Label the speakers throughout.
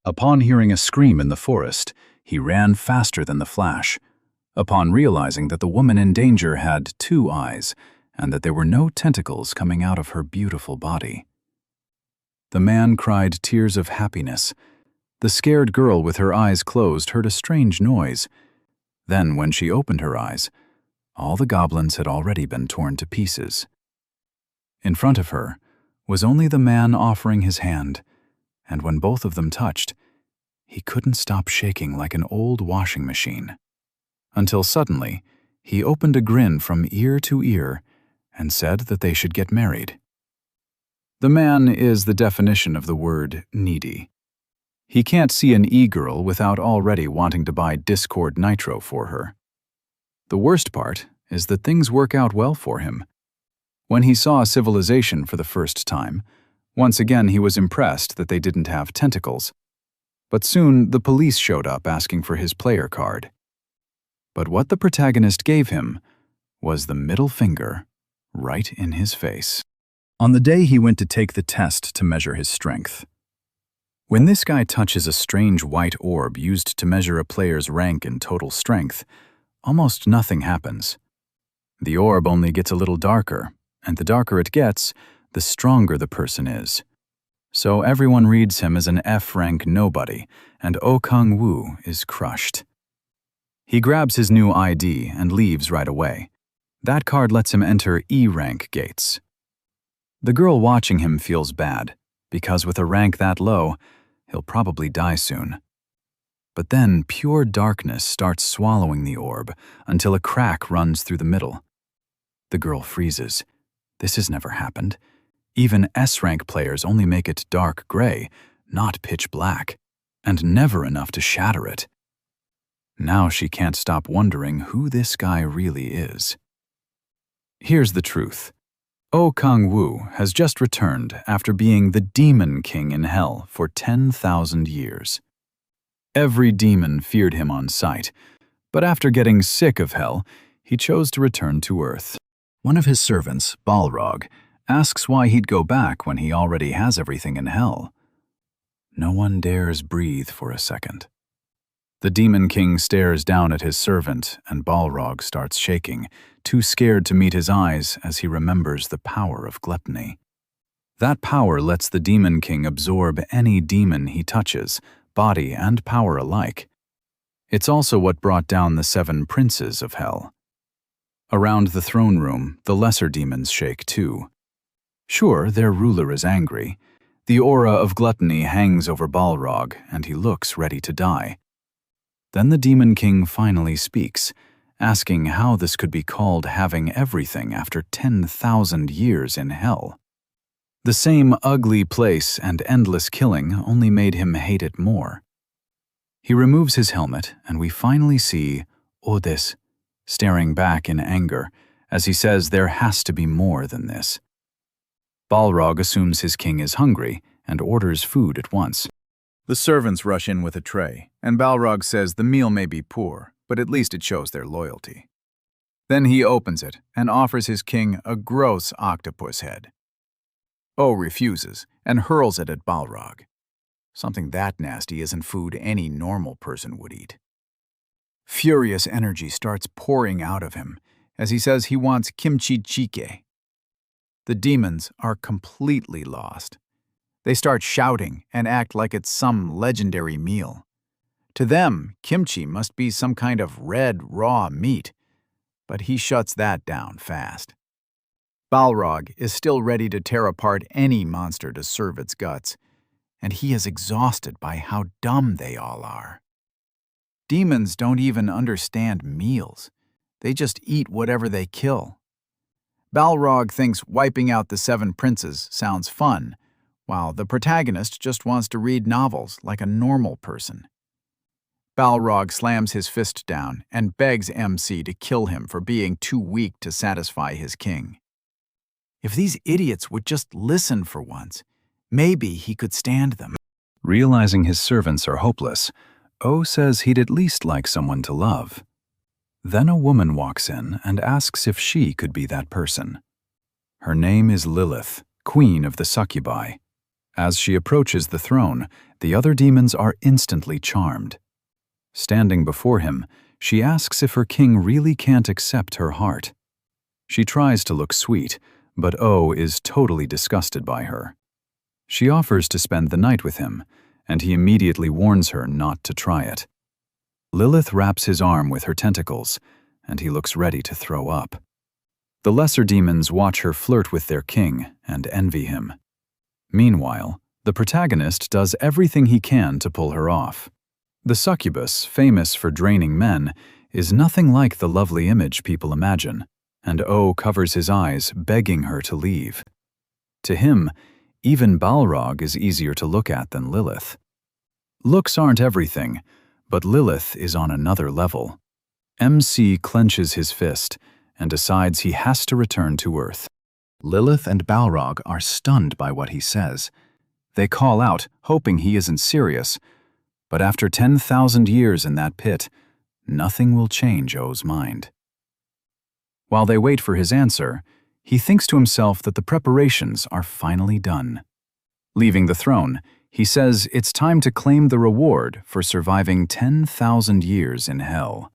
Speaker 1: Upon hearing a scream in the forest, he ran faster than the flash. Upon realizing that the woman in danger had 2 eyes and that there were no tentacles coming out of her beautiful body. The man cried tears of happiness. The scared girl with her eyes closed heard a strange noise. Then, when she opened her eyes, all the goblins had already been torn to pieces. In front of her was only the man offering his hand, and when both of them touched, he couldn't stop shaking like an old washing machine. Until suddenly, he opened a grin from ear to ear and said that they should get married. The man is the definition of the word needy. He can't see an e-girl without already wanting to buy Discord Nitro for her. The worst part is that things work out well for him. When he saw civilization for the first time, once again he was impressed that they didn't have tentacles. But soon the police showed up asking for his player card. But what the protagonist gave him was the middle finger right in his face. On the day he went to take the test to measure his strength. When this guy touches a strange white orb used to measure a player's rank and total strength, almost nothing happens. The orb only gets a little darker, and the darker it gets, the stronger the person is. So everyone reads him as an F-rank nobody, and Oh Kang-woo is crushed. He grabs his new ID and leaves right away. That card lets him enter E-rank gates. The girl watching him feels bad, because with a rank that low, he'll probably die soon. But then pure darkness starts swallowing the orb until a crack runs through the middle. The girl freezes. This has never happened. Even S-rank players only make it dark gray, not pitch black, and never enough to shatter it. Now she can't stop wondering who this guy really is. Here's the truth. Oh Kang-woo has just returned after being the Demon King in Hell for 10,000 years. Every demon feared him on sight, but after getting sick of Hell, he chose to return to Earth. One of his servants, Balrog, asks why he'd go back when he already has everything in Hell. No one dares breathe for a second. The Demon King stares down at his servant, and Balrog starts shaking, too scared to meet his eyes as he remembers the power of gluttony. That power lets the Demon King absorb any demon he touches, body and power alike. It's also what brought down the 7 princes of Hell. Around the throne room, the lesser demons shake too. Sure, their ruler is angry. The aura of gluttony hangs over Balrog, and he looks ready to die. Then the Demon King finally speaks, asking how this could be called having everything after 10,000 years in Hell. The same ugly place and endless killing only made him hate it more. He removes his helmet, and we finally see Odis staring back in anger, as he says there has to be more than this. Balrog assumes his king is hungry and orders food at once. The servants rush in with a tray, and Balrog says the meal may be poor, but at least it shows their loyalty. Then he opens it and offers his king a gross octopus head. O refuses and hurls it at Balrog. Something that nasty isn't food any normal person would eat. Furious energy starts pouring out of him as he says he wants kimchi jjigae. The demons are completely lost. They start shouting and act like it's some legendary meal. To them, kimchi must be some kind of red, raw meat, but he shuts that down fast. Balrog is still ready to tear apart any monster to serve its guts, and he is exhausted by how dumb they all are. Demons don't even understand meals. They just eat whatever they kill. Balrog thinks wiping out the 7 princes sounds fun, while the protagonist just wants to read novels like a normal person. Balrog slams his fist down and begs MC to kill him for being too weak to satisfy his king. If these idiots would just listen for once, maybe he could stand them. Realizing his servants are hopeless, O says he'd at least like someone to love. Then a woman walks in and asks if she could be that person. Her name is Lilith, queen of the succubi. As she approaches the throne, the other demons are instantly charmed. Standing before him, she asks if her king really can't accept her heart. She tries to look sweet, but O is totally disgusted by her. She offers to spend the night with him, and he immediately warns her not to try it. Lilith wraps his arm with her tentacles, and he looks ready to throw up. The lesser demons watch her flirt with their king and envy him. Meanwhile, the protagonist does everything he can to pull her off. The succubus, famous for draining men, is nothing like the lovely image people imagine, and O covers his eyes, begging her to leave. To him, even Balrog is easier to look at than Lilith. Looks aren't everything, but Lilith is on another level. MC clenches his fist and decides he has to return to Earth. Lilith and Balrog are stunned by what he says. They call out, hoping he isn't serious, but after 10,000 years in that pit, nothing will change O's mind. While they wait for his answer, he thinks to himself that the preparations are finally done. Leaving the throne, he says it's time to claim the reward for surviving 10,000 years in hell.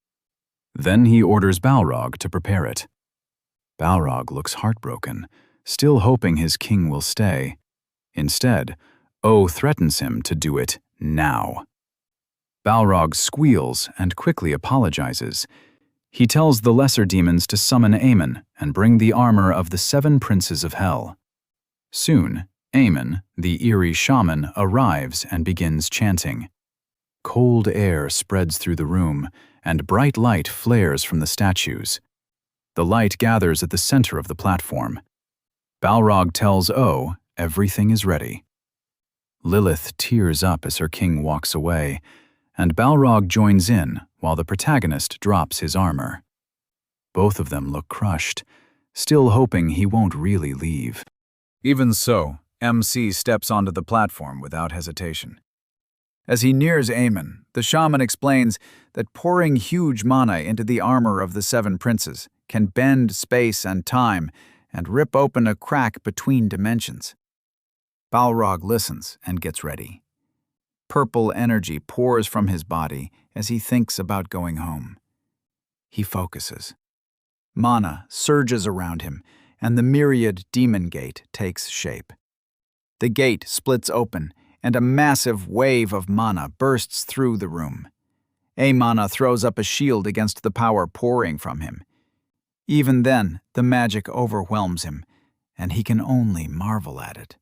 Speaker 1: Then he orders Balrog to prepare it. Balrog looks heartbroken, still hoping his king will stay. Instead, O threatens him to do it now. Balrog squeals and quickly apologizes. He tells the lesser demons to summon Aemon and bring the armor of the 7 princes of hell. Soon, Aemon, the eerie shaman, arrives and begins chanting. Cold air spreads through the room, and bright light flares from the statues. The light gathers at the center of the platform. Balrog tells O everything is ready. Lilith tears up as her king walks away, and Balrog joins in while the protagonist drops his armor. Both of them look crushed, still hoping he won't really leave. Even so, MC steps onto the platform without hesitation. As he nears Aemon, the shaman explains that pouring huge mana into the armor of the 7 princes can bend space and time and rip open a crack between dimensions. Balrog listens and gets ready. Purple energy pours from his body as he thinks about going home. He focuses. Mana surges around him, and the myriad demon gate takes shape. The gate splits open, and a massive wave of mana bursts through the room. Aemon throws up a shield against the power pouring from him. Even then, the magic overwhelms him, and he can only marvel at it.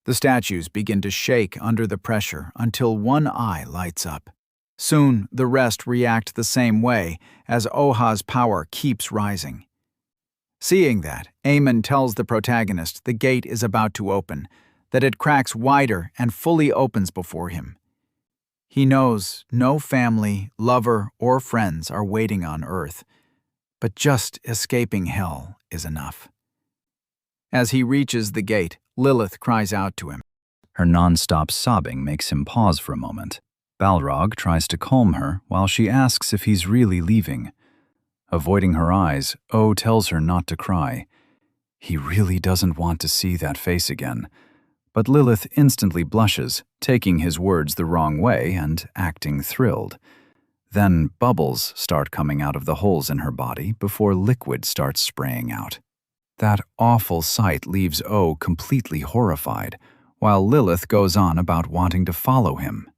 Speaker 1: The statues begin to shake under the pressure until one eye lights up. Soon, the rest react the same way as Oha's power keeps rising. Seeing that, Aemon tells the protagonist the gate is about to open, that it cracks wider and fully opens before him. He knows no family, lover, or friends are waiting on Earth, but just escaping hell is enough. As he reaches the gate, Lilith cries out to him. Her non-stop sobbing makes him pause for a moment. Balrog tries to calm her while she asks if he's really leaving. Avoiding her eyes, O tells her not to cry. He really doesn't want to see that face again. But Lilith instantly blushes, taking his words the wrong way and acting thrilled. Then bubbles start coming out of the holes in her body before liquid starts spraying out. That awful sight leaves O completely horrified, while Lilith goes on about wanting to follow him.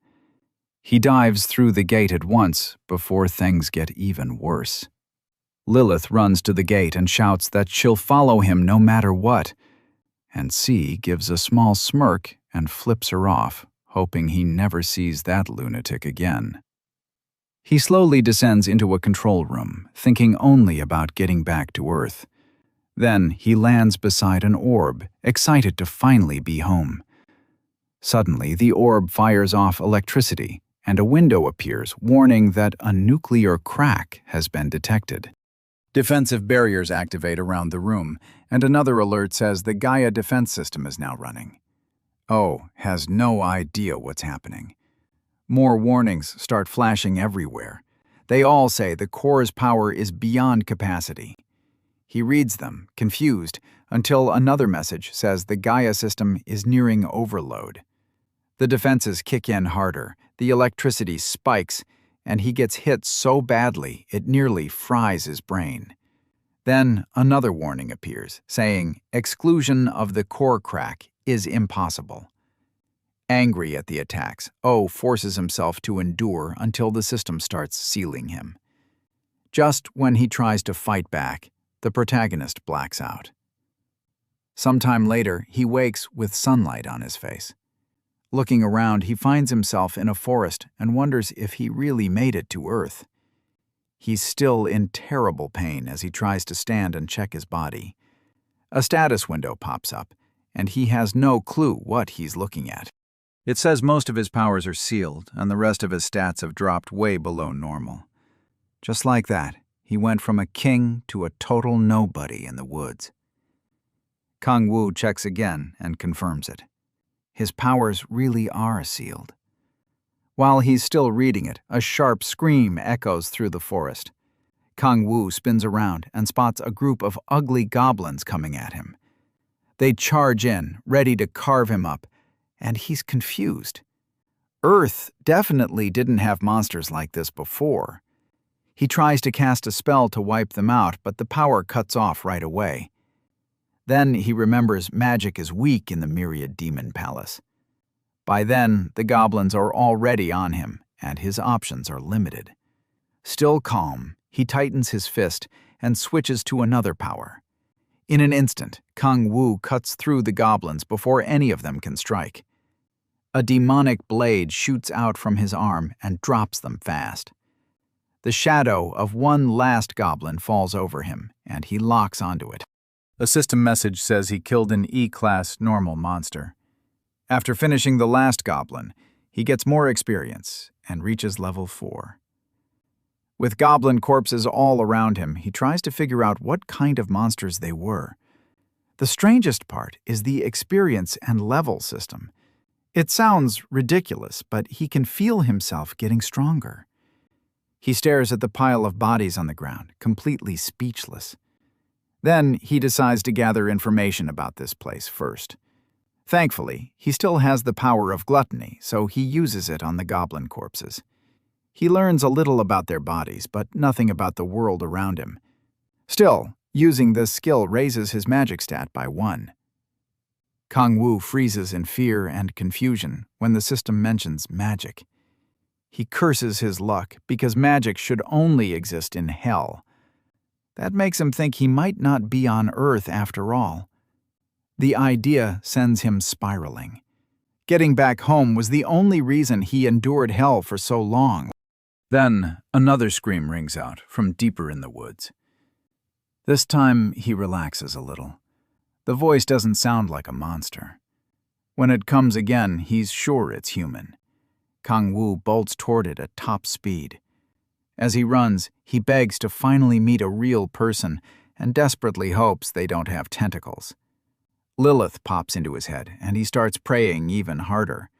Speaker 1: He dives through the gate at once before things get even worse. Lilith runs to the gate and shouts that she'll follow him no matter what, and C gives a small smirk and flips her off, hoping he never sees that lunatic again. He slowly descends into a control room, thinking only about getting back to Earth. Then he lands beside an orb, excited to finally be home. Suddenly, the orb fires off electricity, and a window appears, warning that a nuclear crack has been detected. Defensive barriers activate around the room, and another alert says the Gaia defense system is now running. O has no idea what's happening. More warnings start flashing everywhere. They all say the core's power is beyond capacity.
Speaker 2: He reads them, confused, until another message says the Gaia system is nearing overload. The defenses kick in harder, the electricity spikes, and he gets hit so badly it nearly fries his brain. Then another warning appears, saying exclusion of the core crack is impossible. Angry at the attacks, O forces himself to endure until the system starts sealing him. Just when he tries to fight back, the protagonist blacks out. Sometime later, he wakes with sunlight on his face. Looking around, he finds himself in a forest and wonders if he really made it to Earth. He's still in terrible pain as he tries to stand and check his body. A status window pops up, and he has no clue what he's looking at. It says most of his powers are sealed, and the rest of his stats have dropped way below normal. Just like that, he went from a king to a total nobody in the woods. Kang Wu checks again and confirms it. His powers really are sealed. While he's still reading it, a sharp scream echoes through the forest. Kang Wu spins around and spots a group of ugly goblins coming at him. They charge in, ready to carve him up, and he's confused. Earth definitely didn't have monsters like this before. He tries to cast a spell to wipe them out, but the power cuts off right away. Then he remembers magic is weak in the Myriad Demon Palace. By then, the goblins are already on him, and his options are limited. Still calm, he tightens his fist and switches to another power. In an instant, Kang Wu cuts through the goblins before any of them can strike. A demonic blade shoots out from his arm and drops them fast. The shadow of one last goblin falls over him, and he locks onto it. A system message says he killed an E-class normal monster. After finishing the last goblin, he gets more experience and reaches level 4. With goblin corpses all around him, he tries to figure out what kind of monsters they were. The strangest part is the experience and level system. It sounds ridiculous, but he can feel himself getting stronger. He stares at the pile of bodies on the ground, completely speechless. Then he decides to gather information about this place first. Thankfully, he still has the power of gluttony, so he uses it on the goblin corpses. He learns a little about their bodies, but nothing about the world around him. Still, using this skill raises his magic stat by 1. Kang Wu freezes in fear and confusion when the system mentions magic. He curses his luck because magic should only exist in hell. That makes him think he might not be on Earth after all. The idea sends him spiraling. Getting back home was the only reason he endured hell for so long. Then another scream rings out from deeper in the woods. This time he relaxes a little. The voice doesn't sound like a monster. When it comes again, he's sure it's human. Kang Wu bolts toward it at top speed. As he runs, he begs to finally meet a real person and desperately hopes they don't have tentacles. Lilith pops into his head, and he starts praying even harder.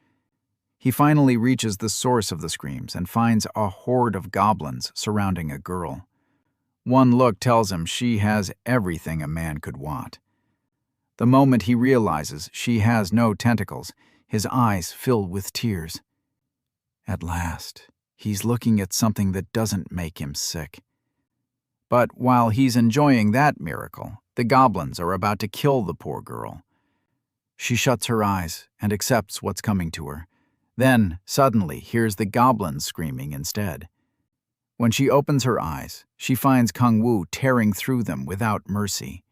Speaker 2: He finally reaches the source of the screams and finds a horde of goblins surrounding a girl. One look tells him she has everything a man could want. The moment he realizes she has no tentacles, his eyes fill with tears. At last, he's looking at something that doesn't make him sick. But while he's enjoying that miracle, the goblins are about to kill the poor girl. She shuts her eyes and accepts what's coming to her, then suddenly hears the goblins screaming instead. When she opens her eyes, she finds Kang Wu tearing through them without mercy.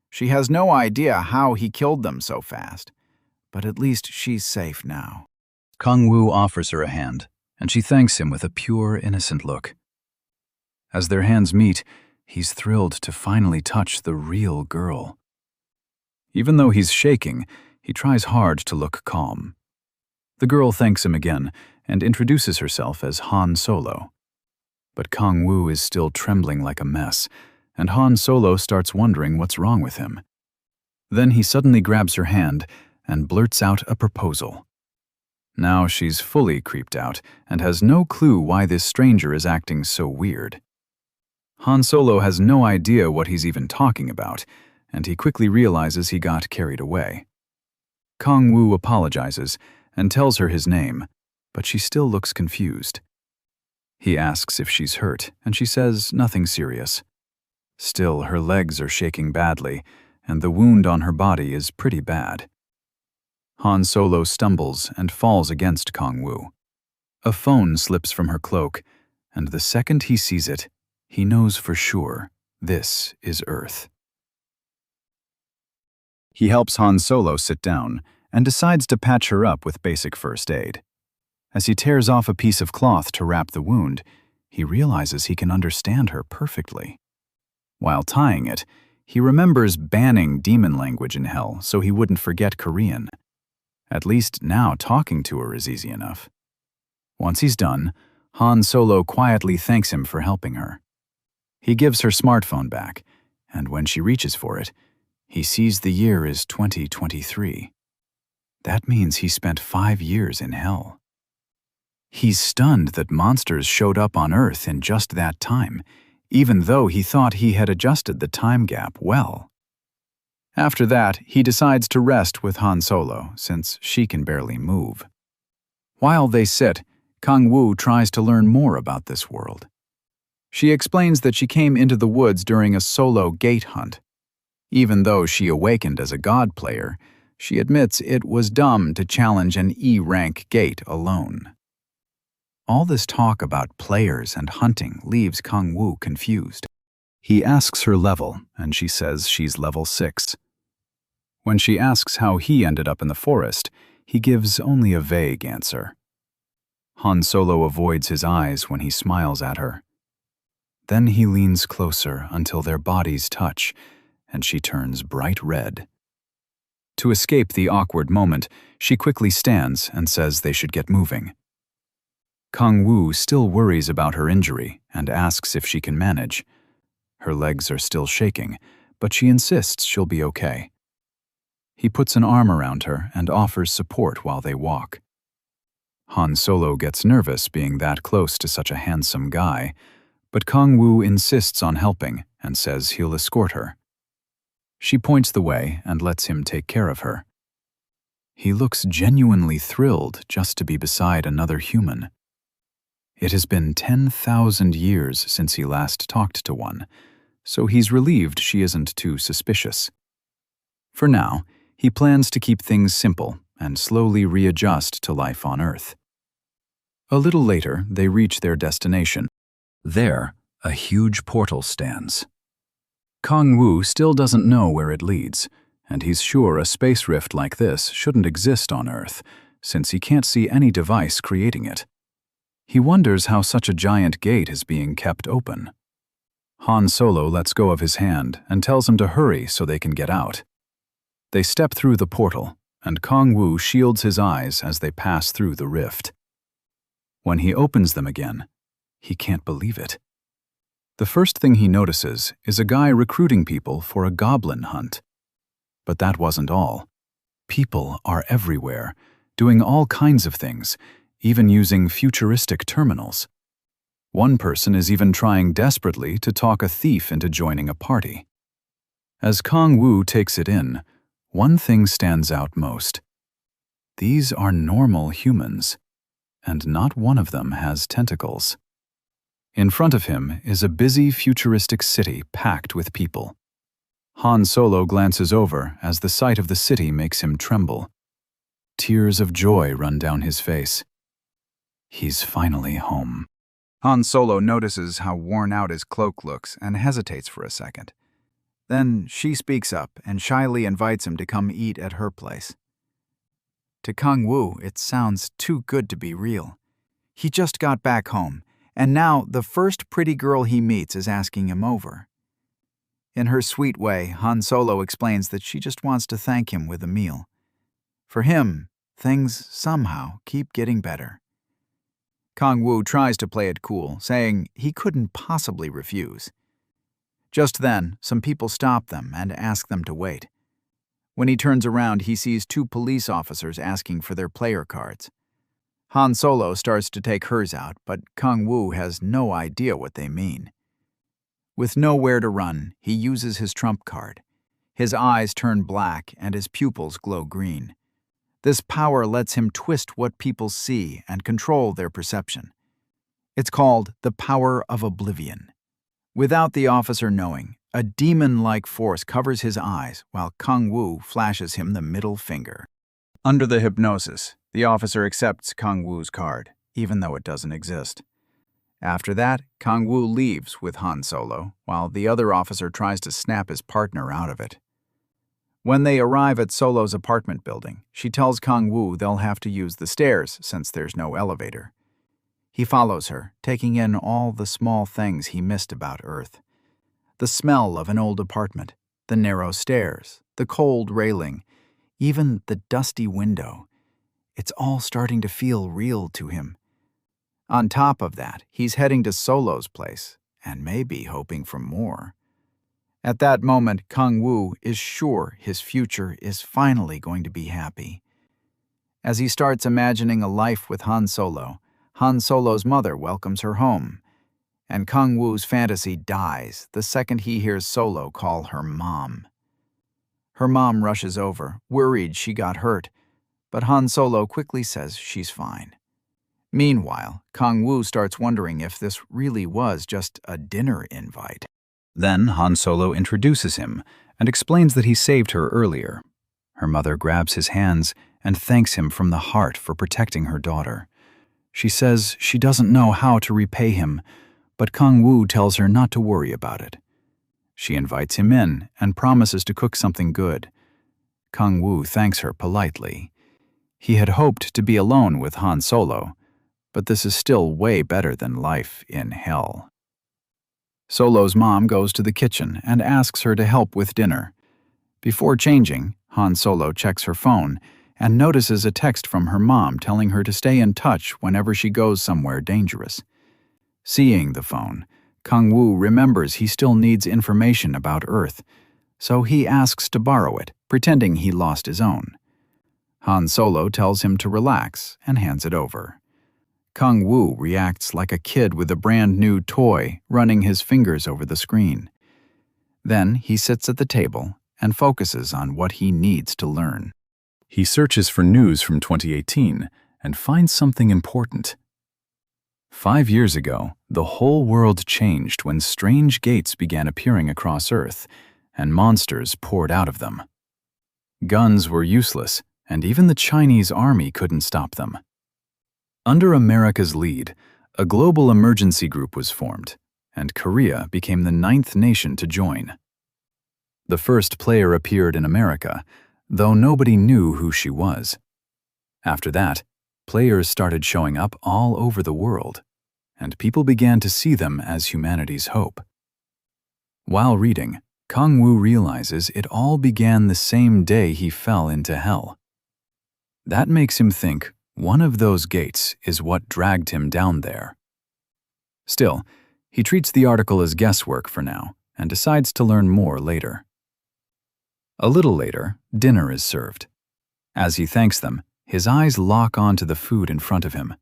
Speaker 2: She has no idea how he killed them so fast, but at least she's safe now.
Speaker 1: Kang Wu offers her a hand, and she thanks him with a pure, innocent look. As their hands meet, he's thrilled to finally touch the real girl. Even though he's shaking, he tries hard to look calm. The girl thanks him again and introduces herself as Han Solo. But Kang Wu is still trembling like a mess, and Han Solo starts wondering what's wrong with him. Then he suddenly grabs her hand and blurts out a proposal. Now she's fully creeped out and has no clue why this stranger is acting so weird. Han Solo has no idea what he's even talking about, and he quickly realizes he got carried away. Kong Wu apologizes and tells her his name, but she still looks confused. He asks if she's hurt, and she says nothing serious. Still, her legs are shaking badly, and the wound on her body is pretty bad. Han Solo stumbles and falls against Kong Wu. A phone slips from her cloak, and the second he sees it, he knows for sure this is Earth. He helps Han Solo sit down and decides to patch her up with basic first aid. As he tears off a piece of cloth to wrap the wound, he realizes he can understand her perfectly. While tying it, he remembers banning demon language in Hell so he wouldn't forget Korean. At least now talking to her is easy enough. Once he's done, Han Solo quietly thanks him for helping her. He gives her smartphone back, and when she reaches for it, he sees the year is 2023. That means he spent 5 years in Hell. He's stunned that monsters showed up on Earth in just that time, even though he thought he had adjusted the time gap well. After that, he decides to rest with Han Solo, since she can barely move. While they sit, Kong Wu tries to learn more about this world. She explains that she came into the woods during a solo gate hunt. Even though she awakened as a god player, she admits it was dumb to challenge an E-rank gate alone. All this talk about players and hunting leaves Kong Wu confused. He asks her level, and she says she's level 6. When she asks how he ended up in the forest, he gives only a vague answer. Han Solo avoids his eyes when he smiles at her. Then he leans closer until their bodies touch, and she turns bright red. To escape the awkward moment, she quickly stands and says they should get moving. Kong Wu still worries about her injury and asks if she can manage. Her legs are still shaking, but she insists she'll be okay. He puts an arm around her and offers support while they walk. Han Solo gets nervous being that close to such a handsome guy, but Kong Wu insists on helping and says he'll escort her. She points the way and lets him take care of her. He looks genuinely thrilled just to be beside another human. It has been 10,000 years since he last talked to one, so he's relieved she isn't too suspicious. For now, he plans to keep things simple and slowly readjust to life on Earth. A little later, they reach their destination. There, a huge portal stands. Kong Wu still doesn't know where it leads, and he's sure a space rift like this shouldn't exist on Earth, since he can't see any device creating it. He wonders how such a giant gate is being kept open. Han Solo lets go of his hand and tells him to hurry so they can get out. They step through the portal, and Kong Wu shields his eyes as they pass through the rift. When he opens them again, he can't believe it. The first thing he notices is a guy recruiting people for a goblin hunt. But that wasn't all. People are everywhere, doing all kinds of things, even using futuristic terminals. One person is even trying desperately to talk a thief into joining a party. As Kong Wu takes it in, one thing stands out most. These are normal humans, and not one of them has tentacles. In front of him is a busy futuristic city packed with people. Han Solo glances over as the sight of the city makes him tremble. Tears of joy run down his face. He's finally home. Han Solo notices how worn out his cloak looks and hesitates for a second. Then she speaks up and shyly invites him to come eat at her place. To Kong Wu, it sounds too good to be real. He just got back home, and now the first pretty girl he meets is asking him over. In her sweet way, Han Solo explains that she just wants to thank him with a meal. For him, things somehow keep getting better. Kong Wu tries to play it cool, saying he couldn't possibly refuse. Just then, some people stop them and ask them to wait. When he turns around, he sees 2 police officers asking for their player cards. Han Solo starts to take hers out, but Kong Wu has no idea what they mean.
Speaker 2: With nowhere to run, he uses his trump card. His eyes turn black and his pupils glow green. This power lets him twist what people see and control their perception. It's called the power of oblivion. Without the officer knowing, a demon-like force covers his eyes while Kang Woo flashes him the middle finger. Under the hypnosis, the officer accepts Kang Woo's card, even though it doesn't exist. After that, Kang Woo leaves with Han Solo, while the other officer tries to snap his partner out of it. When they arrive at Solo's apartment building, she tells Kang Woo they'll have to use the stairs since there's no elevator. He follows her, taking in all the small things he missed about Earth. The smell of an old apartment, the narrow stairs, the cold railing, even the dusty window. It's all starting to feel real to him. On top of that, he's heading to Solo's place, and maybe hoping for more. At that moment, Kang Woo is sure his future is finally going to be happy. As he starts imagining a life with Han Solo's mother welcomes her home, and Kang Woo's fantasy dies the second he hears Solo call her mom. Her mom rushes over, worried she got hurt, but Han Solo quickly says she's fine. Meanwhile, Kang Woo starts wondering if this really was just a dinner invite.
Speaker 1: Then Han Solo introduces him and explains that he saved her earlier. Her mother grabs his hands and thanks him from the heart for protecting her daughter. She says she doesn't know how to repay him, but Kang Woo tells her not to worry about it. She invites him in and promises to cook something good. Kang Woo thanks her politely. He had hoped to be alone with Han Solo, but this is still way better than life in hell. Solo's mom goes to the kitchen and asks her to help with dinner. Before changing, Han Solo checks her phone and notices a text from her mom telling her to stay in touch whenever she goes somewhere dangerous. Seeing the phone, Kang Woo remembers he still needs information about Earth, so he asks to borrow it, pretending he lost his own. Han Solo tells him to relax and hands it over. Kang Woo reacts like a kid with a brand new toy, running his fingers over the screen. Then he sits at the table and focuses on what he needs to learn. He searches for news from 2018 and finds something important. 5 years ago, the whole world changed when strange gates began appearing across Earth, and monsters poured out of them. Guns were useless, and even the Chinese army couldn't stop them. Under America's lead, a global emergency group was formed, and Korea became the 9th nation to join. The first player appeared in America, though nobody knew who she was. After that, players started showing up all over the world, and people began to see them as humanity's hope. While reading, Kang Woo realizes it all began the same day he fell into hell. That makes him think one of those gates is what dragged him down there. Still, he treats the article as guesswork for now and decides to learn more later. A little later, dinner is served. As he thanks them, his eyes lock onto the food in front of him.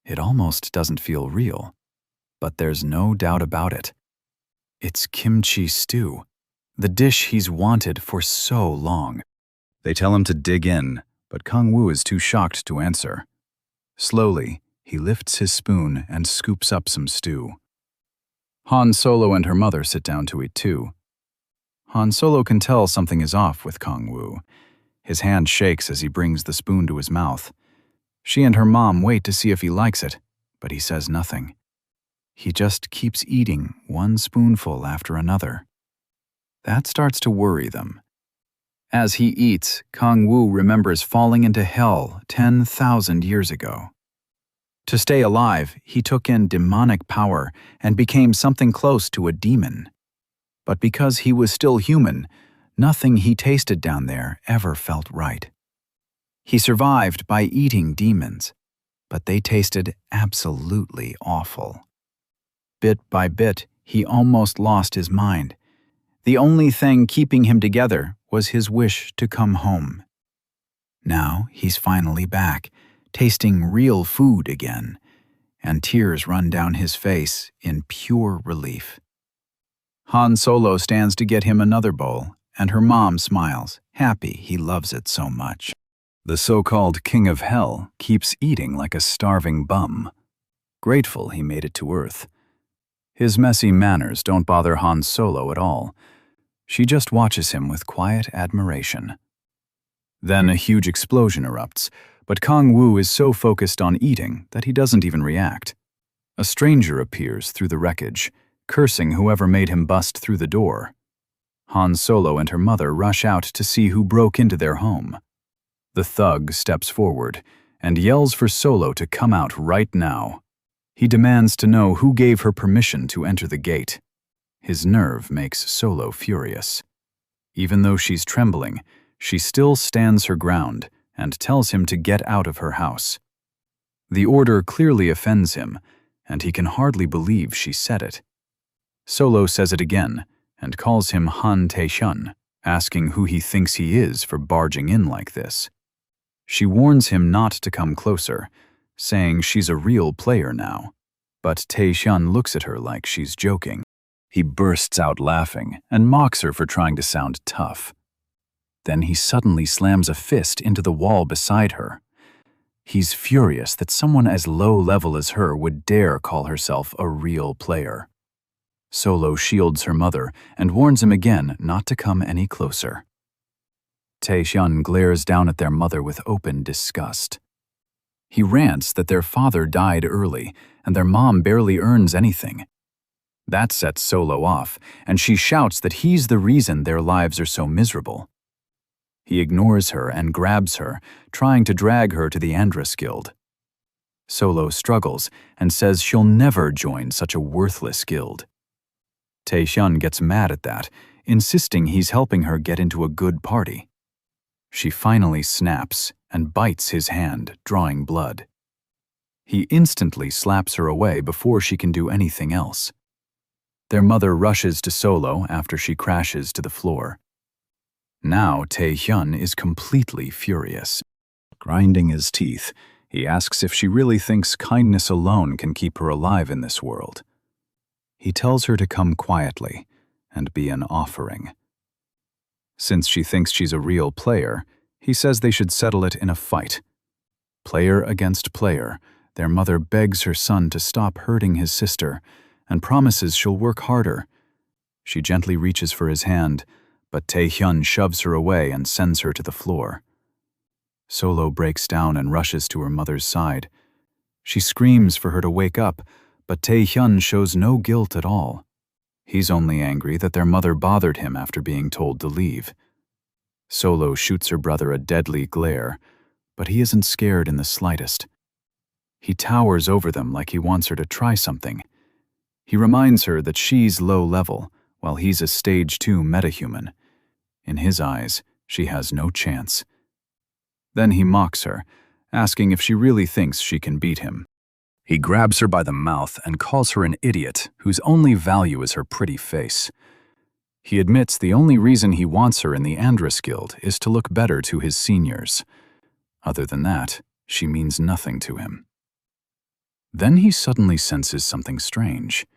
Speaker 1: It almost doesn't feel real, but there's no doubt about it. It's kimchi stew, the dish he's wanted for so long. They tell him to dig in, but Kang Woo is too shocked to answer. Slowly, he lifts his spoon and scoops up some stew. Han Solo and her mother sit down to eat too. Han Solo can tell something is off with Kang Woo. His hand shakes as he brings the spoon to his mouth. She and her mom wait to see if he likes it, but he says nothing. He just keeps eating one spoonful after another. That starts to worry them. As he eats, Kang Woo remembers falling into hell 10,000 years ago. To stay alive, he took in demonic power and became something close to a demon. But because he was still human, nothing he tasted down there ever felt right. He survived by eating demons, but they tasted absolutely awful. Bit by bit, he almost lost his mind. The only thing keeping him together was his wish to come home. Now he's finally back, tasting real food again, and tears run down his face in pure relief.
Speaker 2: Han Solo stands to get him another bowl, and her mom smiles, happy he loves it so much.
Speaker 1: The so-called King of Hell keeps eating like a starving bum, grateful he made it to Earth. His messy manners don't bother Han Solo at all. She just watches him with quiet admiration. Then a huge explosion erupts, but Kang Wu is so focused on eating that he doesn't even react. A stranger appears through the wreckage, cursing whoever made him bust through the door. Han Solo and her mother rush out to see who broke into their home. The thug steps forward and yells for Solo to come out right now. He demands to know who gave her permission to enter the gate. His nerve makes Solo furious. Even though she's trembling, she still stands her ground and tells him to get out of her house. The order clearly offends him, and he can hardly believe she said it. Solo says it again and calls him Han Tae-shun, asking who he thinks he is for barging in like this. She warns him not to come closer, saying she's a real player now, but Tae-shun looks at her like she's joking. He bursts out laughing and mocks her for trying to sound tough. Then he suddenly slams a fist into the wall beside her. He's furious that someone as low-level as her would dare call herself a real player. Solo shields her mother and warns him again not to come any closer. Tae-shun glares down at their mother with open disgust. He rants that their father died early and their mom barely earns anything. That sets Solo off, and she shouts that he's the reason their lives are so miserable. He ignores her and grabs her, trying to drag her to the Andrus Guild. Solo struggles and says she'll never join such a worthless guild. Tae-shun gets mad at that, insisting he's helping her get into a good party. She finally snaps and bites his hand, drawing blood. He instantly slaps her away before she can do anything else. Their mother rushes to Solo after she crashes to the floor. Now Tae-hyun is completely furious. Grinding his teeth, he asks if she really thinks kindness alone can keep her alive in this world. He tells her to come quietly and be an offering. Since she thinks she's a real player, he says they should settle it in a fight. Player against player, their mother begs her son to stop hurting his sister and promises she'll work harder. She gently reaches for his hand, but Tae-hyun shoves her away and sends her to the floor. Solo breaks down and rushes to her mother's side. She screams for her to wake up, but Tae-hyun shows no guilt at all. He's only angry that their mother bothered him after being told to leave. Solo shoots her brother a deadly glare, but he isn't scared in the slightest. He towers over them like he wants her to try something. He reminds her that she's low level, while he's a stage 2 metahuman. In his eyes, she has no chance. Then he mocks her, asking if she really thinks she can beat him. He grabs her by the mouth and calls her an idiot whose only value is her pretty face. He admits the only reason he wants her in the Andrus Guild is to look better to his seniors. Other than that, she means nothing to him. Then he suddenly senses something strange.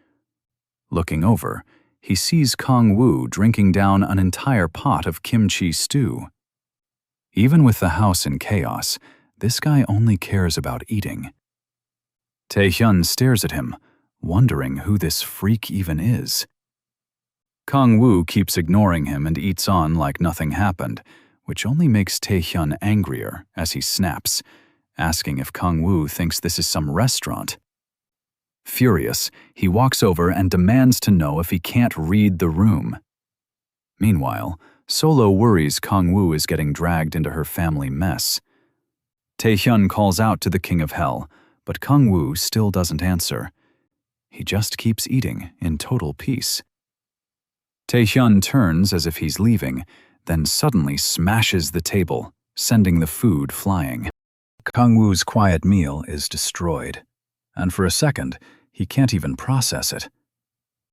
Speaker 1: Looking over, he sees Kang Wu drinking down an entire pot of kimchi stew. Even with the house in chaos, this guy only cares about eating. Tae-hyun stares at him, wondering who this freak even is. Kang Wu keeps ignoring him and eats on like nothing happened, which only makes Tae-hyun angrier as he snaps, asking if Kang Wu thinks this is some restaurant. Furious, he walks over and demands to know if he can't read the room. Meanwhile, Solo worries Kang Wu is getting dragged into her family mess. Tae-hyun calls out to the King of Hell, but Kang Wu still doesn't answer. He just keeps eating in total peace. Tae-hyun turns as if he's leaving, then suddenly smashes the table, sending the food flying. Kang Wu's quiet meal is destroyed, and for a second, he can't even process it.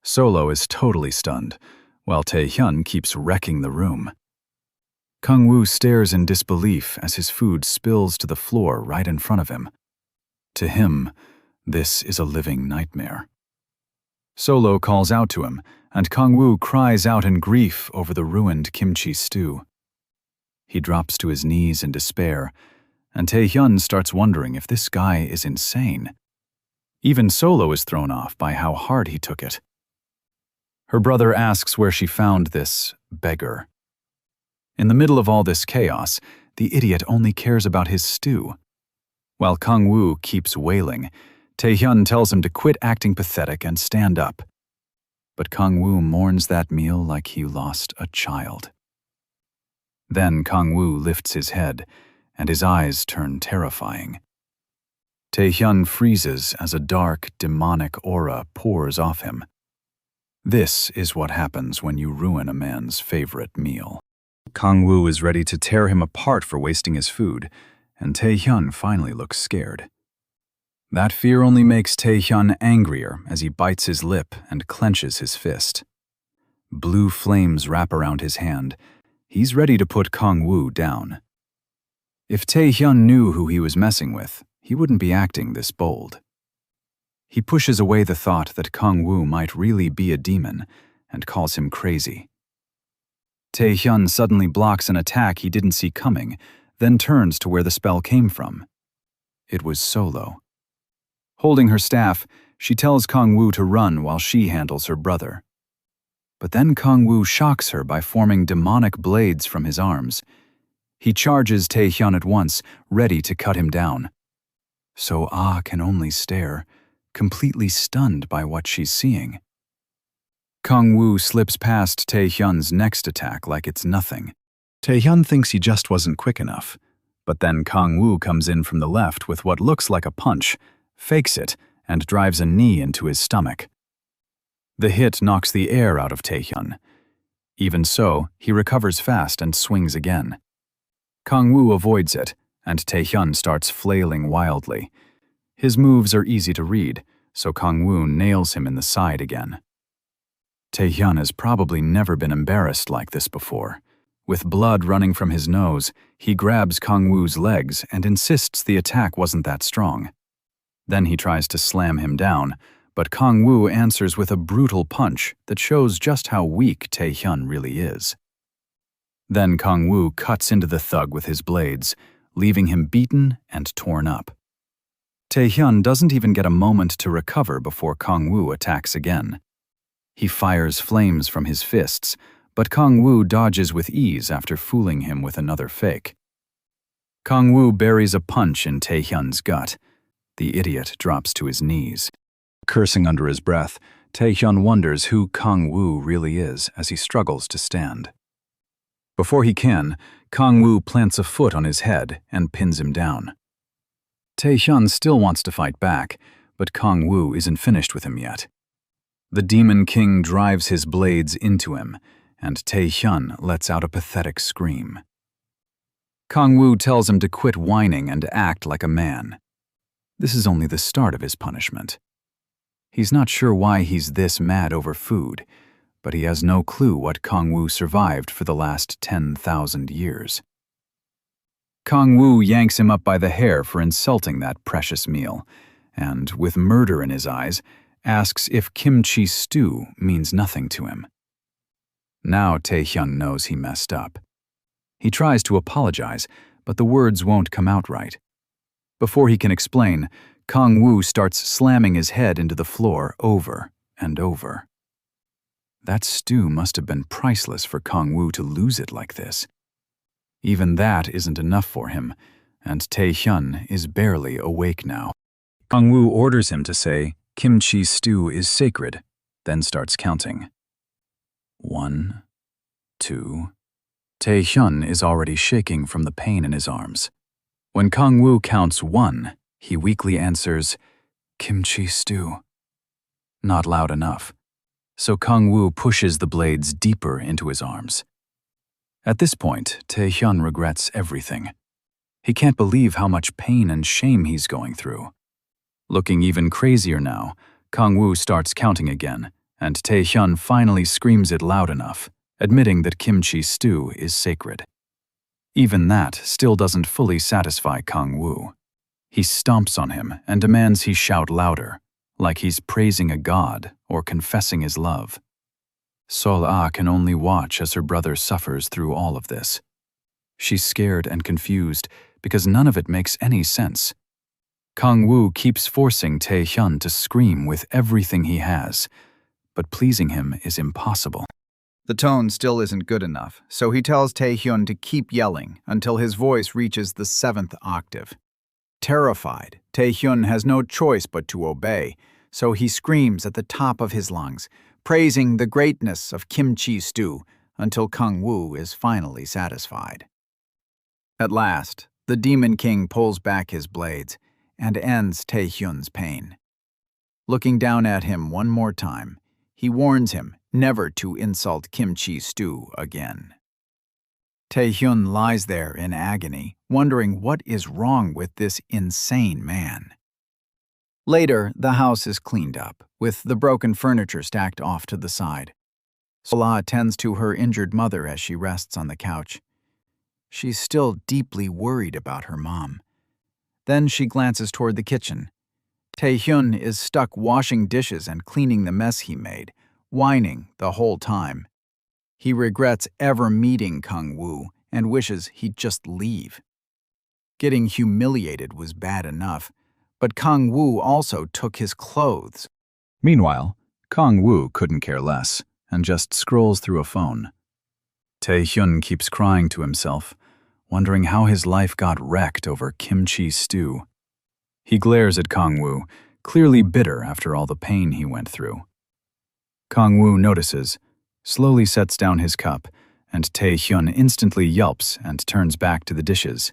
Speaker 1: Solo is totally stunned, while Tae-hyun keeps wrecking the room. Kang Wu stares in disbelief as his food spills to the floor right in front of him. To him, this is a living nightmare. Solo calls out to him, and Kang-woo cries out in grief over the ruined kimchi stew. He drops to his knees in despair, and Tae-hyun starts wondering if this guy is insane. Even Solo is thrown off by how hard he took it. Her brother asks where she found this beggar. In the middle of all this chaos, the idiot only cares about his stew. While Kang-woo keeps wailing, Tae-hyun tells him to quit acting pathetic and stand up. But Kang-woo mourns that meal like he lost a child. Then Kang-woo lifts his head, and his eyes turn terrifying. Tae-hyun freezes as a dark, demonic aura pours off him. This is what happens when you ruin a man's favorite meal. Kang-woo is ready to tear him apart for wasting his food, and Tae-hyun finally looks scared. That fear only makes Tae-hyun angrier as he bites his lip and clenches his fist. Blue flames wrap around his hand. He's ready to put Kang-woo down. If Tae-hyun knew who he was messing with, he wouldn't be acting this bold. He pushes away the thought that Kang-woo might really be a demon and calls him crazy. Tae-hyun suddenly blocks an attack he didn't see coming, then turns to where the spell came from. It was Solo. Holding her staff, she tells Kang-woo to run while she handles her brother. But then Kang-woo shocks her by forming demonic blades from his arms. He charges Tae-hyun at once, ready to cut him down. So Ah can only stare, completely stunned by what she's seeing. Kang-woo slips past Tae-hyun's next attack like it's nothing. Tae-hyun thinks he just wasn't quick enough, but then Kang-woo comes in from the left with what looks like a punch, fakes it, and drives a knee into his stomach. The hit knocks the air out of Tae-hyun. Even so, he recovers fast and swings again. Kang-woo avoids it, and Tae-hyun starts flailing wildly. His moves are easy to read, so Kang-woo nails him in the side again. Tae-hyun has probably never been embarrassed like this before. With blood running from his nose, he grabs Kang-woo's legs and insists the attack wasn't that strong. Then he tries to slam him down, but Kang-woo answers with a brutal punch that shows just how weak Tae-hyun really is. Then Kang-woo cuts into the thug with his blades, leaving him beaten and torn up. Tae-hyun doesn't even get a moment to recover before Kang-woo attacks again. He fires flames from his fists, but Kang-woo dodges with ease after fooling him with another fake. Kang-woo buries a punch in Tae-hyun's gut. The idiot drops to his knees. Cursing under his breath, Tae-hyun wonders who Kang-woo really is as he struggles to stand. Before he can, Kang-woo plants a foot on his head and pins him down. Tae-hyun still wants to fight back, but Kang-woo isn't finished with him yet. The Demon King drives his blades into him, and Tae-hyun lets out a pathetic scream. Kang-woo tells him to quit whining and act like a man. This is only the start of his punishment. He's not sure why he's this mad over food, but he has no clue what Kang-woo survived for the last 10,000 years. Kang-woo yanks him up by the hair for insulting that precious meal, and, with murder in his eyes, asks if kimchi stew means nothing to him. Now Tae-hyun knows he messed up. He tries to apologize, but the words won't come out right. Before he can explain, Kang-woo starts slamming his head into the floor over and over. That stew must have been priceless for Kang-woo to lose it like this. Even that isn't enough for him, and Tae-hyun is barely awake now. Kang-woo orders him to say, "Kimchi stew is sacred," then starts counting. 1, 2. Tae-hyun is already shaking from the pain in his arms. When Kang-woo counts 1, he weakly answers, "Kimchi stew." Not loud enough, so Kang-woo pushes the blades deeper into his arms. At this point, Tae-hyun regrets everything. He can't believe how much pain and shame he's going through. Looking even crazier now, Kang-woo starts counting again, and Tae-hyun finally screams it loud enough, admitting that kimchi stew is sacred. Even that still doesn't fully satisfy Kang-woo. He stomps on him and demands he shout louder, like he's praising a god or confessing his love. Sol-Ah can only watch as her brother suffers through all of this. She's scared and confused because none of it makes any sense. Kang-woo keeps forcing Tae-hyun to scream with everything he has, but pleasing him is impossible.
Speaker 2: The tone still isn't good enough, so he tells Tae-hyun to keep yelling until his voice reaches the 7th octave. Terrified, Tae-hyun has no choice but to obey, so he screams at the top of his lungs, praising the greatness of kimchi stew until Kang-woo is finally satisfied. At last, the Demon King pulls back his blades and ends Tae-hyun's pain. Looking down at him one more time, he warns him never to insult kimchi stew again. Tae-hyun lies there in agony, wondering what is wrong with this insane man. Later, the house is cleaned up, with the broken furniture stacked off to the side. Sol-ah tends to her injured mother as she rests on the couch. She's still deeply worried about her mom. Then she glances toward the kitchen. Tae-hyun is stuck washing dishes and cleaning the mess he made, whining the whole time. He regrets ever meeting Kang-woo and wishes he'd just leave. Getting humiliated was bad enough, but Kang-woo also took his clothes.
Speaker 1: Meanwhile, Kang-woo couldn't care less and just scrolls through a phone. Tae-hyun keeps crying to himself, wondering how his life got wrecked over kimchi stew. He glares at Kang-woo, clearly bitter after all the pain he went through. Kang-woo notices, slowly sets down his cup, and Tae-hyun instantly yelps and turns back to the dishes.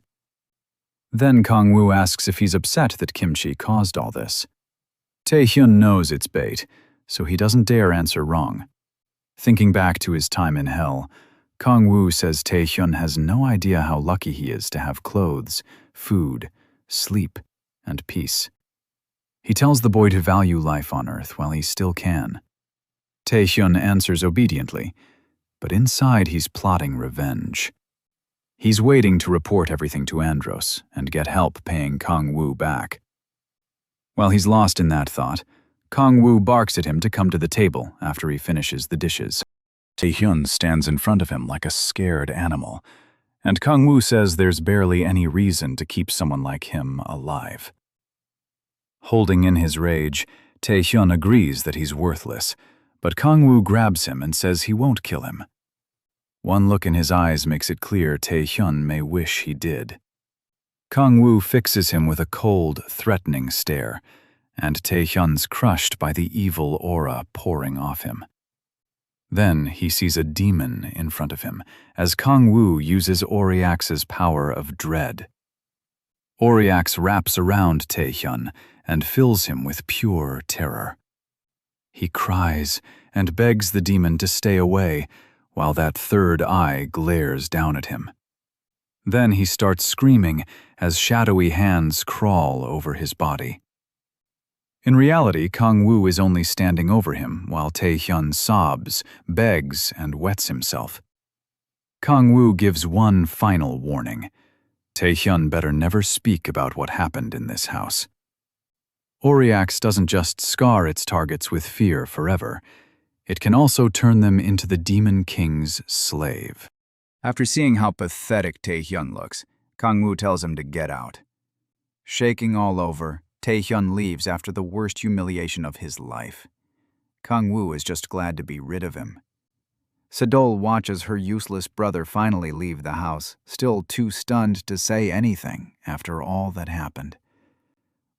Speaker 1: Then Kang-woo asks if he's upset that kimchi caused all this. Tae-hyun knows it's bait, so he doesn't dare answer wrong. Thinking back to his time in hell, Kang-woo says Tae-hyun has no idea how lucky he is to have clothes, food, sleep, and peace. He tells the boy to value life on Earth while he still can. Tae-hyun answers obediently, but inside he's plotting revenge. He's waiting to report everything to Andros and get help paying Kang-woo back. While he's lost in that thought, Kang-woo barks at him to come to the table after he finishes the dishes. Tae-hyun stands in front of him like a scared animal, and Kang-woo says there's barely any reason to keep someone like him alive. Holding in his rage, Tae-hyun agrees that he's worthless, but Kang-woo grabs him and says he won't kill him. One look in his eyes makes it clear Tae-hyun may wish he did. Kang-woo fixes him with a cold, threatening stare, and Tae-hyun's crushed by the evil aura pouring off him. Then he sees a demon in front of him as Kang-woo uses Oriax's power of dread. Oriax wraps around Tae-hyun and fills him with pure terror. He cries and begs the demon to stay away while that third eye glares down at him. Then he starts screaming as shadowy hands crawl over his body. In reality, Kang-woo is only standing over him while Tae-hyun sobs, begs, and wets himself. Kang-woo gives one final warning. Tae-hyun better never speak about what happened in this house. Oriax doesn't just scar its targets with fear forever. It can also turn them into the Demon King's slave. After seeing how pathetic Tae-hyun looks, Kang-woo tells him to get out. Shaking all over, Tae-hyun leaves after the worst humiliation of his life. Kang-woo is just glad to be rid of him. Sedol watches her useless brother finally leave the house, still too stunned to say anything after all that happened.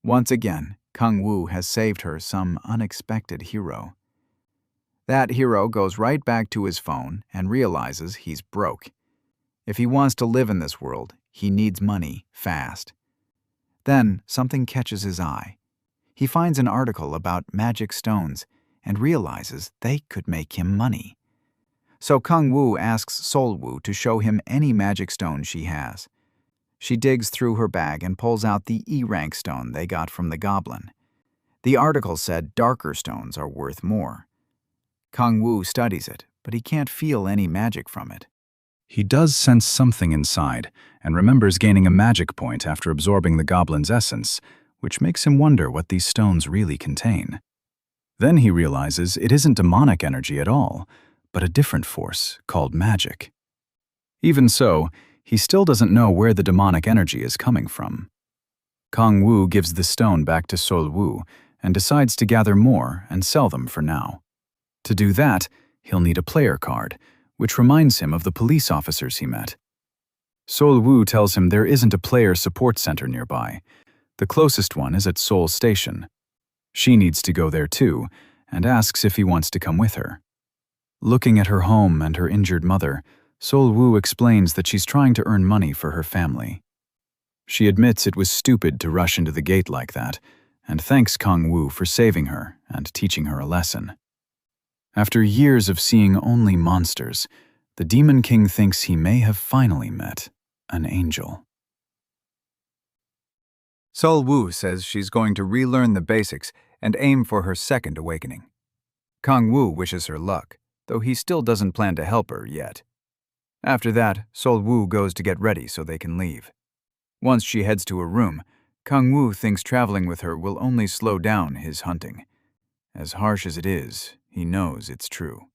Speaker 1: Once again, Kang-woo has saved her some unexpected hero. That hero goes right back to his phone and realizes he's broke. If he wants to live in this world, he needs money fast. Then something catches his eye. He finds an article about magic stones and realizes they could make him money. So Kang-woo asks Sol-woo to show him any magic stone she has. She digs through her bag and pulls out the E-rank stone they got from the goblin. The article said darker stones are worth more. Kang-woo studies it, but he can't feel any magic from it. He does sense something inside, and remembers gaining a magic point after absorbing the goblin's essence, which makes him wonder what these stones really contain. Then he realizes it isn't demonic energy at all, but a different force called magic. Even so, he still doesn't know where the demonic energy is coming from. Kang Wu gives the stone back to Sol Wu and decides to gather more and sell them for now. To do that, he'll need a player card, which reminds him of the police officers he met. Sol Wu tells him there isn't a player support center nearby. The closest one is at Seoul Station. She needs to go there too, and asks if he wants to come with her. Looking at her home and her injured mother, Sol Wu explains that she's trying to earn money for her family. She admits it was stupid to rush into the gate like that, and thanks Kang Wu for saving her and teaching her a lesson. After years of seeing only monsters, the Demon King thinks he may have finally met an angel.
Speaker 2: Sol Wu says she's going to relearn the basics and aim for her second awakening. Kang Wu wishes her luck, though he still doesn't plan to help her yet. After that, Sol Wu goes to get ready so they can leave. Once she heads to her room, Kang Wu thinks traveling with her will only slow down his hunting. As harsh as it is, he knows it's true.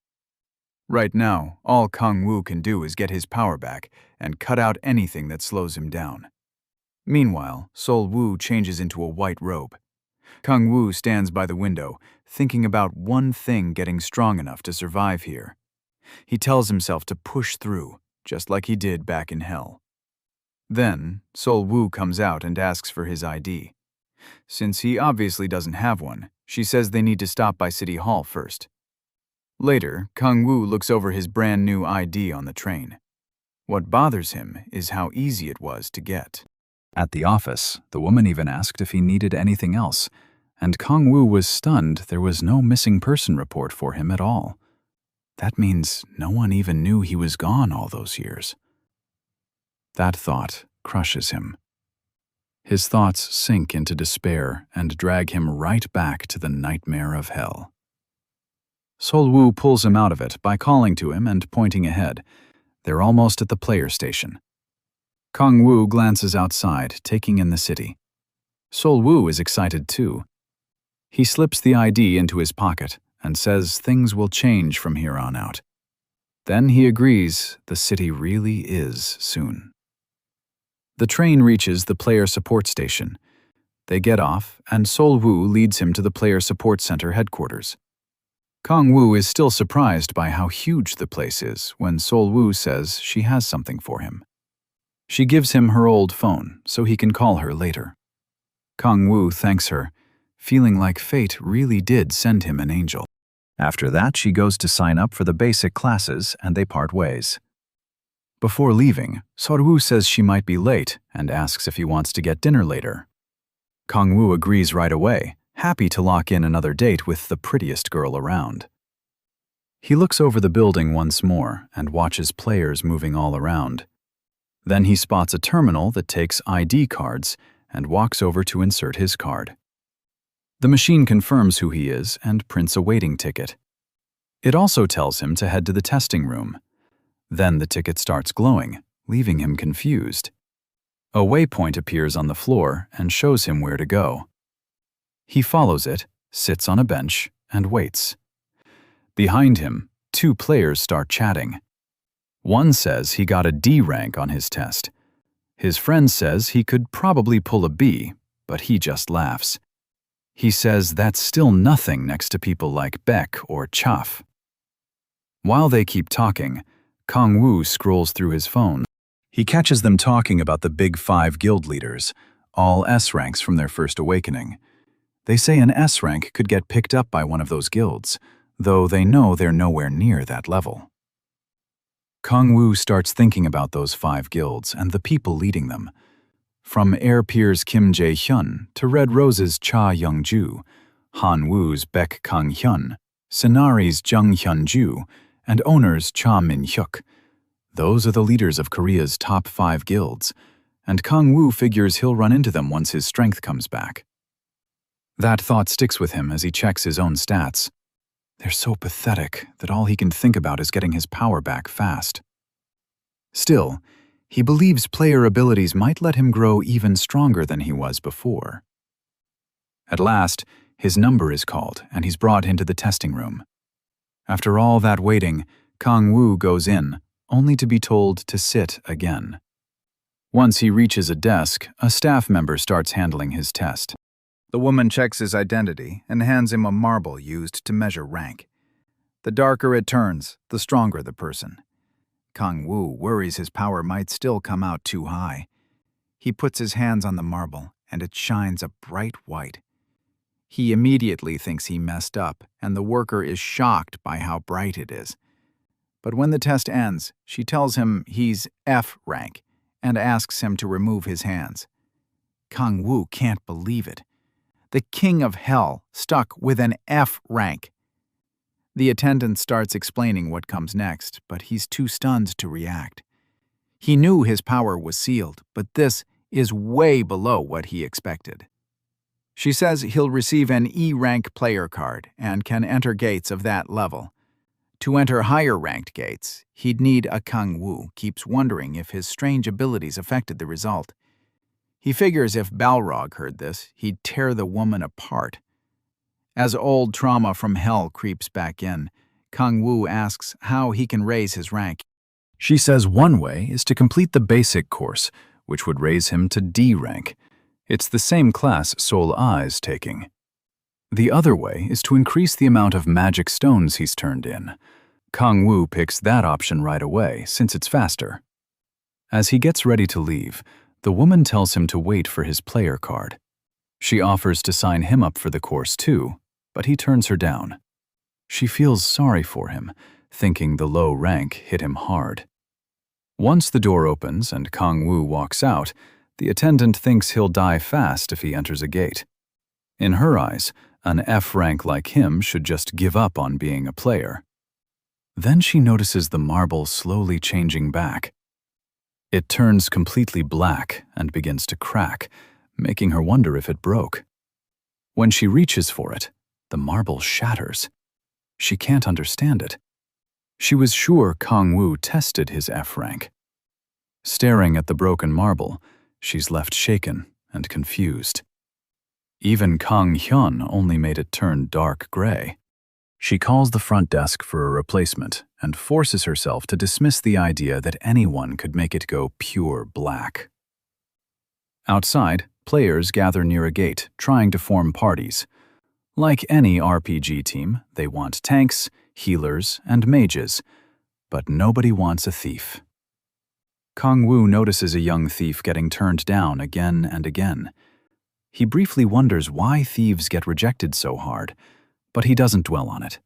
Speaker 2: Right now, all Kang Wu can do is get his power back and cut out anything that slows him down. Meanwhile, Sol Wu changes into a white robe. Kang Wu stands by the window, thinking about one thing getting strong enough to survive here. He tells himself to push through, just like he did back in hell. Then, Sol Wu comes out and asks for his ID. Since he obviously doesn't have one, she says they need to stop by City Hall first. Later, Kang Wu looks over his brand new ID on the train. What bothers him is how easy it was to get.
Speaker 1: At the office, the woman even asked if he needed anything else, and Kang Wu was stunned there was no missing person report for him at all. That means no one even knew he was gone all those years. That thought crushes him. His thoughts sink into despair and drag him right back to the nightmare of hell. Sol Wu pulls him out of it by calling to him and pointing ahead. They're almost at the player station. Kang Wu glances outside, taking in the city. Sol Wu is excited too. He slips the ID into his pocket and says things will change from here on out. Then he agrees the city really is soon. The train reaches the player support station. They get off, and Sol Wu leads him to the player support center headquarters. Kang Wu is still surprised by how huge the place is when Sol Wu says she has something for him. She gives him her old phone so he can call her later. Kang Wu thanks her, feeling like fate really did send him an angel. After that, she goes to sign up for the basic classes and they part ways. Before leaving, Sol Wu says she might be late and asks if he wants to get dinner later. Kang Wu agrees right away, happy to lock in another date with the prettiest girl around. He looks over the building once more and watches players moving all around. Then he spots a terminal that takes ID cards and walks over to insert his card. The machine confirms who he is and prints a waiting ticket. It also tells him to head to the testing room. Then the ticket starts glowing, leaving him confused. A waypoint appears on the floor and shows him where to go. He follows it, sits on a bench, and waits. Behind him, two players start chatting. One says he got a D rank on his test. His friend says he could probably pull a B, but he just laughs. He says that's still nothing next to people like Beck or Chaff. While they keep talking, Kang Wu scrolls through his phone. He catches them talking about the big 5 guild leaders, all S ranks from their first awakening. They say an S rank could get picked up by one of those guilds, though they know they're nowhere near that level. Kang Wu starts thinking about those 5 guilds and the people leading them. From Air Pier's Kim Jae-hyun to Red Rose's Cha Young-ju, Han Woo's Baek Kang-hyun, Sinari's Jung Hyun-ju, and Owner's Cha Min-hyuk. Those are the leaders of Korea's top 5 guilds, and Kang Wu figures he'll run into them once his strength comes back. That thought sticks with him as he checks his own stats. They're so pathetic that all he can think about is getting his power back fast. Still, he believes player abilities might let him grow even stronger than he was before. At last, His number is called, and he's brought into the testing room. After all that waiting, Kang Woo goes in, only to be told to sit again. Once he reaches a desk, a staff member starts handling his test. The woman checks his identity and hands him a marble used to measure rank. The darker it turns, the stronger the person. Kang Woo worries his power might still come out too high. He puts his hands on the marble, and it shines a bright white. He immediately thinks he messed up, and the worker is shocked by how bright it is. But when the test ends, she tells him he's F rank and asks him to remove his hands. Kang Woo can't believe it. The king of hell stuck with an F rank. The attendant starts explaining what comes next, but he's too stunned to react. He knew his power was sealed, but this is way below what he expected. She says he'll receive an E-rank player card and can enter gates of that level. To enter higher-ranked gates, he'd need a Kang Woo keeps wondering if his strange abilities affected the result. He figures if Balrog heard this, he'd tear the woman apart. As old trauma from hell creeps back in, Kang Woo asks how he can raise his rank. She says one way is to complete the basic course, which would raise him to D rank. It's the same class Soul Eye's taking. The other way is to increase the amount of magic stones he's turned in. Kang Woo picks that option right away, since it's faster. As he gets ready to leave, the woman tells him to wait for his player card. She offers to sign him up for the course too, but he turns her down. She feels sorry for him, thinking the low rank hit him hard. Once the door opens and Kang Woo walks out, the attendant thinks he'll die fast if he enters a gate. In her eyes, an F rank like him should just give up on being a player. Then she notices the marble slowly changing back. It turns completely black and begins to crack, making her wonder if it broke. When she reaches for it, the marble shatters. She can't understand it. She was sure Kang Woo tested his F rank. Staring at the broken marble, she's left shaken and confused. Even Kang Hyun only made it turn dark gray. She calls the front desk for a replacement and forces herself to dismiss the idea that anyone could make it go pure black. Outside, players gather near a gate, trying to form parties. Like any RPG team, they want tanks, healers, and mages, but nobody wants a thief. Kang Woo notices a young thief getting turned down again and again. He briefly wonders why thieves get rejected so hard, but he doesn't dwell on it.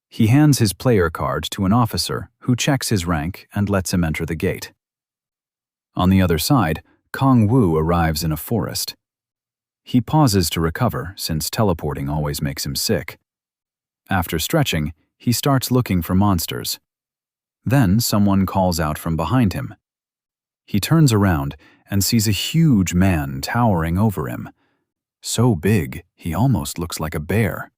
Speaker 1: He hands his player card to an officer who checks his rank and lets him enter the gate. On the other side, Kang Woo arrives in a forest. He pauses to recover since teleporting always makes him sick. After stretching, he starts looking for monsters. Then someone calls out from behind him. He turns around and sees a huge man towering over him. So big, he almost looks like a bear.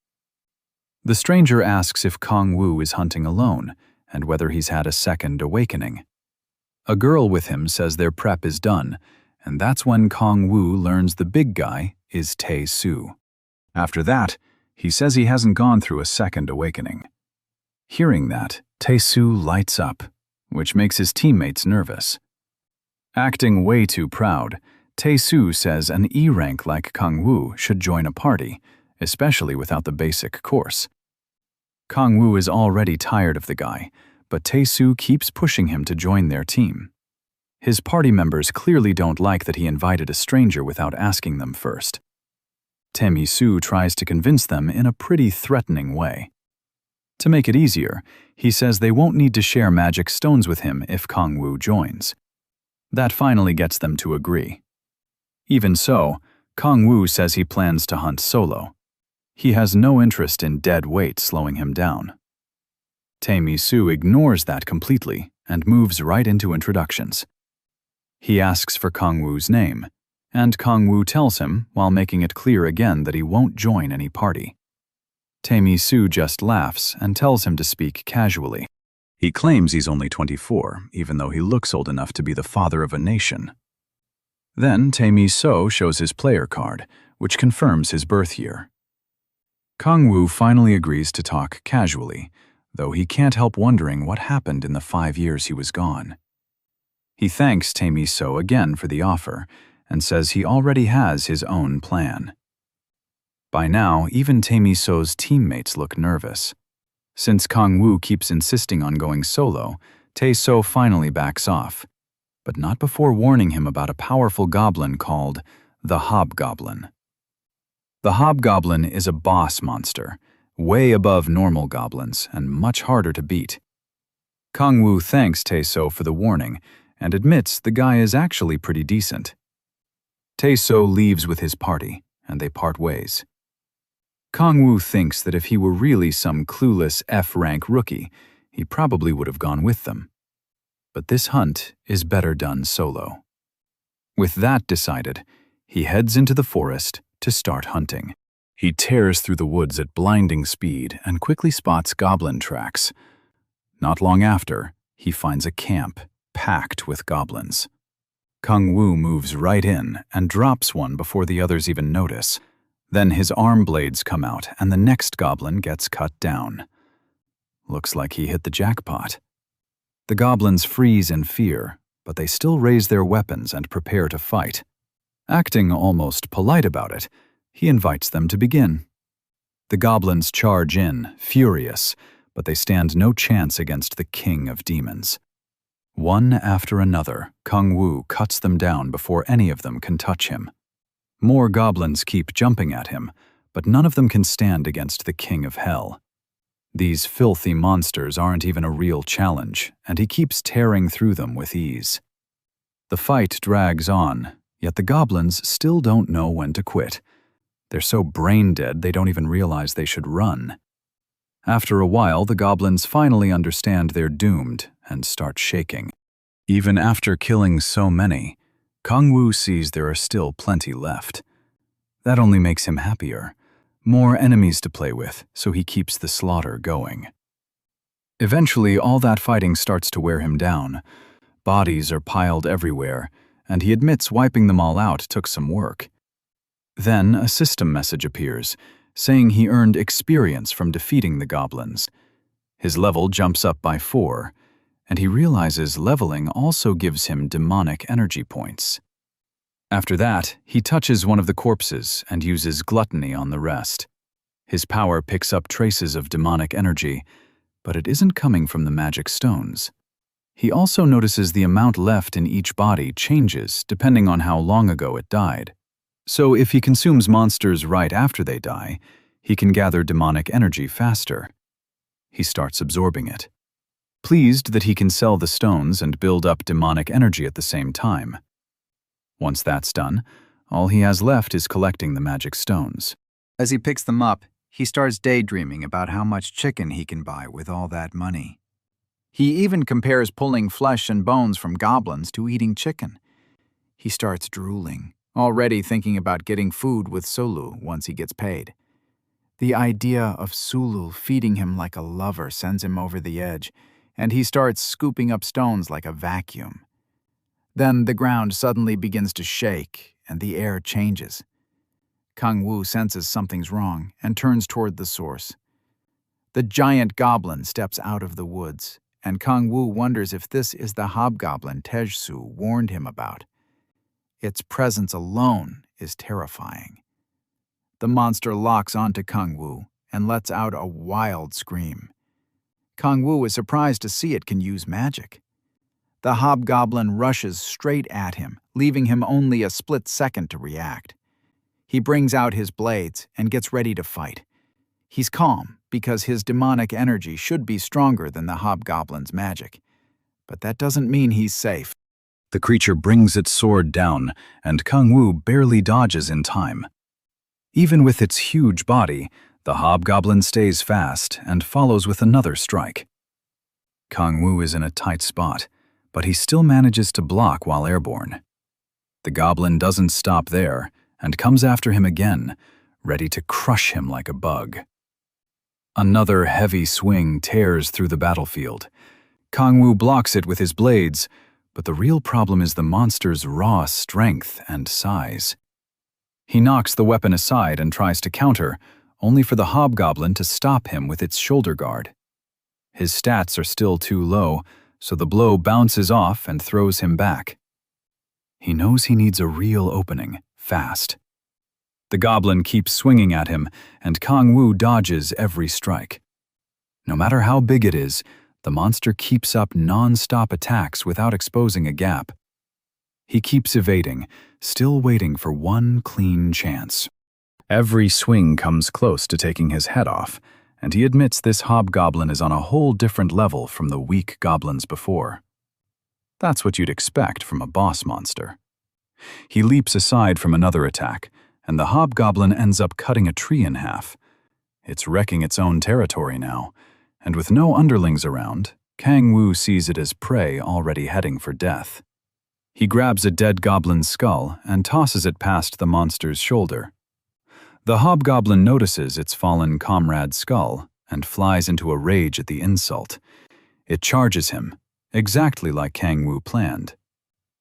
Speaker 1: The stranger asks if Kang Woo is hunting alone and whether he's had a second awakening. A girl with him says their prep is done, and that's when Kang Woo learns the big guy is Tae-soo. After that, he says he hasn't gone through a second awakening. Hearing that, Tae-soo lights up, which makes his teammates nervous. Acting way too proud, Tae-soo says an E-rank like Kang Woo should join a party, especially without the basic course. Kang Woo is already tired of the guy, but Tae-soo keeps pushing him to join their team. His party members clearly don't like that he invited a stranger without asking them first. Tae-soo tries to convince them in a pretty threatening way. To make it easier, he says they won't need to share magic stones with him if Kang Woo joins. That finally gets them to agree. Even so, Kang Woo says he plans to hunt solo. He has no interest in dead weight slowing him down. Tae-soo ignores that completely and moves right into introductions. He asks for Kang Woo's name, and Kang Woo tells him while making it clear again that he won't join any party. Tae-soo just laughs and tells him to speak casually. He claims he's only 24, even though he looks old enough to be the father of a nation. Then Tae-soo shows his player card, which confirms his birth year. Kang-woo finally agrees to talk casually, though he can't help wondering what happened in the 5 years he was gone. He thanks Tae-mi-so again for the offer and says he already has his own plan. By now, even Tae-mi-so's teammates look nervous. Since Kang-woo keeps insisting on going solo, Tae-so finally backs off, but not before warning him about a powerful goblin called the Hobgoblin. The Hobgoblin is a boss monster, way above normal goblins and much harder to beat. Kang-woo thanks Tae-so for the warning and admits the guy is actually pretty decent. Tae-so leaves with his party, and they part ways. Kang-woo thinks that if he were really some clueless F-rank rookie, he probably would have gone with them. But this hunt is better done solo. With that decided, he heads into the forest to start hunting. He tears through the woods at blinding speed and quickly spots goblin tracks. Not long after, he finds a camp packed with goblins. Kang-woo moves right in and drops one before the others even notice. Then his arm blades come out and the next goblin gets cut down. Looks like he hit the jackpot. The goblins freeze in fear, but they still raise their weapons and prepare to fight. Acting almost polite about it, he invites them to begin. The goblins charge in, furious, but they stand no chance against the king of demons. One after another, Kang-woo cuts them down before any of them can touch him. More goblins keep jumping at him, but none of them can stand against the king of hell. These filthy monsters aren't even a real challenge, and he keeps tearing through them with ease. The fight drags on, yet the goblins still don't know when to quit. They're so brain-dead they don't even realize they should run. After a while, the goblins finally understand they're doomed and start shaking. Even after killing so many, Kang-woo sees there are still plenty left. That only makes him happier. More enemies to play with, so he keeps the slaughter going. Eventually, all that fighting starts to wear him down. Bodies are piled everywhere, and he admits wiping them all out took some work. Then a system message appears, saying he earned experience from defeating the goblins. His level jumps up by 4, and he realizes leveling also gives him demonic energy points. After that, he touches one of the corpses and uses gluttony on the rest. His power picks up traces of demonic energy, but it isn't coming from the magic stones. He also notices the amount left in each body changes depending on how long ago it died. So if he consumes monsters right after they die, he can gather demonic energy faster. He starts absorbing it. Pleased that he can sell the stones and build up demonic energy at the same time. Once that's done, all he has left is collecting the magic stones. As he picks them up, he starts daydreaming about how much chicken he can buy with all that money. He even compares pulling flesh and bones from goblins to eating chicken. He starts drooling, already thinking about getting food with Sulu once he gets paid. The idea of Sulu feeding him like a lover sends him over the edge, and he starts scooping up stones like a vacuum. Then the ground suddenly begins to shake, and the air changes. Kang-woo senses something's wrong and turns toward the source. The giant goblin steps out of the woods, and Kang-woo wonders if this is the hobgoblin Tae-su warned him about. Its presence alone is terrifying. The monster locks onto Kang-woo and lets out a wild scream. Kang-woo is surprised to see it can use magic. The hobgoblin rushes straight at him, leaving him only a split second to react. He brings out his blades and gets ready to fight. He's calm because his demonic energy should be stronger than the hobgoblin's magic. But that doesn't mean he's safe. The creature brings its sword down, and Kang-woo barely dodges in time. Even with its huge body, the hobgoblin stays fast and follows with another strike. Kang-woo is in a tight spot, but he still manages to block while airborne. The goblin doesn't stop there and comes after him again, ready to crush him like a bug. Another heavy swing tears through the battlefield. Kang-woo blocks it with his blades, but the real problem is the monster's raw strength and size. He knocks the weapon aside and tries to counter, only for the hobgoblin to stop him with its shoulder guard. His stats are still too low, so the blow bounces off and throws him back. He knows he needs a real opening, fast. The goblin keeps swinging at him, and Kang-woo dodges every strike. No matter how big it is, the monster keeps up non-stop attacks without exposing a gap. He keeps evading, still waiting for one clean chance. Every swing comes close to taking his head off, and he admits this hobgoblin is on a whole different level from the weak goblins before. That's what you'd expect from a boss monster. He leaps aside from another attack, and the hobgoblin ends up cutting a tree in half. It's wrecking its own territory now, and with no underlings around, Kang-woo sees it as prey already heading for death. He grabs a dead goblin's skull and tosses it past the monster's shoulder. The hobgoblin notices its fallen comrade's skull and flies into a rage at the insult. It charges him, exactly like Kang-woo planned.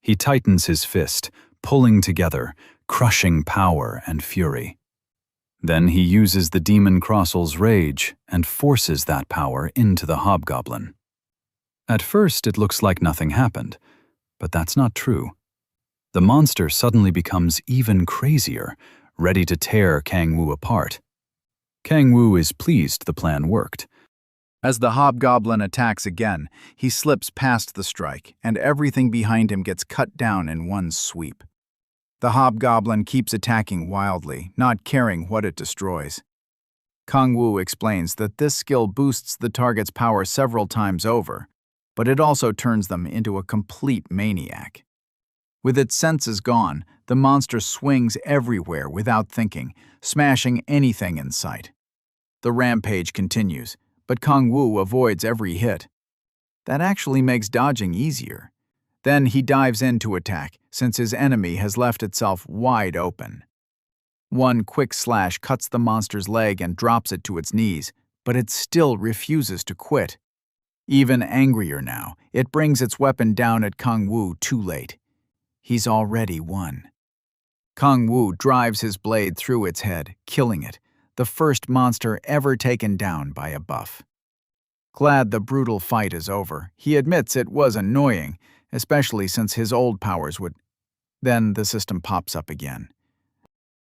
Speaker 1: He tightens his fist, pulling together, crushing power and fury. Then he uses the demon Crossel's rage and forces that power into the hobgoblin. At first, it looks like nothing happened, but that's not true. The monster suddenly becomes even crazier, ready to tear Kang-woo apart. Kang-woo is pleased the plan worked. As the hobgoblin attacks again, he slips past the strike, and everything behind him gets cut down in one sweep. The hobgoblin keeps attacking wildly, not caring what it destroys. Kang-woo explains that this skill boosts the target's power several times over, but it also turns them into a complete maniac. With its senses gone, the monster swings everywhere without thinking, smashing anything in sight. The rampage continues, but Kang-woo avoids every hit. That actually makes dodging easier. Then he dives in to attack, since his enemy has left itself wide open. One quick slash cuts the monster's leg and drops it to its knees, but it still refuses to quit. Even angrier now, it brings its weapon down at Kang-woo too late. He's already won. Kang-woo drives his blade through its head, killing it, the first monster ever taken down by a buff. Glad the brutal fight is over, he admits it was annoying, especially since his old powers would... Then the system pops up again.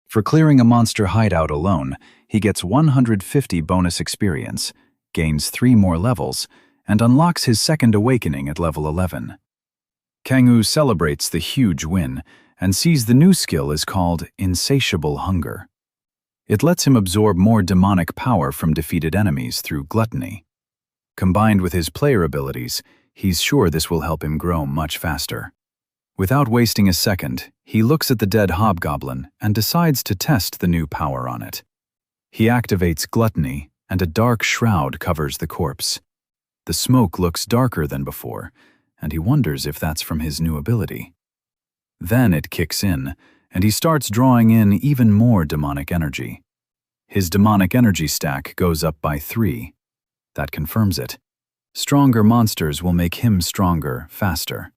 Speaker 1: For clearing a monster hideout alone, he gets 150 bonus experience, gains 3 more levels, and unlocks his second awakening at level 11. Kang-woo celebrates the huge win and sees the new skill is called Insatiable Hunger. It lets him absorb more demonic power from defeated enemies through gluttony. Combined with his player abilities, he's sure this will help him grow much faster. Without wasting a second, he looks at the dead hobgoblin and decides to test the new power on it. He activates gluttony, and a dark shroud covers the corpse. The smoke looks darker than before, and he wonders if that's from his new ability. Then it kicks in, and he starts drawing in even more demonic energy. His demonic energy stack goes up by 3. That confirms it. Stronger monsters will make him stronger faster.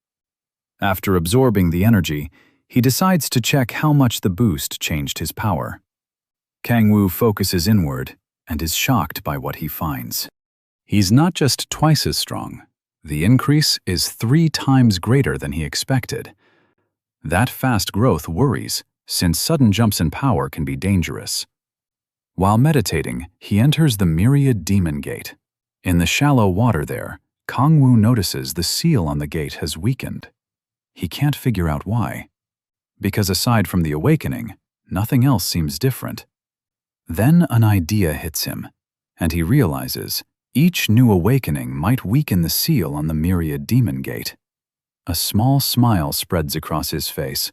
Speaker 1: After absorbing the energy, he decides to check how much the boost changed his power. Kang-woo focuses inward and is shocked by what he finds. He's not just twice as strong. The increase is 3 times greater than he expected. That fast growth worries, since sudden jumps in power can be dangerous. While meditating, he enters the Myriad Demon Gate. In the shallow water there, Kang-woo notices the seal on the gate has weakened. He can't figure out why. Because aside from the awakening, nothing else seems different. Then an idea hits him, and he realizes each new awakening might weaken the seal on the Myriad Demon Gate. A small smile spreads across his face,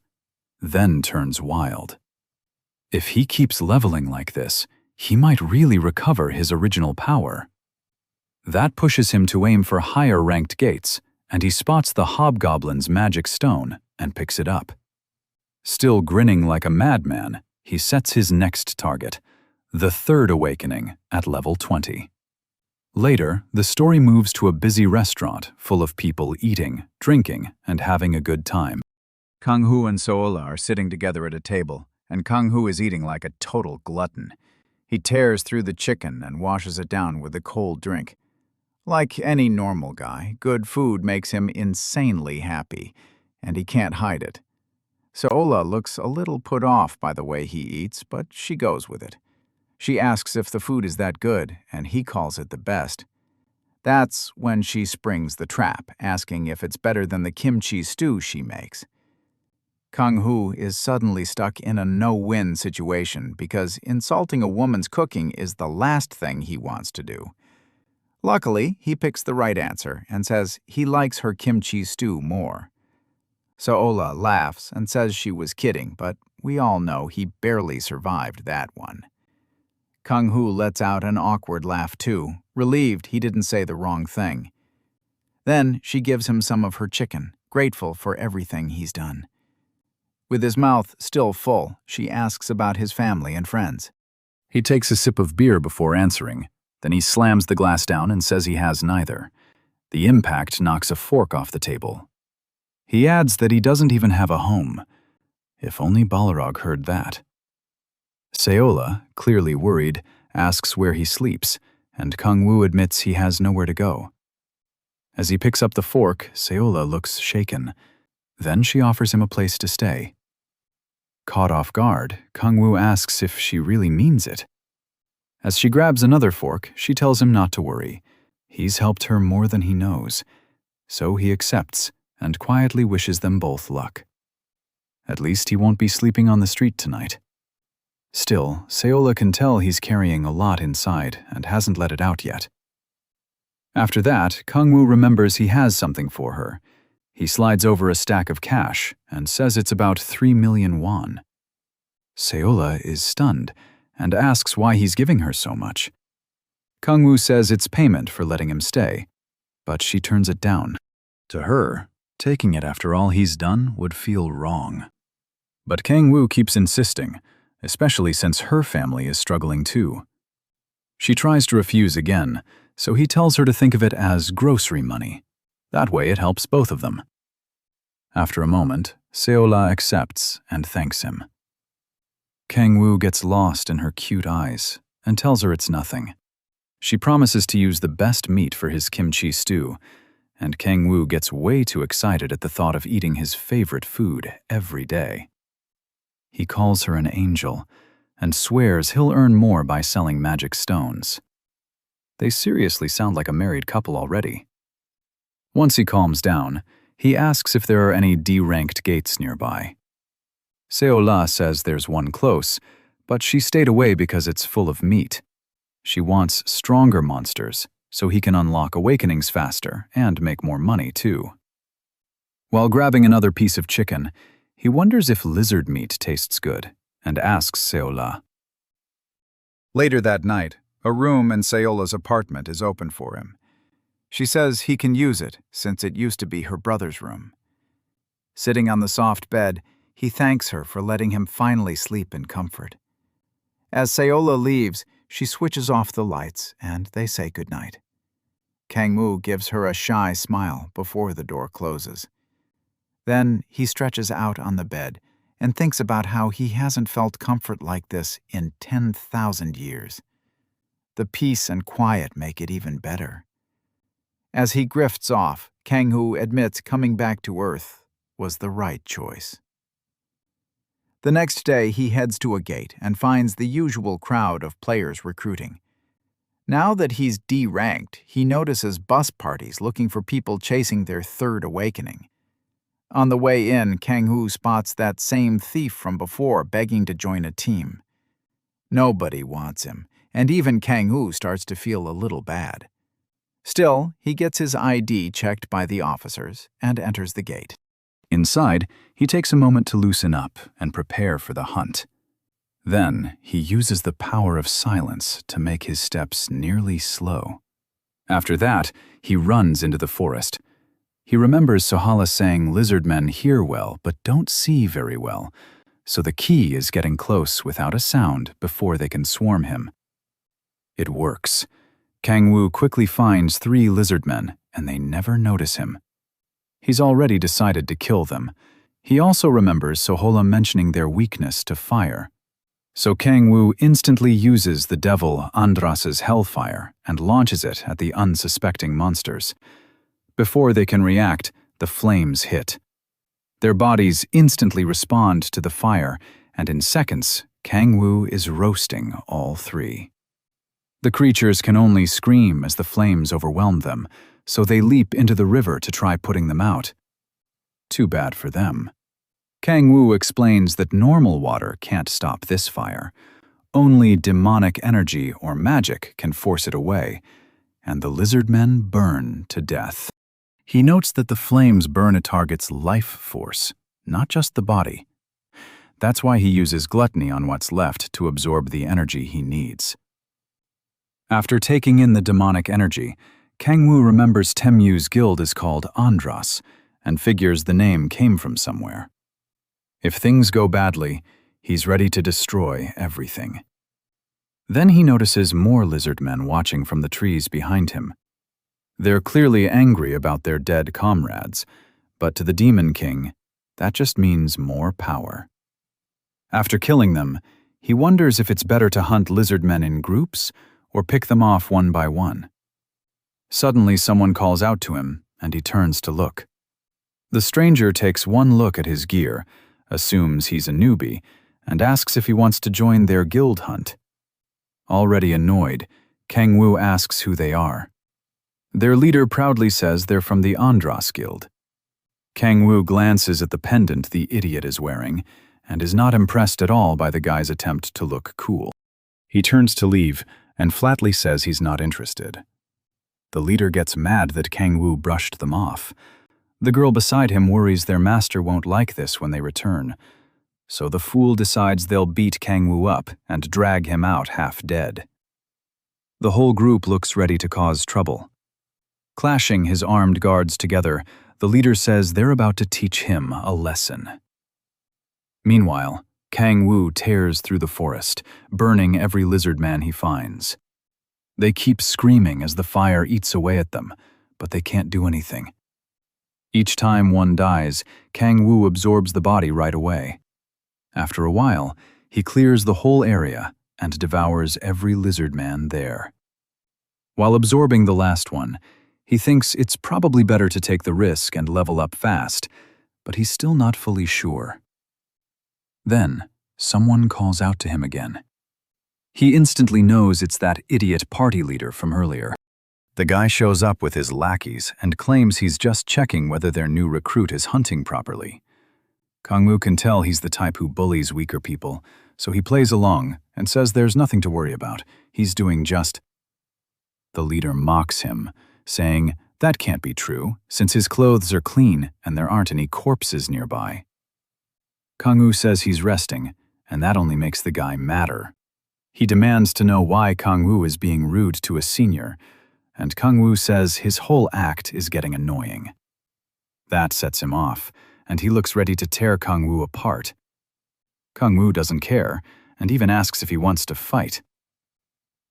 Speaker 1: then turns wild. If he keeps leveling like this, he might really recover his original power. That pushes him to aim for higher-ranked gates, and he spots the hobgoblin's magic stone and picks it up. Still grinning like a madman, he sets his next target, the third awakening at level 20. Later, the story moves to a busy restaurant full of people eating, drinking, and having a good time. Kang-woo and Soola are sitting together at a table, and Kang-woo is eating like a total glutton.
Speaker 2: He tears through the chicken and washes it down with a cold drink. Like any normal guy, good food makes him insanely happy, and he can't hide it. So-ola looks a little put off by the way he eats, but she goes with it. She asks if the food is that good, and he calls it the best. That's when she springs the trap, asking if it's better than the kimchi stew she makes. Kang-hoo is suddenly stuck in a no-win situation because insulting a woman's cooking is the last thing he wants to do. Luckily, he picks the right answer and says he likes her kimchi stew more. So-ola laughs and says she was kidding, but we all know he barely survived that one. Kang-hoo lets out an awkward laugh too, relieved he didn't say the wrong thing. Then she gives him some of her chicken, grateful for everything he's done. With his mouth still full, she asks about his family and friends.
Speaker 1: He takes a sip of beer before answering. Then he slams the glass down and says he has neither. The impact knocks a fork off the table. He adds that he doesn't even have a home. If only Balarog heard that. Se-ola, clearly worried, asks where he sleeps, and Kang-woo admits he has nowhere to go. As he picks up the fork, Se-ola looks shaken. Then she offers him a place to stay. Caught off guard, Kang-woo asks if she really means it. As she grabs another fork, she tells him not to worry. He's helped her more than he knows. So he accepts and quietly wishes them both luck. At least he won't be sleeping on the street tonight. Still, Se-ola can tell he's carrying a lot inside and hasn't let it out yet. After that, Kang-woo remembers he has something for her. He slides over a stack of cash and says it's about 3 million won. Se-ola is stunned and asks why he's giving her so much. Kang-woo says it's payment for letting him stay, but she turns it down. To her, taking it after all he's done would feel wrong. But Kang-woo keeps insisting, especially since her family is struggling too. She tries to refuse again, so he tells her to think of it as grocery money. That way it helps both of them. After a moment, Se-ola accepts and thanks him. Kang-woo gets lost in her cute eyes and tells her it's nothing. She promises to use the best meat for his kimchi stew, and Kang-woo gets way too excited at the thought of eating his favorite food every day. He calls her an angel and swears he'll earn more by selling magic stones. They seriously sound like a married couple already. Once he calms down, he asks if there are any D-ranked gates nearby. Se-ola says there's one close, but she stayed away because it's full of meat. She wants stronger monsters, so he can unlock awakenings faster and make more money too. While grabbing another piece of chicken, he wonders if lizard meat tastes good and asks Se-ola. Later that night, a room in Se-ola's apartment is open for him. She says he can use it since it used to be her brother's room. Sitting on the soft bed, he thanks her for letting him finally sleep in comfort. As Se-ola leaves, she switches off the lights and they say goodnight. Kang-woo gives her a shy smile before the door closes. Then he stretches out on the bed and thinks about how he hasn't felt comfort like this in 10,000 years. The peace and quiet make it even better. As he drifts off, Kang-woo admits coming back to Earth was the right choice. The next day, he heads to a gate and finds the usual crowd of players recruiting. Now that he's D-ranked, he notices bus parties looking for people chasing their third awakening. On the way in, Kang-woo spots that same thief from before begging to join a team. Nobody wants him, and even Kang-woo starts to feel a little bad. Still, he gets his ID checked by the officers and enters the gate. Inside, he takes a moment to loosen up and prepare for the hunt. Then, he uses the power of silence to make his steps nearly slow. After that, he runs into the forest. He remembers Sohala saying lizard men hear well but don't see very well, so the key is getting close without a sound before they can swarm him. It works. Kang-woo quickly finds 3 lizard men, and they never notice him. He's already decided to kill them. He also remembers Sohala mentioning their weakness to fire. So Kang Wu instantly uses the devil Andras's hellfire and launches it at the unsuspecting monsters. Before they can react, the flames hit. Their bodies instantly respond to the fire, and in seconds, Kang Wu is roasting all three. The creatures can only scream as the flames overwhelm them, so they leap into the river to try putting them out. Too bad for them. Kang Wu explains that normal water can't stop this fire. Only demonic energy or magic can force it away, and the lizard men burn to death. He notes that the flames burn a target's life force, not just the body. That's why he uses gluttony on what's left to absorb the energy he needs. After taking in the demonic energy, Kang Wu remembers Temyu's guild is called Andras, and figures the name came from somewhere. If things go badly, he's ready to destroy everything. Then he notices more lizard men watching from the trees behind him. They're clearly angry about their dead comrades, but to the Demon King, that just means more power. After killing them, he wonders if it's better to hunt lizard men in groups or pick them off one by one. Suddenly, someone calls out to him, and he turns to look. The stranger takes one look at his gear, assumes he's a newbie, and asks if he wants to join their guild hunt. Already annoyed, Kang Wu asks who they are. Their leader proudly says they're from the Andras Guild. Kang Wu glances at the pendant the idiot is wearing, and is not impressed at all by the guy's attempt to look cool. He turns to leave, and flatly says he's not interested. The leader gets mad that Kang Wu brushed them off. The girl beside him worries their master won't like this when they return. So the fool decides they'll beat Kang Wu up and drag him out half dead. The whole group looks ready to cause trouble. Clashing his armed guards together, the leader says they're about to teach him a lesson. Meanwhile, Kang Wu tears through the forest, burning every lizard man he finds. They keep screaming as the fire eats away at them, but they can't do anything. Each time one dies, Kang Wu absorbs the body right away. After a while, he clears the whole area and devours every lizard man there. While absorbing the last one, he thinks it's probably better to take the risk and level up fast, but he's still not fully sure. Then, someone calls out to him again. He instantly knows it's that idiot party leader from earlier. The guy shows up with his lackeys and claims he's just checking whether their new recruit is hunting properly. Kang Wu can tell he's the type who bullies weaker people, so he plays along and says there's nothing to worry about. He's doing just. The leader mocks him, saying that can't be true, since his clothes are clean and there aren't any corpses nearby. Kang Wu says he's resting, and that only makes the guy madder. He demands to know why Kang Wu is being rude to a senior, and Kang Wu says his whole act is getting annoying. That sets him off, and he looks ready to tear Kang Wu apart. Kang Wu doesn't care, and even asks if he wants to fight.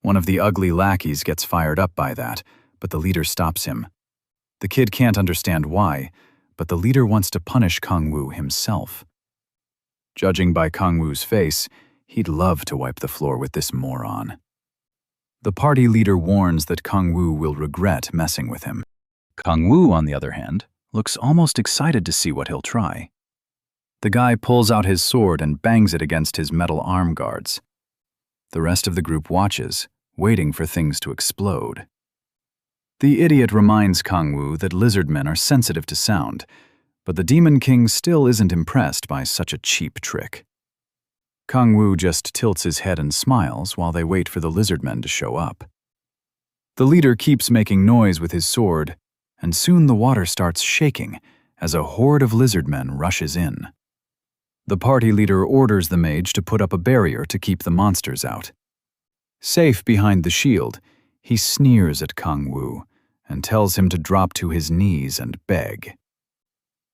Speaker 1: One of the ugly lackeys gets fired up by that, but the leader stops him. The kid can't understand why, but the leader wants to punish Kang Wu himself. Judging by Kang Wu's face, he'd love to wipe the floor with this moron. The party leader warns that Kang Wu will regret messing with him. Kang Wu, on the other hand, looks almost excited to see what he'll try. The guy pulls out his sword and bangs it against his metal arm guards. The rest of the group watches, waiting for things to explode. The idiot reminds Kang Wu that lizard men are sensitive to sound, but the Demon King still isn't impressed by such a cheap trick. Kang Wu just tilts his head and smiles while they wait for the lizard men to show up. The leader keeps making noise with his sword, and soon the water starts shaking as a horde of lizard men rushes in. The party leader orders the mage to put up a barrier to keep the monsters out. Safe behind the shield, he sneers at Kang Wu and tells him to drop to his knees and beg.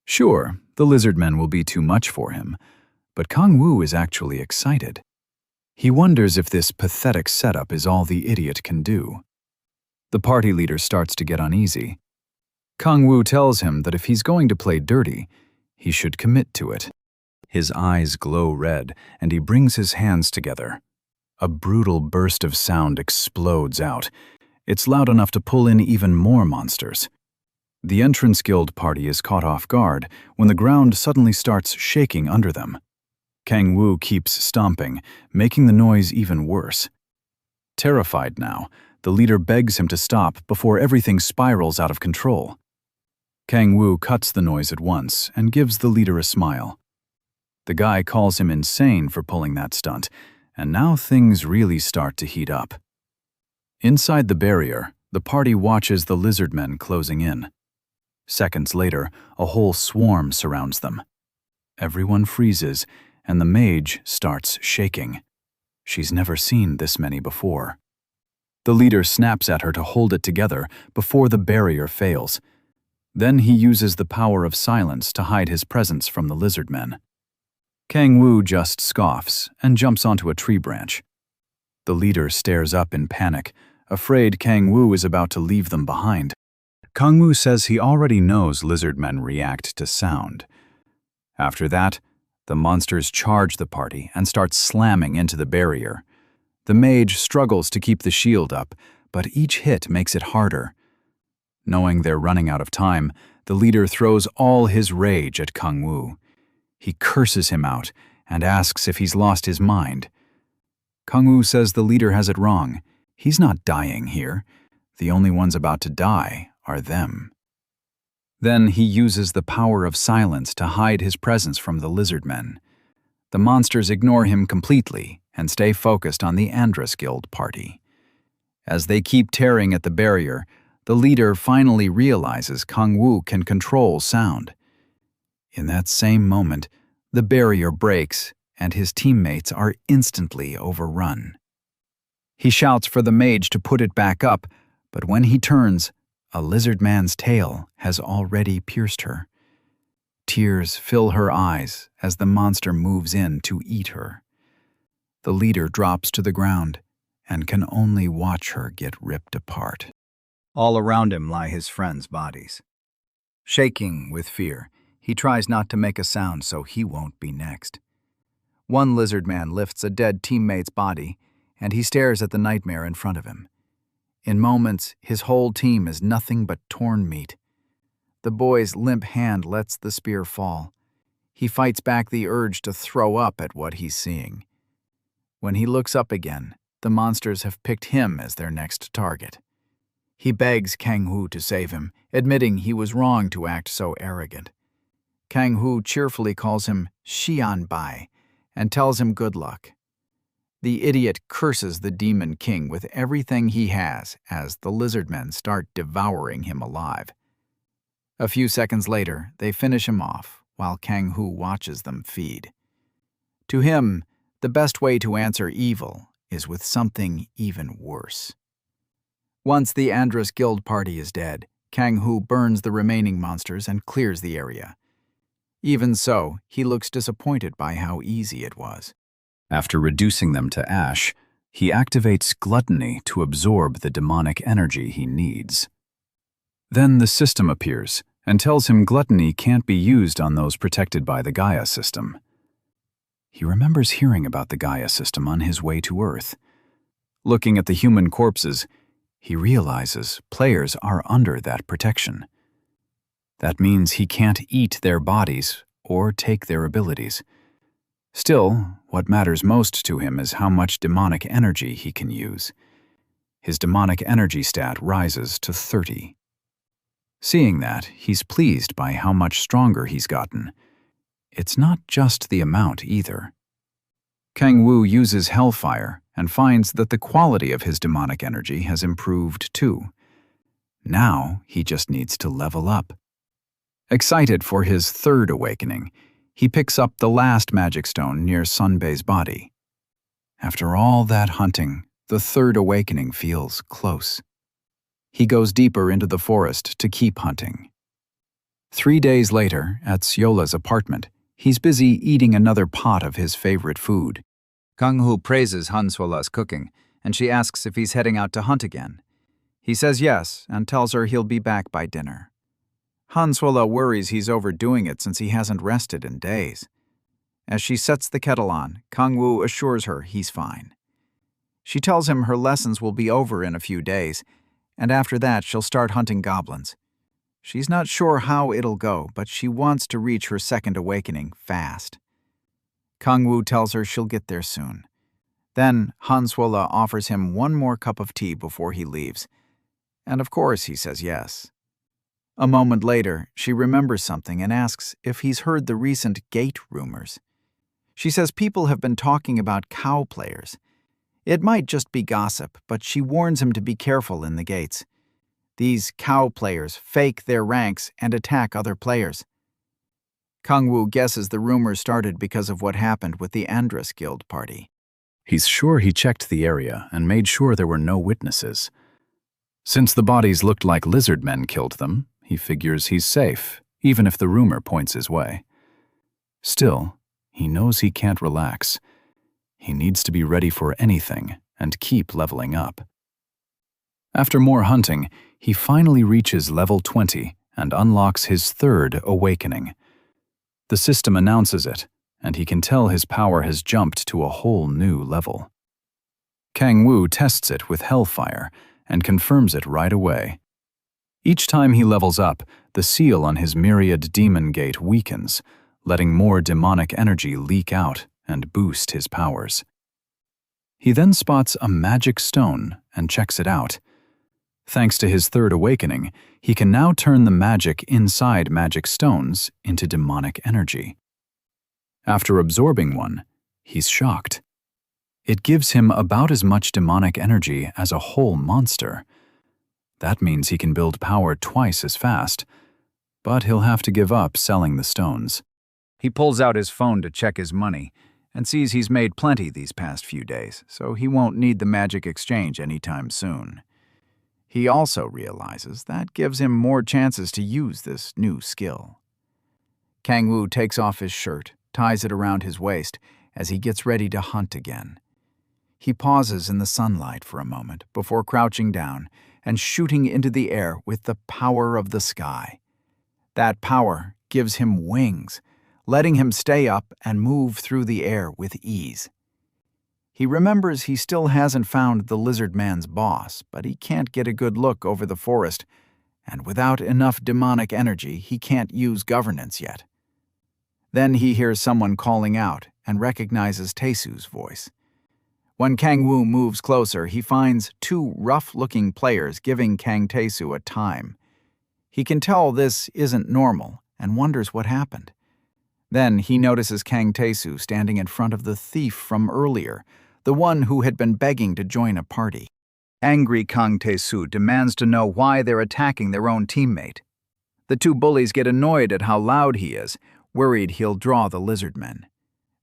Speaker 1: Sure, the lizard men will be too much for him, but Kang Wu is actually excited. He wonders if this pathetic setup is all the idiot can do. The party leader starts to get uneasy. Kang Wu tells him that if he's going to play dirty, he should commit to it. His eyes glow red, and he brings his hands together. A brutal burst of sound explodes out. It's loud enough to pull in even more monsters. The entrance guild party is caught off guard when the ground suddenly starts shaking under them. Kang-woo keeps stomping, making the noise even worse. Terrified now, the leader begs him to stop before everything spirals out of control. Kang-woo cuts the noise at once and gives the leader a smile. The guy calls him insane for pulling that stunt, and now things really start to heat up. Inside the barrier, the party watches the lizard men closing in. Seconds later, a whole swarm surrounds them. Everyone freezes, and the mage starts shaking. She's never seen this many before. The leader snaps at her to hold it together before the barrier fails. Then he uses the power of silence to hide his presence from the lizard men. Kang-woo just scoffs and jumps onto a tree branch. The leader stares up in panic, afraid Kang-woo is about to leave them behind. Kang-woo says he already knows lizard men react to sound. After that, the monsters charge the party and start slamming into the barrier. The mage struggles to keep the shield up, but each hit makes it harder. Knowing they're running out of time, the leader throws all his rage at Kang-woo. He curses him out and asks if he's lost his mind. Kang-woo says the leader has it wrong. He's not dying here. The only ones about to die are them. Then he uses the power of silence to hide his presence from the lizard men. The monsters ignore him completely and stay focused on the Andrus Guild party. As they keep tearing at the barrier, the leader finally realizes Kang-woo can control sound. In that same moment, the barrier breaks and his teammates are instantly overrun. He shouts for the mage to put it back up, but when he turns, a lizard man's tail has already pierced her. Tears fill her eyes as the monster moves in to eat her. The leader drops to the ground and can only watch her get ripped apart. All around him lie his friends' bodies. Shaking with fear, he tries not to make a sound so he won't be next. One lizard man lifts a dead teammate's body, and he stares at the nightmare in front of him. In moments, his whole team is nothing but torn meat. The boy's limp hand lets the spear fall. He fights back the urge to throw up at what he's seeing. When he looks up again, the monsters have picked him as their next target. He begs Kang-woo to save him, admitting he was wrong to act so arrogant. Kang-woo cheerfully calls him Xianbai and tells him good luck. The idiot curses the Demon King with everything he has as the lizard men start devouring him alive. A few seconds later, they finish him off while Kang-woo watches them feed. To him, the best way to answer evil is with something even worse. Once the Andrus Guild party is dead, Kang-woo burns the remaining monsters and clears the area. Even so, he looks disappointed by how easy it was. After reducing them to ash, he activates gluttony to absorb the demonic energy he needs. Then the system appears and tells him gluttony can't be used on those protected by the Gaia system. He remembers hearing about the Gaia system on his way to Earth. Looking at the human corpses, he realizes players are under that protection. That means he can't eat their bodies or take their abilities. Still, what matters most to him is how much demonic energy he can use. His demonic energy stat rises to 30. Seeing that, he's pleased by how much stronger he's gotten. It's not just the amount either. Kang-woo uses Hellfire and finds that the quality of his demonic energy has improved too. Now he just needs to level up. Excited for his third awakening, he picks up the last magic stone near Sunbae's body. After all that hunting, the third awakening feels close. He goes deeper into the forest to keep hunting. 3 days later, at Seola's apartment, he's busy eating another pot of his favorite food. Kang-woo praises Han-seola's cooking, and she asks if he's heading out to hunt again. He says yes and tells her he'll be back by dinner. Han-seola worries he's overdoing it since he hasn't rested in days.
Speaker 2: As she sets the kettle on, Kang-woo assures her he's fine. She tells him her lessons will be over in a few days, and after that she'll start hunting goblins. She's not sure how it'll go, but she wants to reach her second awakening fast. Kang-woo tells her she'll get there soon. Then Han-swolo offers him one more cup of tea before he leaves, and of course he says yes. A moment later, she remembers something and asks if he's heard the recent gate rumors. She says people have been talking about cow players. It might just be gossip, but she warns him to be careful in the gates. These cow players fake their ranks and attack other players. Kang-woo guesses the rumors started because of what happened with the Andrus Guild party.
Speaker 1: He's sure he checked the area and made sure there were no witnesses. Since the bodies looked like lizard men killed them, he figures he's safe, even if the rumor points his way. Still, he knows he can't relax. He needs to be ready for anything and keep leveling up. After more hunting, he finally reaches level 20 and unlocks his third awakening. The system announces it, and he can tell his power has jumped to a whole new level. Kang-woo tests it with Hellfire and confirms it right away. Each time he levels up, the seal on his myriad demon gate weakens, letting more demonic energy leak out and boost his powers. He then spots a magic stone and checks it out. Thanks to his third awakening, he can now turn the magic inside magic stones into demonic energy. After absorbing one, he's shocked. It gives him about as much demonic energy as a whole monster. That means he can build power twice as fast, but he'll have to give up selling the stones. He pulls out his phone to check his money and sees he's made plenty these past few days, so he won't need the magic exchange anytime soon. He also realizes that gives him more chances to use this new skill. Kang-woo takes off his shirt, ties it around his waist as he gets ready to hunt again. He pauses in the sunlight for a moment before crouching down and shooting into the air with the power of the sky. That power gives him wings, letting him stay up and move through the air with ease. He remembers he still hasn't found the lizard man's boss, but he can't get a good look over the forest, and without enough demonic energy, he can't use governance yet. Then he hears someone calling out and recognizes Taesu's voice. When Kang-woo moves closer, he finds two rough-looking players giving Kang Taesu a time. He can tell this isn't normal and wonders what happened. Then he notices Kang Taesu standing in front of the thief from earlier, the one who had been begging to join a party. Angry Kang Taesu demands to know why they're attacking their own teammate. The two bullies get annoyed at how loud he is, worried he'll draw the lizard men.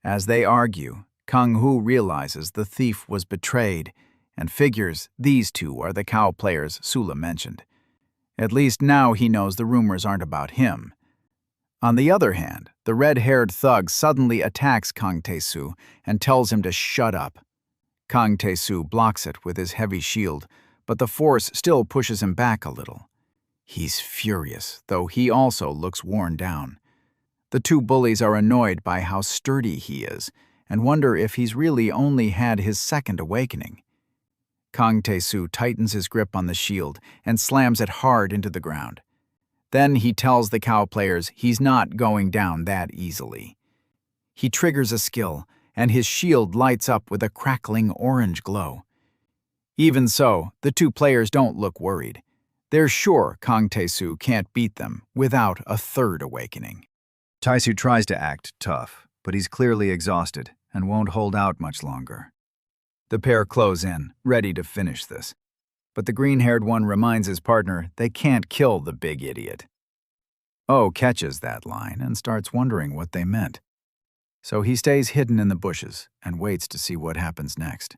Speaker 1: As they argue, Kang-woo realizes the thief was betrayed and figures these two are the cow players Sula mentioned. At least now he knows the rumors aren't about him. On the other hand, the red-haired thug suddenly attacks Kang Taesu and tells him to shut up. Kang Taesu blocks it with his heavy shield, but the force still pushes him back a little. He's furious, though he also looks worn down. The two bullies are annoyed by how sturdy he is and wonder if he's really only had his second awakening. Kang Taesu tightens his grip on the shield and slams it hard into the ground. Then he tells the cow players he's not going down that easily. He triggers a skill, and his shield lights up with a crackling orange glow. Even so, the two players don't look worried. They're sure Kang Taesu can't beat them without a third awakening. Taesu tries to act tough, but he's clearly exhausted and won't hold out much longer. The pair close in, ready to finish this. But the green-haired one reminds his partner they can't kill the big idiot. Oh catches that line and starts wondering what they meant. So he stays hidden in the bushes and waits to see what happens next.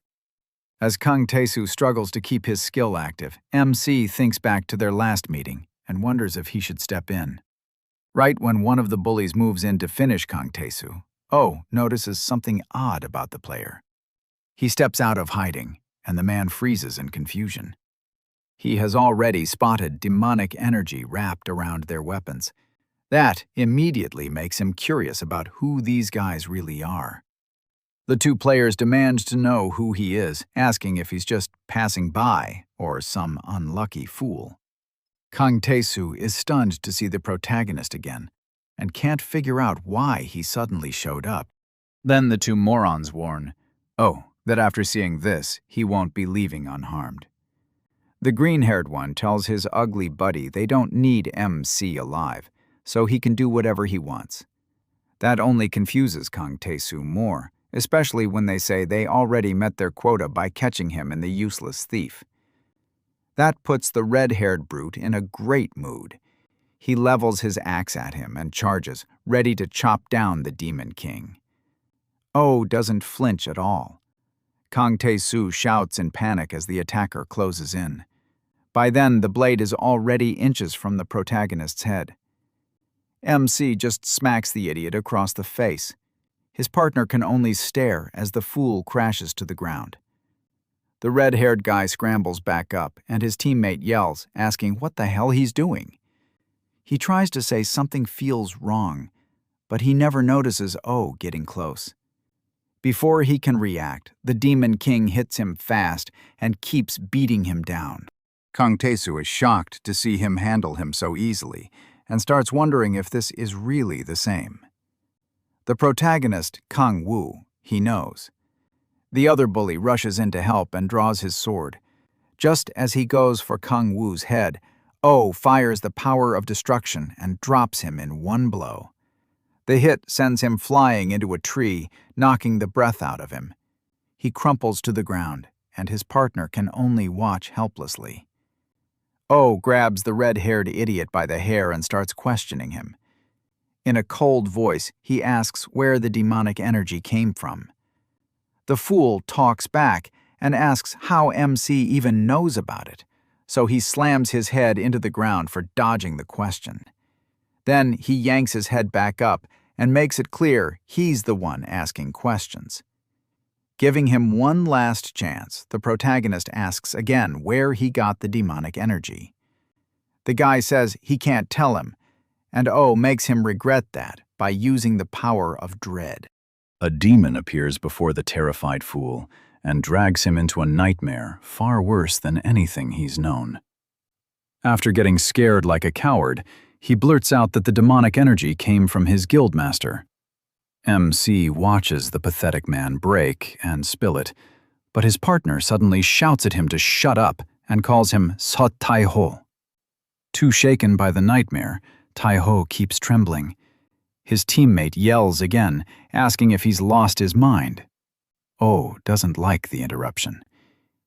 Speaker 1: As Kang Taesu struggles to keep his skill active, MC thinks back to their last meeting and wonders if he should step in. Right when one of the bullies moves in to finish Kang Taesu, Oh notices something odd about the player. He steps out of hiding, and the man freezes in confusion. He has already spotted demonic energy wrapped around their weapons.
Speaker 2: That immediately makes him curious about who these guys really are. The two players demand to know who he is, asking if he's just passing by or some unlucky fool. Kang Tae-soo is stunned to see the protagonist again and can't figure out why he suddenly showed up. Then the two morons warn, that after seeing this, he won't be leaving unharmed. The green-haired one tells his ugly buddy they don't need MC alive, so he can do whatever he wants. That only confuses Kang Tae-soo more, especially when they say they already met their quota by catching him in the useless thief. That puts the red-haired brute in a great mood. He levels his axe at him and charges, ready to chop down the Demon King. Doesn't flinch at all. Kang Tae-soo shouts in panic as the attacker closes in. By then, the blade is already inches from the protagonist's head. MC just smacks the idiot across the face. His partner can only stare as the fool crashes to the ground. The red-haired guy scrambles back up, and his teammate yells, asking what the hell he's doing. He tries to say something feels wrong, but he never notices getting close. Before he can react, the Demon King hits him fast and keeps beating him down. Kang Tae-soo is shocked to see him handle him so easily, and starts wondering if this is really the same. The protagonist, Kang Woo, he knows. The other bully rushes in to help and draws his sword. Just as he goes for Kang Woo's head, fires the power of destruction and drops him in one blow. The hit sends him flying into a tree, knocking the breath out of him. He crumples to the ground, and his partner can only watch helplessly. Grabs the red-haired idiot by the hair and starts questioning him. In a cold voice, he asks where the demonic energy came from. The fool talks back and asks how MC even knows about it, so he slams his head into the ground for dodging the question. Then he yanks his head back up and makes it clear he's the one asking questions. Giving him one last chance, the protagonist asks again where he got the demonic energy. The guy says he can't tell him, and makes him regret that by using the power of dread.
Speaker 1: A demon appears before the terrified fool and drags him into a nightmare far worse than anything he's known. After getting scared like a coward, he blurts out that the demonic energy came from his guildmaster. MC watches the pathetic man break and spill it, but his partner suddenly shouts at him to shut up and calls him Sot Tai-ho. Too shaken by the nightmare, Tai-ho keeps trembling. His teammate yells again, asking if he's lost his mind. Doesn't like the interruption.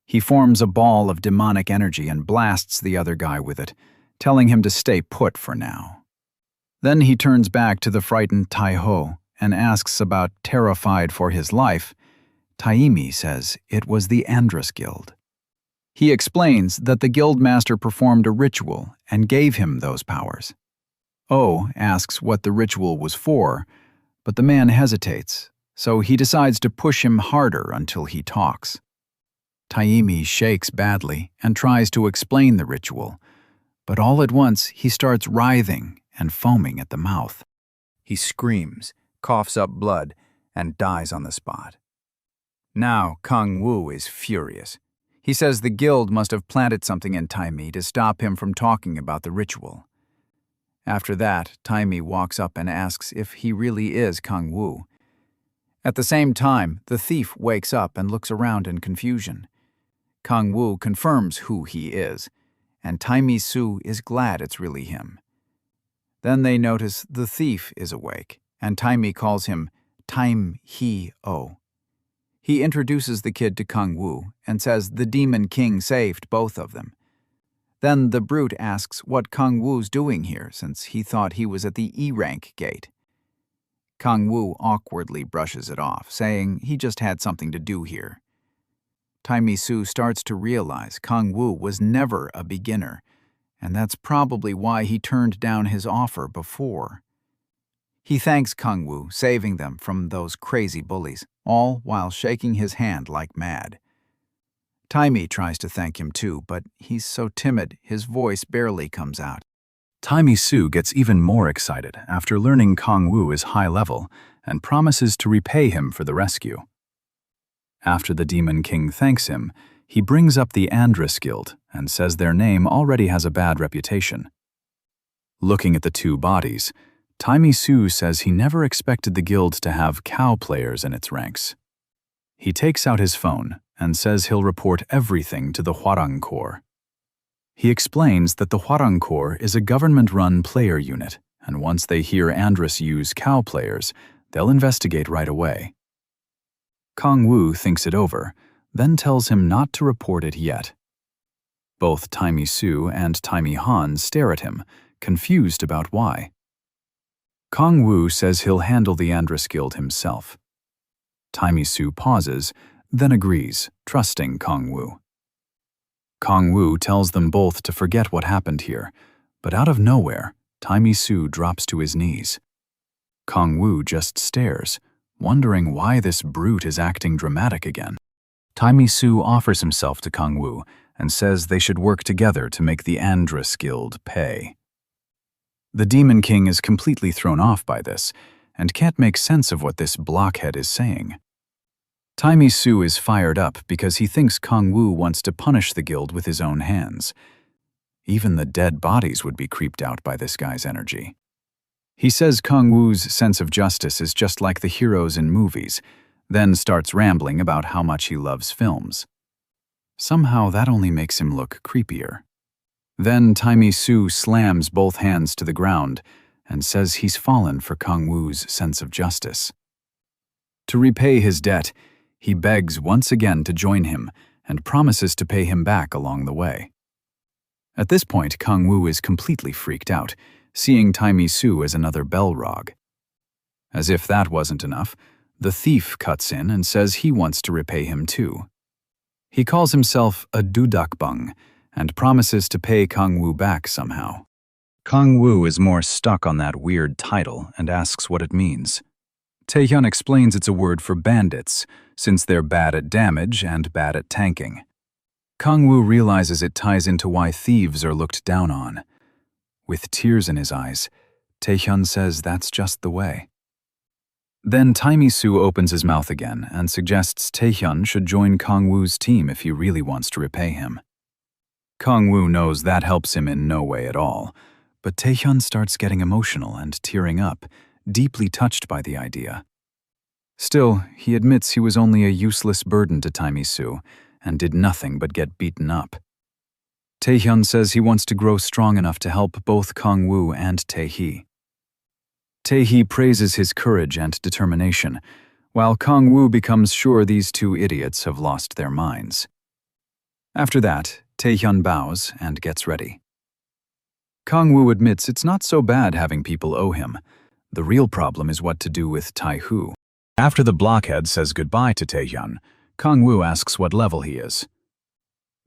Speaker 1: He forms a ball of demonic energy and blasts the other guy with it, telling him to stay put for now. Then he turns back to the frightened Tai-ho and asks about terrified for his life. Taimi says it was the Andrus Guild. He explains that the guildmaster performed a ritual and gave him those powers. Asks what the ritual was for, but the man hesitates, so he decides to push him harder until he talks. Taimi shakes badly and tries to explain the ritual, but all at once he starts writhing and foaming at the mouth. He screams, coughs up blood, and dies on the spot. Now Kang Woo is furious. He says the guild must have planted something in Taimi to stop him from talking about the ritual. After that, Taimi walks up and asks if he really is Kang Woo. At the same time, the thief wakes up and looks around in confusion. Kang Woo confirms who he is, and Taimi Su is glad it's really him. Then they notice the thief is awake, and Taimi calls him Taim He-o. He introduces the kid to Kang Woo and says the Demon King saved both of them. Then the brute asks what Kang Woo's doing here since he thought he was at the E-rank gate. Kang Woo awkwardly brushes it off, saying he just had something to do here. Taimi Su starts to realize Kang Woo was never a beginner, and that's probably why he turned down his offer before. He thanks Kang Woo, saving them from those crazy bullies, all while shaking his hand like mad. Taimi tries to thank him too, but he's so timid his voice barely comes out. Taimi Su gets even more excited after learning Kong Wu is high level and promises to repay him for the rescue. After the Demon King thanks him, he brings up the Andrus Guild and says their name already has a bad reputation. Looking at the two bodies, Taimi Su says he never expected the guild to have cow players in its ranks. He takes out his phone and says he'll report everything to the Hwarang Corps. He explains that the Hwarang Corps is a government-run player unit, and once they hear Andrus use cow players, they'll investigate right away. Kong Wu thinks it over, then tells him not to report it yet. Both Taimi Su and Taimi Han stare at him, confused about why. Kong Wu says he'll handle the Andrus Guild himself. Taimi Su pauses, then agrees, trusting Kong Wu. Kong Wu tells them both to forget what happened here, but out of nowhere, Taimi Su drops to his knees. Kong Wu just stares, wondering why this brute is acting dramatic again. Taimi Su offers himself to Kong Wu and says they should work together to make the Andrus Guild pay. The Demon King is completely thrown off by this and can't make sense of what this blockhead is saying. Taimi Su is fired up because he thinks Kong Wu wants to punish the guild with his own hands. Even the dead bodies would be creeped out by this guy's energy. He says Kong Wu's sense of justice is just like the heroes in movies, then starts rambling about how much he loves films. Somehow that only makes him look creepier. Then Taimi Su slams both hands to the ground and says he's fallen for Kong Wu's sense of justice. To repay his debt, he begs once again to join him and promises to pay him back along the way. At this point, Kong Wu is completely freaked out, seeing Taimi Su as another Belrog. As if that wasn't enough, the thief cuts in and says he wants to repay him too. He calls himself a Dudakbung and promises to pay Kong Wu back somehow. Kong Wu is more stuck on that weird title and asks what it means. Taehyun explains it's a word for bandits, since they're bad at damage and bad at tanking. Kong Wu realizes it ties into why thieves are looked down on. With tears in his eyes, Taehyun says that's just the way. Then Taimi Su opens his mouth again and suggests Taehyun should join Kong Wu's team if he really wants to repay him. Kong Wu knows that helps him in no way at all, but Taehyun starts getting emotional and tearing up, deeply touched by the idea. Still, he admits he was only a useless burden to Taimi Su and did nothing but get beaten up. Taehyun says he wants to grow strong enough to help both Kong Wu and Tae-hee. Tae-hee praises his courage and determination, while Kong Wu becomes sure these two idiots have lost their minds. After that, Taehyun bows and gets ready. Kong Wu admits it's not so bad having people owe him. The real problem is what to do with Tai-hoo. After the blockhead says goodbye to Taehyun, Kong Wu asks what level he is.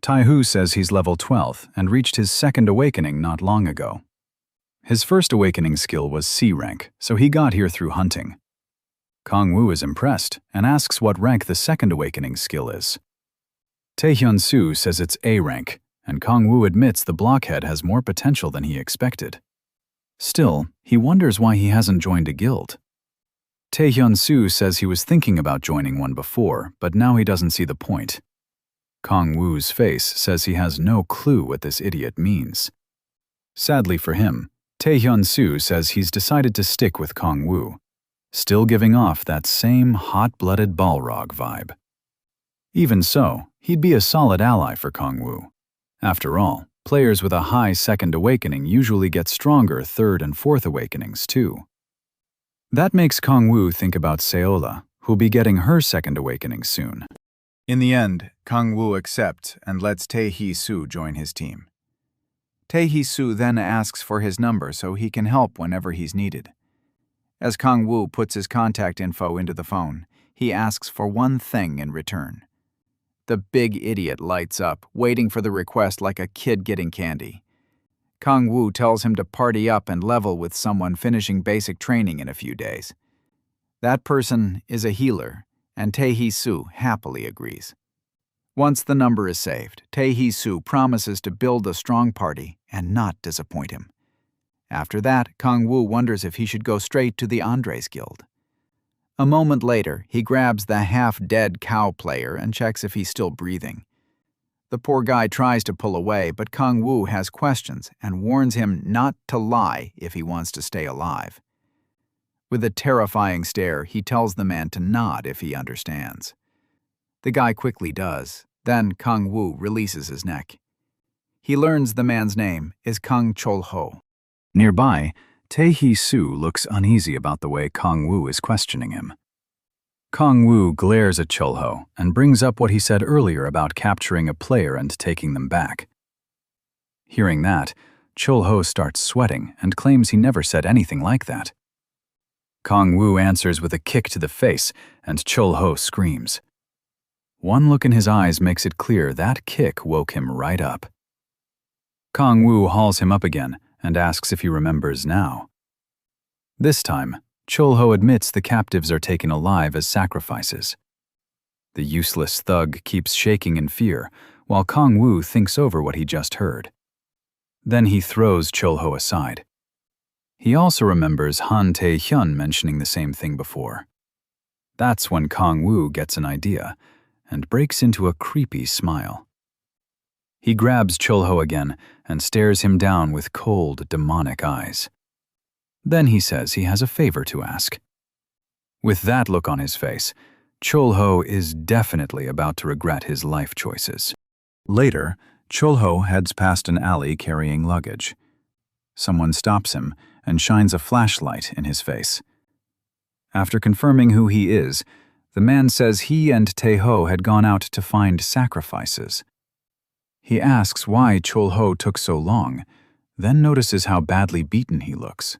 Speaker 1: Tai-hoo says he's level 12 and reached his second awakening not long ago. His first awakening skill was C rank, so he got here through hunting. Kong Wu is impressed and asks what rank the second awakening skill is. Taehyun Su says it's A rank, and Kong Wu admits the blockhead has more potential than he expected. Still, he wonders why he hasn't joined a guild. Taehyun Su says he was thinking about joining one before, but now he doesn't see the point. Kong Wu's face says he has no clue what this idiot means. Sadly for him, Taehyun Su says he's decided to stick with Kong Wu, still giving off that same hot-blooded Balrog vibe. Even so, he'd be a solid ally for Kong Wu. After all, players with a high second awakening usually get stronger third and fourth awakenings too. That makes Kong Wu think about Seola, who'll be getting her second awakening soon. In the end, Kong Wu accepts and lets Tae-hee Su join his team. Tae-hee Su then asks for his number so he can help whenever he's needed. As Kong Wu puts his contact info into the phone, he asks for one thing in return. The big idiot lights up, waiting for the request like a kid getting candy. Kong Wu tells him to party up and level with someone finishing basic training in a few days. That person is a healer, and Tae-hee Su happily agrees. Once the number is saved, Tae-hee Su promises to build a strong party and not disappoint him.
Speaker 2: After that, Kang Wu wonders if he should go straight to the Andres Guild. A moment later, he grabs the half-dead cow player and checks if he's still breathing. The poor guy tries to pull away, but Kang Wu has questions and warns him not to lie if he wants to stay alive. With a terrifying stare, he tells the man to nod if he understands. The guy quickly does. Then Kang Wu releases his neck. He learns the man's name is Kang Chol-ho.
Speaker 1: Nearby, Tae-hee-su looks uneasy about the way Kang Wu is questioning him. Kang Wu glares at Chol-ho and brings up what he said earlier about capturing a player and taking them back. Hearing that, Chol-ho starts sweating and claims he never said anything like that. Kang Wu answers with a kick to the face, and Chol-ho screams. One look in his eyes makes it clear that kick woke him right up. Kang Wu hauls him up again and asks if he remembers now. This time, Chol-ho admits the captives are taken alive as sacrifices. The useless thug keeps shaking in fear, while Kang Wu thinks over what he just heard. Then he throws Chol-ho aside. He also remembers Han Tae-hyun mentioning the same thing before. That's when Kang Wu gets an idea and breaks into a creepy smile. He grabs Chol-ho again and stares him down with cold, demonic eyes. Then he says he has a favor to ask. With that look on his face, Chol-ho is definitely about to regret his life choices. Later, Chol-ho heads past an alley carrying luggage. Someone stops him and shines a flashlight in his face. After confirming who he is, the man says he and Tae-ho had gone out to find sacrifices. He asks why Chol-ho took so long, then notices how badly beaten he looks.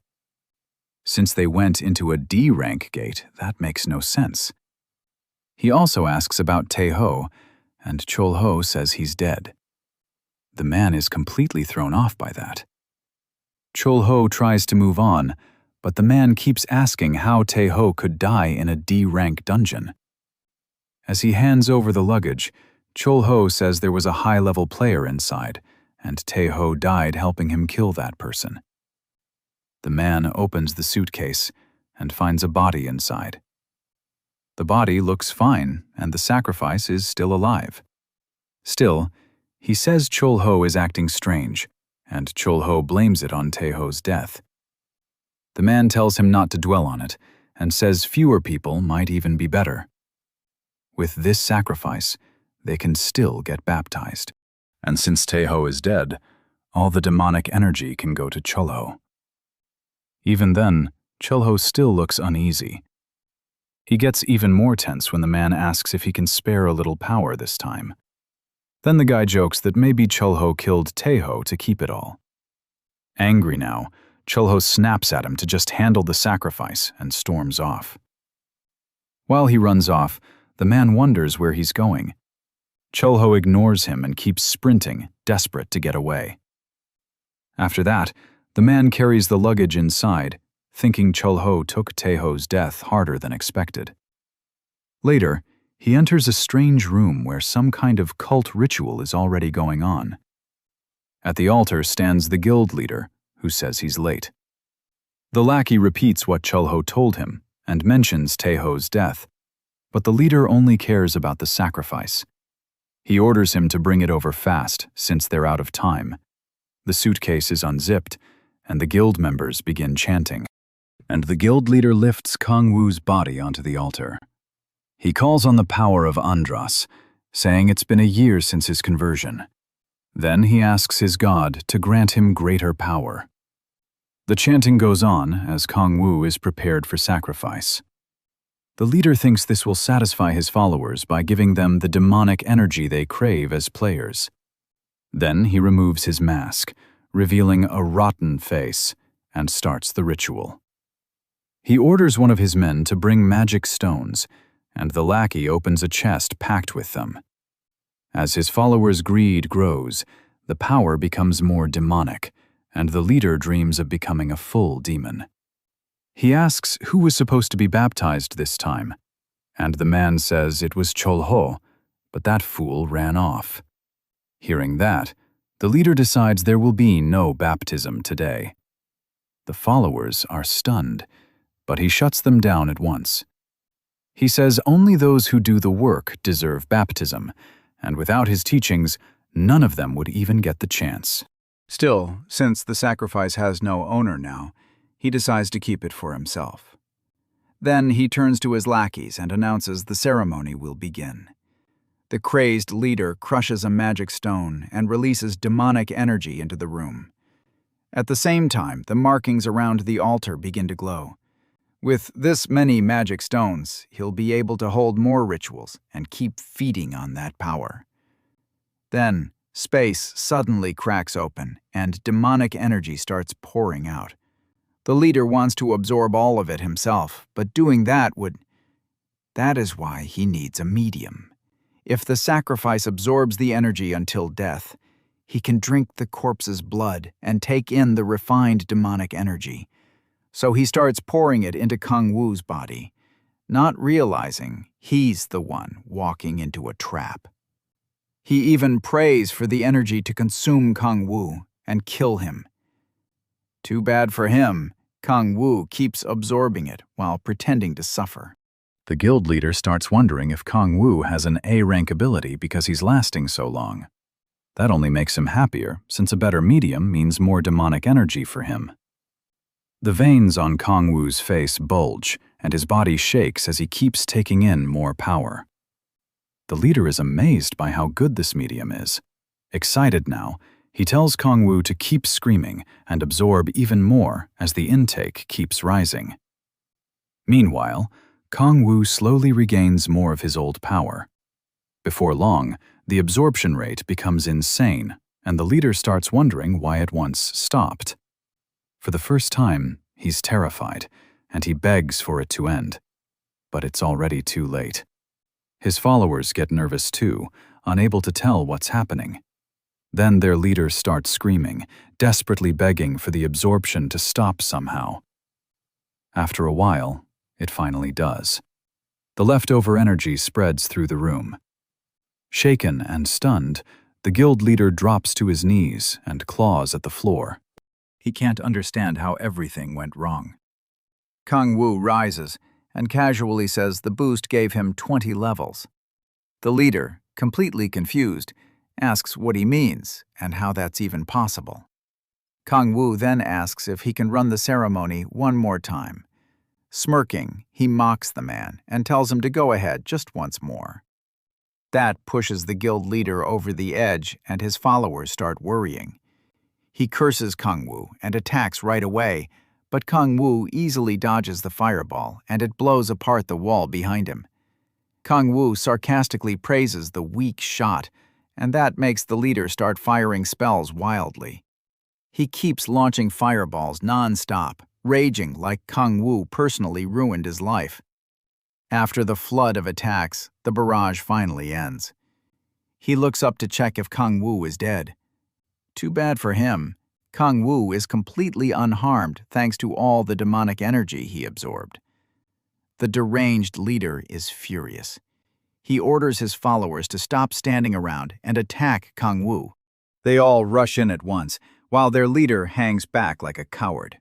Speaker 1: Since they went into a D-rank gate, that makes no sense. He also asks about Tae-ho, and Chol-ho says he's dead. The man is completely thrown off by that. Chol-ho tries to move on, but the man keeps asking how Tae-ho could die in a D-rank dungeon. As he hands over the luggage, Chol-ho says there was a high-level player inside, and Tae-ho died helping him kill that person. The man opens the suitcase and finds a body inside. The body looks fine, and the sacrifice is still alive. Still, he says Chol-ho is acting strange, and Chol-ho blames it on Tae-ho's death. The man tells him not to dwell on it, and says fewer people might even be better. With this sacrifice, they can still get baptized. And since Tae-ho is dead, all the demonic energy can go to Chol-ho. Even then, Chol-ho still looks uneasy. He gets even more tense when the man asks if he can spare a little power this time. Then the guy jokes that maybe Chol-ho killed Tae-ho to keep it all. Angry now, Chol-ho snaps at him to just handle the sacrifice and storms off. While he runs off, the man wonders where he's going. Chol-ho ignores him and keeps sprinting, desperate to get away. After that, the man carries the luggage inside, thinking Chol-ho took Tae-ho's death harder than expected. Later, he enters a strange room where some kind of cult ritual is already going on. At the altar stands the guild leader, who says he's late. The lackey repeats what Chol-ho told him and mentions Tae-ho's death, but the leader only cares about the sacrifice. He orders him to bring it over fast, since they're out of time. The suitcase is unzipped, and the guild members begin chanting. And the guild leader lifts Kang Wu's body onto the altar. He calls on the power of Andras, saying it's been a year since his conversion. Then he asks his god to grant him greater power. The chanting goes on as Kang Wu is prepared for sacrifice. The leader thinks this will satisfy his followers by giving them the demonic energy they crave as players. Then he removes his mask, revealing a rotten face, and starts the ritual. He orders one of his men to bring magic stones, and the lackey opens a chest packed with them. As his followers' greed grows, the power becomes more demonic, and the leader dreams of becoming a full demon. He asks who was supposed to be baptized this time, and the man says it was Chol-ho, but that fool ran off. Hearing that, the leader decides there will be no baptism today. The followers are stunned, but he shuts them down at once. He says only those who do the work deserve baptism, and without his teachings, none of them would even get the chance. Still, since the sacrifice has no owner now, he decides to keep it for himself. Then he turns to his lackeys and announces the ceremony will begin. The crazed leader crushes a magic stone and releases demonic energy into the room. At the same time, the markings around the altar begin to glow. With this many magic stones, he'll be able to hold more rituals and keep feeding on that power. Then, space suddenly cracks open and demonic energy starts pouring out. The leader wants to absorb all of it himself, but doing that would... That is why he needs a medium. If the sacrifice absorbs the energy until death, he can drink the corpse's blood and take in the refined demonic energy. So he starts pouring it into Kang Wu's body, not realizing he's the one walking into a trap. He even prays for the energy to consume Kang Wu and kill him. Too bad for him, Kang Wu keeps absorbing it while pretending to suffer. The guild leader starts wondering if Kang Wu has an A-rank ability because he's lasting so long. That only makes him happier, since a better medium means more demonic energy for him. The veins on Kang Wu's face bulge, and his body shakes as he keeps taking in more power. The leader is amazed by how good this medium is. Excited now, he tells Kang Wu to keep screaming and absorb even more as the intake keeps rising. Meanwhile, Kang Wu slowly regains more of his old power. Before long, the absorption rate becomes insane, and the leader starts wondering why it once stopped. For the first time, he's terrified, and he begs for it to end. But it's already too late. His followers get nervous too, unable to tell what's happening. Then their leader starts screaming, desperately begging for the absorption to stop somehow. After a while, it finally does. The leftover energy spreads through the room. Shaken and stunned, the guild leader drops to his knees and claws at the floor. He can't understand how everything went wrong. Kang Wu rises and casually says the boost gave him 20 levels. The leader, completely confused, asks what he means and how that's even possible. Kang Wu then asks if he can run the ceremony one more time. Smirking, he mocks the man and tells him to go ahead just once more. That pushes the guild leader over the edge and his followers start worrying. He curses Kang Wu and attacks right away, but Kang Wu easily dodges the fireball and it blows apart the wall behind him. Kang Wu sarcastically praises the weak shot, and that makes the leader start firing spells wildly. He keeps launching fireballs non-stop, raging like Kang Wu personally ruined his life. After the flood of attacks, the barrage finally ends. He looks up to check if Kang Wu is dead. Too bad for him, Kang Wu is completely unharmed thanks to all the demonic energy he absorbed. The deranged leader is furious. He orders his followers to stop standing around and attack Kang Wu. They all rush in at once, while their leader hangs back like a coward.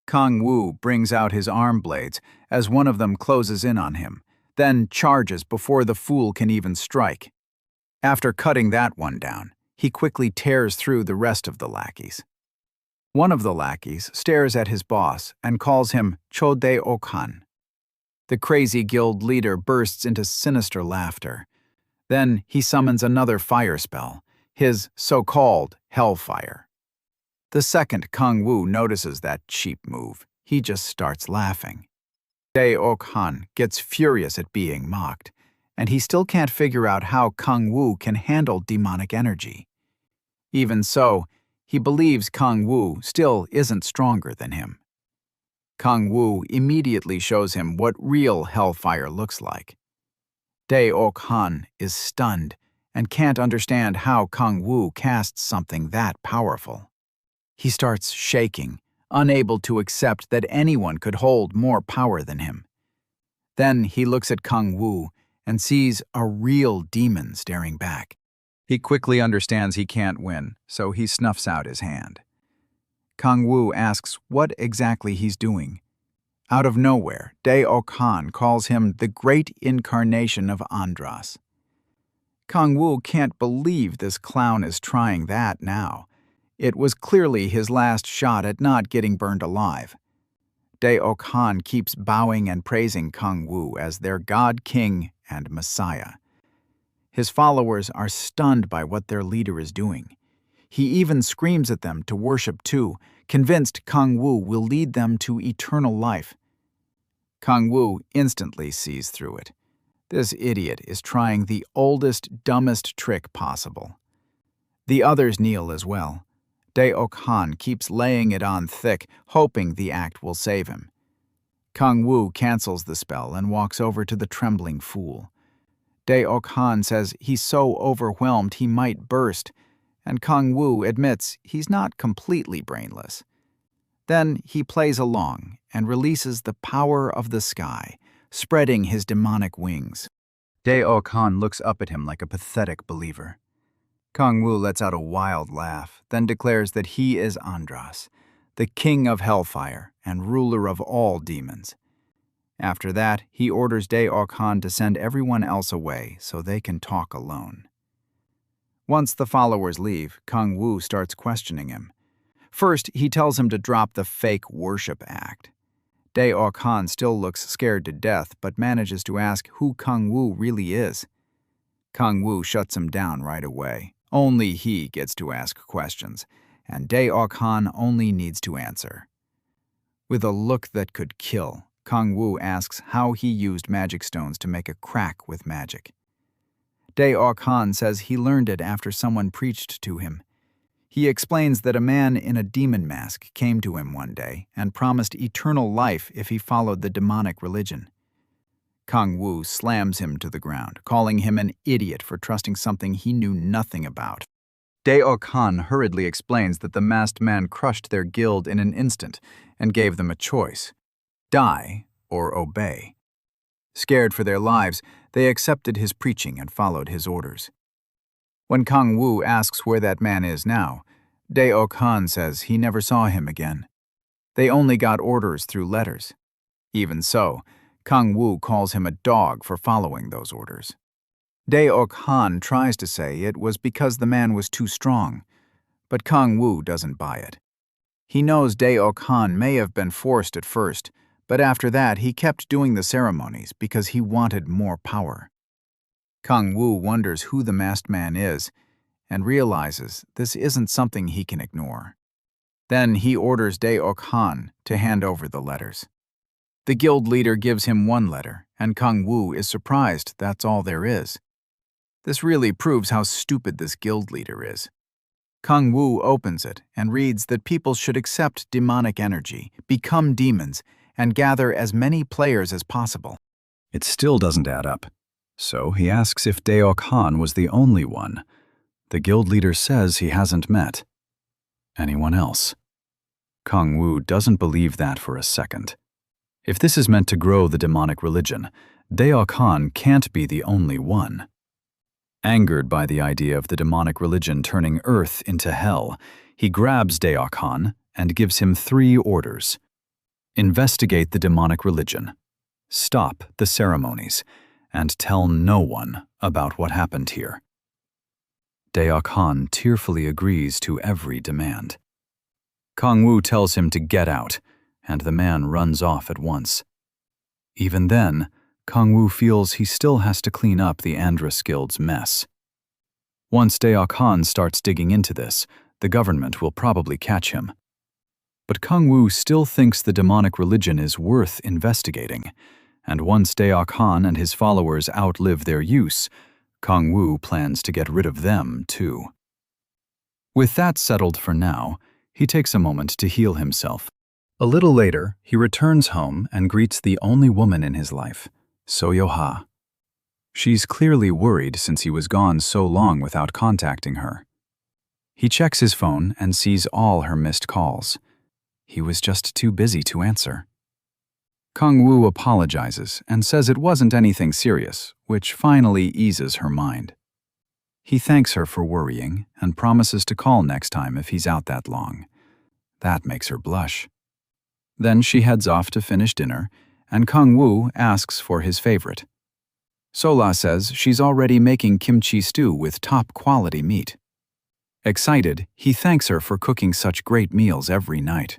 Speaker 1: Kang Wu brings out his arm blades as one of them closes in on him, then charges before the fool can even strike. After cutting that one down, he quickly tears through the rest of the lackeys. One of the lackeys stares at his boss and calls him Chodai Okhan. The crazy guild leader bursts into sinister laughter. Then he summons another fire spell, his so-called Hellfire. The second Kang Wu notices that cheap move, he just starts laughing. Dae Ok-han gets furious at being mocked, and he still can't figure out how Kang Wu can handle demonic energy. Even so, he believes Kang Wu still isn't stronger than him. Kang Wu immediately shows him what real hellfire looks like. Dae Ok-han is stunned and can't understand how Kang Wu casts something that powerful. He starts shaking, unable to accept that anyone could hold more power than him. Then he looks at Kang Wu and sees a real demon staring back. He quickly understands he can't win, so he snuffs out his hand.
Speaker 2: Kang Woo asks what exactly he's doing. Out of nowhere, Dae-ok Han calls him the great incarnation of Andras. Kang Woo can't believe this clown is trying that now. It was clearly his last shot at not getting burned alive. Dae-ok Han keeps bowing and praising Kang Woo as their god king and messiah. His followers are stunned by what their leader is doing. He even screams at them to worship too, convinced Kang Woo will lead them to eternal life. Kang Woo instantly sees through it. This idiot is trying the oldest, dumbest trick possible. The others kneel as well. Dae-ok Han keeps laying it on thick, hoping the act will save him. Kang Woo cancels the spell and walks over to the trembling fool. Dae-ok Han says he's so overwhelmed he might burst, and Kang Woo admits he's not completely brainless. Then he plays along and releases the power of the sky, spreading his demonic wings. Dae-ok Han looks up at him like a pathetic believer. Kang Woo lets out a wild laugh, then declares that he is Andras, the king of hellfire and ruler of all demons. After that, he orders Dae-ok Han to send everyone else away so they can talk alone. Once the followers leave, Kang Woo starts questioning him. First, he tells him to drop the fake worship act. Dae-ok Han still looks scared to death, but manages to ask who Kang Woo really is. Kang Woo shuts him down right away. Only he gets to ask questions, and Dae-ok Han only needs to answer. With a look that could kill, Kang Woo asks how he used magic stones to make a crack with magic. Dae-ok Han says he learned it after someone preached to him. He explains that a man in a demon mask came to him one day and promised eternal life if he followed the demonic religion. Kang Woo slams him to the ground, calling him an idiot for trusting something he knew nothing about. Dae-ok Han hurriedly explains that the masked man crushed their guild in an instant and gave them a choice: die or obey. Scared for their lives, they accepted his preaching and followed his orders. When Kang Woo asks where that man is now, Dae-ok Han says he never saw him again. They only got orders through letters. Even so, Kang Woo calls him a dog for following those orders. Dae-ok Han tries to say it was because the man was too strong, but Kang Woo doesn't buy it. He knows Dae-ok Han may have been forced at first, but after that he kept doing the ceremonies because he wanted more power. Kang Woo wonders who the masked man is and realizes this isn't something he can ignore. Then he orders Dae-ok Han to hand over the letters. The guild leader gives him one letter, and Kang Woo is surprised that's all there is. This really proves how stupid this guild leader is. Kang Woo opens it and reads that people should accept demonic energy, become demons, and gather as many players as possible.
Speaker 1: It still doesn't add up. So he asks if Dae-ok Han was the only one. The guild leader says he hasn't met anyone else. Kang Woo doesn't believe that for a second. If this is meant to grow the demonic religion, Dae-ok Han can't be the only one. Angered by the idea of the demonic religion turning Earth into hell, he grabs Dae-ok Han and gives him 3 orders. Investigate the demonic religion, stop the ceremonies, and tell no one about what happened here. Dae-ok Han tearfully agrees to every demand. Kang Woo tells him to get out, and the man runs off at once. Even then, Kang Woo feels he still has to clean up the Andras Guild's mess. Once Dae-ok Han starts digging into this, the government will probably catch him. But Kang Woo still thinks the demonic religion is worth investigating, and once Dae-ok Han and his followers outlive their use, Kang Woo plans to get rid of them too. With that settled for now, he takes a moment to heal himself. A little later, he returns home and greets the only woman in his life, So-yo-ha. She's clearly worried since he was gone so long without contacting her. He checks his phone and sees all her missed calls. He was just too busy to answer. Kang Woo apologizes and says it wasn't anything serious, which finally eases her mind. He thanks her for worrying and promises to call next time if he's out that long.
Speaker 2: That makes her blush. Then she heads off to finish dinner, and Kang-woo asks for his favorite. Sola says she's already making kimchi stew with top-quality meat. Excited, he thanks her for cooking such great meals every night.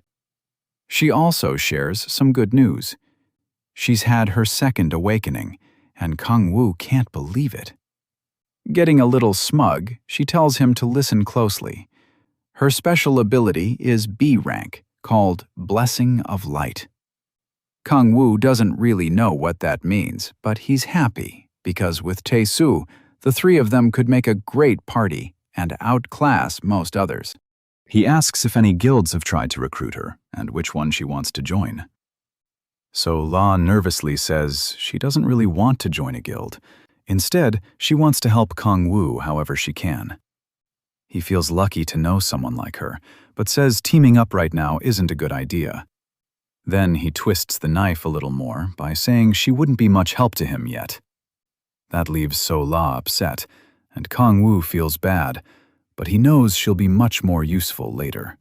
Speaker 2: She also shares some good news. She's had her second awakening, and Kang-woo can't believe it. Getting a little smug, she tells him to listen closely. Her special ability is B rank, called Blessing of Light. Kang-woo doesn't really know what that means, but he's happy, because with Tae-soo, the three of them could make a great party and outclass most others.
Speaker 1: He asks if any guilds have tried to recruit her, and which one she wants to join. So-la nervously says she doesn't really want to join a guild. Instead, she wants to help Kang-woo however she can. He feels lucky to know someone like her, but says teaming up right now isn't a good idea. Then he twists the knife a little more by saying she wouldn't be much help to him yet. That leaves So-la upset, and Kang-woo feels bad, but he knows she'll be much more useful later.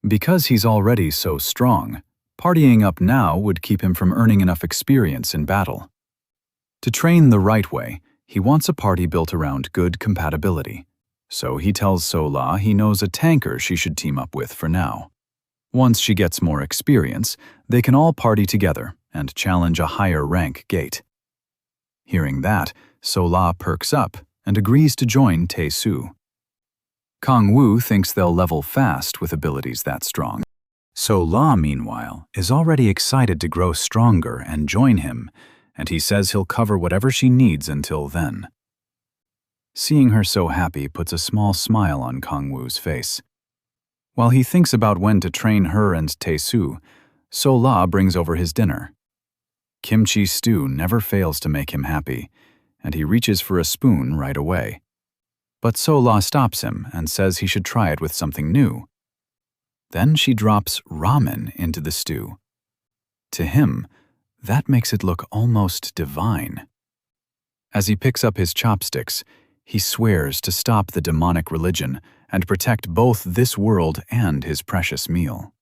Speaker 1: Because he's already so strong, partying up now would keep him from earning enough experience in battle. To train the right way, he wants a party built around good compatibility. So he tells So-la he knows a tanker she should team up with for now. Once she gets more experience, they can all party together and challenge a higher rank gate. Hearing that, So-la perks up and agrees to join Tae-soo. Kang-woo thinks they'll level fast with abilities that strong. So-la, meanwhile, is already excited to grow stronger and join him, and he says he'll cover whatever she needs until then. Seeing her so happy puts a small smile on Kang-woo's face. While he thinks about when to train her and Tae-soo, So-la brings over his dinner. Kimchi stew never fails to make him happy, and he reaches for a spoon right away. But So-la stops him and says he should try it with something new. Then she drops ramen into the stew. To him, that makes it look almost divine. As he picks up his chopsticks, he swears to stop the demonic religion and protect both this world and his precious meal.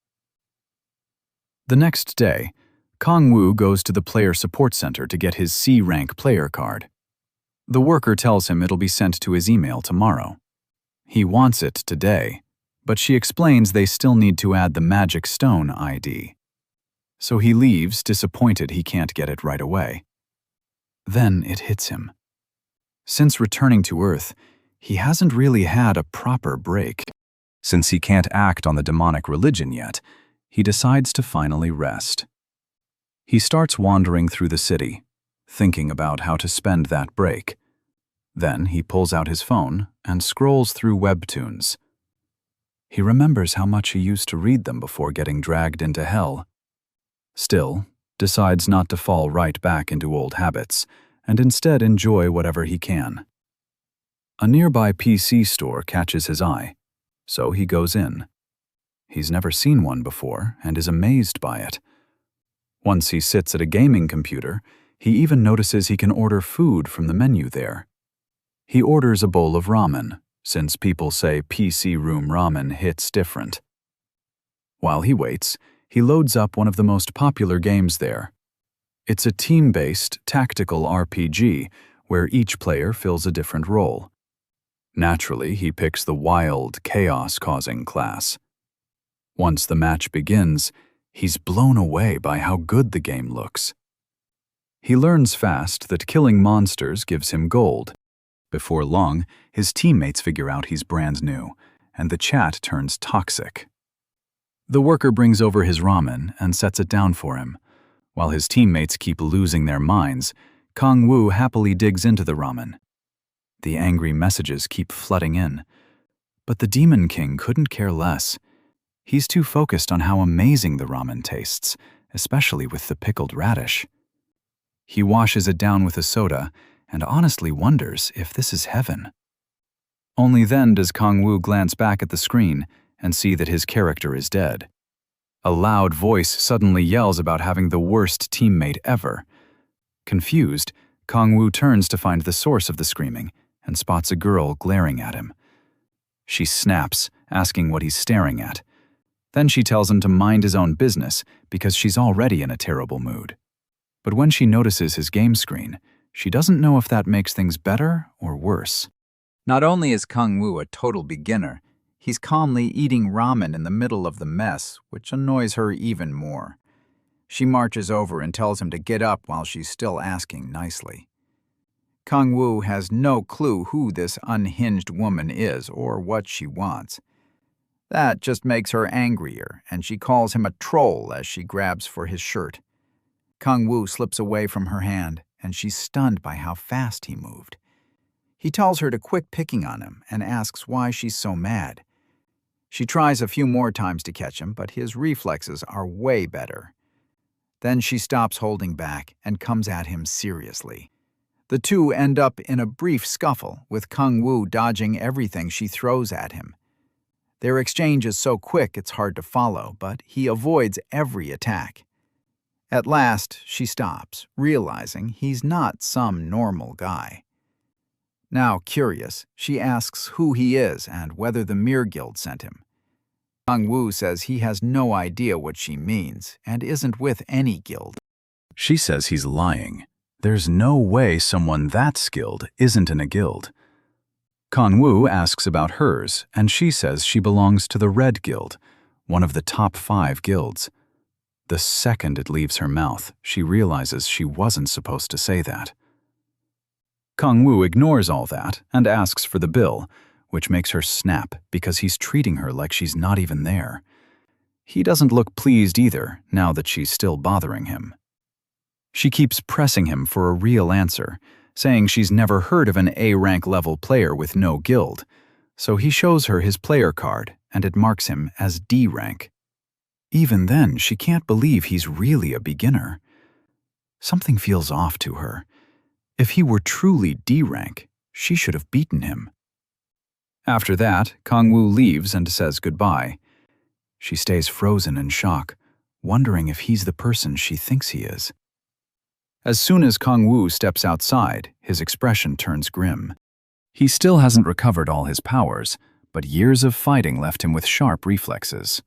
Speaker 1: The next day, Kang-woo goes to the player support center to get his C-rank player card. The worker tells him it'll be sent to his email tomorrow. He wants it today, but she explains they still need to add the Magic Stone ID. So he leaves, disappointed he can't get it right away. Then it hits him. Since returning to Earth, he hasn't really had a proper break. Since he can't act on the demonic religion yet, he decides to finally rest. He starts wandering through the city, thinking about how to spend that break. Then he pulls out his phone and scrolls through webtoons. He remembers how much he used to read them before getting dragged into hell. Still, decides not to fall right back into old habits, and instead enjoy whatever he can. A nearby PC store catches his eye, so he goes in. He's never seen one before and is amazed by it. Once he sits at a gaming computer, he even notices he can order food from the menu there. He orders a bowl of ramen, since people say PC room ramen hits different. While he waits, he loads up one of the most popular games there. It's a team-based, tactical RPG where each player fills a different role. Naturally, he picks the wild, chaos-causing class. Once the match begins, he's blown away by how good the game looks. He learns fast that killing monsters gives him gold. Before long, his teammates figure out he's brand new, and the chat turns toxic. The worker brings over his ramen and sets it down for him. While his teammates keep losing their minds, Kang-woo happily digs into the ramen. The angry messages keep flooding in. But the Demon King couldn't care less. He's too focused on how amazing the ramen tastes, especially with the pickled radish. He washes it down with a soda and honestly wonders if this is heaven. Only then does Kang-woo glance back at the screen and see that his character is dead. A loud voice suddenly yells about having the worst teammate ever. Confused, Kang-woo turns to find the source of the screaming and spots a girl glaring at him. She snaps, asking what he's staring at.
Speaker 2: Then she tells him to mind his own business because she's already in a terrible mood. But when she notices his game screen, she doesn't know if that makes things better or worse. Not only is Kang-woo a total beginner, he's calmly eating ramen in the middle of the mess, which annoys her even more. She marches over and tells him to get up while she's still asking nicely. Kang-woo has no clue who this unhinged woman is or what she wants. That just makes her angrier, and she calls him a troll as she grabs for his shirt. Kang-woo slips away from her hand, and she's stunned by how fast he moved. He tells her to quit picking on him and asks why she's so mad. She tries a few more times to catch him, but his reflexes are way better. Then she stops holding back and comes at him seriously. The two end up in a brief scuffle, with Kang-woo dodging everything she throws at him. Their exchange is so quick it's hard to follow, but he avoids every attack. At last, she stops, realizing he's not some normal guy. Now curious, she asks who he is and whether the Mir Guild sent him. Kang-woo says he has no idea what she means and isn't with any guild.
Speaker 1: She says he's lying. There's no way someone that skilled isn't in a guild. Kang-woo asks about hers, and she says she belongs to the Red Guild, one of the top 5 guilds. The second it leaves her mouth, she realizes she wasn't supposed to say that. Kang-woo ignores all that and asks for the bill, which makes her snap because he's treating her like she's not even there. He doesn't look pleased either, now that she's still bothering him. She keeps pressing him for a real answer, saying she's never heard of an A-rank level player with no guild, so he shows her his player card, and it marks him as D rank. Even then, she can't believe he's really a beginner. Something feels off to her. If he were truly D rank, she should have beaten him. After that, Kang-woo leaves and says goodbye. She stays frozen in shock, wondering if he's the person she thinks he is. As soon as Kang-woo steps outside, his expression turns grim. He still hasn't recovered all his powers, but years of fighting left him with sharp reflexes.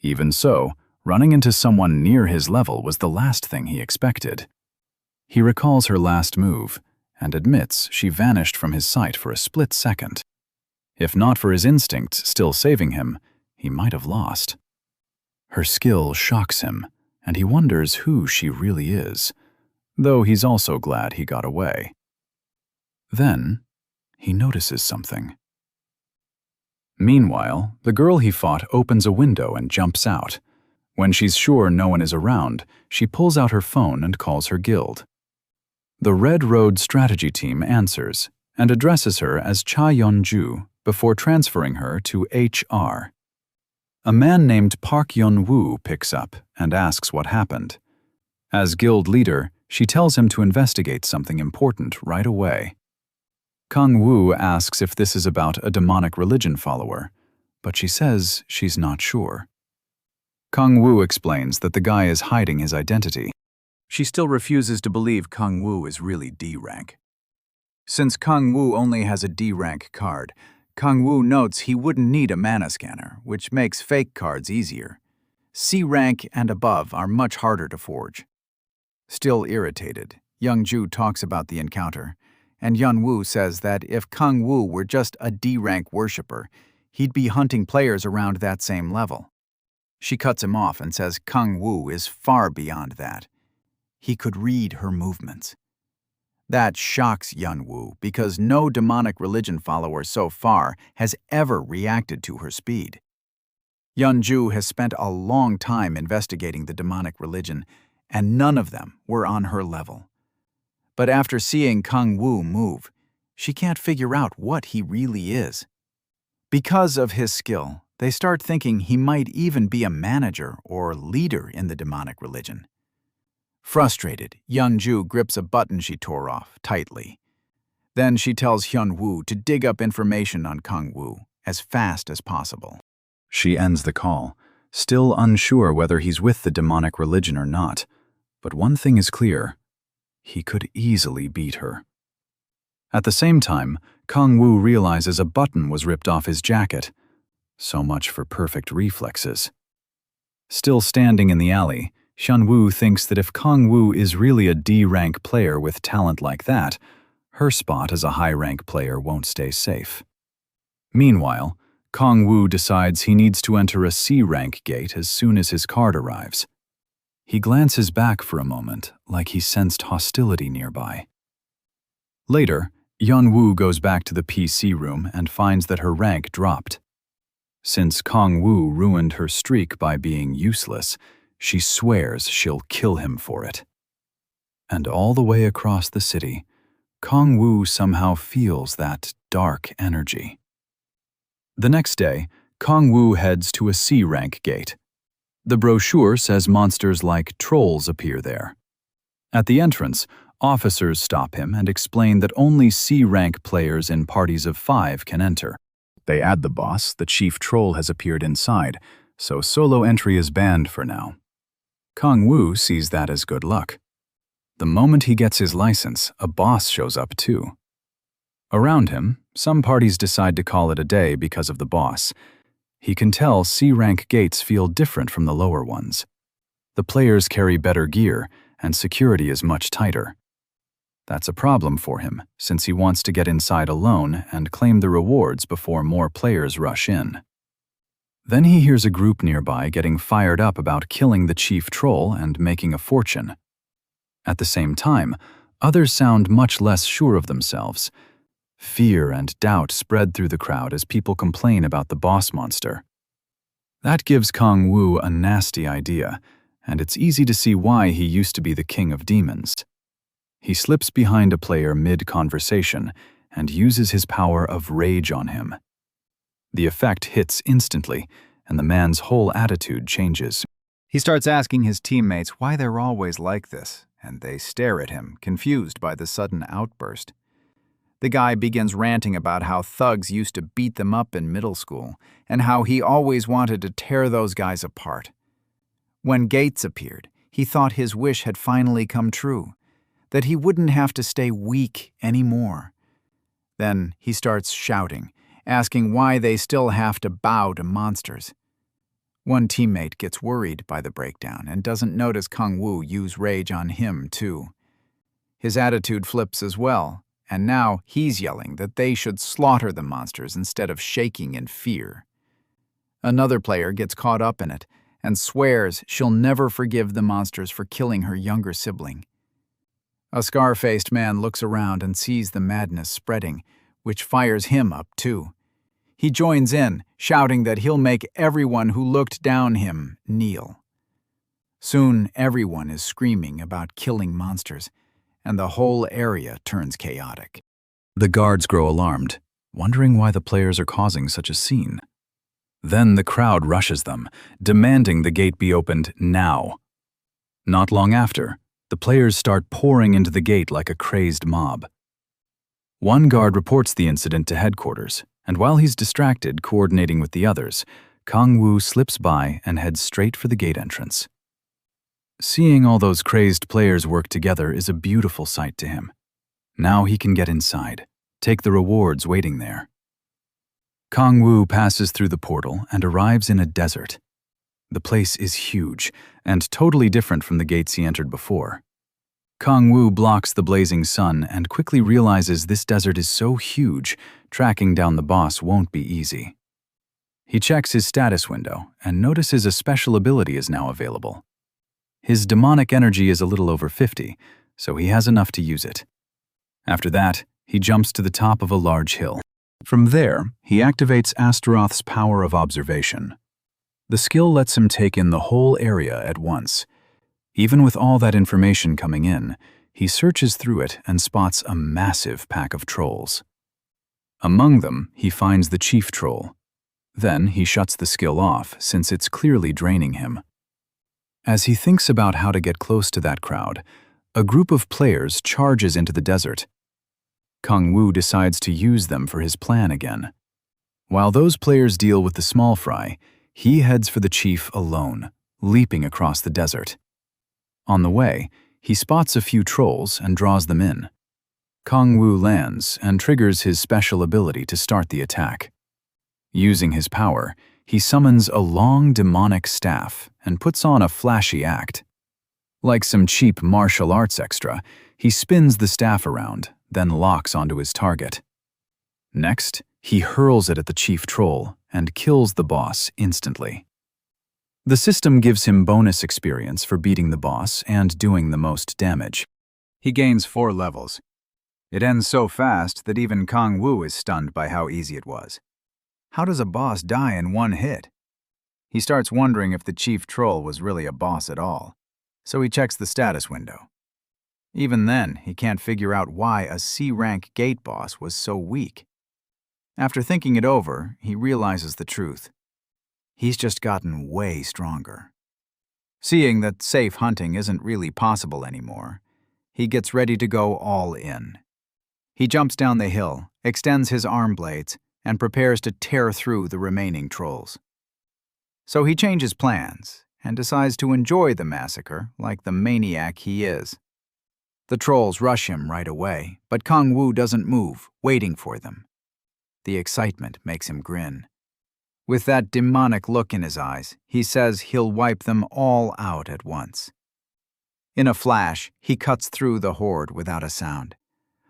Speaker 1: Even so, running into someone near his level was the last thing he expected. He recalls her last move and admits she vanished from his sight for a split second. If not for his instincts still saving him, he might have lost. Her skill shocks him, and he wonders who she really is, though he's also glad he got away. Then, he notices something. Meanwhile, the girl he fought opens a window and jumps out. When she's sure no one is around, she pulls out her phone and calls her guild. The Red Road strategy team answers and addresses her as Cha Yeon-ju before transferring her to HR. A man named Park Yeon-woo picks up and asks what happened. As guild leader, she tells him to investigate something important right away. Kang-woo asks if this is about a demonic religion follower, but she says she's not sure. Kang-woo explains that the guy is hiding his identity. She still refuses to believe Kang-woo is really D rank. Since Kang-woo only has a D rank card, Kang-woo notes he wouldn't need a mana scanner, which makes fake cards easier. C rank and above are much harder to forge. Still irritated, Young-ju talks about the encounter, and Yeon-woo says that if Kang-woo were just a D-rank worshipper, he'd be hunting players around that same level. She cuts him off and says Kang-woo is far beyond that. He could read her movements. That shocks Yeon-woo because no demonic religion follower so far has ever reacted to her speed. Yeon-ju has spent a long time investigating the demonic religion, and none of them were on her level. But after seeing Kang-woo move, she can't figure out what he really is. Because of his skill, they start thinking he might even be a manager or leader in the demonic religion. Frustrated, Yeon-ju grips a button she tore off tightly. Then she tells Hyun-woo to dig up information on Kang-woo as fast as possible. She ends the call, still unsure whether he's with the demonic religion or not. But one thing is clear. He could easily beat her. At the same time, Kang-woo realizes a button was ripped off his jacket. So much for perfect reflexes. Still standing in the alley, Xianwu thinks that if Kong-Wu is really a D-rank player with talent like that, her spot as a high-rank player won't stay safe. Meanwhile, Kong-Wu decides he needs to enter a C-rank gate as soon as his card arrives. He glances back for a moment, like he sensed hostility nearby. Later, Yeonwoo goes back to the PC room and finds that her rank dropped. Since Kong-Wu ruined her streak by being useless, she swears she'll kill him for it. And all the way across the city, Kong-Wu somehow feels that dark energy. The next day, Kong-Wu heads to a C-rank gate. The brochure says monsters like trolls appear there. At the entrance, officers stop him and explain that only C-rank players in parties of 5 can enter. They add the boss, the chief troll has appeared inside, so solo entry is banned for now. Kong-Wu sees that as good luck. The moment he gets his license, a boss shows up too. Around him, some parties decide to call it a day because of the boss. He can tell C-rank gates feel different from the lower ones. The players carry better gear, and security is much tighter. That's a problem for him, since he wants to get inside alone and claim the rewards before more players rush in. Then he hears a group nearby getting fired up about killing the chief troll and making a fortune. At the same time, others sound much less sure of themselves. Fear and doubt spread through the crowd as people complain about the boss monster. That gives Kong-Wu a nasty idea, and it's easy to see why he used to be the king of demons. He slips behind a player mid-conversation and uses his power of rage on him. The effect hits instantly, and the man's whole attitude changes. He starts asking his teammates why they're always like this, and they stare at him, confused by the sudden outburst. The guy begins ranting about how thugs used to beat them up in middle school, and how he always wanted to tear those guys apart. When Gates appeared, he thought his wish had finally come true, that he wouldn't have to stay weak anymore. Then he starts shouting, asking why they still have to bow to monsters. One teammate gets worried by the breakdown and doesn't notice Kong-Wu use rage on him too. His attitude flips as well, and now he's yelling that they should slaughter the monsters instead of shaking in fear. Another player gets caught up in it and swears she'll never forgive the monsters for killing her younger sibling. A scar-faced man looks around and sees the madness spreading, which fires him up too. He joins in, shouting that he'll make everyone who looked down him kneel. Soon everyone is screaming about killing monsters, and the whole area turns chaotic. The guards grow alarmed, wondering why the players are causing such a scene. Then the crowd rushes them, demanding the gate be opened now. Not long after, the players start pouring into the gate like a crazed mob. One guard reports the incident to headquarters, and while he's distracted coordinating with the others, Kong-Wu slips by and heads straight for the gate entrance. Seeing all those crazed players work together is a beautiful sight to him. Now he can get inside, take the rewards waiting there. Kong-Wu passes through the portal and arrives in a desert. The place is huge and totally different from the gates he entered before. Kong-Wu blocks the blazing sun and quickly realizes this desert is so huge, tracking down the boss won't be easy. He checks his status window and notices a special ability is now available. His demonic energy is a little over 50, so he has enough to use it. After that, he jumps to the top of a large hill. From there, he activates Astaroth's power of observation. The skill lets him take in the whole area at once. Even with all that information coming in, he searches through it and spots a massive pack of trolls. Among them, he finds the chief troll. Then he shuts the skill off, since it's clearly draining him. As he thinks about how to get close to that crowd, a group of players charges into the desert. Kong-Wu decides to use them for his plan again. While those players deal with the small fry, he heads for the chief alone, leaping across the desert. On the way, he spots a few trolls and draws them in. Kong-Wu lands and triggers his special ability to start the attack. Using his power, he summons a long demonic staff and puts on a flashy act. Like some cheap martial arts extra, he spins the staff around, then locks onto his target. Next, he hurls it at the chief troll and kills the boss instantly. The system gives him bonus experience for beating the boss and doing the most damage.
Speaker 2: He gains 4 levels. It ends so fast that even Kang Woo is stunned by how easy it was. How does a boss die in 1 hit? He starts wondering if the chief troll was really a boss at all, so he checks the status window. Even then, he can't figure out why a C-rank gate boss was so weak. After thinking it over, he realizes the truth. He's just gotten way stronger. Seeing that safe hunting isn't really possible anymore, he gets ready to go all in. He jumps down the hill, extends his arm blades, and prepares to tear through the remaining trolls. So he changes plans and decides to enjoy the massacre like the maniac he is. The trolls rush him right away, but Kang Woo doesn't move, waiting for them. The excitement makes him grin. With that demonic look in his eyes, he says he'll wipe them all out at once. In a flash, he cuts through the horde without a sound.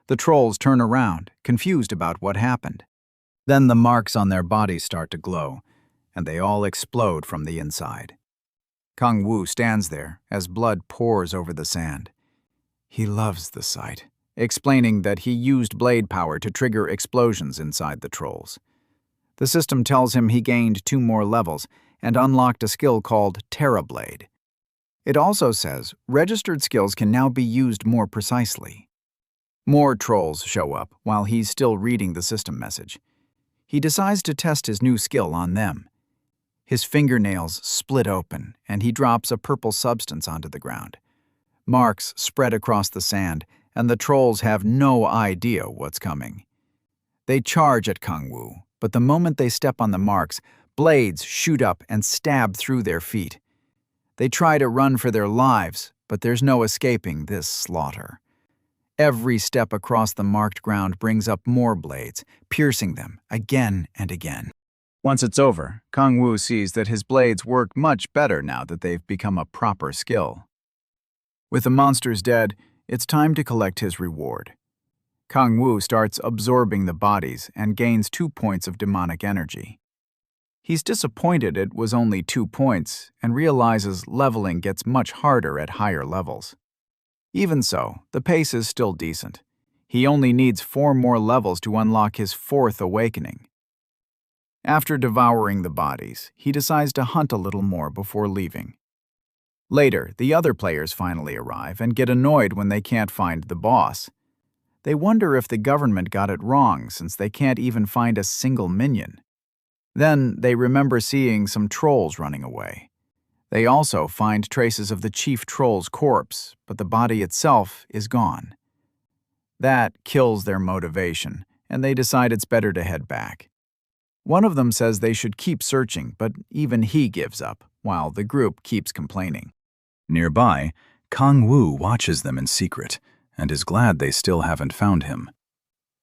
Speaker 2: The trolls turn around, confused about what happened. Then the marks on their bodies start to glow, and they all explode from the inside. Kang Woo stands there as blood pours over the sand. He loves the sight, explaining that he used blade power to trigger explosions inside the trolls. The system tells him he gained 2 more levels and unlocked a skill called Terra Blade. It also says registered skills can now be used more precisely. More trolls show up while he's still reading the system message. He decides to test his new skill on them. His fingernails split open, and he drops a purple substance onto the ground. Marks spread across the sand, and the trolls have no idea what's coming. They charge at Kang Woo, but the moment they step on the marks, blades shoot up and stab through their feet. They try to run for their lives, but there's no escaping this slaughter. Every step across the marked ground brings up more blades, piercing them again and again. Once it's over, Kang Woo sees that his blades work much better now that they've become a proper skill. With the monsters dead, it's time to collect his reward. Kang Woo starts absorbing the bodies and gains 2 points of demonic energy. He's disappointed it was only 2 points and realizes leveling gets much harder at higher levels. Even so, the pace is still decent. He only needs 4 more levels to unlock his 4th awakening. After devouring the bodies, he decides to hunt a little more before leaving. Later, the other players finally arrive and get annoyed when they can't find the boss. They wonder if the government got it wrong since they can't even find a single minion. Then they remember seeing some trolls running away. They also find traces of the chief troll's corpse, but the body itself is gone. That kills their motivation, and they decide it's better to head back. One of them says they should keep searching, but even he gives up, while the group keeps complaining.
Speaker 1: Nearby, Kang Woo watches them in secret and is glad they still haven't found him.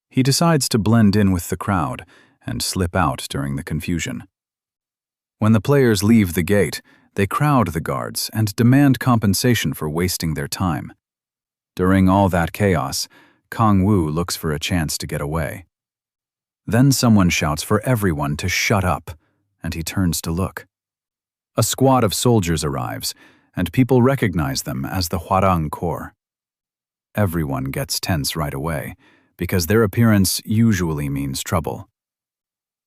Speaker 1: He decides to blend in with the crowd and slip out during the confusion. When the players leave the gate, they crowd the guards and demand compensation for wasting their time. During all that chaos, Kang Woo looks for a chance to get away. Then someone shouts for everyone to shut up, and he turns to look. A squad of soldiers arrives, and people recognize them as the Hwarang Corps. Everyone gets tense right away, because their appearance usually means trouble.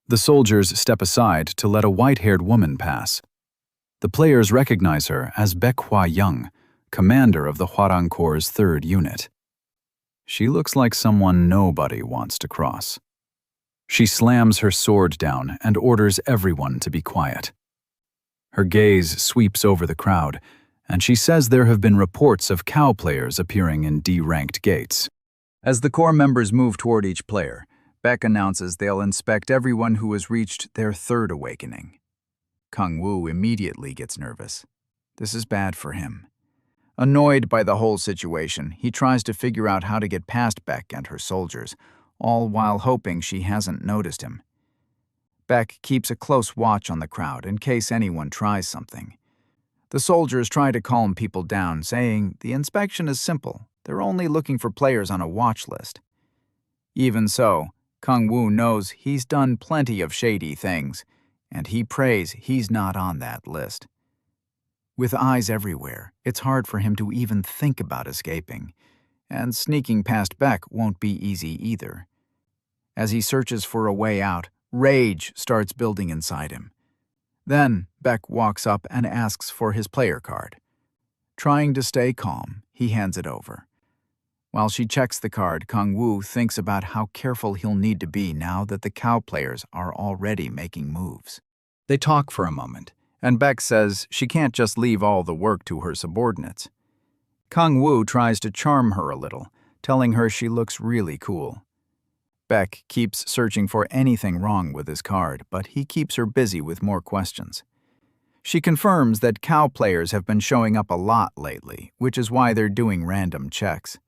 Speaker 1: The soldiers step aside to let a white-haired woman pass. The players recognize her as Baek Hwa-young, commander of the Hwarang Corps' 3rd unit. She looks like someone nobody wants to cross. She slams her sword down and orders everyone to be quiet. Her gaze sweeps over the crowd, and she says there have been reports of cow players appearing in D-ranked gates. As the Corps members move toward each player, Baek announces they'll inspect everyone who has reached their 3rd awakening. Kang Woo immediately gets nervous. This is bad for him. Annoyed by the whole situation, he tries to figure out how to get past Baek and her soldiers, all while hoping she hasn't noticed him.
Speaker 2: Beck keeps a close watch on the crowd in case anyone tries something. The soldiers try to calm people down, saying the inspection is simple. They're only looking for players on a watch list. Even so, Kang-woo knows he's done plenty of shady things, and he prays he's not on that list. With eyes everywhere, it's hard for him to even think about escaping, and sneaking past Beck won't be easy either. As he searches for a way out, rage starts building inside him. Then Beck walks up and asks for his player card. Trying to stay calm, he hands it over. While she checks the card, Kang-woo thinks about how careful he'll need to be now that the cow players are already making moves. They talk for a moment, and Beck says she can't just leave all the work to her subordinates. Kang-woo tries to charm her a little, telling her she looks really cool. Beck keeps searching for anything wrong with his card, but he keeps her busy with more questions. She confirms that cow players have been showing up a lot lately, which is why they're doing random checks.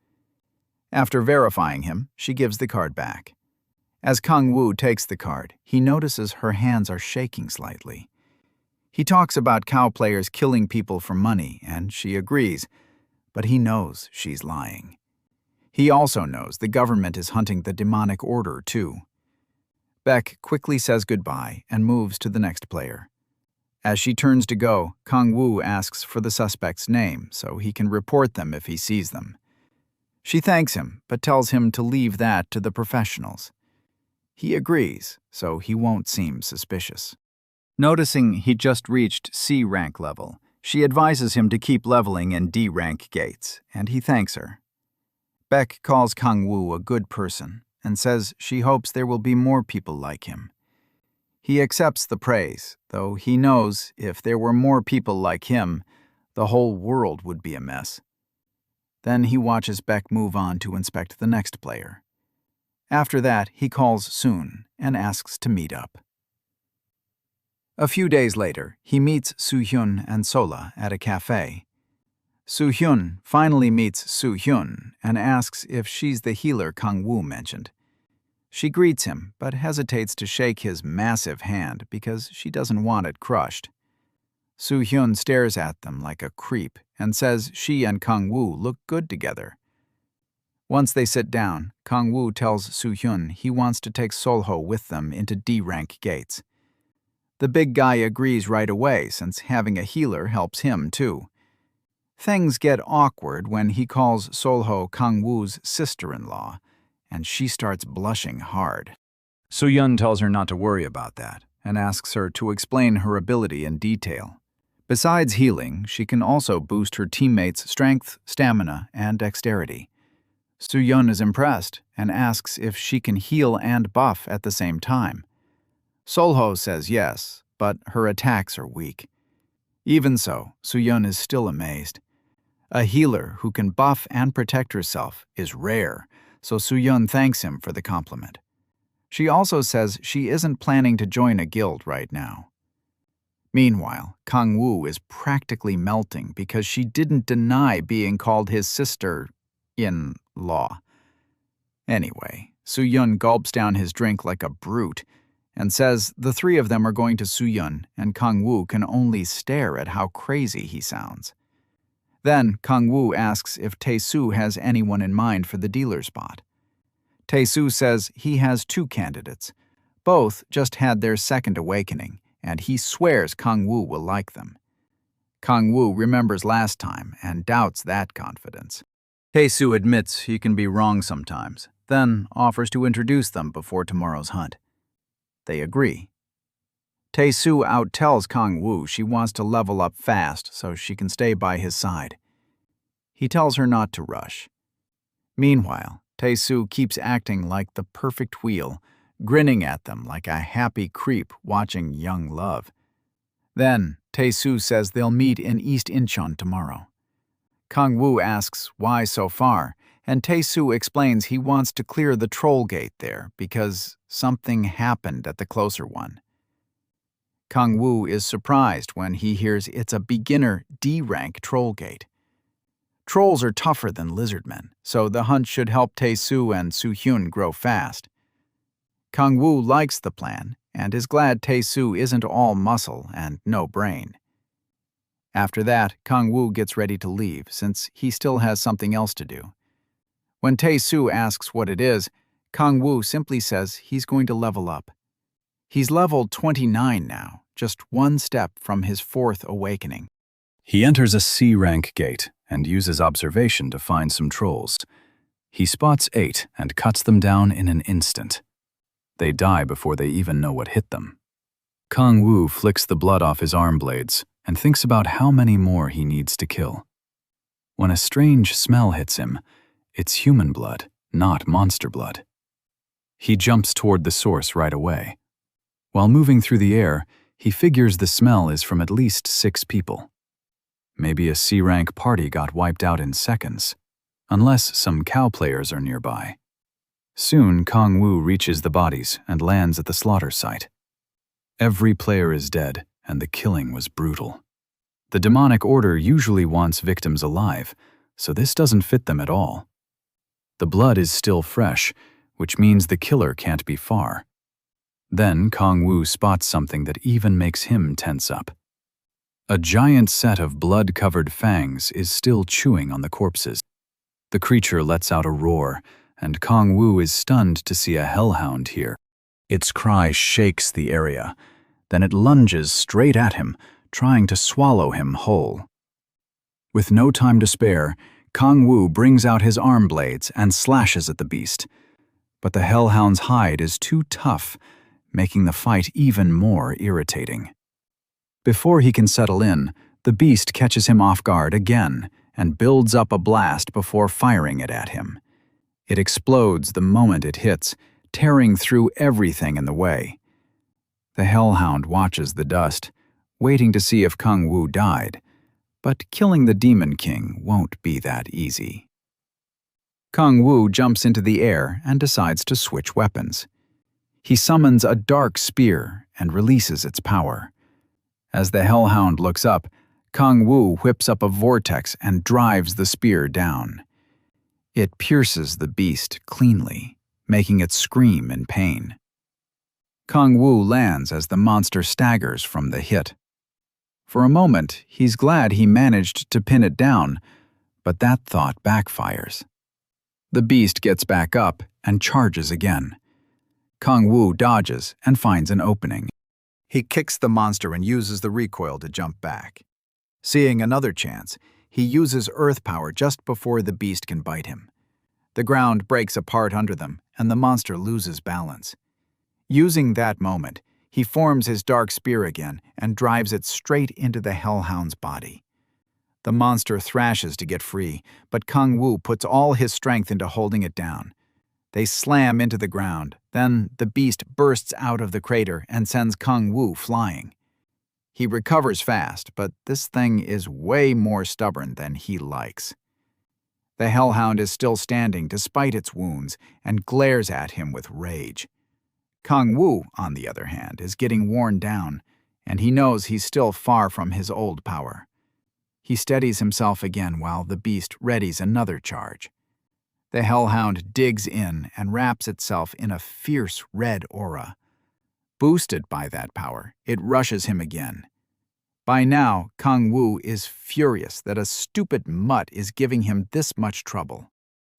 Speaker 2: After verifying him, she gives the card back. As Kang-woo takes the card, he notices her hands are shaking slightly. He talks about cow players killing people for money, and she agrees, but he knows she's lying. He also knows the government is hunting the demonic order, too. Beck quickly says goodbye and moves to the next player. As she turns to go, Kang-woo asks for the suspect's name so he can report them if he sees them. She thanks him, but tells him to leave that to the professionals. He agrees, so he won't seem suspicious. Noticing he just reached C rank level, she advises him to keep leveling in D rank gates, and he thanks her. Beck calls Kang-woo a good person and says she hopes there will be more people like him. He accepts the praise, though he knows if there were more people like him, the whole world would be a mess. Then he watches Beck move on to inspect the next player. After that, he calls Soon and asks to meet up. A few days later, he meets Soo-hyun and Sola at a cafe. Soo-hyun finally meets Soo-hyun and asks if she's the healer Kang-woo mentioned. She greets him, but hesitates to shake his massive hand because she doesn't want it crushed. Soo-hyun stares at them like a creep and says she and Kang-woo look good together. Once they sit down, Kang-woo tells Soo-hyun he wants to take Solho with them into D-rank gates. The big guy agrees right away since having a healer helps him too. Things get awkward when he calls Solho Kang-woo's sister-in-law, and she starts blushing hard. Soo-hyun tells her not to worry about that and asks her to explain her ability in detail. Besides healing, she can also boost her teammates' strength, stamina, and dexterity. Soo-hyun is impressed and asks if she can heal and buff at the same time. Solho says yes, but her attacks are weak. Even so, Soo-hyun is still amazed. A healer who can buff and protect herself is rare, so Soo-hyun thanks him for the compliment. She also says she isn't planning to join a guild right now. Meanwhile, Kang-woo is practically melting because she didn't deny being called his sister-in-law. Anyway, Soo-hyun gulps down his drink like a brute and says the three of them are going to Soo-hyun and Kang-woo can only stare at how crazy he sounds. Then Kang-woo asks if Tae-soo has anyone in mind for the dealer spot. Tae-soo says he has two candidates. Both just had their second awakening, and he swears Kang-woo will like them. Kang-woo remembers last time and doubts that confidence. Tae-soo admits he can be wrong sometimes, then offers to introduce them before tomorrow's hunt. They agree. Tae-soo outtells Kang-woo she wants to level up fast so she can stay by his side. He tells her not to rush. Meanwhile, Tae-soo keeps acting like the perfect wheel, grinning at them like a happy creep watching young love. Then, Tae-soo says they'll meet in East Incheon tomorrow. Kang-woo asks why so far, and Tae-soo explains he wants to clear the troll gate there because something happened at the closer one. Kang-woo is surprised when he hears it's a beginner D-rank troll gate. Trolls are tougher than lizardmen, so the hunt should help Tae-soo and Soo-hyun grow fast. Kang-woo likes the plan and is glad Tae-soo isn't all muscle and no brain. After that, Kang-woo gets ready to leave since he still has something else to do. When Tae-soo asks what it is, Kang-woo simply says he's going to level up. He's leveled 29 now, just one step from his 4th awakening.
Speaker 1: He enters a C-rank gate and uses observation to find some trolls. He spots 8 and cuts them down in an instant. They die before they even know what hit them. Kang-woo flicks the blood off his arm blades and thinks about how many more he needs to kill. When a strange smell hits him, it's human blood, not monster blood. He jumps toward the source right away. While moving through the air, he figures the smell is from at least 6 people. Maybe a C-rank party got wiped out in seconds, unless some cow players are nearby. Soon, Kang-woo reaches the bodies and lands at the slaughter site. Every player is dead, and the killing was brutal. The demonic order usually wants victims alive, so this doesn't fit them at all. The blood is still fresh, which means the killer can't be far. Then Kang-woo spots something that even makes him tense up. A giant set of blood-covered fangs is still chewing on the corpses. The creature lets out a roar, and Kang-woo is stunned to see a hellhound here. Its cry shakes the area. Then it lunges straight at him, trying to swallow him whole. With no time to spare, Kang-woo brings out his arm blades and slashes at the beast. But the hellhound's hide is too tough, making the fight even more irritating. Before he can settle in, the beast catches him off guard again and builds up a blast before firing it at him. It explodes the moment it hits, tearing through everything in the way. The hellhound watches the dust, waiting to see if Kang-woo died, but killing the Demon King won't be that easy. Kang-woo jumps into the air and decides to switch weapons. He summons a dark spear and releases its power. As the hellhound looks up, Kang-woo whips up a vortex and drives the spear down. It pierces the beast cleanly, making it scream in pain. Kang-woo lands as the monster staggers from the hit. For a moment, he's glad he managed to pin it down, but that thought backfires. The beast gets back up and charges again. Kang-woo dodges and finds an opening. He kicks the monster and uses the recoil to jump back. Seeing another chance, he uses earth power just before the beast can bite him. The ground breaks apart under them, and the monster loses balance. Using that moment, he forms his dark spear again and drives it straight into the hellhound's body. The monster thrashes to get free, but Kang-woo puts all his strength into holding it down. They slam into the ground, then the beast bursts out of the crater and sends Kang-woo flying. He recovers fast, but this thing is way more stubborn than he likes. The hellhound is still standing despite its wounds and glares at him with rage. Kang-woo, on the other hand, is getting worn down, and he knows he's still far from his old power. He steadies himself again while the beast readies another charge. The hellhound digs in and wraps itself in a fierce red aura. Boosted by that power, it rushes him again. By now, Kang-woo is furious that a stupid mutt is giving him this much trouble.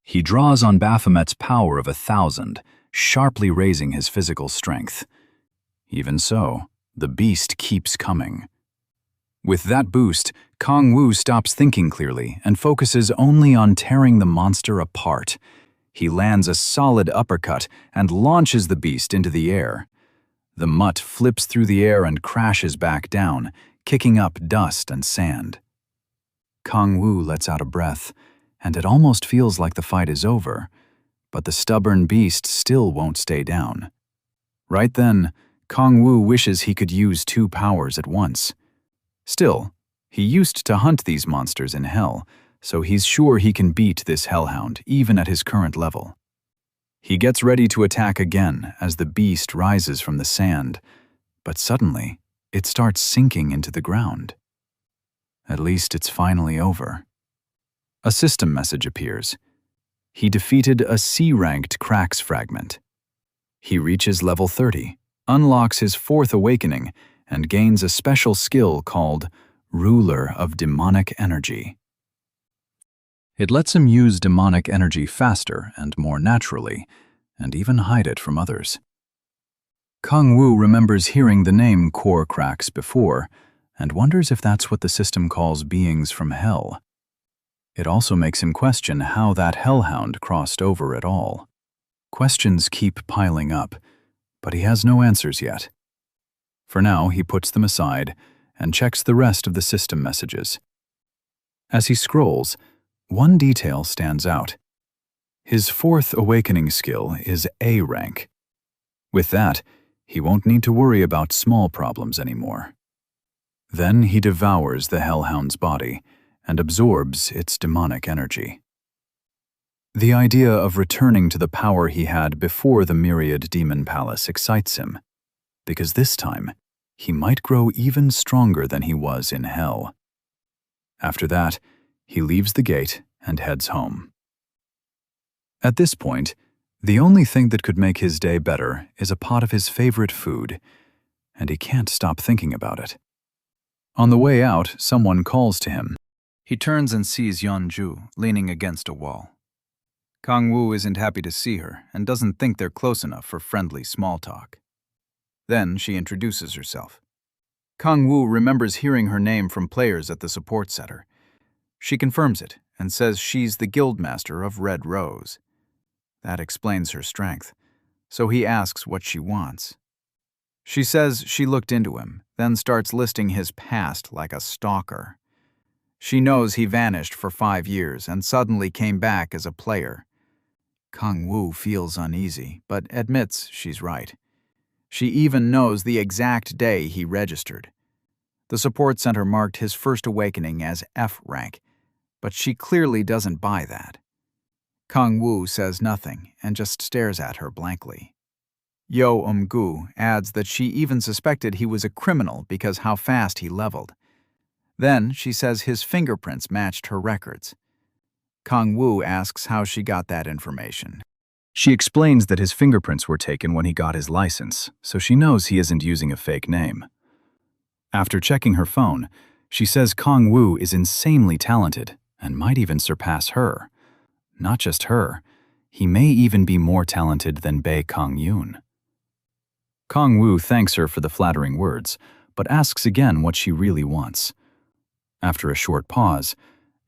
Speaker 1: He draws on Baphomet's power of 1,000, sharply raising his physical strength. Even so, the beast keeps coming. With that boost, Kang-woo stops thinking clearly and focuses only on tearing the monster apart. He lands a solid uppercut and launches the beast into the air. The mutt flips through the air and crashes back down, kicking up dust and sand. Kang-woo lets out a breath, and it almost feels like the fight is over, but the stubborn beast still won't stay down. Right then, Kang-woo wishes he could use 2 powers at once. Still, he used to hunt these monsters in hell, so he's sure he can beat this hellhound even at his current level. He gets ready to attack again as the beast rises from the sand, but suddenly, it starts sinking into the ground. At least it's finally over. A system message appears. He defeated a C-ranked Cracks fragment. He reaches level 30, unlocks his fourth awakening and gains a special skill called Ruler of Demonic Energy. It lets him use demonic energy faster and more naturally, and even hide it from others. Kang Wu remembers hearing the name core cracks before, and wonders if that's what the system calls beings from hell. It also makes him question how that hellhound crossed over at all. Questions keep piling up, but he has no answers yet. For now, he puts them aside and checks the rest of the system messages. As he scrolls, one detail stands out. His fourth awakening skill is A rank. With that, he won't need to worry about small problems anymore. Then he devours the hellhound's body and absorbs its demonic energy. The idea of returning to the power he had before the Myriad Demon Palace excites him, because this time, he might grow even stronger than he was in hell. After that, he leaves the gate and heads home. At this point, the only thing that could make his day better is a pot of his favorite food, and he can't stop thinking about it. On the way out, someone calls to him. He turns and sees Yeonju leaning against a wall. Kang Wu isn't happy to see her and doesn't think they're close enough for friendly small talk. Then she introduces herself. Kang Wu remembers hearing her name from players at the support center. She confirms it and says she's the guildmaster of Red Rose. That explains her strength, so he asks what she wants. She says she looked into him, then starts listing his past like a stalker. She knows he vanished for 5 years and suddenly came back as a player. Kang Wu feels uneasy, but admits she's right. She even knows the exact day he registered. The support center marked his first awakening as F rank, but she clearly doesn't buy that. Kang Wu says nothing and just stares at her blankly. Yo Gu adds that she even suspected he was a criminal because how fast he leveled. Then she says his fingerprints matched her records. Kang Wu asks how she got that information. She explains that his fingerprints were taken when he got his license, so she knows he isn't using a fake name. After checking her phone, she says Kang Wu is insanely talented and might even surpass her. Not just her, he may even be more talented than Bae Kang Yoon. Kang Wu thanks her for the flattering words, but asks again what she really wants. After a short pause,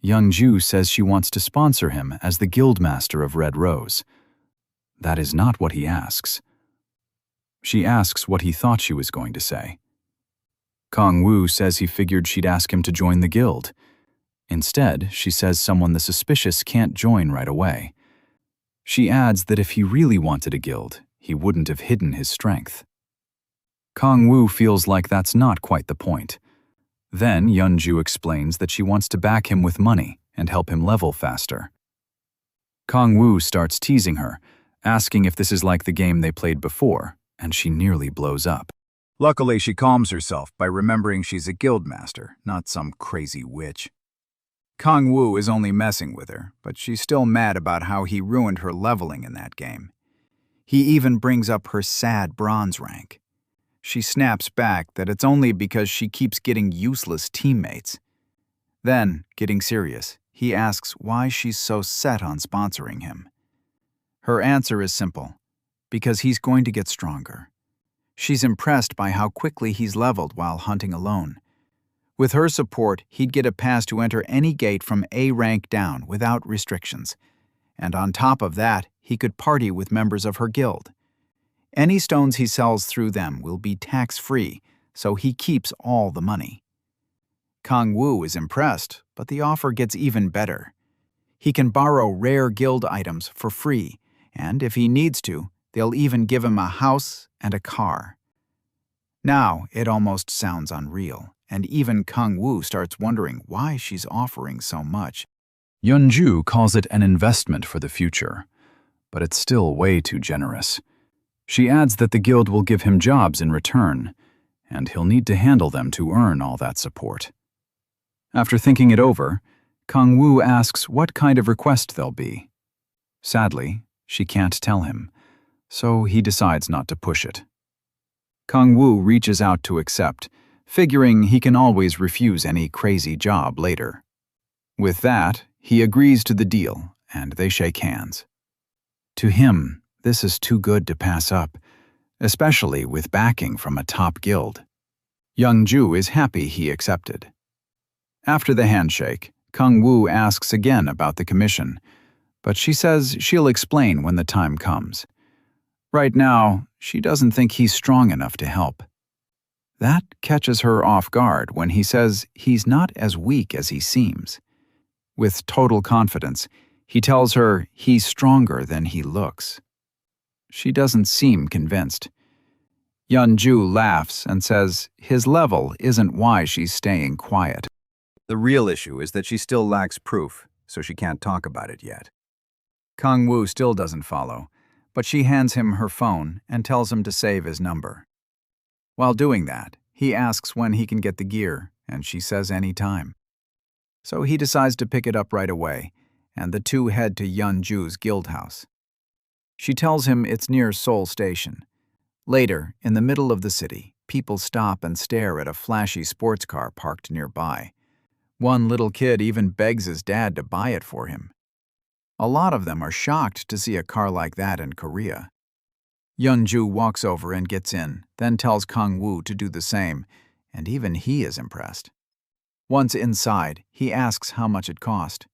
Speaker 1: Yeonju says she wants to sponsor him as the guildmaster of Red Rose. That is not what he asks. She asks what he thought she was going to say. Kang Wu says he figured she'd ask him to join the guild. Instead, she says someone the suspicious can't join right away. She adds that if he really wanted a guild, he wouldn't have hidden his strength. Kang Wu feels like that's not quite the point. Then Yeonju explains that she wants to back him with money and help him level faster. Kang Wu starts teasing her, asking if this is like the game they played before, and she nearly blows up. Luckily, she calms herself by remembering she's a guildmaster, not some crazy witch. Kang Wu is only messing with her, but she's still mad about how he ruined her leveling in that game. He even brings up her sad bronze rank. She snaps back that it's only because she keeps getting useless teammates. Then, getting serious, he asks why she's so set on sponsoring him. Her answer is simple: because he's going to get stronger. She's impressed by how quickly he's leveled while hunting alone. With her support, he'd get a pass to enter any gate from A rank down without restrictions. And on top of that, he could party with members of her guild. Any stones he sells through them will be tax-free, so he keeps all the money. Kang Wu is impressed, but the offer gets even better. He can borrow rare guild items for free, and if he needs to, they'll even give him a house and a car. Now, it almost sounds unreal, and even Kang Wu starts wondering why she's offering so much. Yeonju calls it an investment for the future, but it's still way too generous. She adds that the guild will give him jobs in return, and he'll need to handle them to earn all that support. After thinking it over, Kang Wu asks what kind of request they'll be. Sadly, she can't tell him, so he decides not to push it.
Speaker 2: Kang-woo reaches out to accept, figuring he can always refuse any crazy job later. With that, he agrees to the deal, and they shake hands. To him, this is too good to pass up, especially with backing from a top guild. Young-ju is happy he accepted. After the handshake, Kang-woo asks again about the commission, but she says she'll explain when the time comes. Right now, she doesn't think he's strong enough to help. That catches her off guard when he says he's not as weak as he seems. With total confidence, he tells her he's stronger than he looks. She doesn't seem convinced. Yeon-ju laughs and says his level isn't why she's staying quiet.
Speaker 3: The real issue is that she still lacks proof, so she can't talk about it yet.
Speaker 2: Kang-woo still doesn't follow, but she hands him her phone and tells him to save his number. While doing that, he asks when he can get the gear, and she says any time. So he decides to pick it up right away, and the two head to Yeon-ju's guild house. She tells him it's near Seoul Station. Later, in the middle of the city, people stop and stare at a flashy sports car parked nearby. One little kid even begs his dad to buy it for him. A lot of them are shocked to see a car like that in Korea. Yeon-ju walks over and gets in, then tells Kang-woo to do the same, and even he is impressed. Once inside, he asks how much it cost.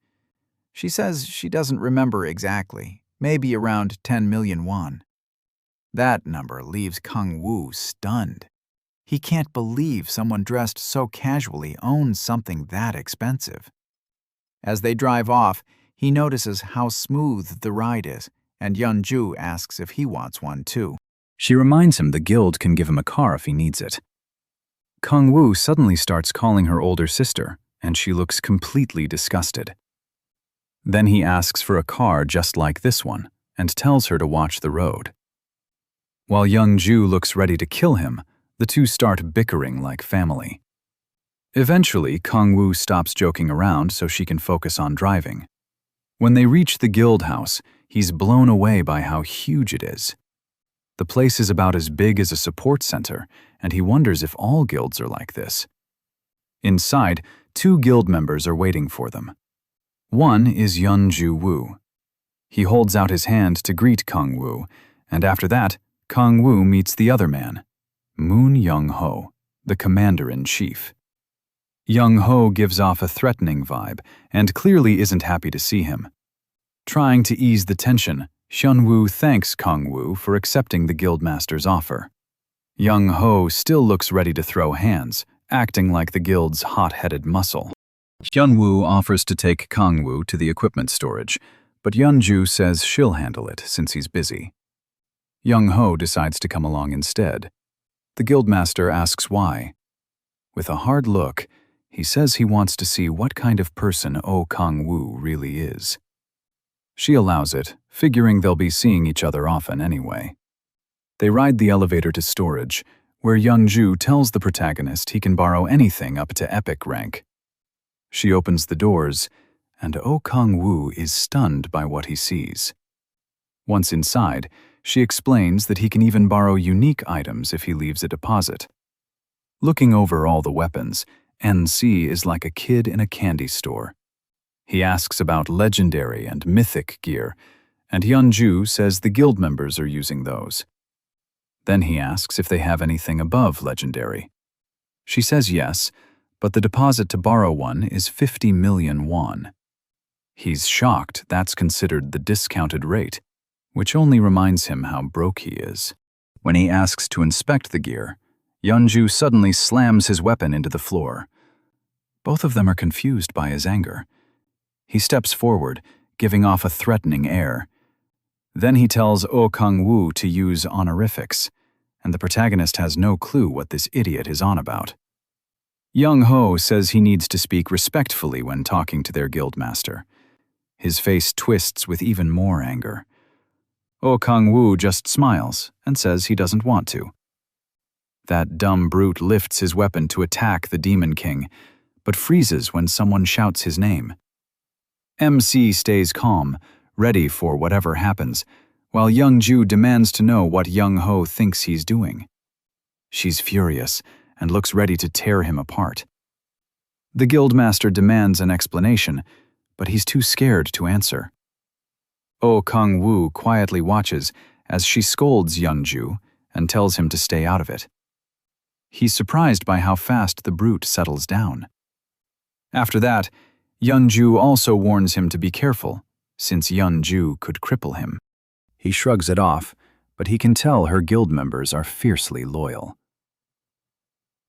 Speaker 2: She says she doesn't remember exactly, maybe around 10 million won. That number leaves Kang-woo stunned. He can't believe someone dressed so casually owns something that expensive. As they drive off, he notices how smooth the ride is, and Yeon-ju asks if he wants one too.
Speaker 1: She reminds him the guild can give him a car if he needs it. Kang-woo suddenly starts calling her older sister, and she looks completely disgusted. Then he asks for a car just like this one, and tells her to watch the road. While Yeon-ju looks ready to kill him, the two start bickering like family. Eventually, Kang-woo stops joking around so she can focus on driving. When they reach the guild house, he's blown away by how huge it is. The place is about as big as a support center, and he wonders if all guilds are like this. Inside, two guild members are waiting for them. One is Yeon-ju Woo. He holds out his hand to greet Kang-woo, and after that, Kang-woo meets the other man, Moon Young-ho, the commander-in-chief. Young-ho gives off a threatening vibe and clearly isn't happy to see him. Trying to ease the tension, Hyun-woo thanks Kang-woo for accepting the guildmaster's offer. Young-ho still looks ready to throw hands, acting like the guild's hot-headed muscle. Hyun-woo offers to take Kang-woo to the equipment storage, but Yeon-ju says she'll handle it since he's busy. Young-ho decides to come along instead. The guildmaster asks why. With a hard look, he says he wants to see what kind of person Kang-woo really is. She allows it, figuring they'll be seeing each other often anyway. They ride the elevator to storage, where Yeon-ju tells the protagonist he can borrow anything up to epic rank. She opens the doors, and Kang-woo is stunned by what he sees. Once inside, she explains that he can even borrow unique items if he leaves a deposit. Looking over all the weapons, NC is like a kid in a candy store. He asks about legendary and mythic gear, and Yeon-ju says the guild members are using those. Then he asks if they have anything above legendary. She says yes, but the deposit to borrow one is 50 million won. He's shocked that's considered the discounted rate, which only reminds him how broke he is. When he asks to inspect the gear, Yeon-ju suddenly slams his weapon into the floor. Both of them are confused by his anger. He steps forward, giving off a threatening air. Then he tells Kang-woo to use honorifics, and the protagonist has no clue what this idiot is on about. Young-ho says he needs to speak respectfully when talking to their guildmaster. His face twists with even more anger. Kang-woo just smiles and says he doesn't want to. That dumb brute lifts his weapon to attack the Demon King, but freezes when someone shouts his name. MC stays calm, ready for whatever happens, while Yeon-ju demands to know what Young-ho thinks he's doing.
Speaker 2: She's furious and looks ready to tear him apart. The guildmaster demands an explanation, but he's too scared to answer. Oh Kang-woo quietly watches as she scolds Yeonju and tells him to stay out of it. He's surprised by how fast the brute settles down. After that, Yeonju also warns him to be careful, since Yeonju could cripple him.
Speaker 1: He shrugs it off, but he can tell her guild members are fiercely loyal.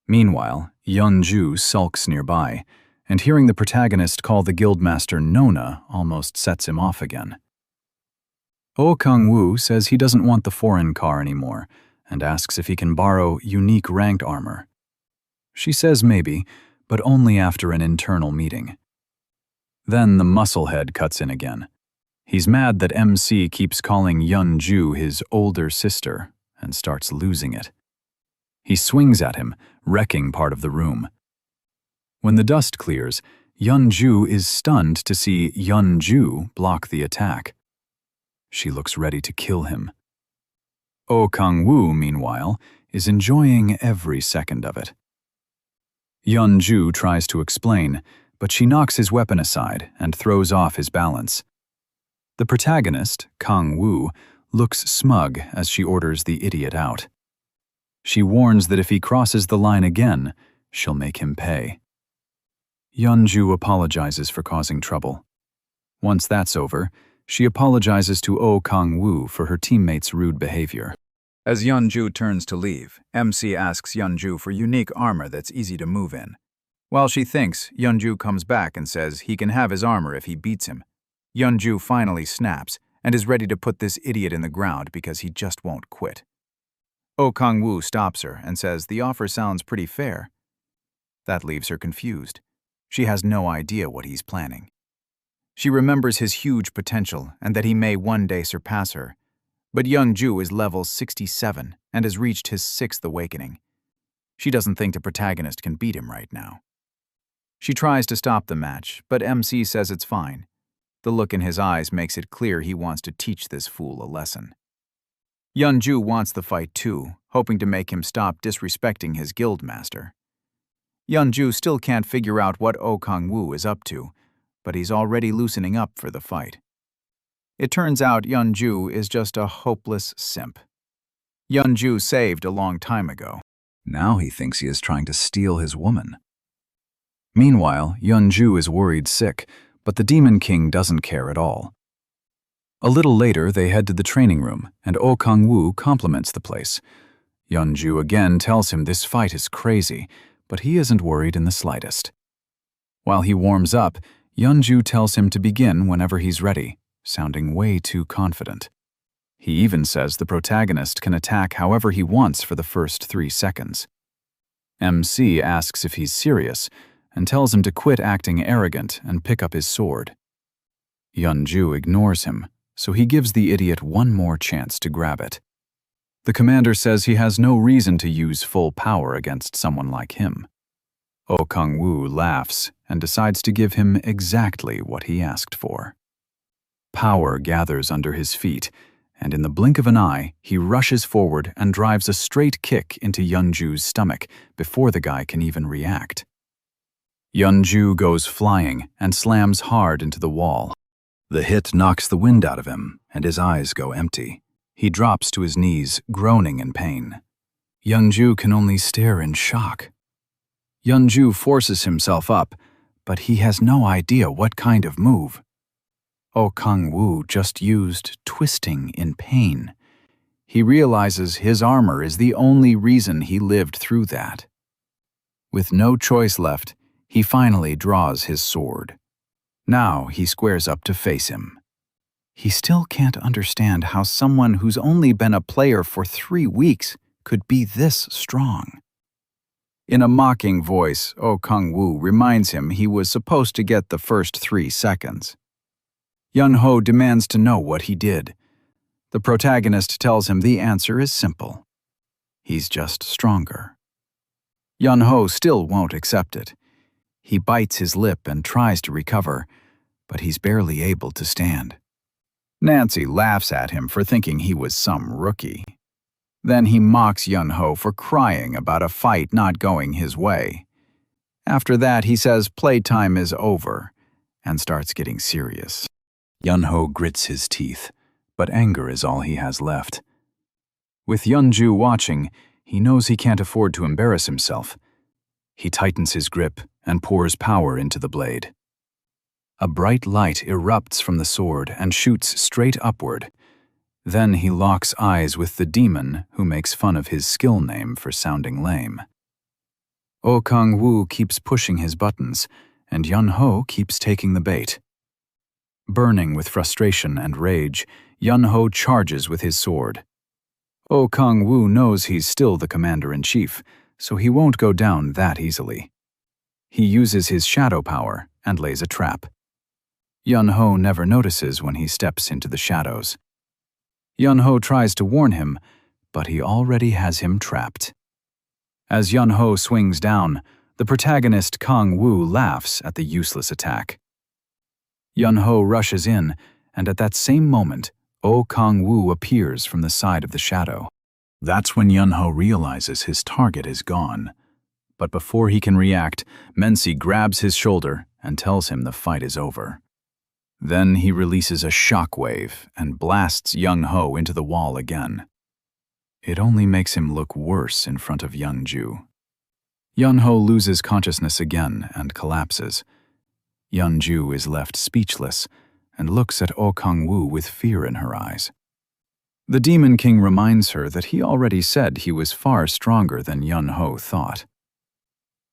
Speaker 1: Meanwhile, Yeonju sulks nearby, and hearing the protagonist call the guildmaster Nona almost sets him off again. Oh Kang-woo says he doesn't want the foreign car anymore, and asks if he can borrow unique ranked armor. She says maybe, but only after an internal meeting. Then the musclehead cuts in again. He's mad that MC keeps calling Yeonju his older sister, and starts losing it. He swings at him, wrecking part of the room. When the dust clears, Yeonju is stunned to see Yeonju block the attack. She looks ready to kill him. Oh Kang-woo, meanwhile, is enjoying every second of it. Yeonju tries to explain, but she knocks his weapon aside and throws off his balance. The protagonist, Kang-woo, looks smug as she orders the idiot out. She warns that if he crosses the line again, she'll make him pay. Yeonju apologizes for causing trouble. Once that's over, she apologizes to Oh Kang-woo for her teammates' rude behavior. As Yeonju turns to leave, MC asks Yeonju for unique armor that's easy to move in. While she thinks, Yeonju comes back and says he can have his armor if he beats him. Yeonju finally snaps and is ready to put this idiot in the ground because he just won't quit. Oh Kang-woo stops her and says the offer sounds pretty fair. That leaves her confused. She has no idea what he's planning. She remembers his huge potential and that he may one day surpass her. But Yeonju is level 67 and has reached his 6th awakening. She doesn't think the protagonist can beat him right now. She tries to stop the match, but MC says it's fine. The look in his eyes makes it clear he wants to teach this fool a lesson. Yeonju wants the fight too, hoping to make him stop disrespecting his guildmaster. Yeonju still can't figure out what Oh Kang-woo is up to, but he's already loosening up for the fight. It turns out Yeonju is just a hopeless simp. Yeonju saved a long time ago. Now he thinks he is trying to steal his woman. Meanwhile, Yeonju is worried sick, but the Demon King doesn't care at all. A little later, they head to the training room, and Oh Kang-woo compliments the place. Yeonju again tells him this fight is crazy, but he isn't worried in the slightest. While he warms up, Yeonju tells him to begin whenever he's ready, sounding way too confident. He even says the protagonist can attack however he wants for the first 3 seconds. MC asks if he's serious, and tells him to quit acting arrogant and pick up his sword. Yeonju ignores him, so he gives the idiot one more chance to grab it. The commander says he has no reason to use full power against someone like him. Oh Kang-woo laughs and decides to give him exactly what he asked for. Power gathers under his feet, and in the blink of an eye, he rushes forward and drives a straight kick into Yeonju's stomach before the guy can even react. Yeonju goes flying and slams hard into the wall. The hit knocks the wind out of him, and his eyes go empty. He drops to his knees, groaning in pain. Yeonju can only stare in shock. Yeonju forces himself up, but he has no idea what kind of move. Oh Kang-woo just used twisting in pain. He realizes his armor is the only reason he lived through that. With no choice left, he finally draws his sword. Now he squares up to face him. He still can't understand how someone who's only been a player for 3 weeks could be this strong. In a mocking voice, Oh Kang-woo reminds him he was supposed to get the first 3 seconds. Yeon-ho demands to know what he did. The protagonist tells him the answer is simple. He's just stronger. Yeon-ho still won't accept it. He bites his lip and tries to recover, but he's barely able to stand. Nancy laughs at him for thinking he was some rookie.
Speaker 2: Then he mocks Yun-ho for crying about a fight not going his way. After that, he says playtime is over and starts getting serious.
Speaker 1: Yun-ho grits his teeth, but anger is all he has left. With Yun-ju watching, he knows he can't afford to embarrass himself. He tightens his grip and pours power into the blade. A bright light erupts from the sword and shoots straight upward. Then he locks eyes with the demon who makes fun of his skill name for sounding lame. Oh Kang-woo keeps pushing his buttons, and Yun-ho keeps taking the bait. Burning with frustration and rage, Yun-ho charges with his sword. Oh Kang-woo knows he's still the commander-in-chief, so he won't go down that easily. He uses his shadow power and lays a trap. Yun-ho never notices when he steps into the shadows. Yun-ho tries to warn him, but he already has him trapped. As Yun-ho swings down, the protagonist Kang-woo laughs at the useless attack. Yun-ho rushes in, and at that same moment, Oh Kang-woo appears from the side of the shadow. That's when Yun-ho realizes his target is gone. But before he can react, Mensi grabs his shoulder and tells him the fight is over. Then he releases a shockwave and blasts Yun-ho into the wall again. It only makes him look worse in front of Yun-ju. Yun-ho loses consciousness again and collapses. Yun-ju is left speechless and looks at Oh Kang-woo with fear in her eyes. The Demon King reminds her that he already said he was far stronger than Yun-ho thought.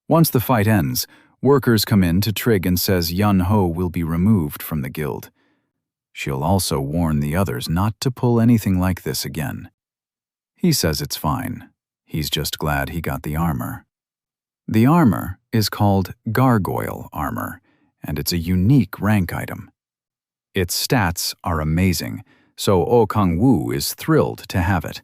Speaker 1: Once the fight ends, workers come in to Trig and says Yun-ho will be removed from the guild. She'll also warn the others not to pull anything like this again. He says it's fine. He's just glad he got the armor. The armor is called Gargoyle Armor, and it's a unique rank item. Its stats are amazing, so Oh Kang-woo is thrilled to have it.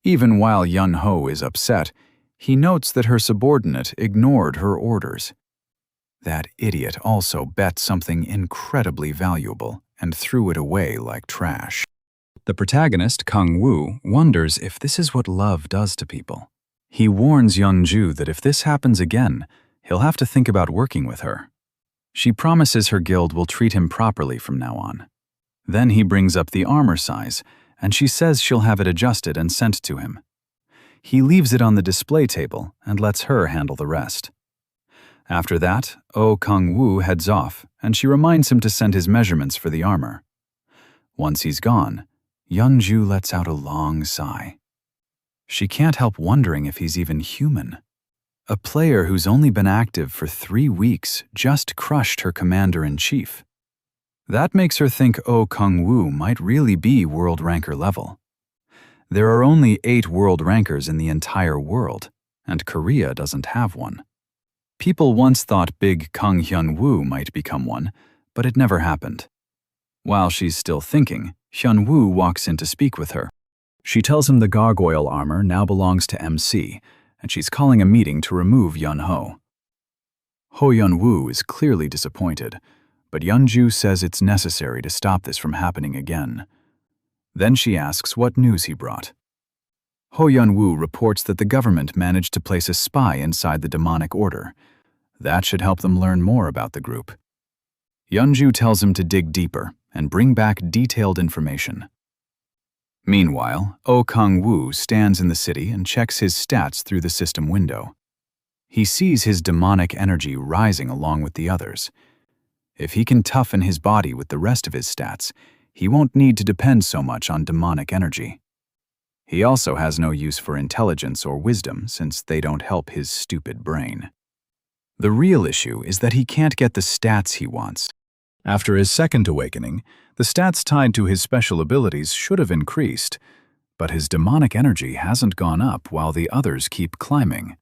Speaker 1: Even while Yun-ho is upset, he notes that her subordinate ignored her orders. That idiot also bet something incredibly valuable and threw it away like trash. The protagonist, Kang-woo, wonders if this is what love does to people. He warns Yun-ju that if this happens again, he'll have to think about working with her. She promises her guild will treat him properly from now on. Then he brings up the armor size, and she says she'll have it adjusted and sent to him. He leaves it on the display table and lets her handle the rest. After that, Oh Kang-woo heads off, and she reminds him to send his measurements for the armor. Once he's gone, Yun-ju lets out a long sigh. She can't help wondering if he's even human. A player who's only been active for 3 weeks just crushed her commander-in-chief. That makes her think Oh Kang-woo might really be world ranker level. There are only 8 world rankers in the entire world, and Korea doesn't have one. People once thought big Kang Hyun-woo might become one, but it never happened. While she's still thinking, Hyun-woo walks in to speak with her. She tells him the gargoyle armor now belongs to MC, and she's calling a meeting to remove Yun-ho. Ho Yun-woo is clearly disappointed, but Yun-ju says it's necessary to stop this from happening again. Then she asks what news he brought. Ho Yun-woo reports that the government managed to place a spy inside the demonic order. That should help them learn more about the group. Yun-ju tells him to dig deeper and bring back detailed information. Meanwhile, Oh Kang-woo stands in the city and checks his stats through the system window. He sees his demonic energy rising along with the others. If he can toughen his body with the rest of his stats, he won't need to depend so much on demonic energy. He also has no use for intelligence or wisdom since they don't help his stupid brain. The real issue is that he can't get the stats he wants. After his second awakening, the stats tied to his special abilities should have increased, but his demonic energy hasn't gone up while the others keep climbing.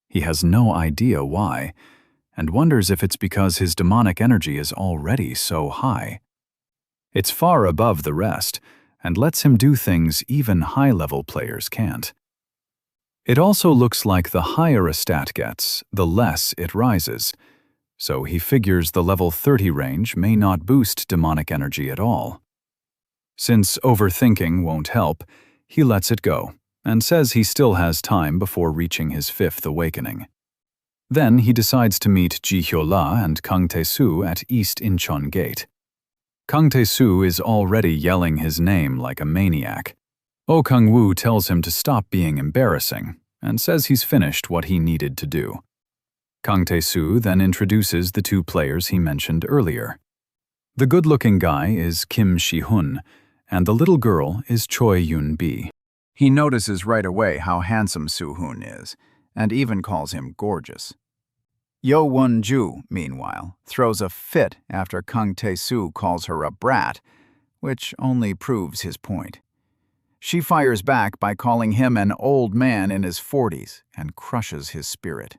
Speaker 1: He has no idea why, and wonders if it's because his demonic energy is already so high. It's far above the rest, and lets him do things even high-level players can't. It also looks like the higher a stat gets, the less it rises, so he figures the level 30 range may not boost demonic energy at all. Since overthinking won't help, he lets it go and says he still has time before reaching his fifth awakening. Then he decides to meet Ji Hyo-la and Kang Tae-soo at East Incheon Gate. Kang Tae-soo is already yelling his name like a maniac. Oh Kang-woo tells him to stop being embarrassing and says he's finished what he needed to do. Kang Tae-soo then introduces the two players he mentioned earlier. The good-looking guy is Kim Si-hun, and the little girl is Choi Yoon-bi.
Speaker 2: He notices right away how handsome Soo-hoon is, and even calls him gorgeous. Yo Won-ju, meanwhile, throws a fit after Kang Tae-soo calls her a brat, which only proves his point. She fires back by calling him an old man in his 40s and crushes his spirit.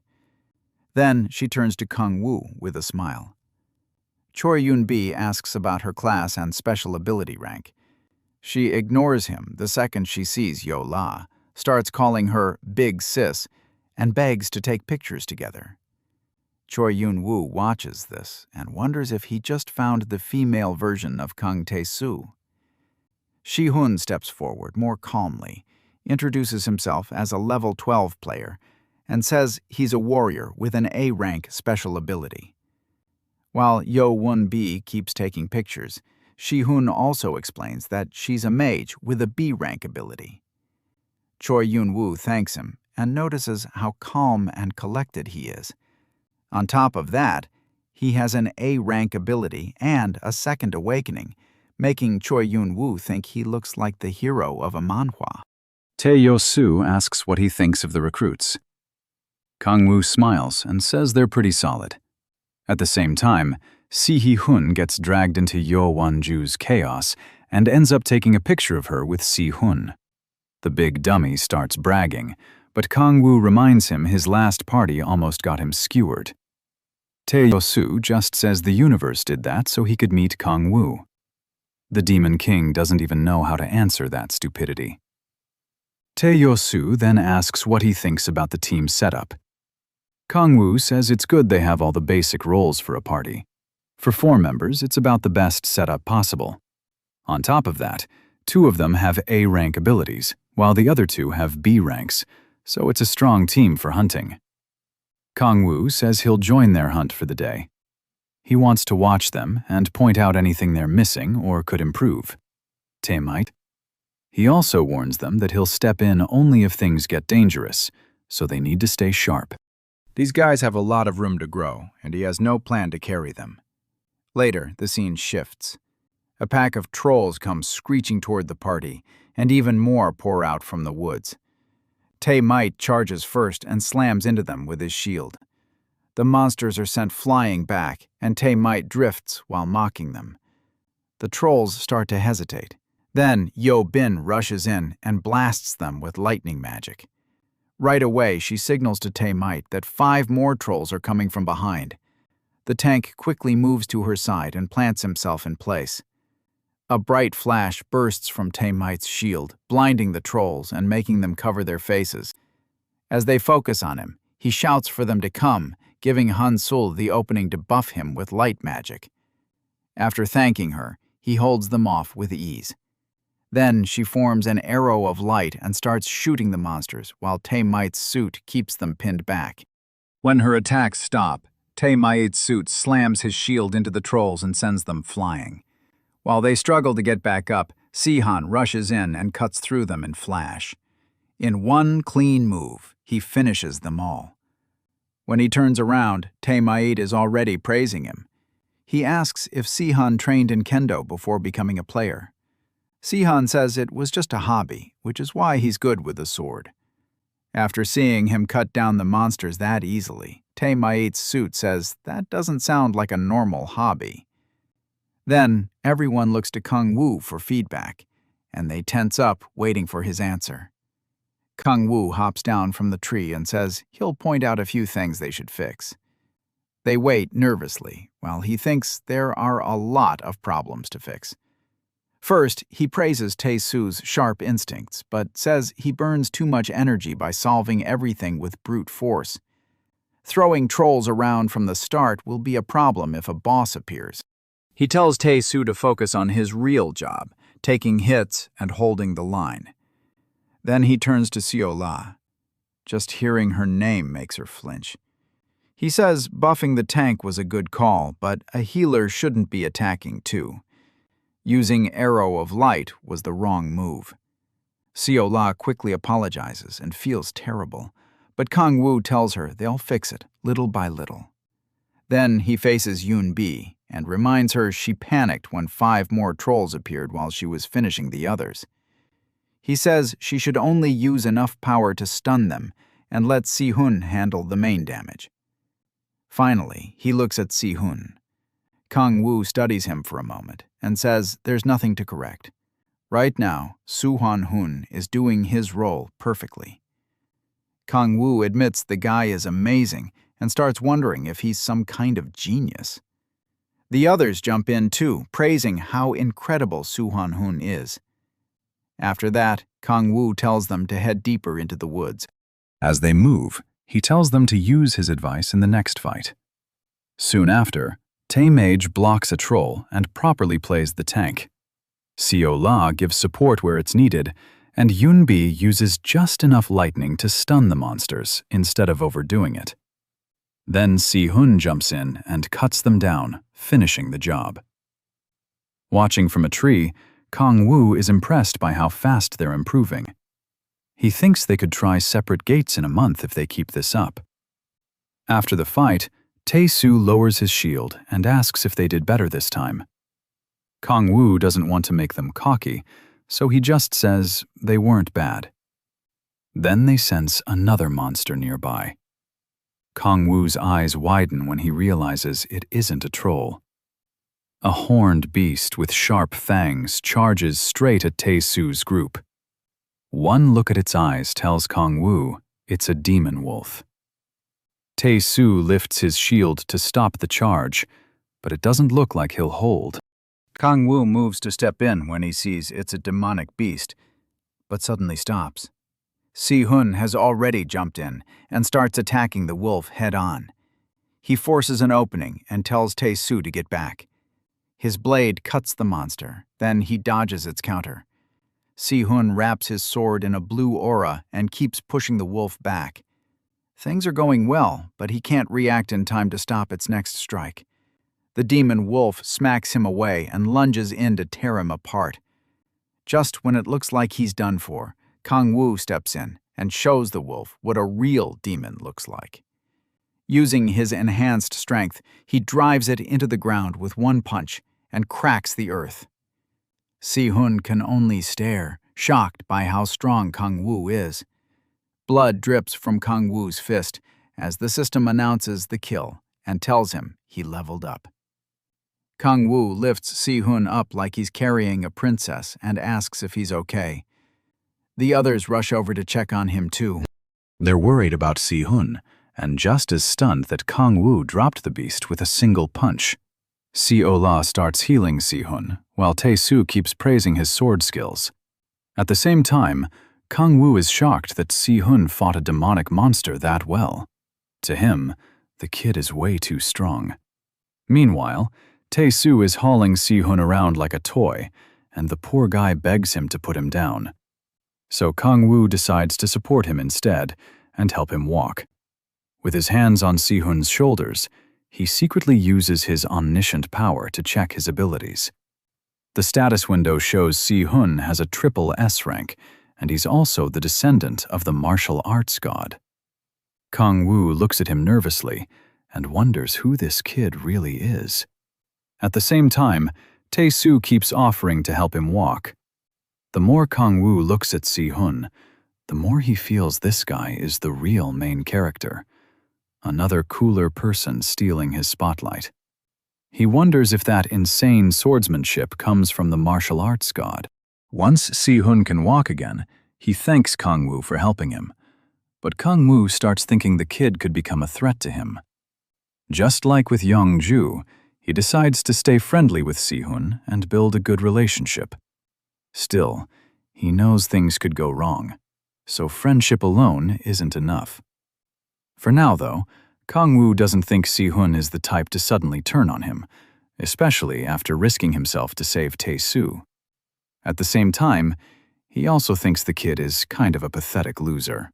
Speaker 2: Then she turns to Kang-woo with a smile. Choi Yoon-bi asks about her class and special ability rank. She ignores him the second she sees Yo-la, starts calling her Big Sis, and begs to take pictures together. Choi Yoon-woo watches this and wonders if he just found the female version of Kang Tae-soo. Si-hun steps forward more calmly, introduces himself as a level 12 player, and says he's a warrior with an A-rank special ability. While Yo Won-bi keeps taking pictures, Si-hun also explains that she's a mage with a B-rank ability. Choi Yoon-woo thanks him and notices how calm and collected he is. On top of that, he has an A-rank ability and a second awakening, making Choi Yoon-woo think he looks like the hero of a manhwa.
Speaker 1: Tae-yo-soo asks what he thinks of the recruits. Kang-woo smiles and says they're pretty solid. At the same time, Si-hun gets dragged into Yo Won-ju's chaos and ends up taking a picture of her with Si-hun. The big dummy starts bragging, but Kang-woo reminds him his last party almost got him skewered. Tae-yo-soo just says the universe did that so he could meet Kang-woo. The Demon King doesn't even know how to answer that stupidity. Tae-yo-soo then asks what he thinks about the team setup. Kang-woo says it's good they have all the basic roles for a party. For 4 members, it's about the best setup possible. On top of that, 2 of them have A-rank abilities, while the other 2 have B ranks, so it's a strong team for hunting. Kang-woo says he'll join their hunt for the day. He wants to watch them and point out anything they're missing or could improve. Tae might. He also warns them that he'll step in only if things get dangerous, so they need to stay sharp.
Speaker 2: These guys have a lot of room to grow, and he has no plan to carry them. Later, the scene shifts. A pack of trolls comes screeching toward the party, and even more pour out from the woods. Tae Might charges first and slams into them with his shield. The monsters are sent flying back, and Tae Might drifts while mocking them. The trolls start to hesitate. Then Yo Bin rushes in and blasts them with lightning magic. Right away, she signals to Tae Might that 5 more trolls are coming from behind. The tank quickly moves to her side and plants himself in place. A bright flash bursts from Tae Might's shield, blinding the trolls and making them cover their faces. As they focus on him, he shouts for them to come, giving Han-sul the opening to buff him with light magic. After thanking her, he holds them off with ease. Then she forms an arrow of light and starts shooting the monsters while Tae Might's suit keeps them pinned back. When her attacks stop, Tae Might's suit slams his shield into the trolls and sends them flying. While they struggle to get back up, Si-han rushes in and cuts through them in flash. In one clean move, he finishes them all. When he turns around, Tae Might is already praising him. He asks if Si-han trained in kendo before becoming a player. Si-han says it was just a hobby, which is why he's good with the sword. After seeing him cut down the monsters that easily, Tae Might's suit says that doesn't sound like a normal hobby. Then, everyone looks to Kang-woo for feedback, and they tense up waiting for his answer. Kang-woo hops down from the tree and says he'll point out a few things they should fix. They wait nervously, while he thinks there are a lot of problems to fix. First, he praises Tae-soo's sharp instincts, but says he burns too much energy by solving everything with brute force. Throwing trolls around from the start will be a problem if a boss appears. He tells Tae-soo to focus on his real job, taking hits and holding the line. Then he turns to Siola. Just hearing her name makes her flinch. He says buffing the tank was a good call, but a healer shouldn't be attacking too. Using Arrow of Light was the wrong move. Siola quickly apologizes and feels terrible, but Kang Wu tells her they'll fix it little by little. Then he faces Yun Bi and reminds her she panicked when 5 more trolls appeared while she was finishing the others. He says she should only use enough power to stun them and let Si-hun handle the main damage. Finally, he looks at Si-hun. Kang Wu studies him for a moment and says there's nothing to correct. Right now, Su-hwan-hun is doing his role perfectly. Kang Wu admits the guy is amazing and starts wondering if he's some kind of genius. The others jump in too, praising how incredible Su-hwan-hun is. After that, Kang Wu tells them to head deeper into the woods.
Speaker 1: As they move, he tells them to use his advice in the next fight. Soon after, Tae Mage blocks a troll and properly plays the tank. Siola gives support where it's needed, and Yun Bi uses just enough lightning to stun the monsters instead of overdoing it. Then Si-hun jumps in and cuts them down, finishing the job. Watching from a tree, Kang Wu is impressed by how fast they're improving. He thinks they could try separate gates in a month if they keep this up. After the fight, Tae-su lowers his shield and asks if they did better this time. Kang Wu doesn't want to make them cocky, so he just says they weren't bad. Then they sense another monster nearby. Kang Wu's eyes widen when he realizes it isn't a troll. A horned beast with sharp fangs charges straight at Tae-su's group. One look at its eyes tells Kang Wu it's a demon wolf. Tae-su lifts his shield to stop the charge, but it doesn't look like he'll hold. Kang Wu moves to step in when he sees it's a demonic beast, but suddenly stops. Si-hun has already jumped in and starts attacking the wolf head-on. He forces an opening and tells Tae-su to get back. His blade cuts the monster, then he dodges its counter. Si-hun wraps his sword in a blue aura and keeps pushing the wolf back. Things are going well, but he can't react in time to stop its next strike. The demon wolf smacks him away and lunges in to tear him apart. Just when it looks like he's done for, Kang Wu steps in and shows the wolf what a real demon looks like. Using his enhanced strength, he drives it into the ground with one punch and cracks the earth. Si-hun can only stare, shocked by how strong Kang Wu is. Blood drips from Kang Wu's fist as the system announces the kill and tells him he leveled up. Kang Wu lifts Si-hun up like he's carrying a princess and asks if he's okay. The others rush over to check on him too. They're worried about Si-hun, and just as stunned that Kang Wu dropped the beast with a single punch. Siola starts healing Si-hun, while Tae-su keeps praising his sword skills. At the same time, Kang Wu is shocked that Si-hun fought a demonic monster that well. To him, the kid is way too strong. Meanwhile, Tae-su is hauling Si-hun around like a toy, and the poor guy begs him to put him down. So Kang Wu decides to support him instead and help him walk. With his hands on Si-hun's shoulders, he secretly uses his omniscient power to check his abilities. The status window shows Si-hun has a triple S rank, and he's also the descendant of the martial arts god. Kang Wu looks at him nervously and wonders who this kid really is. At the same time, Tae-su keeps offering to help him walk. The more Kang Wu looks at Si-hun, the more he feels this guy is the real main character. Another cooler person stealing his spotlight. He wonders if that insane swordsmanship comes from the martial arts god. Once Si-hun can walk again, he thanks Kang Wu for helping him. But Kang Wu starts thinking the kid could become a threat to him. Just like with Yong-ju, he decides to stay friendly with Si-hun and build a good relationship. Still, he knows things could go wrong, so friendship alone isn't enough. For now, though, Kang Wu doesn't think Si-hun is the type to suddenly turn on him, especially after risking himself to save Tae-su. At the same time, He also thinks the kid is kind of a pathetic loser.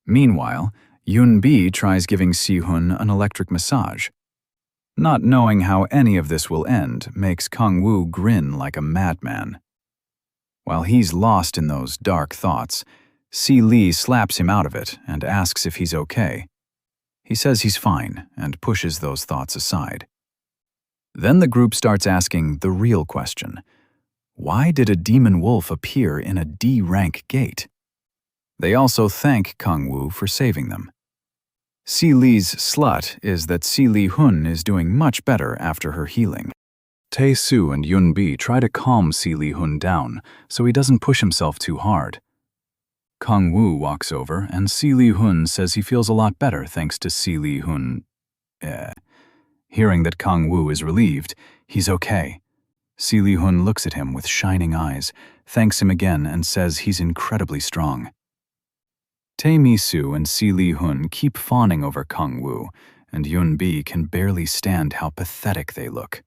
Speaker 1: Meanwhile, Yun-bi tries giving Si-hun an electric massage. Not knowing how any of this will end makes Kang-woo grin like a madman. While he's lost in those dark thoughts, Si-lee slaps him out of it and asks if he's okay. He says he's fine and pushes those thoughts aside. Then the group starts asking the real question. Why did a demon wolf appear in a D-rank gate? They also thank Kang-woo for saving them. Si-lee's slut is that Si-lee-hun is doing much better after her healing. Tae-soo and Yun-bi try to calm Si-lee-hun down so he doesn't push himself too hard. Kang-woo walks over and Si-lee-hun says he feels a lot better thanks to Si-lee-hun. Hearing that Kang-woo is relieved, he's okay. Si-lee-hun looks at him with shining eyes, thanks him again and says he's incredibly strong. Tae-mi-soo and Si-lee-hun keep fawning over Kang-woo, and Yun-bi can barely stand how pathetic they look.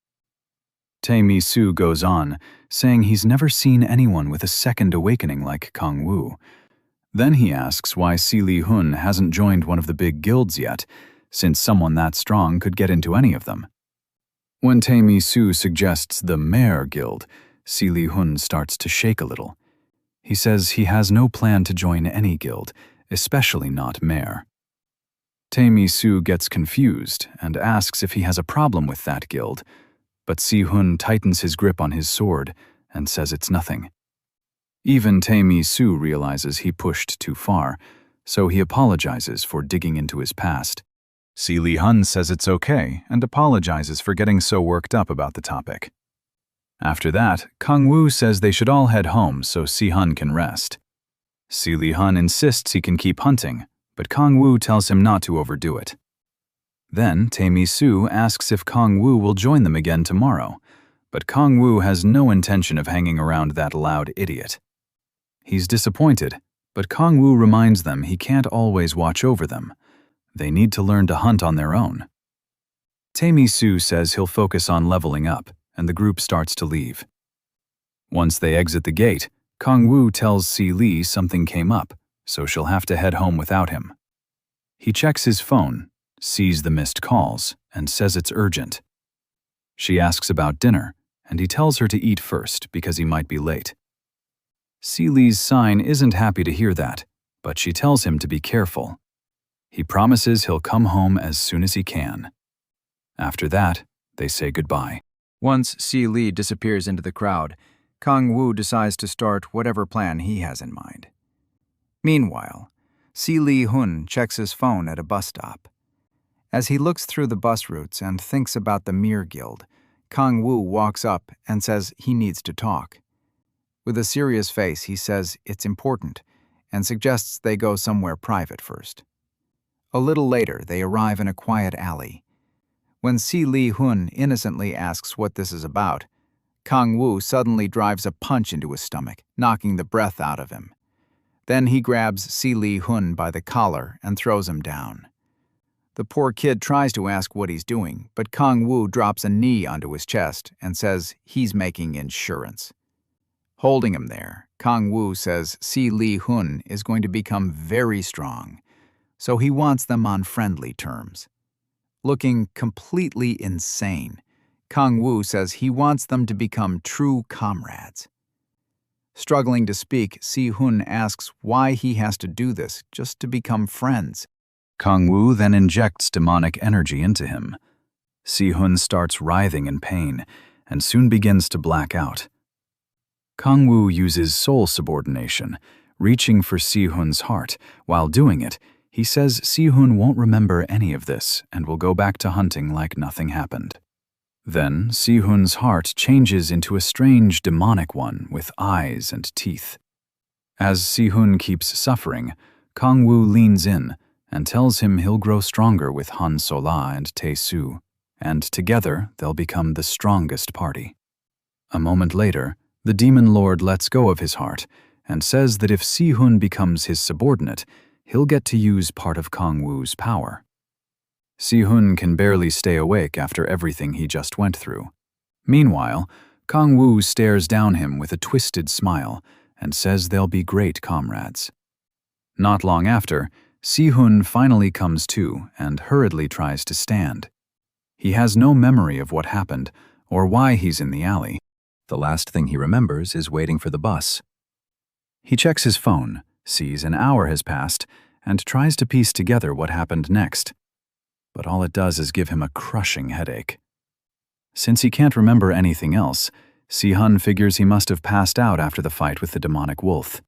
Speaker 1: Tae-mi-soo goes on, saying he's never seen anyone with a second awakening like Kang-woo. Then he asks why Si-lee-hun hasn't joined one of the big guilds yet, since someone that strong could get into any of them. When Tae-mi-soo suggests the Mare Guild, Si-lee-hun starts to shake a little. He says he has no plan to join any guild, especially not Mare. Tae-mi-soo gets confused and asks if he has a problem with that guild, but Si-hun tightens his grip on his sword and says it's nothing. Even Tae-mi-soo realizes he pushed too far, so he apologizes for digging into his past. Si-lee-hun says it's okay and apologizes for getting so worked up about the topic. After that, Kang-woo says they should all head home so Si-hun can rest. Si-lee-hun insists he can keep hunting, but Kang-woo tells him not to overdo it. Then Tae-mi-soo asks if Kang-woo will join them again tomorrow, but Kang-woo has no intention of hanging around that loud idiot. He's disappointed, but Kang-woo reminds them he can't always watch over them. They need to learn to hunt on their own. Tae-mi-soo says he'll focus on leveling up, and the group starts to leave. Once they exit the gate, Kang-woo tells Si-lee something came up, so she'll have to head home without him. He checks his phone, sees the missed calls, and says it's urgent. She asks about dinner, and he tells her to eat first because he might be late. Si-lee's sign isn't happy to hear that, but she tells him to be careful. He promises he'll come home as soon as he can. After that, they say goodbye.
Speaker 2: Once Si-lee disappears into the crowd, Kang-woo decides to start whatever plan he has in mind. Meanwhile, Si-lee-hun checks his phone at a bus stop. As he looks through the bus routes and thinks about the Mare Guild, Kang-woo walks up and says he needs to talk. With a serious face, he says it's important and suggests they go somewhere private first. A little later, they arrive in a quiet alley. When Si-lee-hun innocently asks what this is about, Kang-woo suddenly drives a punch into his stomach, knocking the breath out of him. Then he grabs Si-lee-hun by the collar and throws him down. The poor kid tries to ask what he's doing, but Kang-woo drops a knee onto his chest and says he's making insurance. Holding him there, Kang-woo says Si-lee-hun is going to become very strong, so he wants them on friendly terms. Looking completely insane, Kang-woo says he wants them to become true comrades. Struggling to speak, Si-hun asks why he has to do this just to become friends.
Speaker 1: Kang-woo then injects demonic energy into him. Si-hun starts writhing in pain and soon begins to black out. Kang-woo uses soul subordination, reaching for Si-hun's heart. While doing it, he says Si-hun won't remember any of this and will go back to hunting like nothing happened. Then Si-hun's heart changes into a strange demonic one with eyes and teeth. As Si-hun keeps suffering, Kang-woo leans in and tells him he'll grow stronger with Han Sola and Tae-soo, and together they'll become the strongest party. A moment later, the demon lord lets go of his heart and says that if Si-hun becomes his subordinate, he'll get to use part of Kang-woo's power. Si-hun can barely stay awake after everything he just went through. Meanwhile, Kang-woo stares down him with a twisted smile and says they'll be great comrades. Not long after, Si-hun finally comes to and hurriedly tries to stand. He has no memory of what happened or why he's in the alley. The last thing he remembers is waiting for the bus. He checks his phone, sees an hour has passed, and tries to piece together what happened next. But all it does is give him a crushing headache. Since he can't remember anything else, Si-hun figures he must have passed out after the fight with the demonic wolf.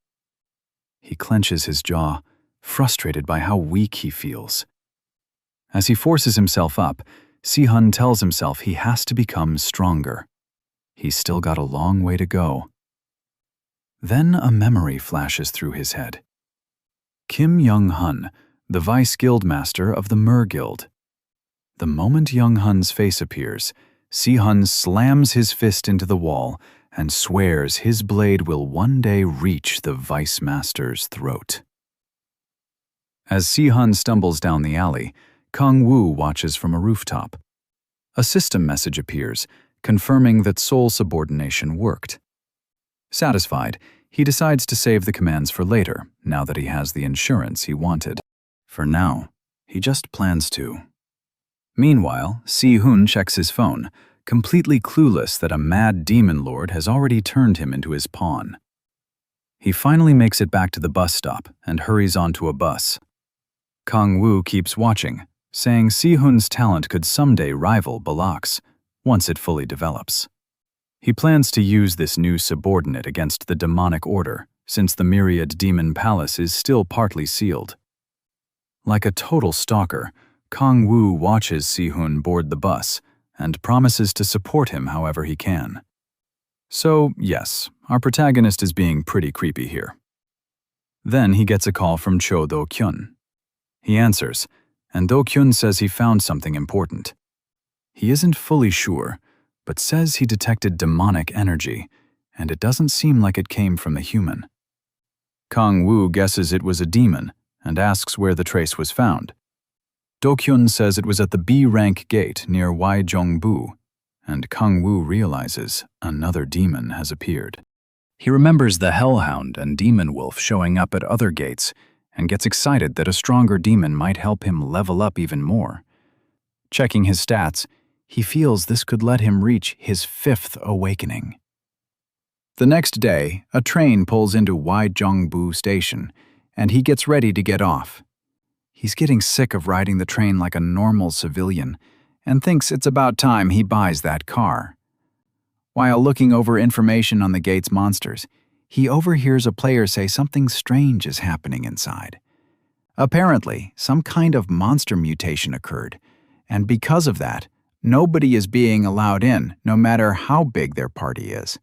Speaker 1: He clenches his jaw, frustrated by how weak he feels. As he forces himself up, Si-hun tells himself he has to become stronger. He's still got a long way to go. Then a memory flashes through his head. Kim Young-hun, the vice guildmaster of the Mer Guild. The moment Young-hun's face appears, Si-hun slams his fist into the wall and swears his blade will one day reach the vice master's throat. As Si-hun stumbles down the alley, Kang-woo watches from a rooftop. A system message appears, confirming that soul subordination worked. Satisfied, he decides to save the commands for later, now that he has the insurance he wanted. For now, he just plans to. Meanwhile, Si-hun checks his phone, completely clueless that a mad demon lord has already turned him into his pawn. He finally makes it back to the bus stop and hurries onto a bus. Kang-woo keeps watching, saying Si-hun's talent could someday rival Balak's, once it fully develops. He plans to use this new subordinate against the demonic order, since the Myriad Demon Palace is still partly sealed. Like a total stalker, Kang-woo watches Si-hun board the bus and promises to support him however he can. So, yes, our protagonist is being pretty creepy here. Then he gets a call from Cho Do-kyun. He answers, and Do-kyun says he found something important. He isn't fully sure, but says he detected demonic energy, and it doesn't seem like it came from the human. Kang-woo guesses it was a demon and asks where the trace was found. Do-kyun says it was at the B-rank gate near Waijongbu, and Kang-woo realizes another demon has appeared. He remembers the Hellhound and Demon Wolf showing up at other gates and gets excited that a stronger demon might help him level up even more. Checking his stats, he feels this could let him reach his 5th awakening. The next day, a train pulls into Waijongbu Station, and he gets ready to get off. He's getting sick of riding the train like a normal civilian and thinks it's about time he buys that car. While looking over information on the gate's monsters, he overhears a player say something strange is happening inside. Apparently, some kind of monster mutation occurred, and because of that, nobody is being allowed in, no matter how big their party is.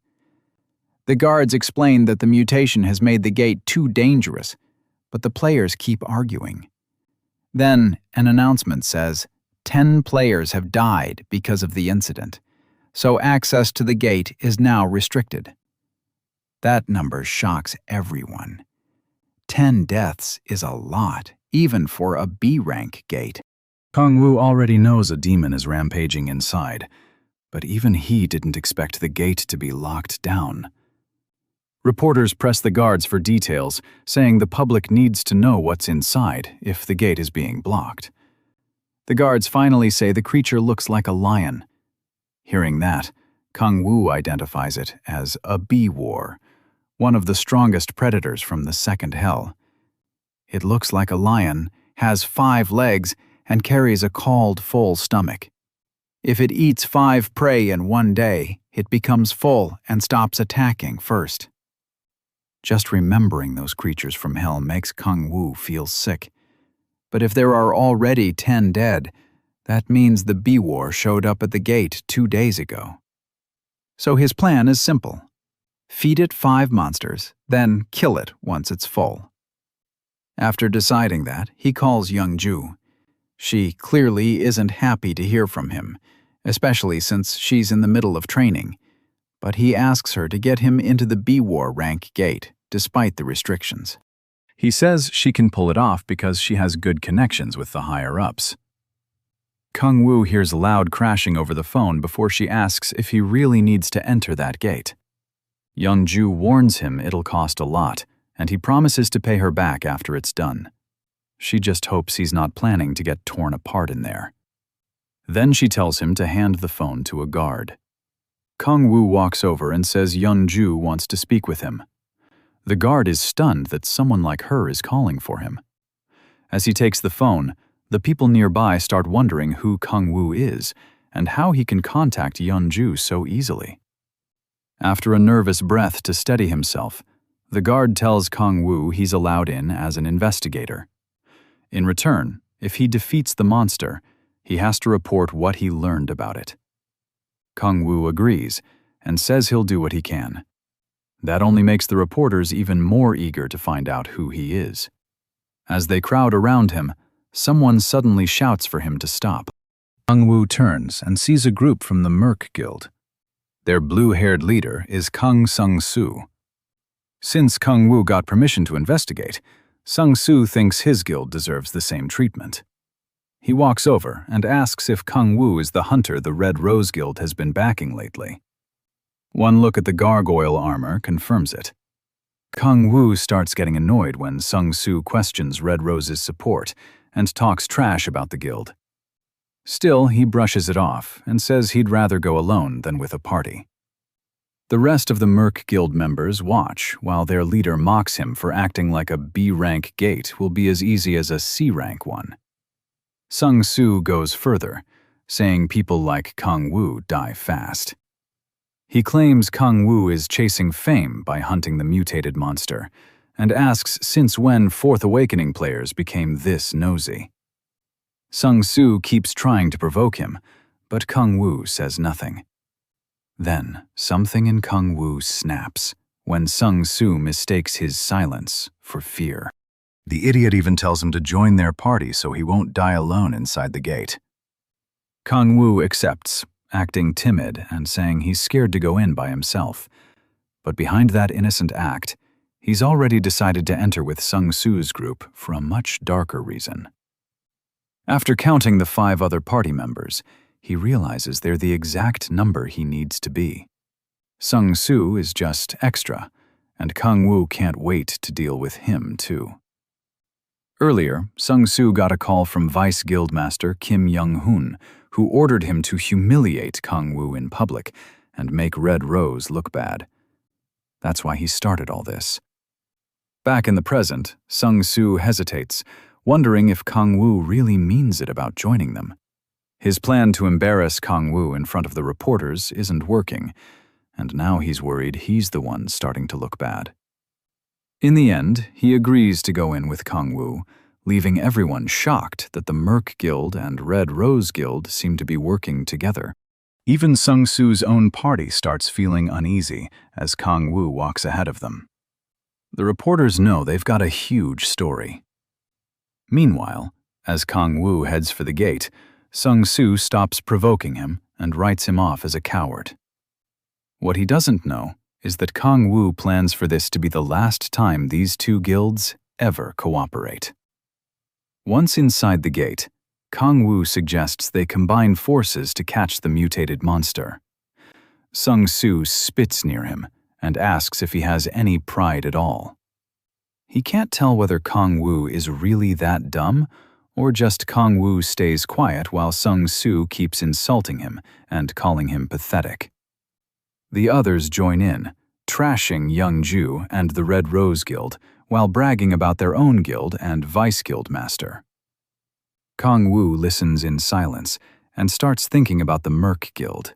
Speaker 1: The guards explain that the mutation has made the gate too dangerous, but the players keep arguing. Then, an announcement says 10 players have died because of the incident, so access to the gate is now restricted. That number shocks everyone. 10 deaths is a lot, even for a B-rank gate. Kang-woo already knows a demon is rampaging inside, but even he didn't expect the gate to be locked down. Reporters press the guards for details, saying the public needs to know what's inside if the gate is being blocked. The guards finally say the creature looks like a lion. Hearing that, Kang-woo identifies it as a bee-war, one of the strongest predators from the second hell. It looks like a lion, has 5 legs, and carries a cauled full stomach. If it eats 5 prey in one day, it becomes full and stops attacking first. Just remembering those creatures from hell makes Kang-woo feel sick. But if there are already 10 dead, that means the bee-war showed up at the gate 2 days ago. So his plan is simple. Feed it 5 monsters, then kill it once it's full. After deciding that, he calls Young-ju. She clearly isn't happy to hear from him, especially since she's in the middle of training. But he asks her to get him into the B-War rank gate, despite the restrictions. He says she can pull it off because she has good connections with the higher-ups. Kung Woo hears loud crashing over the phone before she asks if he really needs to enter that gate. Yeonju warns him it'll cost a lot, and he promises to pay her back after it's done. She just hopes he's not planning to get torn apart in there. Then she tells him to hand the phone to a guard. Kung Woo walks over and says Yeonju wants to speak with him. The guard is stunned that someone like her is calling for him. As he takes the phone, the people nearby start wondering who Kung Woo is and how he can contact Yeonju so easily. After a nervous breath to steady himself, the guard tells Kung Woo he's allowed in as an investigator. In return, if he defeats the monster, he has to report what he learned about it. Kung Woo agrees and says he'll do what he can. That only makes the reporters even more eager to find out who he is. As they crowd around him, someone suddenly shouts for him to stop. Kung Woo turns and sees a group from the Merc Guild. Their blue-haired leader is Kung Sung-soo. Since Kung Woo got permission to investigate, Sung-soo thinks his guild deserves the same treatment. He walks over and asks if Kung Woo is the hunter the Red Rose Guild has been backing lately. One look at the gargoyle armor confirms it. Kung Woo starts getting annoyed when Sung-soo questions Red Rose's support and talks trash about the guild. Still, he brushes it off and says he'd rather go alone than with a party. The rest of the Merc Guild members watch while their leader mocks him for acting like a B-rank gate will be as easy as a C-rank one. Sung-soo goes further, saying people like Kung Woo die fast. He claims Kung Woo is chasing fame by hunting the mutated monster, and asks since when Fourth Awakening players became this nosy. Sung-soo keeps trying to provoke him, but Kung Woo says nothing. Then, something in Kung Woo snaps when Sung-soo mistakes his silence for fear. The idiot even tells him to join their party so he won't die alone inside the gate. Kung Woo accepts, acting timid and saying he's scared to go in by himself. But behind that innocent act, he's already decided to enter with Sung-soo's group for a much darker reason. After counting the 5 other party members, he realizes they're the exact number he needs to be. Sung-soo is just extra, and Kung Woo can't wait to deal with him too. Earlier, Sung-soo got a call from Vice Guildmaster Kim Young-hoon, who ordered him to humiliate Kung Woo in public and make Red Rose look bad. That's why he started all this. Back in the present, Sung-soo hesitates, wondering if Kung Woo really means it about joining them. His plan to embarrass Kung Woo in front of the reporters isn't working, and now he's worried he's the one starting to look bad. In the end, he agrees to go in with Kung Woo, leaving everyone shocked that the Merc Guild and Red Rose Guild seem to be working together. Even Sung-soo's own party starts feeling uneasy as Kung Woo walks ahead of them. The reporters know they've got a huge story. Meanwhile, as Kung Woo heads for the gate, Sung-soo stops provoking him and writes him off as a coward. What he doesn't know is that Kung Woo plans for this to be the last time these 2 guilds ever cooperate. Once inside the gate, Kung Woo suggests they combine forces to catch the mutated monster. Sung-soo spits near him and asks if he has any pride at all. He can't tell whether Kung Woo is really that dumb or just Kung Woo stays quiet while Sung-soo keeps insulting him and calling him pathetic. The others join in, trashing Yeonju and the Red Rose Guild while bragging about their own guild and Vice Guild Master. Kung Woo listens in silence and starts thinking about the Merc Guild.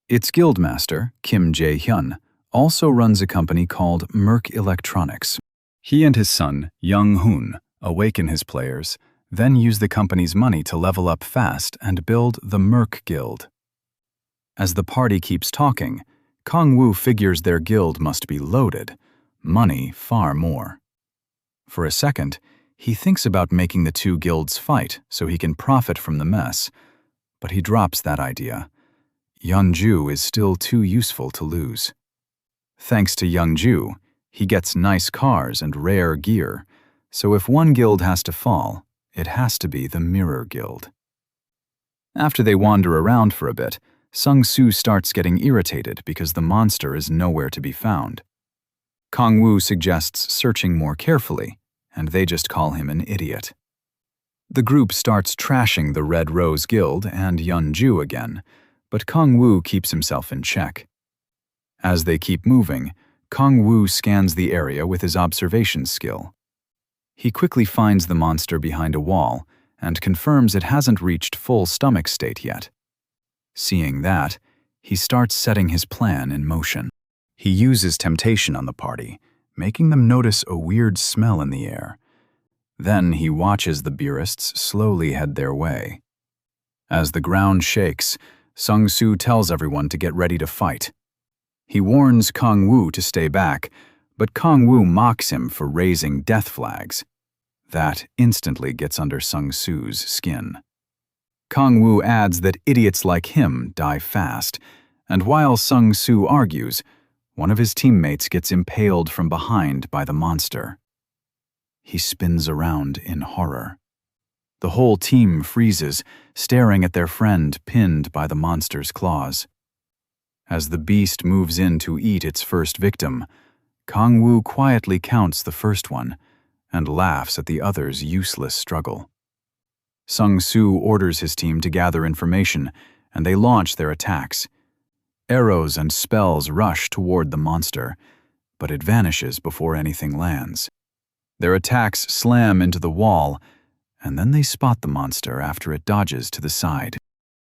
Speaker 1: Its guildmaster, Kim Jae-hyun, also runs a company called Merc Electronics. He and his son, Young-hoon, awaken his players, then use the company's money to level up fast and build the Merc Guild. As the party keeps talking, Kung Woo figures their guild must be loaded, money far more. For a second, he thinks about making the 2 guilds fight so he can profit from the mess, but he drops that idea. Yeonju is still too useful to lose. Thanks to Yeonju, he gets nice cars and rare gear, so if one guild has to fall, it has to be the Mirror Guild.
Speaker 2: After they wander around for a bit, Sung-soo starts getting irritated because the monster is nowhere to be found. Kang-woo suggests searching more carefully, and they just call him an idiot. The group starts trashing the Red Rose Guild and Yeonju again, but Kang-woo keeps himself in check. As they keep moving, Kang-woo scans the area with his observation skill. He quickly finds the monster behind a wall and confirms it hasn't reached full stomach state yet. Seeing that, he starts setting his plan in motion. He uses temptation on the party, making them notice a weird smell in the air. Then he watches the Beerists slowly head their way. As the ground shakes, Sung-soo tells everyone to get ready to fight. He warns Kang-woo to stay back, but Kang-woo mocks him for raising death flags. That instantly gets under Sung-soo's skin. Kang-woo adds that idiots like him die fast, and while Sung-soo argues, one of his teammates gets impaled from behind by the monster. He spins around in horror. The whole team freezes, staring at their friend pinned by the monster's claws. As the beast moves in to eat its first victim, Kang-woo quietly counts the first one and laughs at the other's useless struggle. Sung-soo orders his team to gather information, and they launch their attacks. Arrows and spells rush toward the monster, but it vanishes before anything lands. Their attacks slam into the wall, and then they spot the monster after it dodges to the side.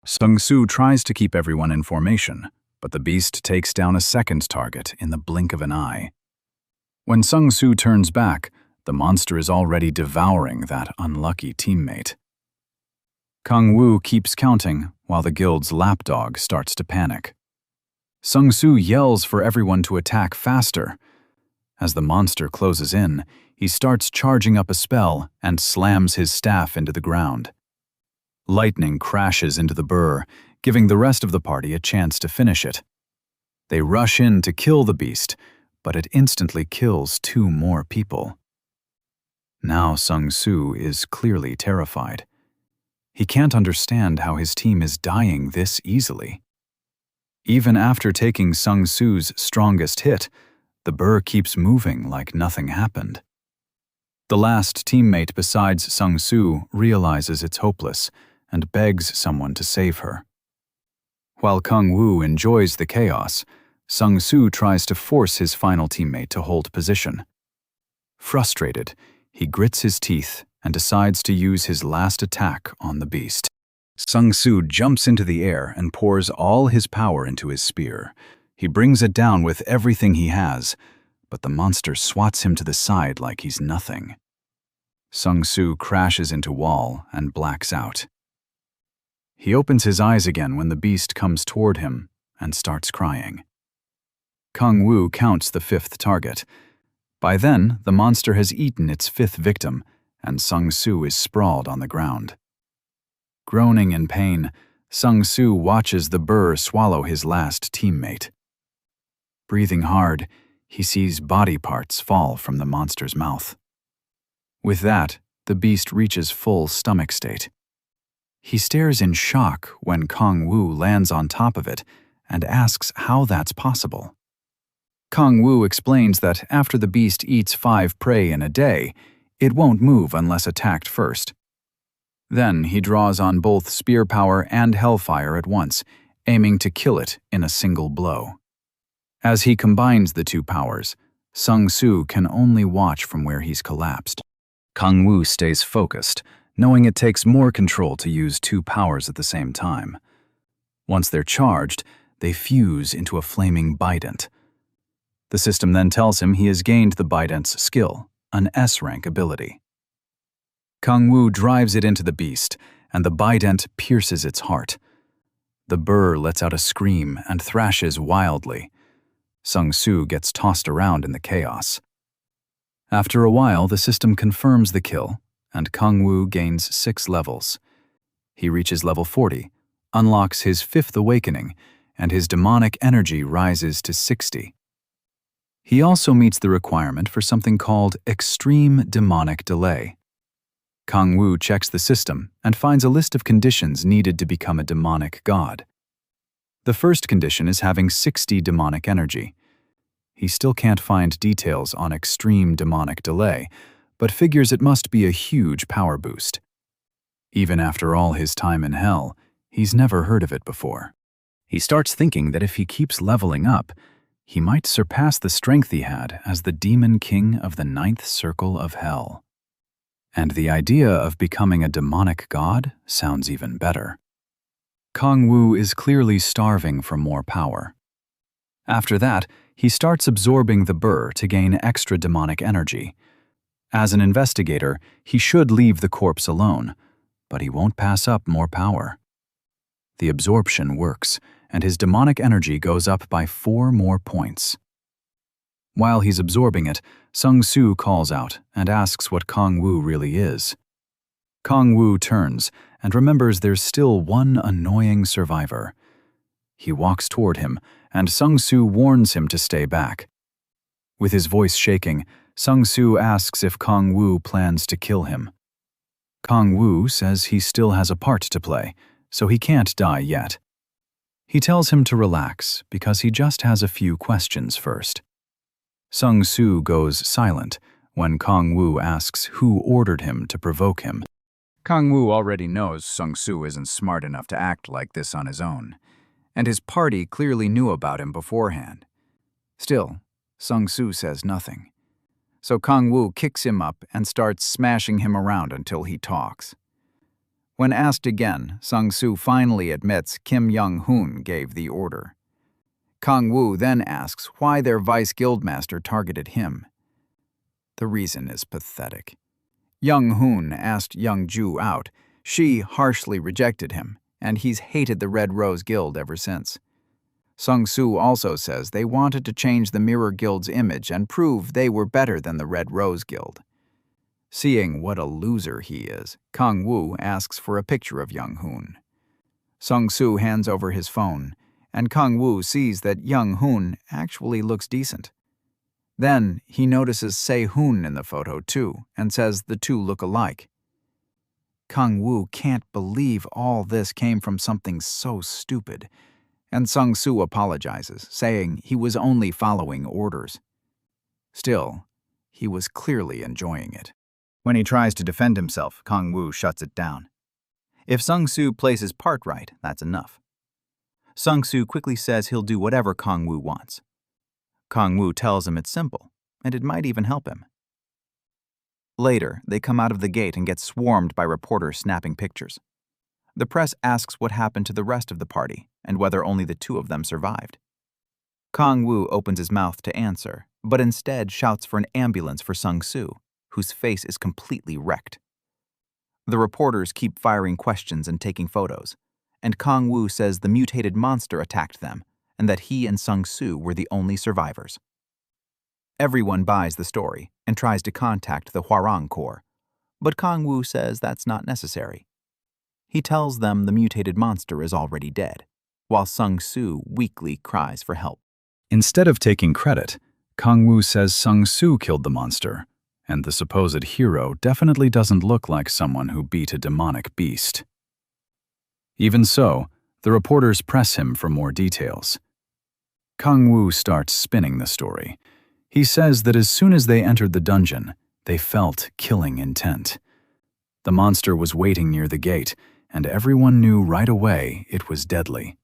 Speaker 2: Sung-soo tries to keep everyone in formation, but the beast takes down a second target in the blink of an eye. When Sung-soo turns back, the monster is already devouring that unlucky teammate. Kang-woo keeps counting while the guild's lapdog starts to panic. Sung-soo yells for everyone to attack faster. As the monster closes in, he starts charging up a spell and slams his staff into the ground. Lightning crashes into the burr, giving the rest of the party a chance to finish it. They rush in to kill the beast, but it instantly kills 2 more people. Now Sung-soo is clearly terrified. He can't understand how his team is dying this easily. Even after taking Sung-soo's strongest hit, the burr keeps moving like nothing happened. The last teammate besides Sung-soo realizes it's hopeless and begs someone to save her. While Kang-woo enjoys the chaos, Sung-soo tries to force his final teammate to hold position. Frustrated, he grits his teeth and decides to use his last attack on the beast. Sung-soo jumps into the air and pours all his power into his spear. He brings it down with everything he has, but the monster swats him to the side like he's nothing. Sung-soo crashes into wall and blacks out. He opens his eyes again when the beast comes toward him and starts crying. Kang-woo counts the 5th target. By then, the monster has eaten its 5th victim, and Sung-soo is sprawled on the ground. Groaning in pain, Sung-soo watches the burr swallow his last teammate. Breathing hard, he sees body parts fall from the monster's mouth. With that, the beast reaches full stomach state. He stares in shock when Kang-woo lands on top of it and asks how that's possible. Kang-woo explains that after the beast eats 5 prey in a day, it won't move unless attacked first. Then he draws on both spear power and hellfire at once, aiming to kill it in a single blow. As he combines the 2 powers, Sung-soo can only watch from where he's collapsed. Kang-woo stays focused, knowing it takes more control to use 2 powers at the same time. Once they're charged, they fuse into a flaming bident. The system then tells him he has gained the bident's skill, an S-rank ability. Kang-woo drives it into the beast, and the bident pierces its heart. The burr lets out a scream and thrashes wildly. Sung-soo gets tossed around in the chaos. After a while, the system confirms the kill, and Kang-woo gains 6 levels. He reaches level 40, unlocks his 5th awakening, and his demonic energy rises to 60. He also meets the requirement for something called extreme demonic delay.
Speaker 1: Kang Wu checks the system and finds a list of conditions needed to become a demonic god. The first condition is having 60 demonic energy. He still can't find details on extreme demonic delay, but figures it must be a huge power boost. Even after all his time in hell, he's never heard of it before. He starts thinking that if he keeps leveling up, he might surpass the strength he had as the demon king of the 9th circle of hell. And the idea of becoming a demonic god sounds even better. Kang Wu is clearly starving for more power. After that, he starts absorbing the burr to gain extra demonic energy. As an investigator, he should leave the corpse alone, but he won't pass up more power. The absorption works, and his demonic energy goes up by 4 more points. While he's absorbing it, Sung Soo calls out and asks what Kang Wu really is. Kang Wu turns and remembers there's still one annoying survivor. He walks toward him, and Sung Soo warns him to stay back. With his voice shaking, Sung Soo asks if Kang Wu plans to kill him. Kang Wu says he still has a part to play, so he can't die yet. He tells him to relax because he just has a few questions first. Sung Soo goes silent when Kang Wu asks who ordered him to provoke him. Kang Wu already knows Sung Soo isn't smart enough to act like this on his own, and his party clearly knew about him beforehand. Still, Sung Soo says nothing. So Kang Wu kicks him up and starts smashing him around until he talks. When asked again, Sung Soo finally admits Kim Young-hoon gave the order. Kang Wu then asks why their vice guildmaster targeted him. The reason is pathetic. Young-hoon asked Young-ju out. She harshly rejected him, and he's hated the Red Rose Guild ever since. Sung Soo also says they wanted to change the Mirror Guild's image and prove they were better than the Red Rose Guild. Seeing what a loser he is, Kang Wu asks for a picture of Young-hoon. Sung Soo hands over his phone, and Kang Wu sees that Young-hoon actually looks decent. Then he notices Se-hoon in the photo too, and says the two look alike. Kang Wu can't believe all this came from something so stupid, and Sung Soo apologizes, saying he was only following orders. Still, he was clearly enjoying it. When he tries to defend himself, Kang Wu shuts it down. If Sung Soo plays his part right, that's enough. Sung Soo quickly says he'll do whatever Kang Wu wants. Kang Wu tells him it's simple, and it might even help him. Later, they come out of the gate and get swarmed by reporters snapping pictures. The press asks what happened to the rest of the party and whether only the 2 of them survived. Kang Wu opens his mouth to answer, but instead shouts for an ambulance for Sung Soo, whose face is completely wrecked. The reporters keep firing questions and taking photos, and Kang Wu says the mutated monster attacked them and that he and Sung Soo were the only survivors. Everyone buys the story and tries to contact the Hwarang Corps, but Kang Wu says that's not necessary. He tells them the mutated monster is already dead, while Sung Soo weakly cries for help. Instead of taking credit, Kang Wu says Sung Soo killed the monster, and the supposed hero definitely doesn't look like someone who beat a demonic beast. Even so, the reporters press him for more details. Kang Wu starts spinning the story. He says that as soon as they entered the dungeon, they felt killing intent. The monster was waiting near the gate, and everyone knew right away it was deadly.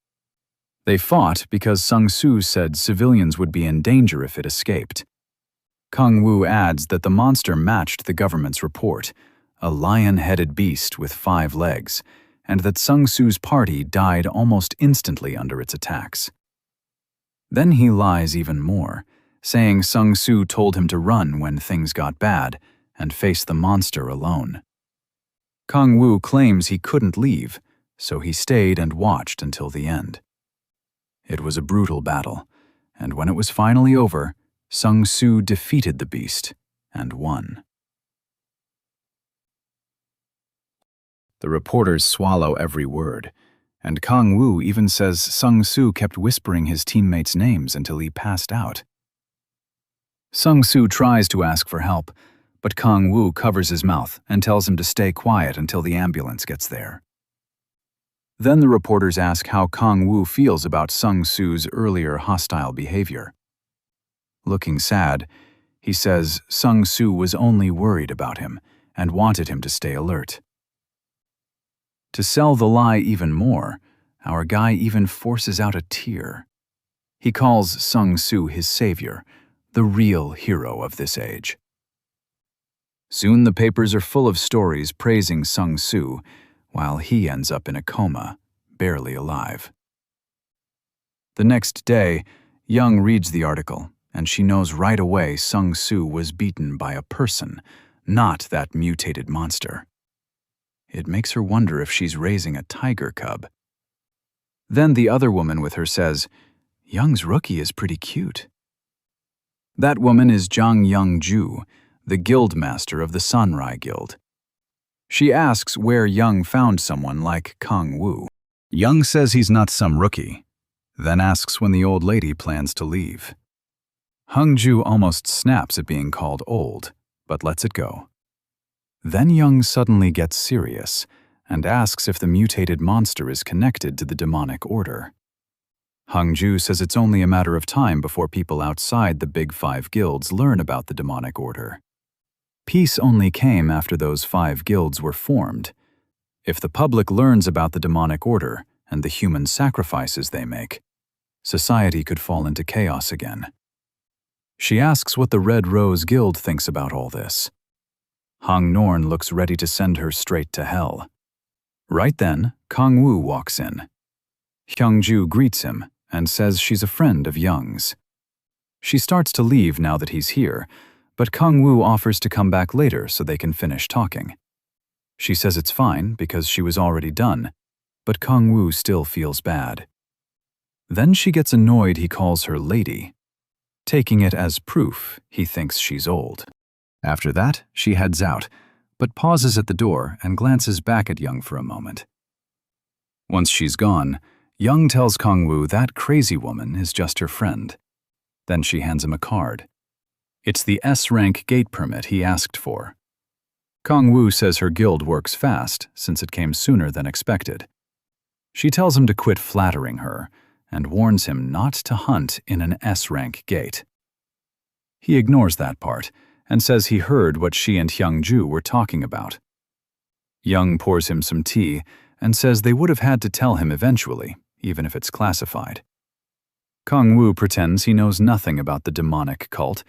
Speaker 1: They fought because Sung Soo said civilians would be in danger if it escaped. Kang Wu adds that the monster matched the government's report, a lion-headed beast with 5 legs, and that Sung Soo's party died almost instantly under its attacks. Then he lies even more, saying Sung Soo told him to run when things got bad and face the monster alone. Kang Wu claims he couldn't leave, so he stayed and watched until the end. It was a brutal battle, and when it was finally over, Sung Soo defeated the beast and won. The reporters swallow every word, and Kang Wu even says Sung Soo kept whispering his teammates' names until he passed out. Sung Soo tries to ask for help,
Speaker 2: but Kang Woo covers his mouth and tells him to stay quiet until the ambulance gets there. Then the reporters ask how Kang Woo feels about Sung Soo's earlier hostile behavior. Looking sad, he says Sung Soo was only worried about him and wanted him to stay alert. To sell the lie even more, our guy even forces out a tear. He calls Sung Soo his savior, the real hero of this age. Soon the papers are full of stories praising Sung Soo, while he ends up in a coma, barely alive. The next day, Young reads the article, and she knows right away Sung Soo was beaten by a person, not that mutated monster. It makes her wonder if she's raising a tiger cub. Then the other woman with her says, Young's rookie is pretty cute. That woman is Jang Young-ju, the guild master of the Sanrai Guild. She asks where Young found someone like Kang Woo. Young says he's not some rookie, then asks when the old lady plans to leave. Hung-ju almost snaps at being called old, but lets it go. Then Young suddenly gets serious and asks if the mutated monster is connected to the demonic order. Hung-ju says it's only a matter of time before people outside the Big Five guilds learn about the demonic order. Peace only came after those 5 guilds were formed. If the public learns about the demonic order and the human sacrifices they make, society could fall into chaos again. She asks what the Red Rose Guild thinks about all this. Hang Norn looks ready to send her straight to hell. Right then, Kang Woo walks in. Hyung-ju greets him and says she's a friend of Young's. She starts to leave now that he's here, but Kang Woo offers to come back later so they can finish talking. She says it's fine because she was already done, but Kang Woo still feels bad. Then she gets annoyed he calls her lady, taking it as proof he thinks she's old. After that, she heads out, but pauses at the door and glances back at Young for a moment. Once she's gone, Young tells Kang Woo that crazy woman is just her friend. Then she hands him a card. It's the S-rank gate permit he asked for. Kang Woo says her guild works fast since it came sooner than expected. She tells him to quit flattering her and warns him not to hunt in an S-rank gate. He ignores that part and says he heard what she and Hyung-ju were talking about. Young pours him some tea and says they would have had to tell him eventually, even if it's classified. Kang Woo pretends he knows nothing about the demonic cult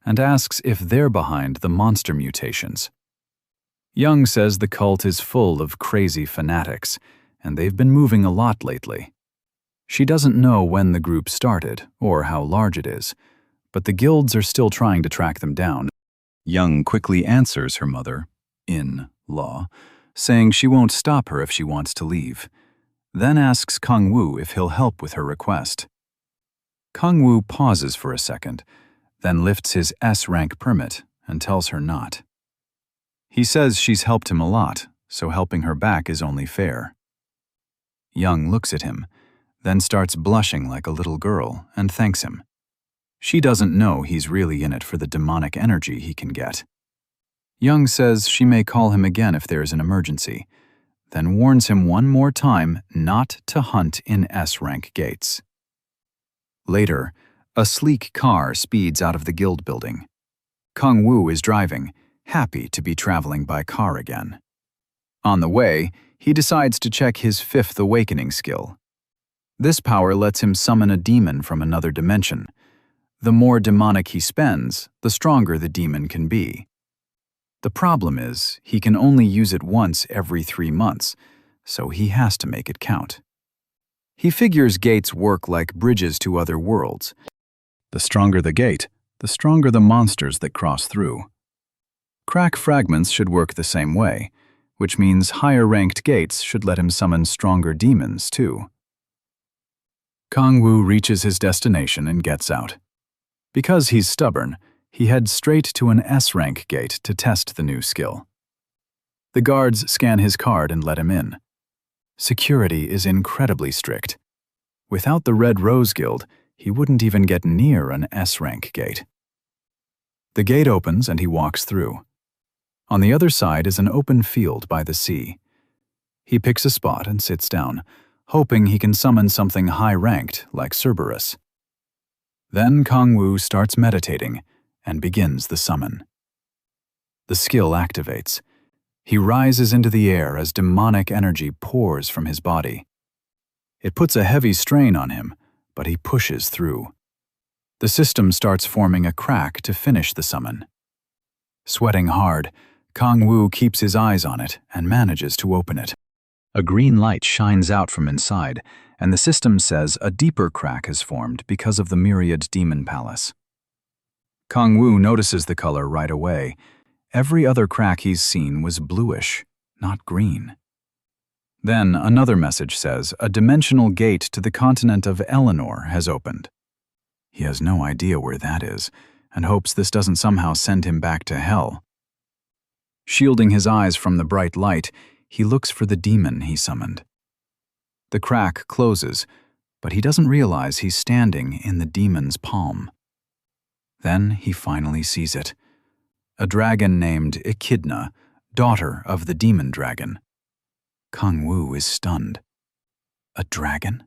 Speaker 2: and asks if they're behind the monster mutations. Young says the cult is full of crazy fanatics, and they've been moving a lot lately. She doesn't know when the group started or how large it is, but the guilds are still trying to track them down. Young quickly answers her mother, in-law, saying she won't stop her if she wants to leave, then asks Kang Woo if he'll help with her request. Kang Woo pauses for a second, then lifts his S-rank permit and tells her not. He says she's helped him a lot, so helping her back is only fair. Young looks at him, then starts blushing like a little girl and thanks him. She doesn't know he's really in it for the demonic energy he can get. Young says she may call him again if there's an emergency, then warns him one more time not to hunt in S-rank gates. Later, a sleek car speeds out of the guild building. Kang Woo is driving, happy to be traveling by car again. On the way, he decides to check his 5th awakening skill. This power lets him summon a demon from another dimension. The more demonic he spends, the stronger the demon can be. The problem is, he can only use it once every 3 months, so he has to make it count. He figures gates work like bridges to other worlds. The stronger the gate, the stronger the monsters that cross through. Crack fragments should work the same way, which means higher-ranked gates should let him summon stronger demons, too. Kang Woo reaches his destination and gets out. Because he's stubborn, he heads straight to an S-rank gate to test the new skill. The guards scan his card and let him in. Security is incredibly strict. Without the Red Rose Guild, he wouldn't even get near an S-rank gate. The gate opens and he walks through.
Speaker 1: On the other side is an open field by the sea. He picks a spot and sits down, hoping he can summon something high-ranked like Cerberus. Then Kang-woo starts meditating and begins the summon. The skill activates. He rises into the air as demonic energy pours from his body. It puts a heavy strain on him, but he pushes through. The system starts forming a crack to finish the summon. Sweating hard, Kang-woo keeps his eyes on it and manages to open it. A green light shines out from inside, and the system says a deeper crack has formed because of the myriad demon palace. Kang-woo notices the color right away. Every other crack he's seen was bluish, not green. Then another message says a dimensional gate to the continent of Eleanor has opened. He has no idea where that is, and hopes this doesn't somehow send him back to hell. Shielding his eyes from the bright light, he looks for the demon he summoned. The crack closes, but he doesn't realize he's standing in the demon's palm. Then he finally sees it. A dragon named Echidna, daughter of the demon dragon. Kang-woo is stunned. A dragon?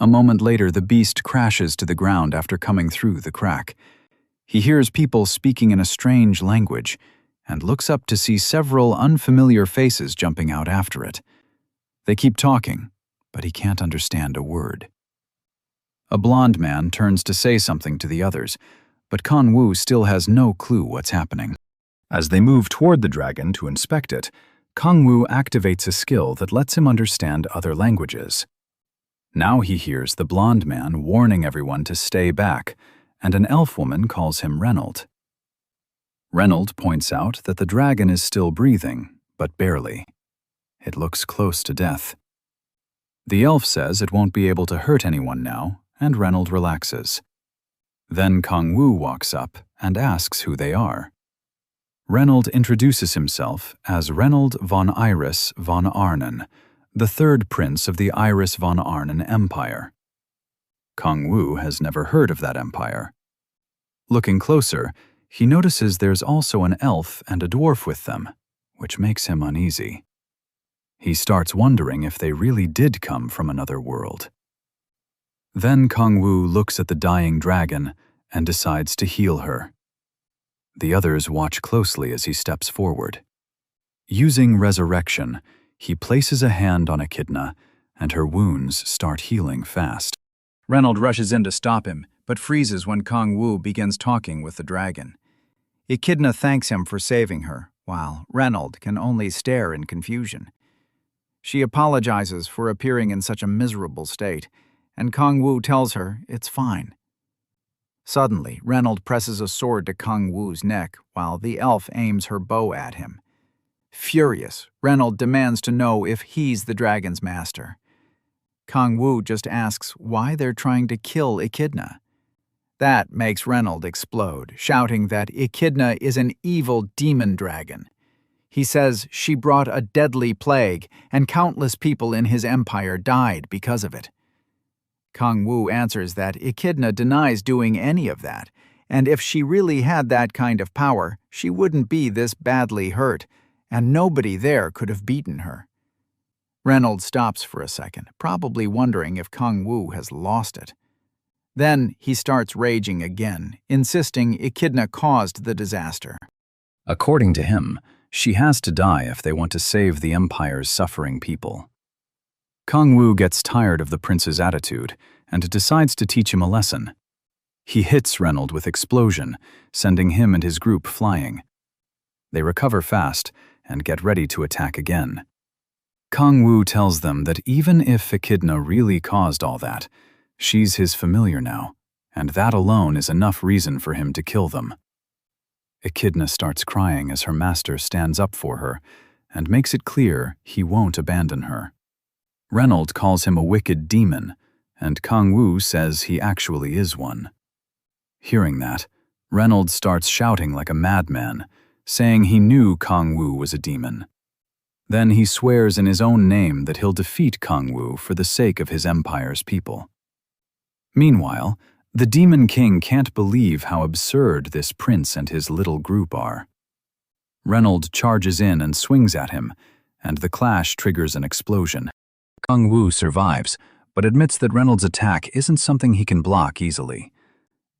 Speaker 1: A moment later, the beast crashes to the ground after coming through the crack. He hears people speaking in a strange language and looks up to see several unfamiliar faces jumping out after it. They keep talking, but he can't understand a word. A blond man turns to say something to the others, but Kang-woo still has no clue what's happening. As they move toward the dragon to inspect it, Kang-woo activates a skill that lets him understand other languages. Now he hears the blond man warning everyone to stay back, and an elf woman calls him Reynold. Reynold points out that the dragon is still breathing, but barely. It looks close to death. The elf says it won't be able to hurt anyone now, and Reynold relaxes. Then Kang-woo walks up and asks who they are. Reynold introduces himself as Reynold von Iris von Arnen, the third prince of the Iris von Arnen Empire. Kang-woo has never heard of that empire. Looking closer, he notices there's also an elf and a dwarf with them, which makes him uneasy. He starts wondering if they really did come from another world. Then Kang-woo looks at the dying dragon and decides to heal her. The others watch closely as he steps forward. Using resurrection, he places a hand on Echidna, and her wounds start healing fast. Reynold rushes in to stop him, but freezes when Kang-woo begins talking with the dragon. Echidna thanks him for saving her, while Reynold can only stare in confusion. She apologizes for appearing in such a miserable state, and Kang-woo tells her it's fine. Suddenly, Reynold presses a sword to Kang-woo's neck, while the elf aims her bow at him. Furious, Reynold demands to know if he's the dragon's master. Kang-woo just asks why they're trying to kill Echidna. That makes Reynold explode, shouting that Echidna is an evil demon dragon. He says she brought a deadly plague, and countless people in his empire died because of it. Kang-woo answers that Echidna denies doing any of that, and if she really had that kind of power, she wouldn't be this badly hurt, and nobody there could have beaten her. Reynold stops for a second, probably wondering if Kang-woo has lost it. Then he starts raging again, insisting Echidna caused the disaster. According to him, she has to die if they want to save the Empire's suffering people. Kang-woo gets tired of the prince's attitude and decides to teach him a lesson. He hits Reynold with explosion, sending him and his group flying. They recover fast and get ready to attack again. Kang-woo tells them that even if Echidna really caused all that, she's his familiar now, and that alone is enough reason for him to kill them. Echidna starts crying as her master stands up for her and makes it clear he won't abandon her. Reynold calls him a wicked demon, and Kang-woo says he actually is one. Hearing that, Reynold starts shouting like a madman, saying he knew Kang-woo was a demon. Then he swears in his own name that he'll defeat Kang-woo for the sake of his empire's people. Meanwhile, the Demon King can't believe how absurd this prince and his little group are. Reynold charges in and swings at him, and the clash triggers an explosion. Kung Wu survives, but admits that Reynolds' attack isn't something he can block easily.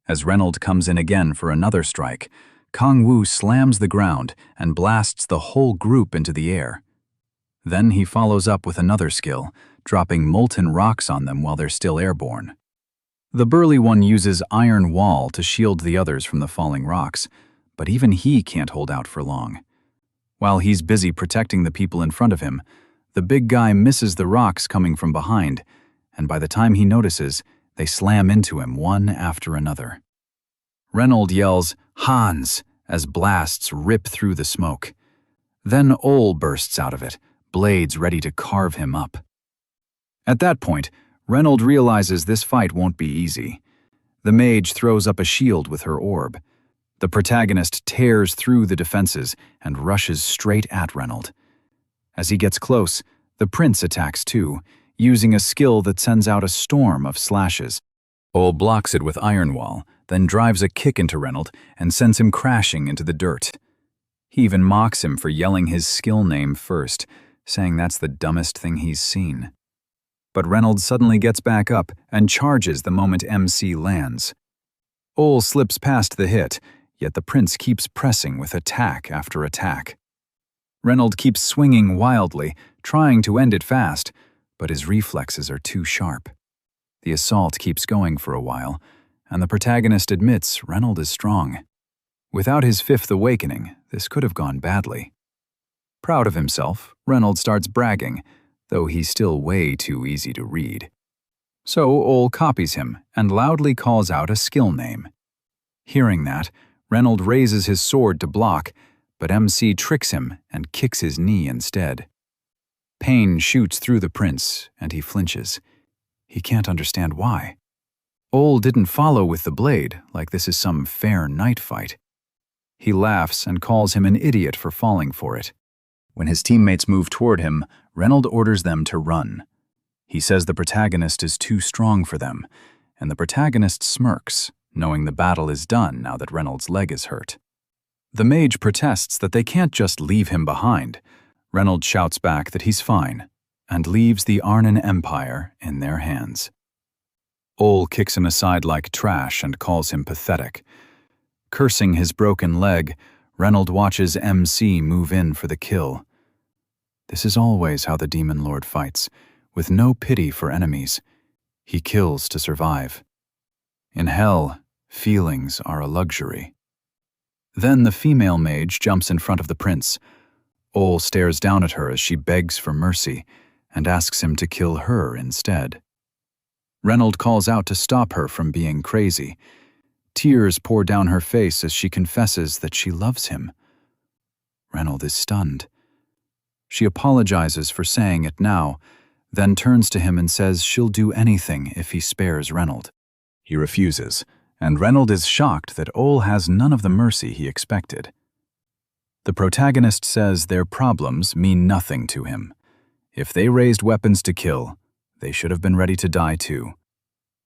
Speaker 1: As Reynold comes in again for another strike, Kung Wu slams the ground and blasts the whole group into the air. Then he follows up with another skill, dropping molten rocks on them while they're still airborne. The burly one uses iron wall to shield the others from the falling rocks, but even he can't hold out for long. While he's busy protecting the people in front of him, the big guy misses the rocks coming from behind, and by the time he notices, they slam into him one after another. Reynold yells, "Hans!" as blasts rip through the smoke. Then Ole bursts out of it, blades ready to carve him up. At that point, Reynold realizes this fight won't be easy. The mage throws up a shield with her orb. The protagonist tears through the defenses and rushes straight at Reynold. As he gets close, the prince attacks too, using a skill that sends out a storm of slashes. Ole blocks it with iron wall, then drives a kick into Reynold and sends him crashing into the dirt. He even mocks him for yelling his skill name first, saying that's the dumbest thing he's seen. But Reynold suddenly gets back up and charges the moment MC lands. Ole slips past the hit, yet the prince keeps pressing with attack after attack. Reynold keeps swinging wildly, trying to end it fast, but his reflexes are too sharp. The assault keeps going for a while, and the protagonist admits Reynold is strong. Without his fifth awakening, this could have gone badly. Proud of himself, Reynold starts bragging, though he's still way too easy to read. So Ole copies him and loudly calls out a skill name. Hearing that, Reynold raises his sword to block, but MC tricks him and kicks his knee instead. Pain shoots through the prince, and he flinches. He can't understand why. Ole didn't follow with the blade like this is some fair knight fight. He laughs and calls him an idiot for falling for it. When his teammates move toward him, Reynold orders them to run. He says the protagonist is too strong for them, and the protagonist smirks, knowing the battle is done now that Reynold's leg is hurt. The mage protests that they can't just leave him behind. Reynold shouts back that he's fine, and leaves the Arnon Empire in their hands. Ole kicks him aside like trash and calls him pathetic. Cursing his broken leg, Reynold watches MC move in for the kill. This is always how the Demon Lord fights, with no pity for enemies. He kills to survive. In hell, feelings are a luxury. Then the female mage jumps in front of the prince. Ole stares down at her as she begs for mercy and asks him to kill her instead. Reynold calls out to stop her from being crazy. Tears pour down her face as she confesses that she loves him. Reynold is stunned. She apologizes for saying it now, then turns to him and says she'll do anything if he spares Reynold. He refuses, and Reynold is shocked that Ole has none of the mercy he expected. The protagonist says their problems mean nothing to him. If they raised weapons to kill, they should have been ready to die too.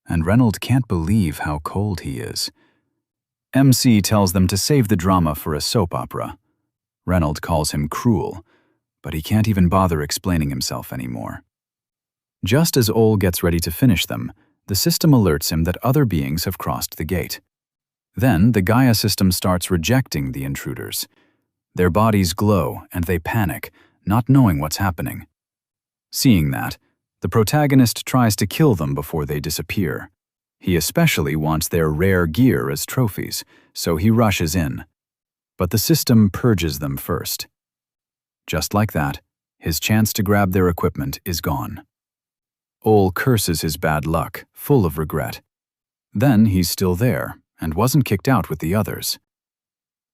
Speaker 1: And Reynold can't believe how cold he is. MC tells them to save the drama for a soap opera. Reynold calls him cruel, but he can't even bother explaining himself anymore. Just as Ole gets ready to finish them, the system alerts him that other beings have crossed the gate. Then the Gaia system starts rejecting the intruders. Their bodies glow and they panic, not knowing what's happening. Seeing that, the protagonist tries to kill them before they disappear. He especially wants their rare gear as trophies, so he rushes in. But the system purges them first. Just like that, his chance to grab their equipment is gone. Ole curses his bad luck, full of regret. Then he's still there, and wasn't kicked out with the others.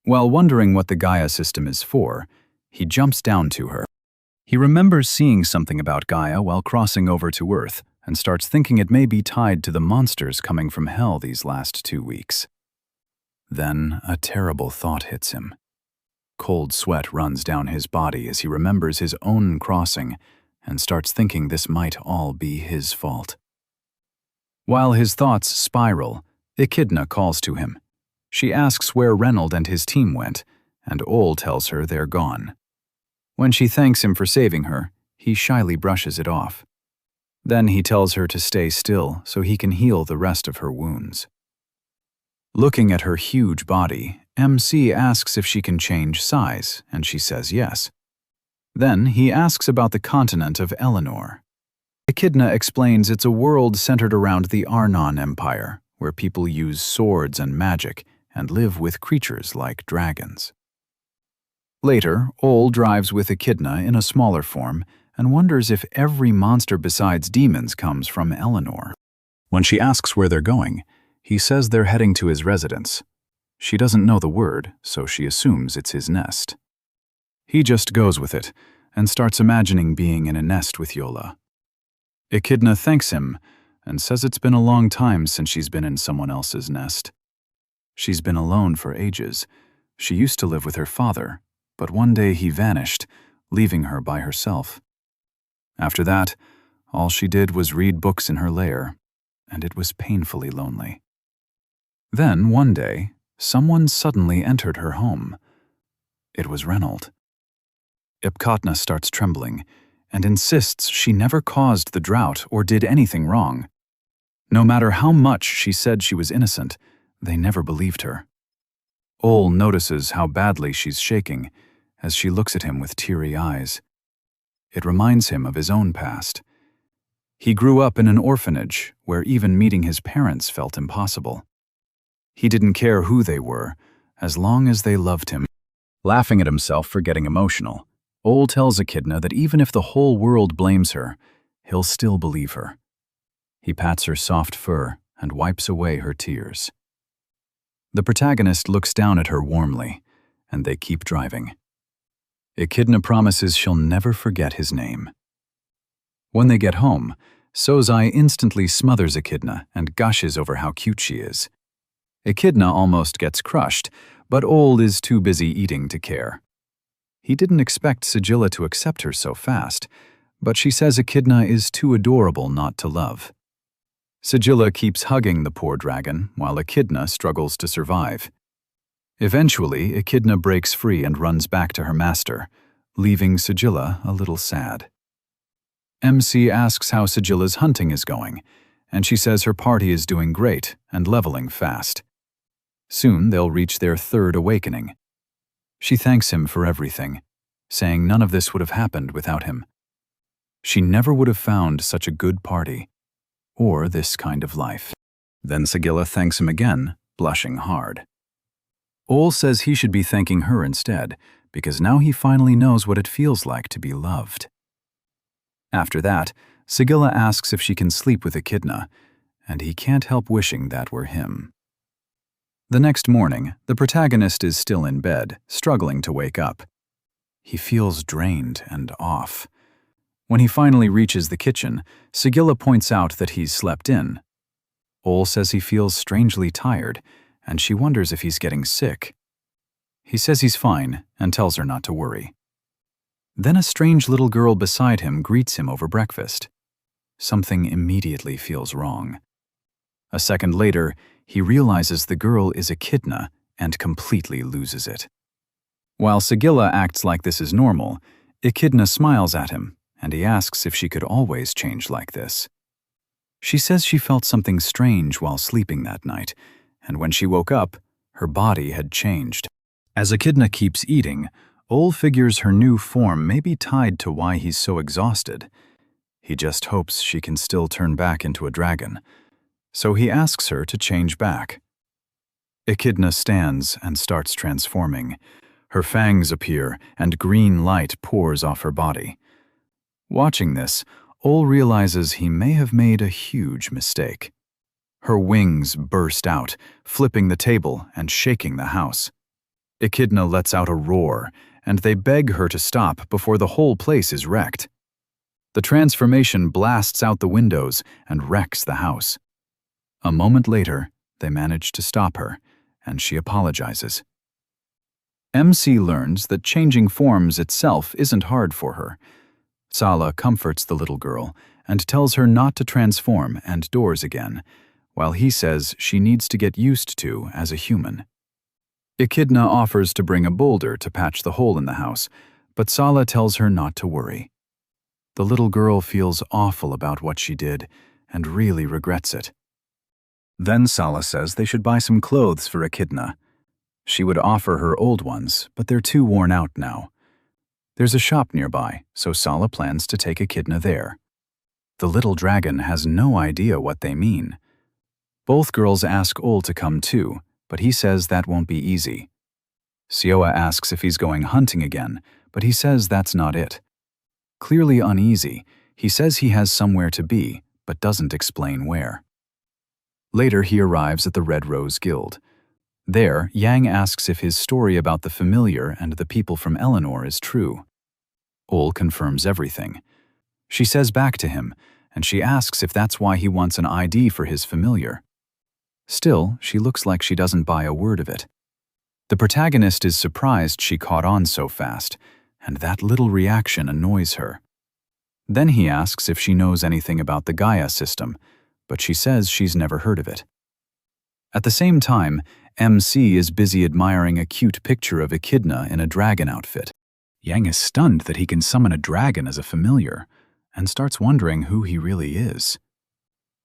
Speaker 1: While wondering what the Gaia system is for, he jumps down to her. He remembers seeing something about Gaia while crossing over to Earth, and starts thinking it may be tied to the monsters coming from hell these last 2 weeks. Then a terrible thought hits him. Cold sweat runs down his body as he remembers his own crossing and starts thinking this might all be his fault. While his thoughts spiral, Echidna calls to him. She asks where Reynold and his team went,
Speaker 2: and Ol tells her they're gone. When she thanks him for saving her, he shyly brushes it off. Then he tells her to stay still so he can heal the rest of her wounds. Looking at her huge body, MC asks if she can change size, and she says yes. Then he asks about the continent of Eleanor. Echidna explains it's a world centered around the Arnon Empire, where people use swords and magic and live with creatures like dragons. Later, Ol drives with Echidna in a smaller form and wonders if every monster besides demons comes from Eleanor.
Speaker 1: When she asks where they're going, he says they're heading to his residence. She doesn't know the word, so she assumes it's his nest. He just goes with it and starts imagining being in a nest with Yola. Echidna thanks him and says it's been a long time since she's been in someone else's nest. She's been alone for ages. She used to live with her father, but one day he vanished, leaving her by herself. After that, all she did was read books in her lair, and it was painfully lonely. Then, one day, someone suddenly entered her home. It was Reynold. Ipkatna starts trembling and insists she never caused the drought or did anything wrong. No matter how much she said she was innocent, they never believed her. Ol notices how badly she's shaking as she looks at him with teary eyes. It reminds him of his own past. He grew up in an orphanage where even meeting his parents felt impossible. He didn't care who they were, as long as they loved him. Laughing at himself for getting emotional, Ol tells Echidna that even if the whole world blames her, he'll still believe her. He pats her soft fur and wipes away her tears. The protagonist looks down at her warmly, and they keep driving. Echidna promises she'll never forget his name. When they get home, Sozai instantly smothers Echidna and gushes over how cute she is. Echidna almost gets crushed, but Ol is too busy eating to care. He didn't expect Sigilla to accept her so fast, but she says Echidna is too adorable not to love. Sigilla keeps hugging the poor dragon while Echidna struggles to survive. Eventually, Echidna breaks free and runs back to her master, leaving Sigilla a little sad. MC asks how Sigilla's hunting is going, and she says her party is doing great and leveling fast. Soon they'll reach their third awakening. She thanks him for everything, saying none of this would have happened without him. She never would have found such a good party, or this kind of life. Then Sigilla thanks him again, blushing hard. Ol says he should be thanking her instead, because now he finally knows what it feels like to be loved. After that, Sigilla asks if she can sleep with Echidna, and he can't help wishing that were him. The next morning, the protagonist is still in bed, struggling to wake up. He feels drained and off. When he finally reaches the kitchen, Sigilla points out that he's slept in. Ol says he feels strangely tired, and she wonders if he's getting sick. He says he's fine and tells her not to worry. Then a strange little girl beside him greets him over breakfast. Something immediately feels wrong. A second later, he realizes the girl is Echidna and completely loses it. While Sigilla acts like this is normal, Echidna smiles at him, and he asks if she could always change like this. She says she felt something strange while sleeping that night, and when she woke up, her body had changed. As Echidna keeps eating, Ol figures her new form may be tied to why he's so exhausted. He just hopes she can still turn back into a dragon, so he asks her to change back. Echidna stands and starts transforming. Her fangs appear, and green light pours off her body. Watching this, Ol realizes he may have made a huge mistake. Her wings burst out, flipping the table and shaking the house. Echidna lets out a roar, and they beg her to stop before the whole place is wrecked. The transformation blasts out the windows and wrecks the house. A moment later, they manage to stop her, and she apologizes. MC learns that changing forms itself isn't hard for her. Sala comforts the little girl and tells her not to transform and doors again, while he says she needs to get used to as a human. Echidna offers to bring a boulder to patch the hole in the house, but Sala tells her not to worry. The little girl feels awful about what she did and really regrets it. Then Sala says they should buy some clothes for Echidna. She would offer her old ones, but they're too worn out now. There's a shop nearby, so Sala plans to take Echidna there. The little dragon has no idea what they mean. Both girls ask Ol to come too, but he says that won't be easy. Sioa asks if he's going hunting again, but he says that's not it. Clearly uneasy, he says he has somewhere to be, but doesn't explain where. Later he arrives at the Red Rose Guild. There, Yang asks if his story about the familiar and the people from Eleanor is true. Ol confirms everything. She says back to him, and she asks if that's why he wants an ID for his familiar. Still, she looks like she doesn't buy a word of it. The protagonist is surprised she caught on so fast, and that little reaction annoys her. Then he asks if she knows anything about the Gaia system, but she says she's never heard of it. At the same time, MC is busy admiring a cute picture of Echidna in a dragon outfit. Yang is stunned that he can summon a dragon as a familiar, and starts wondering who he really is.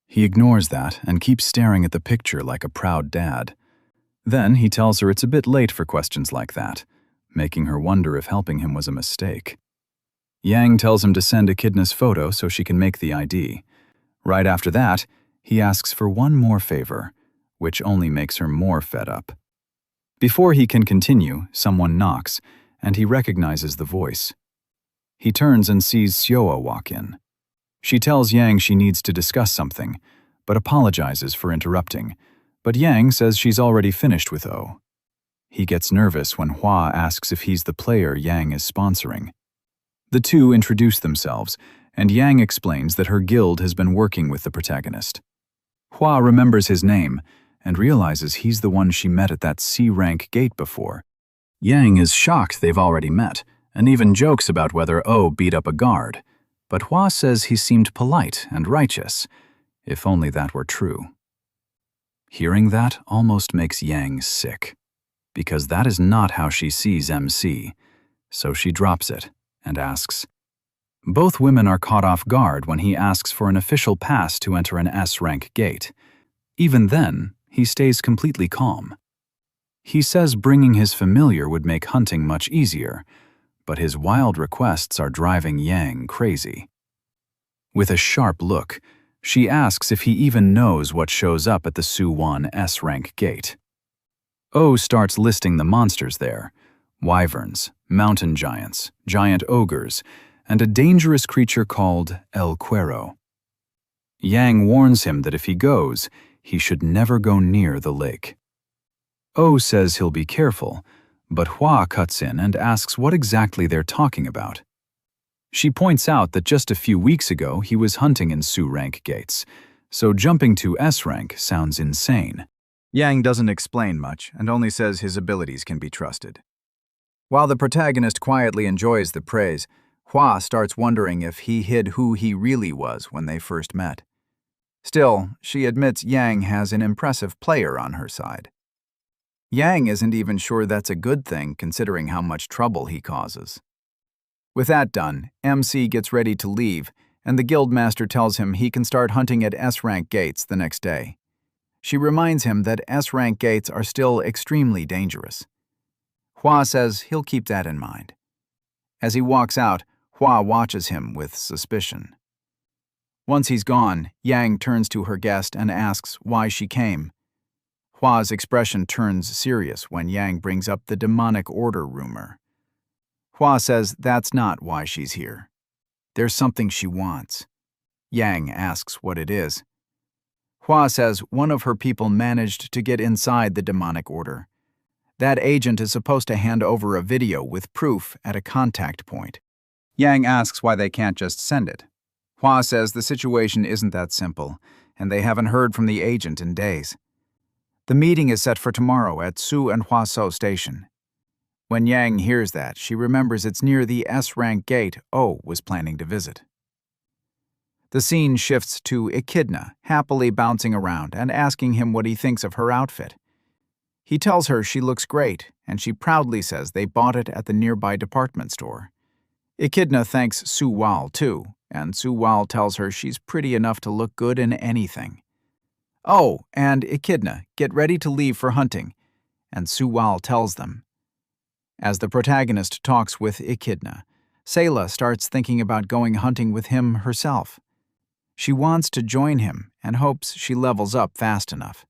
Speaker 1: He ignores that and keeps staring at the picture like a proud dad. Then he tells her it's a bit late for questions like that, making her wonder if helping him was a mistake. Yang tells him to send Echidna's photo so she can make the ID. Right after that, he asks for one more favor, which only makes her more fed up. Before he can continue, someone knocks, and he recognizes the voice. He turns and sees Sioa walk in. She tells Yang she needs to discuss something, but apologizes for interrupting. But Yang says she's already finished with O. He gets nervous when Hua asks if he's the player Yang is sponsoring. The two introduce themselves, and Yang explains that her guild has been working with the protagonist. Hua remembers his name and realizes he's the one she met at that C-rank gate before. Yang is shocked they've already met, and even jokes about whether O beat up a guard. But Hua says he seemed polite and righteous, if only that were true. Hearing that almost makes Yang sick, because that is not how she sees MC, so she drops it and asks. Both women are caught off guard when he asks for an official pass to enter an S-rank gate. Even then, he stays completely calm. He says bringing his familiar would make hunting much easier, but his wild requests are driving Yang crazy. With a sharp look, she asks if he even knows what shows up at the Suwon S-rank gate. O starts listing the monsters there: wyverns, mountain giants, giant ogres, and a dangerous creature called El Cuero. Yang warns him that if he goes, he should never go near the lake. O says he'll be careful, but Hua cuts in and asks what exactly they're talking about. She points out that just a few weeks ago he was hunting in Su-rank gates, so jumping to S-rank sounds insane.
Speaker 3: Yang doesn't explain much and only says his abilities can be trusted. While the protagonist quietly enjoys the praise, Hua starts wondering if he hid who he really was when they first met. Still, she admits Yang has an impressive player on her side. Yang isn't even sure that's a good thing considering how much trouble he causes. With that done, MC gets ready to leave, and the guildmaster tells him he can start hunting at S-rank gates the next day. She reminds him that S-rank gates are still extremely dangerous. Hua says he'll keep that in mind. As he walks out, Hua watches him with suspicion. Once he's gone, Yang turns to her guest and asks why she came. Hua's expression turns serious when Yang brings up the demonic order rumor. Hua says that's not why she's here. There's something she wants. Yang asks what it is. Hua says one of her people managed to get inside the demonic order. That agent is supposed to hand over a video with proof at a contact point. Yang asks why they can't just send it. Hua says the situation isn't that simple, and they haven't heard from the agent in days. The meeting is set for tomorrow at Su and Huaso Station. When Yang hears that, she remembers it's near the S-rank gate O was planning to visit. The scene shifts to Echidna, happily bouncing around and asking him what he thinks of her outfit.
Speaker 2: He tells her she looks great, and she proudly says they bought it at the nearby department store. Echidna thanks Su-wal too, and Su-wal tells her she's pretty enough to look good in anything. Oh, and Echidna, get ready to leave for hunting, and Su-wal tells them. As the protagonist talks with Echidna, Sayla starts thinking about going hunting with him herself. She wants to join him and hopes she levels up fast enough.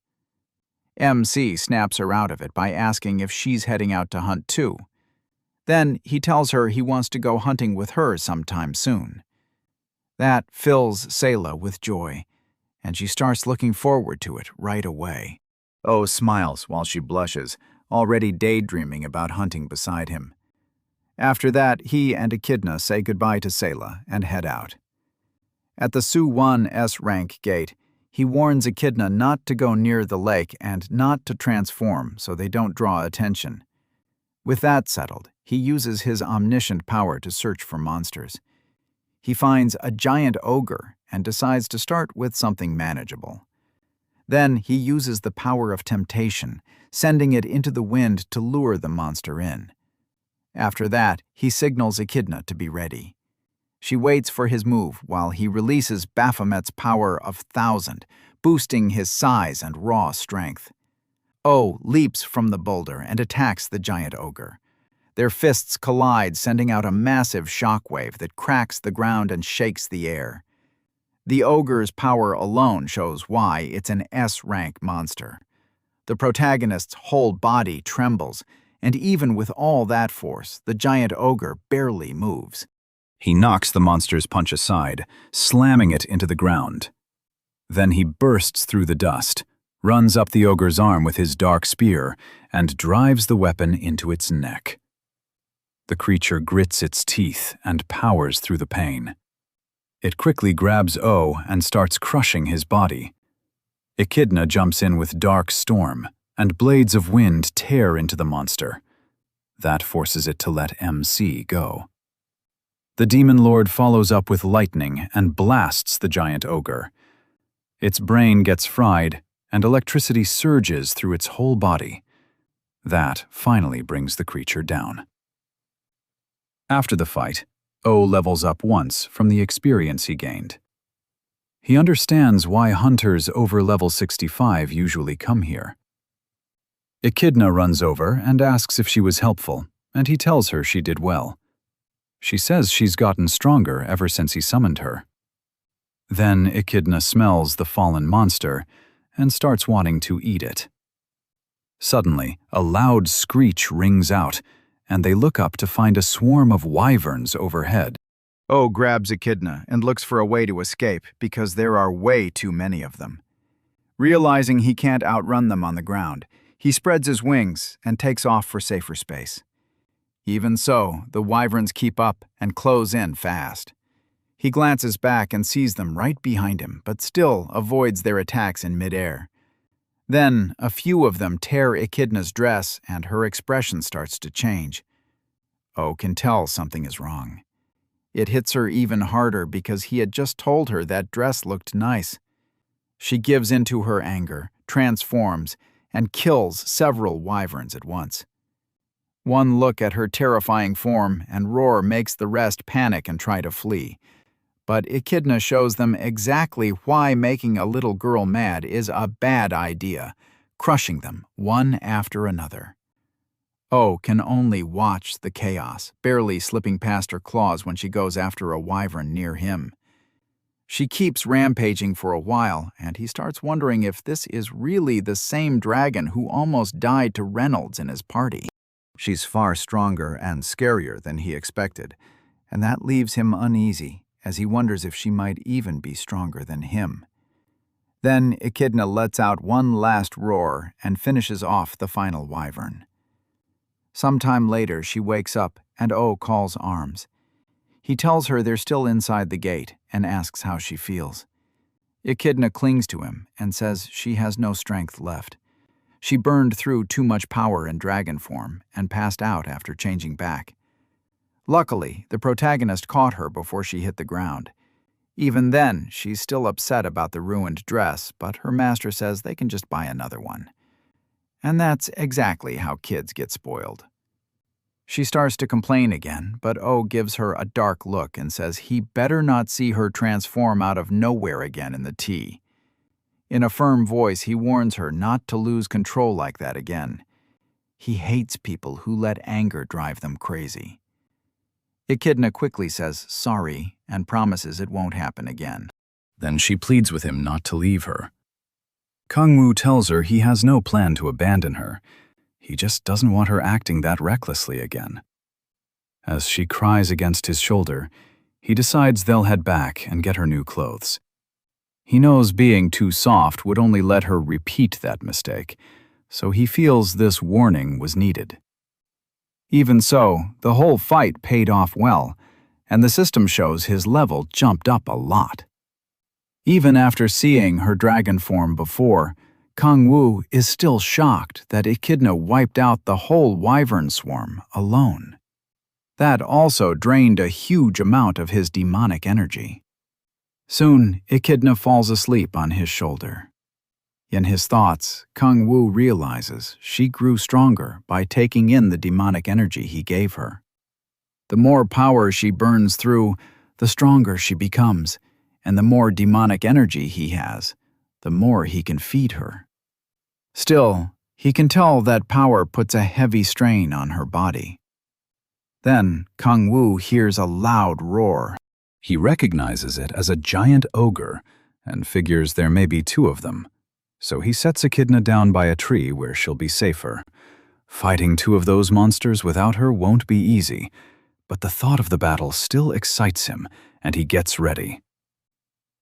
Speaker 2: MC snaps her out of it by asking if she's heading out to hunt too. Then he tells her he wants to go hunting with her sometime soon. That fills Sayla with joy, and she starts looking forward to it right away.
Speaker 3: Oh smiles while she blushes, already daydreaming about hunting beside him. After that, he and Echidna say goodbye to Sayla and head out. At the Su-1 S-rank gate, he warns Echidna not to go near the lake and not to transform so they don't draw attention. With that settled, he uses his omniscient power to search for monsters. He finds a giant ogre and decides to start with something manageable. Then he uses the power of temptation, sending it into the wind to lure the monster in. After that, he signals Echidna to be ready. She waits for his move while he releases Baphomet's power of 1,000, boosting his size and raw strength. O leaps from the boulder and attacks the giant ogre. Their fists collide, sending out a massive shockwave that cracks the ground and shakes the air. The ogre's power alone shows why it's an S-rank monster. The protagonist's whole body trembles, and even with all that force, the giant ogre barely moves.
Speaker 1: He knocks the monster's punch aside, slamming it into the ground. Then he bursts through the dust, runs up the ogre's arm with his dark spear, and drives the weapon into its neck. The creature grits its teeth and powers through the pain. It quickly grabs O and starts crushing his body. Echidna jumps in with Dark Storm, and blades of wind tear into the monster. That forces it to let MC go. The Demon Lord follows up with lightning and blasts the giant ogre. Its brain gets fried, and electricity surges through its whole body. That finally brings the creature down. After the fight, O levels up once from the experience he gained. He understands why hunters over level 65 usually come here. Echidna runs over and asks if she was helpful, and he tells her she did well. She says she's gotten stronger ever since he summoned her. Then Echidna smells the fallen monster and starts wanting to eat it. Suddenly, a loud screech rings out, and they look up to find a swarm of wyverns overhead.
Speaker 2: O grabs Echidna and looks for a way to escape because there are way too many of them. Realizing he can't outrun them on the ground, he spreads his wings and takes off for safer space. Even so, the wyverns keep up and close in fast. He glances back and sees them right behind him, but still avoids their attacks in midair. Then, a few of them tear Echidna's dress and her expression starts to change. O can tell something is wrong. It hits her even harder because he had just told her that dress looked nice. She gives into her anger, transforms, and kills several wyverns at once. One look at her terrifying form and roar makes the rest panic and try to flee. But Echidna shows them exactly why making a little girl mad is a bad idea, crushing them one after another. O can only watch the chaos, barely slipping past her claws when she goes after a wyvern near him. She keeps rampaging for a while, and he starts wondering if this is really the same dragon who almost died to Reynolds and his party.
Speaker 3: She's far stronger and scarier than he expected, and that leaves him uneasy, as he wonders if she might even be stronger than him. Then Echidna lets out one last roar and finishes off the final wyvern. Sometime later, she wakes up, and O calls arms. He tells her they're still inside the gate and asks how she feels. Echidna clings to him and says she has no strength left. She burned through too much power in dragon form and passed out after changing back. Luckily, the protagonist caught her before she hit the ground. Even then, she's still upset about the ruined dress, but her master says they can just buy another one.
Speaker 2: And that's exactly how kids get spoiled. She starts to complain again, but O gives her a dark look and says he better not see her transform out of nowhere again in the tea. In a firm voice, he warns her not to lose control like that again. He hates people who let anger drive them crazy. Echidna quickly says sorry and promises it won't happen again.
Speaker 1: Then she pleads with him not to leave her. Kang-woo tells her he has no plan to abandon her. He just doesn't want her acting that recklessly again. As she cries against his shoulder, he decides they'll head back and get her new clothes. He knows being too soft would only let her repeat that mistake, so he feels this warning was needed. Even so, the whole fight paid off well, and the system shows his level jumped up a lot. Even after seeing her dragon form before, Kang-woo is still shocked that Echidna wiped out the whole wyvern swarm alone. That also drained a huge amount of his demonic energy. Soon, Echidna falls asleep on his shoulder. In his thoughts, Kang-woo realizes she grew stronger by taking in the demonic energy he gave her. The more power she burns through, the stronger she becomes, and the more demonic energy he has, the more he can feed her. Still, he can tell that power puts a heavy strain on her body. Then, Kang-woo hears a loud roar. He recognizes it as a giant ogre and figures there may be two of them. So he sets Echidna down by a tree where she'll be safer. Fighting two of those monsters without her won't be easy, but the thought of the battle still excites him, and he gets ready.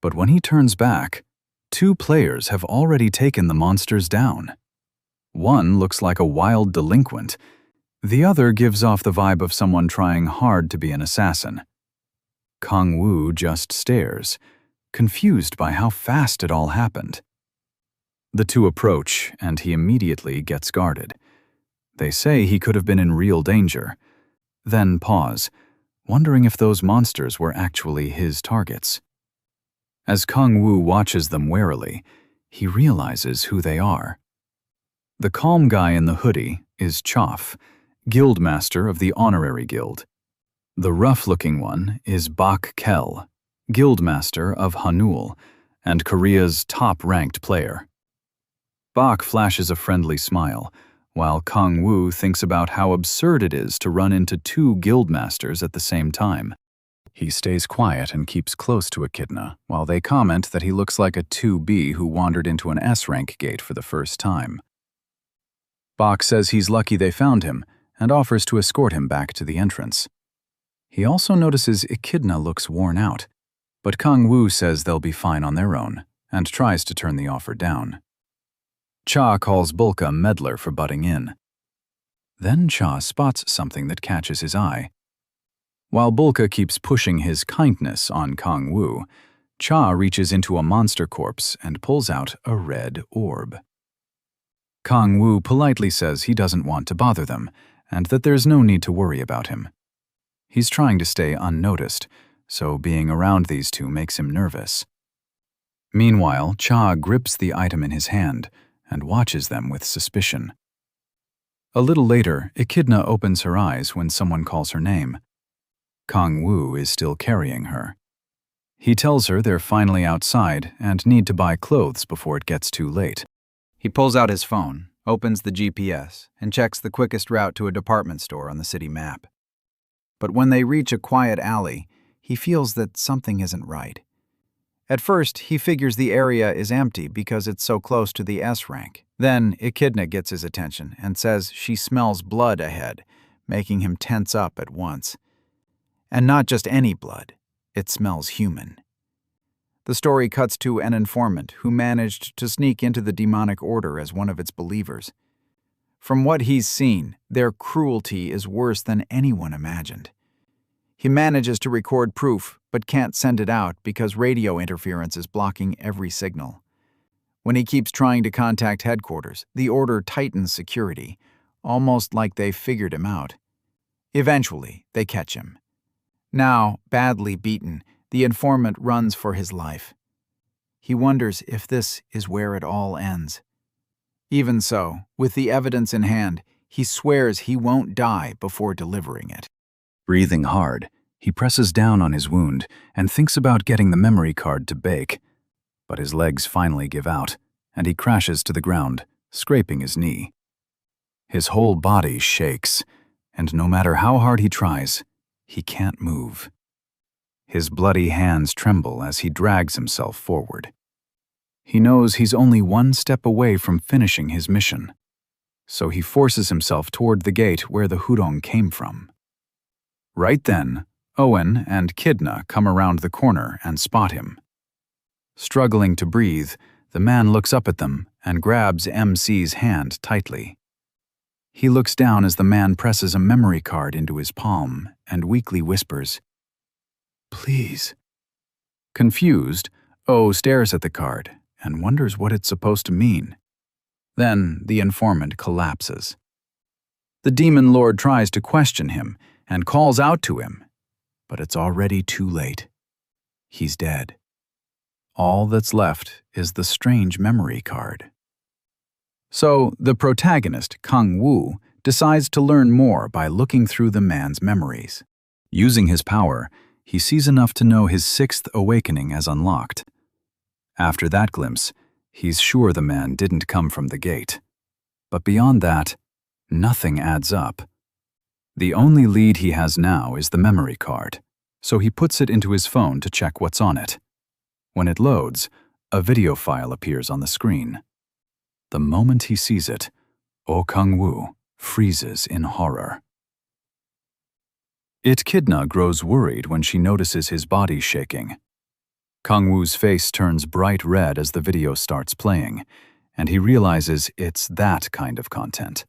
Speaker 1: But when he turns back, two players have already taken the monsters down. One looks like a wild delinquent. The other gives off the vibe of someone trying hard to be an assassin. Kang-woo just stares, confused by how fast it all happened. The two approach, and he immediately gets guarded. They say he could have been in real danger, then pause, wondering if those monsters were actually his targets. As Kang-woo watches them warily, he realizes who they are. The calm guy in the hoodie is Choff, guildmaster of the Honorary Guild. The rough-looking one is Bak Kel, guildmaster of Hanul, and Korea's top-ranked player. Bak flashes a friendly smile, while Kang-woo thinks about how absurd it is to run into two guildmasters at the same time. He stays quiet and keeps close to Echidna, while they comment that he looks like a 2B who wandered into an S-rank gate for the first time. Bak says he's lucky they found him, and offers to escort him back to the entrance. He also notices Echidna looks worn out, but Kang-woo says they'll be fine on their own, and tries to turn the offer down. Cha calls Bulka meddler for butting in. Then Cha spots something that catches his eye. While Bulka keeps pushing his kindness on Kang-woo, Cha reaches into a monster corpse and pulls out a red orb. Kang-woo politely says he doesn't want to bother them, and that there's no need to worry about him. He's trying to stay unnoticed, so being around these two makes him nervous. Meanwhile, Cha grips the item in his hand and watches them with suspicion. A little later, Echidna opens her eyes when someone calls her name. Kang-woo is still carrying her. He tells her they're finally outside and need to buy clothes before it gets too late. He pulls out his phone, opens the GPS, and checks the quickest route to a department store on the city map. But when they reach a quiet alley, he feels that something isn't right. At first, he figures the area is empty because it's so close to the S rank. Then, Echidna gets his attention and says she smells blood ahead, making him tense up at once. And not just any blood, it smells human. The story cuts to an informant who managed to sneak into the demonic order as one of its believers. From what he's seen, their cruelty is worse than anyone imagined. He manages to record proof, but can't send it out because radio interference is blocking every signal. When he keeps trying to contact headquarters, the order tightens security, almost like they've figured him out. Eventually, they catch him. Now, badly beaten, the informant runs for his life. He wonders if this is where it all ends.
Speaker 2: Even so, with the evidence in hand, he swears he won't die before delivering it.
Speaker 1: Breathing hard, he presses down on his wound and thinks about getting the memory card to bake. But his legs finally give out, and he crashes to the ground, scraping his knee. His whole body shakes, and no matter how hard he tries, he can't move. His bloody hands tremble as he drags himself forward. He knows he's only one step away from finishing his mission, so he forces himself toward the gate where the hudong came from. Right then, Owen and Kidna come around the corner and spot him. Struggling to breathe, the man looks up at them and grabs MC's hand tightly. He looks down as the man presses a memory card into his palm and weakly whispers, "Please." Confused, O stares at the card and wonders what it's supposed to mean. Then the informant collapses. The demon lord tries to question him and calls out to him, but it's already too late. He's dead. All that's left is the strange memory card. So the protagonist, Kang Woo, decides to learn more by looking through the man's memories. Using his power, he sees enough to know his sixth awakening as unlocked. After that glimpse, he's sure the man didn't come from the gate. But beyond that, nothing adds up. The only lead he has now is the memory card, so he puts it into his phone to check what's on it. When it loads, a video file appears on the screen. The moment he sees it, Oh Kang-woo freezes in horror. Kidna grows worried when she notices his body shaking. Kang-woo's face turns bright red as the video starts playing, and he realizes it's that kind of content.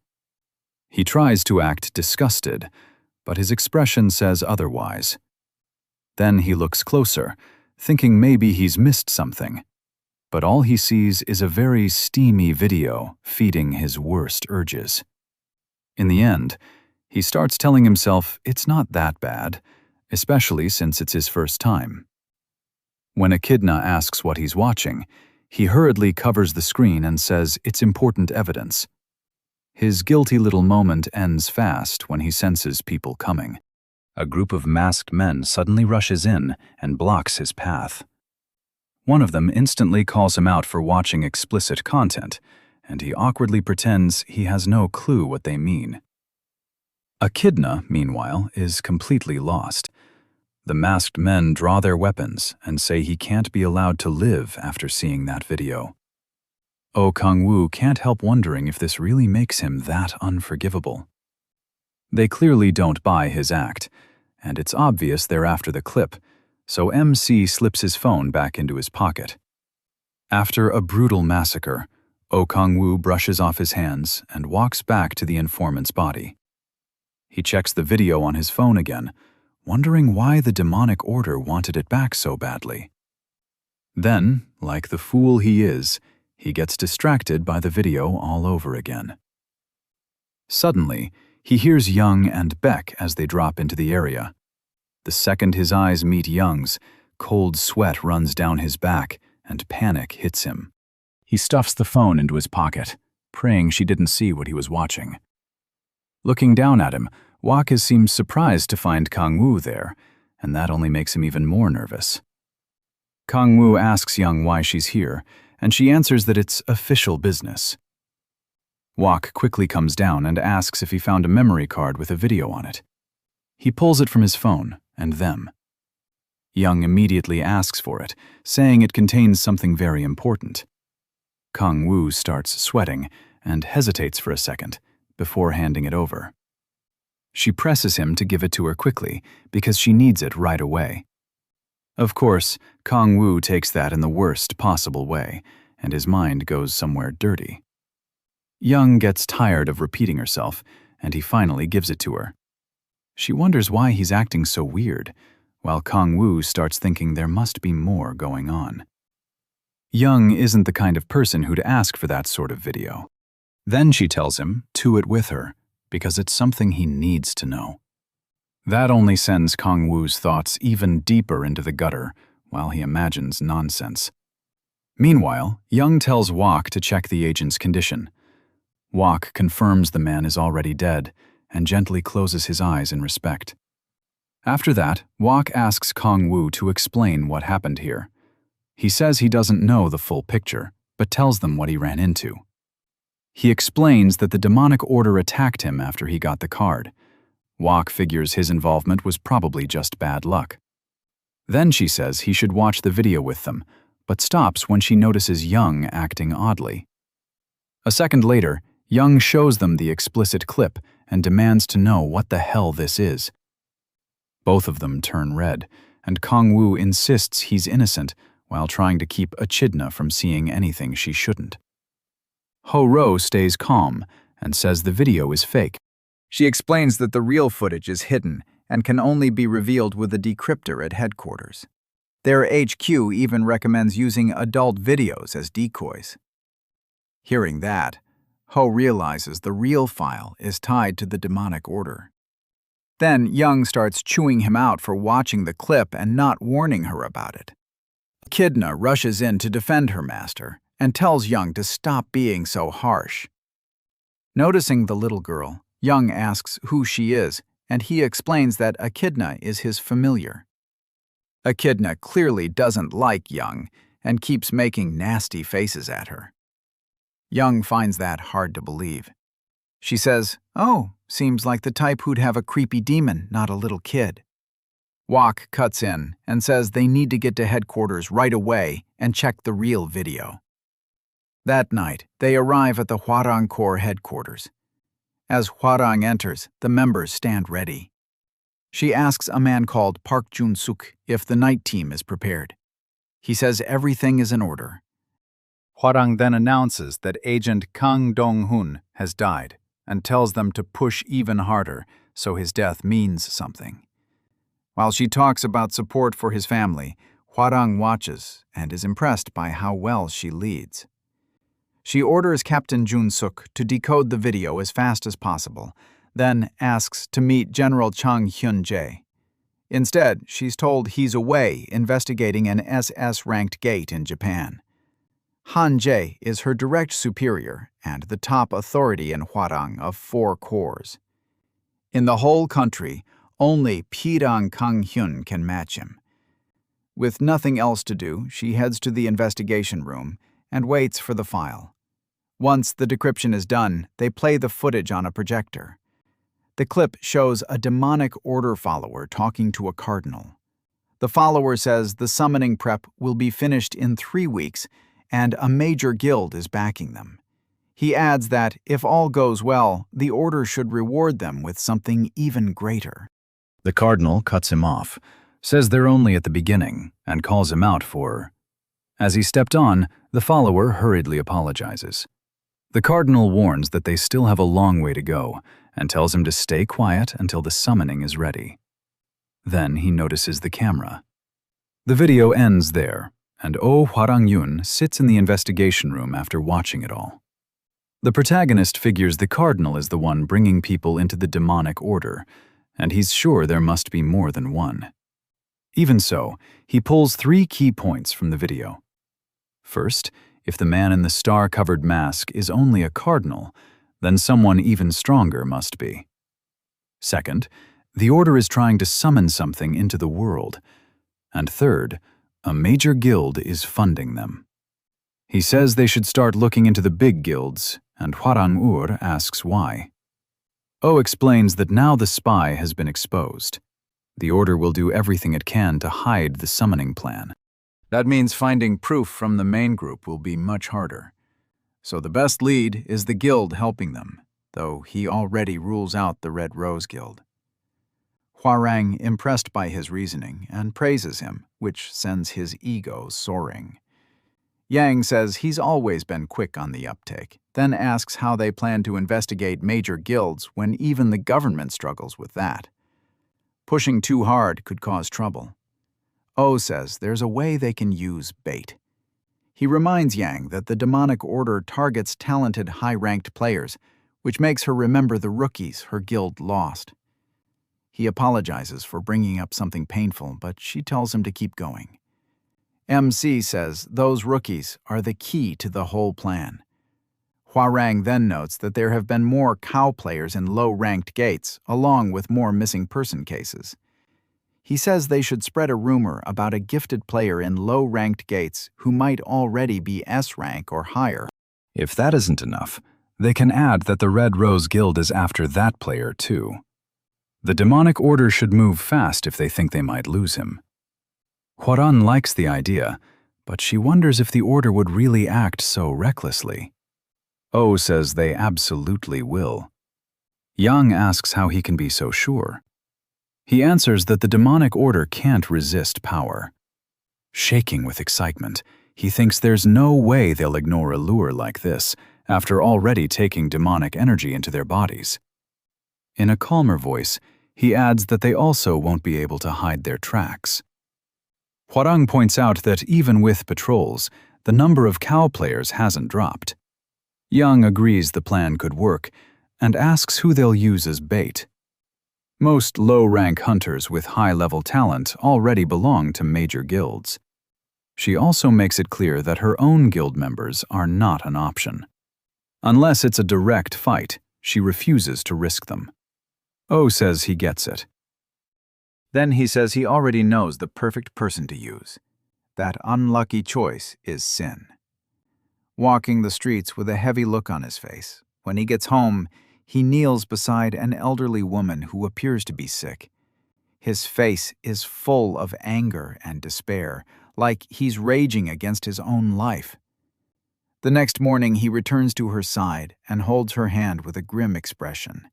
Speaker 1: He tries to act disgusted, but his expression says otherwise. Then he looks closer, thinking maybe he's missed something. But all he sees is a very steamy video feeding his worst urges. In the end, he starts telling himself it's not that bad, especially since it's his first time. When Echidna asks what he's watching, he hurriedly covers the screen and says it's important evidence. His guilty little moment ends fast when he senses people coming. A group of masked men suddenly rushes in and blocks his path. One of them instantly calls him out for watching explicit content, and he awkwardly pretends he has no clue what they mean. Echidna, meanwhile, is completely lost. The masked men draw their weapons and say he can't be allowed to live after seeing that video. Oh Kang-woo can't help wondering if this really makes him that unforgivable. They clearly don't buy his act, and it's obvious they're after the clip, so MC slips his phone back into his pocket. After a brutal massacre, Oh Kang-woo brushes off his hands and walks back to the informant's body. He checks the video on his phone again, wondering why the demonic order wanted it back so badly. Then, like the fool he is, he gets distracted by the video all over again. Suddenly, he hears Young and Beck as they drop into the area. The second his eyes meet Young's, cold sweat runs down his back and panic hits him. He stuffs the phone into his pocket, praying she didn't see what he was watching. Looking down at him, Waka seems surprised to find Kang-woo there, and that only makes him even more nervous. Kang-woo asks Young why she's here, and she answers that it's official business. Wak quickly comes down and asks if he found a memory card with a video on it. He pulls it from his phone, and them. Young immediately asks for it, saying it contains something very important. Kang-woo starts sweating and hesitates for a second before handing it over. She presses him to give it to her quickly because she needs it right away. Of course, Kang-woo takes that in the worst possible way, and his mind goes somewhere dirty. Young gets tired of repeating herself, and he finally gives it to her. She wonders why he's acting so weird, while Kang-woo starts thinking there must be more going on. Young isn't the kind of person who'd ask for that sort of video. Then she tells him to it with her, because it's something he needs to know. That only sends Kang-woo's thoughts even deeper into the gutter, while he imagines nonsense. Meanwhile, Young tells Wak to check the agent's condition, Wok confirms the man is already dead and gently closes his eyes in respect. After that, Wok asks Kong Wu to explain what happened here. He says he doesn't know the full picture, but tells them what he ran into. He explains that the demonic order attacked him after he got the card. Wok figures his involvement was probably just bad luck. Then she says he should watch the video with them, but stops when she notices Young acting oddly. A second later, Young shows them the explicit clip and demands to know what the hell this is. Both of them turn red, and Kong Wu insists he's innocent while trying to keep Echidna from seeing anything she shouldn't. Ho Ro stays calm and says the video is fake.
Speaker 2: She explains that the real footage is hidden and can only be revealed with a decryptor at headquarters. Their HQ even recommends using adult videos as decoys. Hearing that, Ho realizes the real file is tied to the demonic order. Then Young starts chewing him out for watching the clip and not warning her about it. Echidna rushes in to defend her master and tells Young to stop being so harsh. Noticing the little girl, Young asks who she is, and he explains that Echidna is his familiar. Echidna clearly doesn't like Young and keeps making nasty faces at her. Young finds that hard to believe. She says, "Oh, seems like the type who'd have a creepy demon, not a little kid." Wok cuts in and says they need to get to headquarters right away and check the real video. That night, they arrive at the Hwarang Corps headquarters. As Hwarang enters, the members stand ready. She asks a man called Park Jun-suk if the night team is prepared. He says everything is in order. Hwarang then announces that Agent Kang Dong-hun has died and tells them to push even harder so his death means something. While she talks about support for his family, Hwarang watches and is impressed by how well she leads. She orders Captain Jun-suk to decode the video as fast as possible, then asks to meet General Chang Hyun-jae. Instead, she's told he's away investigating an SS-ranked gate in Japan. Han Jae is her direct superior and the top authority in Hwarang of 4 corps. In the whole country, only Pirang Kang-hyun can match him. With nothing else to do, she heads to the investigation room and waits for the file. Once the decryption is done, they play the footage on a projector. The clip shows a demonic order follower talking to a cardinal. The follower says the summoning prep will be finished in 3 weeks and a major guild is backing them. He adds that if all goes well, the order should reward them with something even greater.
Speaker 1: The cardinal cuts him off, says they're only at the beginning, and calls him out for... As he stepped on, the follower hurriedly apologizes. The cardinal warns that they still have a long way to go, and tells him to stay quiet until the summoning is ready. Then he notices the camera. The video ends there, and Oh Hwarang-yun sits in the investigation room after watching it all. The protagonist figures the cardinal is the one bringing people into the demonic order, and he's sure there must be more than one. Even so, he pulls 3 key points from the video. First, if the man in the star-covered mask is only a cardinal, then someone even stronger must be. Second, the order is trying to summon something into the world. And third, a major guild is funding them. He says they should start looking into the big guilds, and Hwarang-ur asks why. Oh explains that now the spy has been exposed. The order will do everything it can to hide the summoning plan. That means finding proof from the main group will be much harder. So the best lead is the guild helping them, though he already rules out the Red Rose Guild. Hwarang impressed by his reasoning and praises him, which sends his ego soaring. Yang says he's always been quick on the uptake, then asks how they plan to investigate major guilds when even the government struggles with that. Pushing too hard could cause trouble. Oh says there's a way they can use bait. He reminds Yang that the demonic order targets talented high-ranked players, which makes her remember the rookies her guild lost. He apologizes for bringing up something painful, but she tells him to keep going. MC says those rookies are the key to the whole plan.
Speaker 2: Huarang then notes that there have been more cow players in low-ranked gates, along with more missing person cases. He says they should spread a rumor about a gifted player in low-ranked gates who might already be S rank or higher.
Speaker 1: If that isn't enough, they can add that the Red Rose Guild is after that player too. The demonic order should move fast if they think they might lose him. Huaran likes the idea, but she wonders if the order would really act so recklessly. O says they absolutely will. Yang asks how he can be so sure. He answers that the demonic order can't resist power. Shaking with excitement, he thinks there's no way they'll ignore a lure like this after already taking demonic energy into their bodies. In a calmer voice, he adds that they also won't be able to hide their tracks. Huarang points out that even with patrols, the number of cow players hasn't dropped. Yang agrees the plan could work and asks who they'll use as bait. Most low-rank hunters with high-level talent already belong to major guilds. She also makes it clear that her own guild members are not an option. Unless it's a direct fight, she refuses to risk them. O says he gets it.
Speaker 3: Then he says he already knows the perfect person to use. That unlucky choice is Sin. Walking the streets with a heavy look on his face, when he gets home, he kneels beside an elderly woman who appears to be sick. His face is full of anger and despair, like he's raging against his own life. The next morning he returns to her side and holds her hand with a grim expression.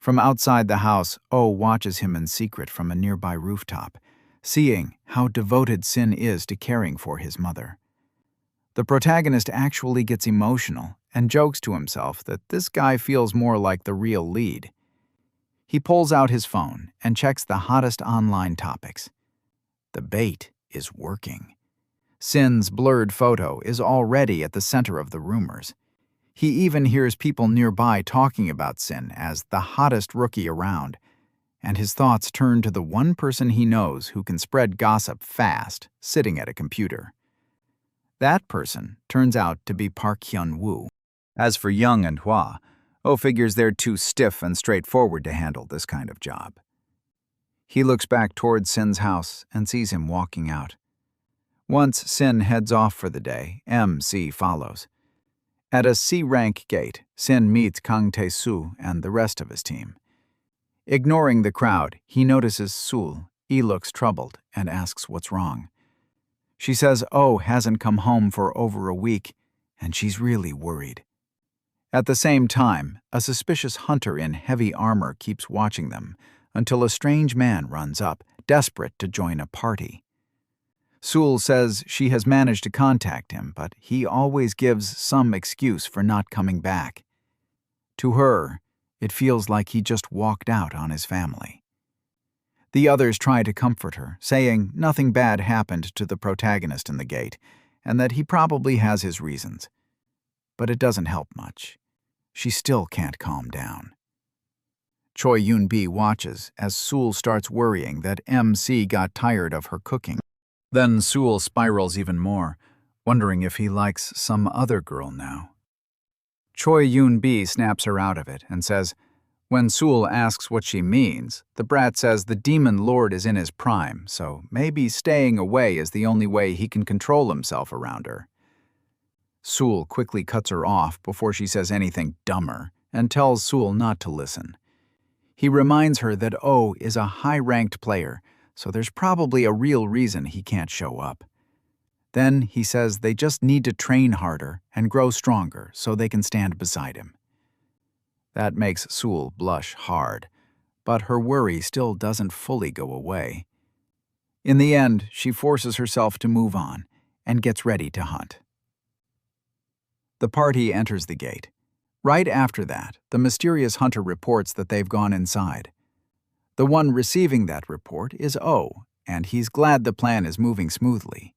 Speaker 3: From outside the house, O watches him in secret from a nearby rooftop, seeing how devoted Sin is to caring for his mother. The protagonist actually gets emotional and jokes to himself that this guy feels more like the real lead. He pulls out his phone and checks the hottest online topics. The bait is working. Sin's blurred photo is already at the center of the rumors. He even hears people nearby talking about Sin as the hottest rookie around, and his thoughts turn to the one person he knows who can spread gossip fast, sitting at a computer. That person turns out to be Park Hyun-woo.
Speaker 2: As for Young and Hua, O figures they're too stiff and straightforward to handle this kind of job. He looks back towards Sin's house and sees him walking out. Once Sin heads off for the day, MC follows. At a C-rank gate, Sin meets Kang Tae-soo and the rest of his team. Ignoring the crowd, he notices Sul. He looks troubled and asks what's wrong. She says O hasn't come home for over a week, and she's really worried. At the same time, a suspicious hunter in heavy armor keeps watching them until a strange man runs up, desperate to join a party. Sul says she has managed to contact him, but he always gives some excuse for not coming back. To her, it feels like he just walked out on his family. The others try to comfort her, saying nothing bad happened to the protagonist in the gate, and that he probably has his reasons. But it doesn't help much. She still can't calm down. Choi Yoon-bi watches as Sul starts worrying that MC got tired of her cooking. Then Sul spirals even more, wondering if he likes some other girl now. Choi Yoon-bi snaps her out of it and says, when Sul asks what she means, the brat says the demon lord is in his prime, so maybe staying away is the only way he can control himself around her. Sul quickly cuts her off before she says anything dumber and tells Sul not to listen. He reminds her that O is a high-ranked player, so there's probably a real reason he can't show up. Then he says they just need to train harder and grow stronger so they can stand beside him. That makes Sul blush hard, but her worry still doesn't fully go away. In the end, she forces herself to move on and gets ready to hunt. The party enters the gate. Right after that, the mysterious hunter reports that they've gone inside. The one receiving that report is O, and he's glad the plan is moving smoothly.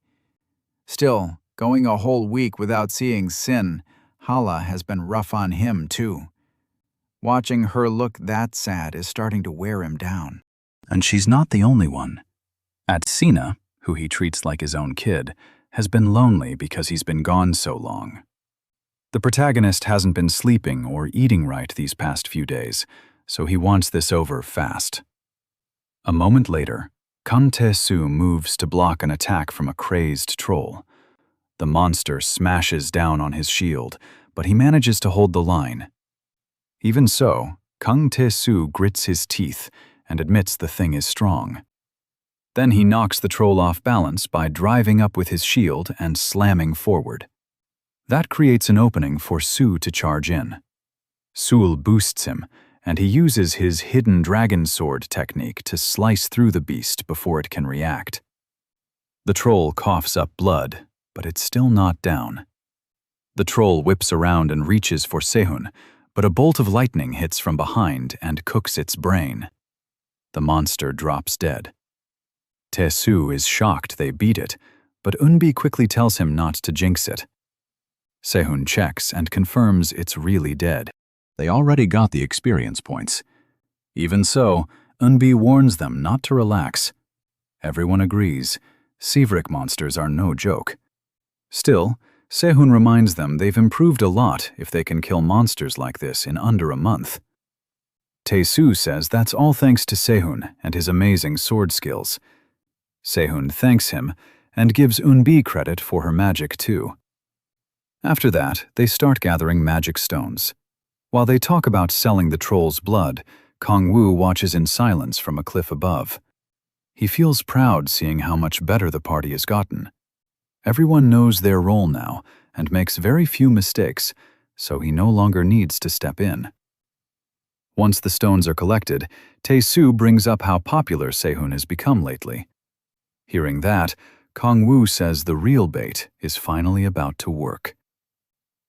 Speaker 2: Still, going a whole week without seeing Sin, Hala has been rough on him too. Watching her look that sad is starting to wear him down.
Speaker 1: And she's not the only one. Atsina, who he treats like his own kid, has been lonely because he's been gone so long. The protagonist hasn't been sleeping or eating right these past few days, so he wants this over fast. A moment later, Kang Tae-soo moves to block an attack from a crazed troll. The monster smashes down on his shield, but he manages to hold the line. Even so, Kang Tae-soo grits his teeth and admits the thing is strong. Then he knocks the troll off balance by driving up with his shield and slamming forward. That creates an opening for Soo to charge in. Sul boosts him, and he uses his hidden dragon sword technique to slice through the beast before it can react. The troll coughs up blood, but it's still not down. The troll whips around and reaches for Sehun, but a bolt of lightning hits from behind and cooks its brain. The monster drops dead. Tae-soo is shocked they beat it, but Eunbi quickly tells him not to jinx it. Sehun checks and confirms it's really dead. They already got the experience points. Even so, Eunbi warns them not to relax. Everyone agrees. Sivrik monsters are no joke. Still, Sehun reminds them they've improved a lot if they can kill monsters like this in under a month. Tae-soo says that's all thanks to Sehun and his amazing sword skills. Sehun thanks him and gives Eunbi credit for her magic too. After that, they start gathering magic stones. While they talk about selling the troll's blood, Kong-woo watches in silence from a cliff above. He feels proud seeing how much better the party has gotten. Everyone knows their role now and makes very few mistakes, so he no longer needs to step in. Once the stones are collected, Tae-soo brings up how popular Sehun has become lately. Hearing that, Kong-woo says the real bait is finally about to work.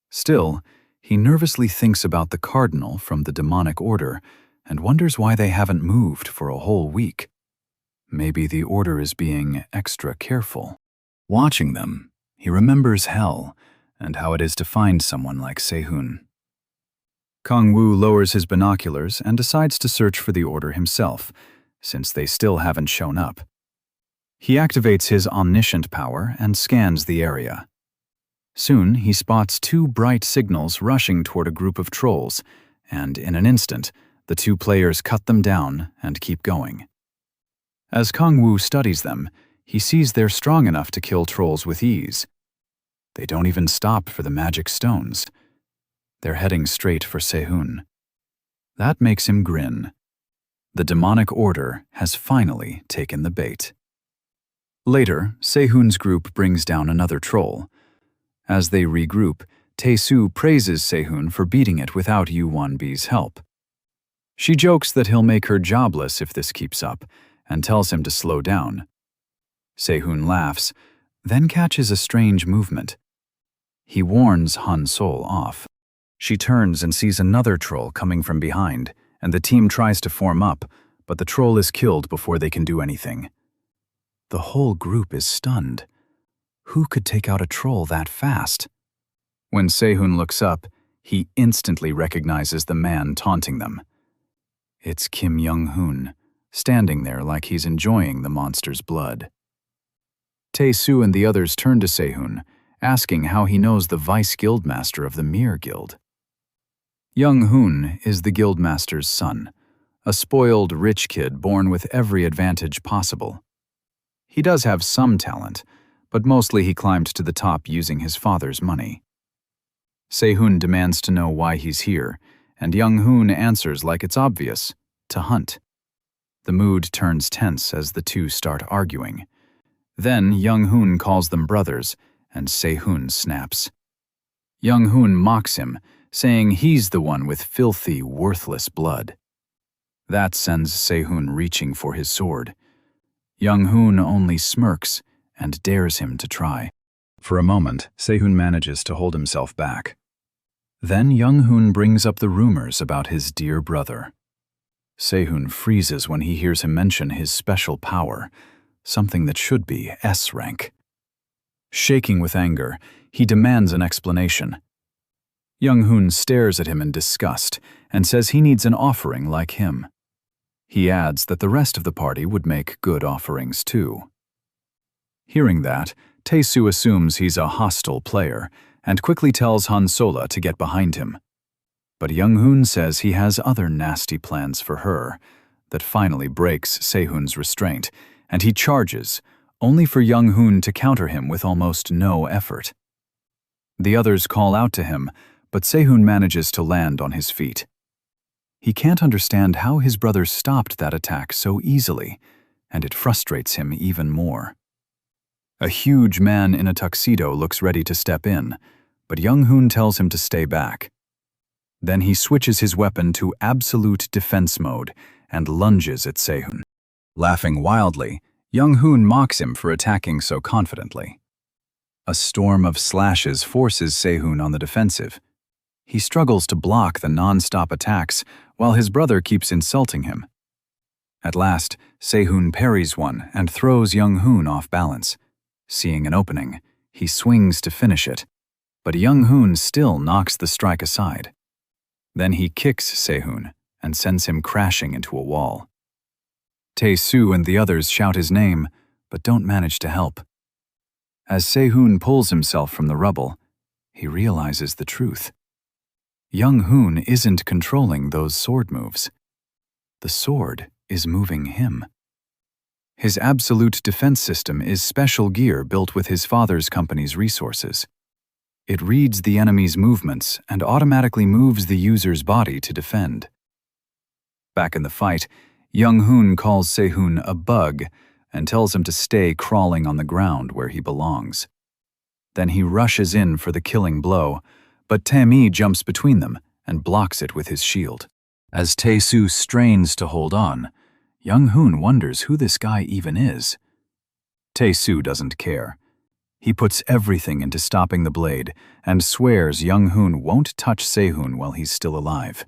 Speaker 1: Still, he nervously thinks about the cardinal from the demonic order and wonders why they haven't moved for a whole week. Maybe the order is being extra careful. Watching them, he remembers hell and how it is to find someone like Sehun. Kong-woo lowers his binoculars and decides to search for the order himself, since they still haven't shown up. He activates his omniscient power and scans the area. Soon, he spots two bright signals rushing toward a group of trolls, and in an instant, the two players cut them down and keep going. As Kong-woo studies them, he sees they're strong enough to kill trolls with ease. They don't even stop for the magic stones. They're heading straight for Sehun. That makes him grin. The demonic order has finally taken the bait. Later, Sehun's group brings down another troll. As they regroup, Tae-soo praises Sehun for beating it without Yu Won-bi's help. She jokes that he'll make her jobless if this keeps up, and tells him to slow down. Sehun laughs, then catches a strange movement. He warns Han Sol off. She turns and sees another troll coming from behind, and the team tries to form up, but the troll is killed before they can do anything. The whole group is stunned. Who could take out a troll that fast? When Sehun looks up, he instantly recognizes the man taunting them. It's Kim Young-hoon, standing there like he's enjoying the monster's blood. Tae-soo and the others turn to Sehun, asking how he knows the vice guildmaster of the Mir Guild. Young-hoon is the guildmaster's son, a spoiled rich kid born with every advantage possible. He does have some talent, but mostly he climbed to the top using his father's money. Sehun demands to know why he's here, and Young-hoon answers like it's obvious, to hunt. The mood turns tense as the two start arguing. Then Young-hoon calls them brothers, and Sehun snaps. Young-hoon mocks him, saying he's the one with filthy, worthless blood. That sends Sehun reaching for his sword. Young-hoon only smirks and dares him to try. For a moment, Sehun manages to hold himself back. Then Young-hoon brings up the rumors about his dear brother. Sehun freezes when he hears him mention his special power, something that should be S rank. Shaking with anger, he demands an explanation. Young-hoon stares at him in disgust and says he needs an offering like him. He adds that the rest of the party would make good offerings too. Hearing that, Tae-soo assumes he's a hostile player and quickly tells Han Solo to get behind him. But Young-hoon says he has other nasty plans for her that finally breaks Se-hoon's restraint, and he charges, only for Young-hoon to counter him with almost no effort. The others call out to him, but Se-hoon manages to land on his feet. He can't understand how his brother stopped that attack so easily, and it frustrates him even more. A huge man in a tuxedo looks ready to step in, but Young-hoon tells him to stay back. Then he switches his weapon to absolute defense mode and lunges at Se-hoon. Laughing wildly, Young-hoon mocks him for attacking so confidently. A storm of slashes forces Se-hoon on the defensive. He struggles to block the non-stop attacks while his brother keeps insulting him. At last, Se-hoon parries one and throws Young-hoon off balance. Seeing an opening, he swings to finish it, but Young-hoon still knocks the strike aside. Then he kicks Se-hoon and sends him crashing into a wall. Tae-soo and the others shout his name, but don't manage to help. As Se-hoon pulls himself from the rubble, he realizes the truth. Young-hoon isn't controlling those sword moves. The sword is moving him. His absolute defense system is special gear built with his father's company's resources. It reads the enemy's movements and automatically moves the user's body to defend. Back in the fight, Young-hoon calls Se-hoon a bug and tells him to stay crawling on the ground where he belongs. Then he rushes in for the killing blow, but Tae-mi jumps between them and blocks it with his shield. As Tae-soo strains to hold on, Young-hoon wonders who this guy even is. Tae-soo doesn't care. He puts everything into stopping the blade and swears Young-hoon won't touch Se-hoon while he's still alive.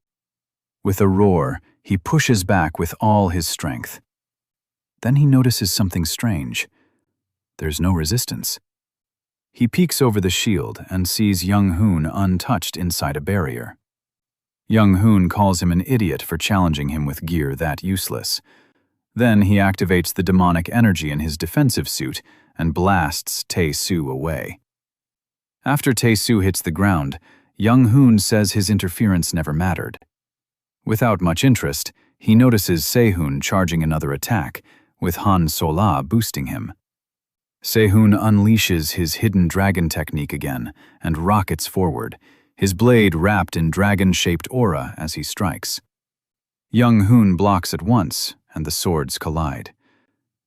Speaker 1: With a roar, he pushes back with all his strength. Then he notices something strange. There's no resistance. He peeks over the shield and sees Young-hoon untouched inside a barrier. Young-hoon calls him an idiot for challenging him with gear that useless. Then he activates the demonic energy in his defensive suit and blasts Tae-soo away. After Tae-soo hits the ground, Young-hoon says his interference never mattered. Without much interest, he notices Se-hoon charging another attack, with Han Solo boosting him. Se-hoon unleashes his hidden dragon technique again and rockets forward, his blade wrapped in dragon-shaped aura as he strikes. Young-hoon blocks at once, and the swords collide.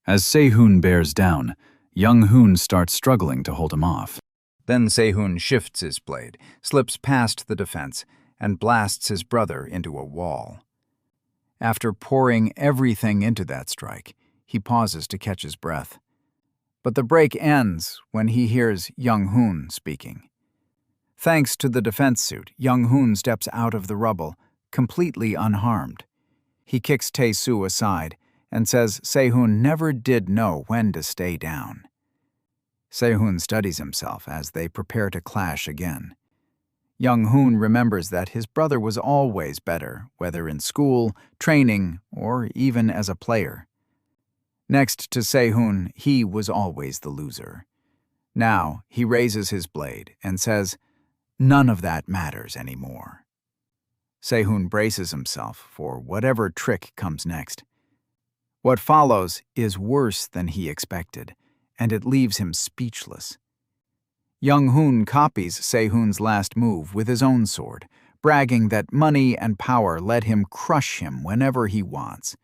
Speaker 1: As Se-hoon bears down, Young-hoon starts struggling to hold him off.
Speaker 2: Then Se-hoon shifts his blade, slips past the defense, and blasts his brother into a wall. After pouring everything into that strike, he pauses to catch his breath. But the break ends when he hears Young-hoon speaking. Thanks to the defense suit, Young-hoon steps out of the rubble, completely unharmed. He kicks Tae-soo aside and says Se-hoon never did know when to stay down. Se-hoon studies himself as they prepare to clash again. Young-hoon remembers that his brother was always better, whether in school, training, or even as a player. Next to Se-hoon, he was always the loser. Now he raises his blade and says, "None of that matters anymore." Se-hoon braces himself for whatever trick comes next. What follows is worse than he expected, and it leaves him speechless. Young-hoon copies Se-hoon's last move with his own sword, bragging that money and power let him crush him whenever he wants.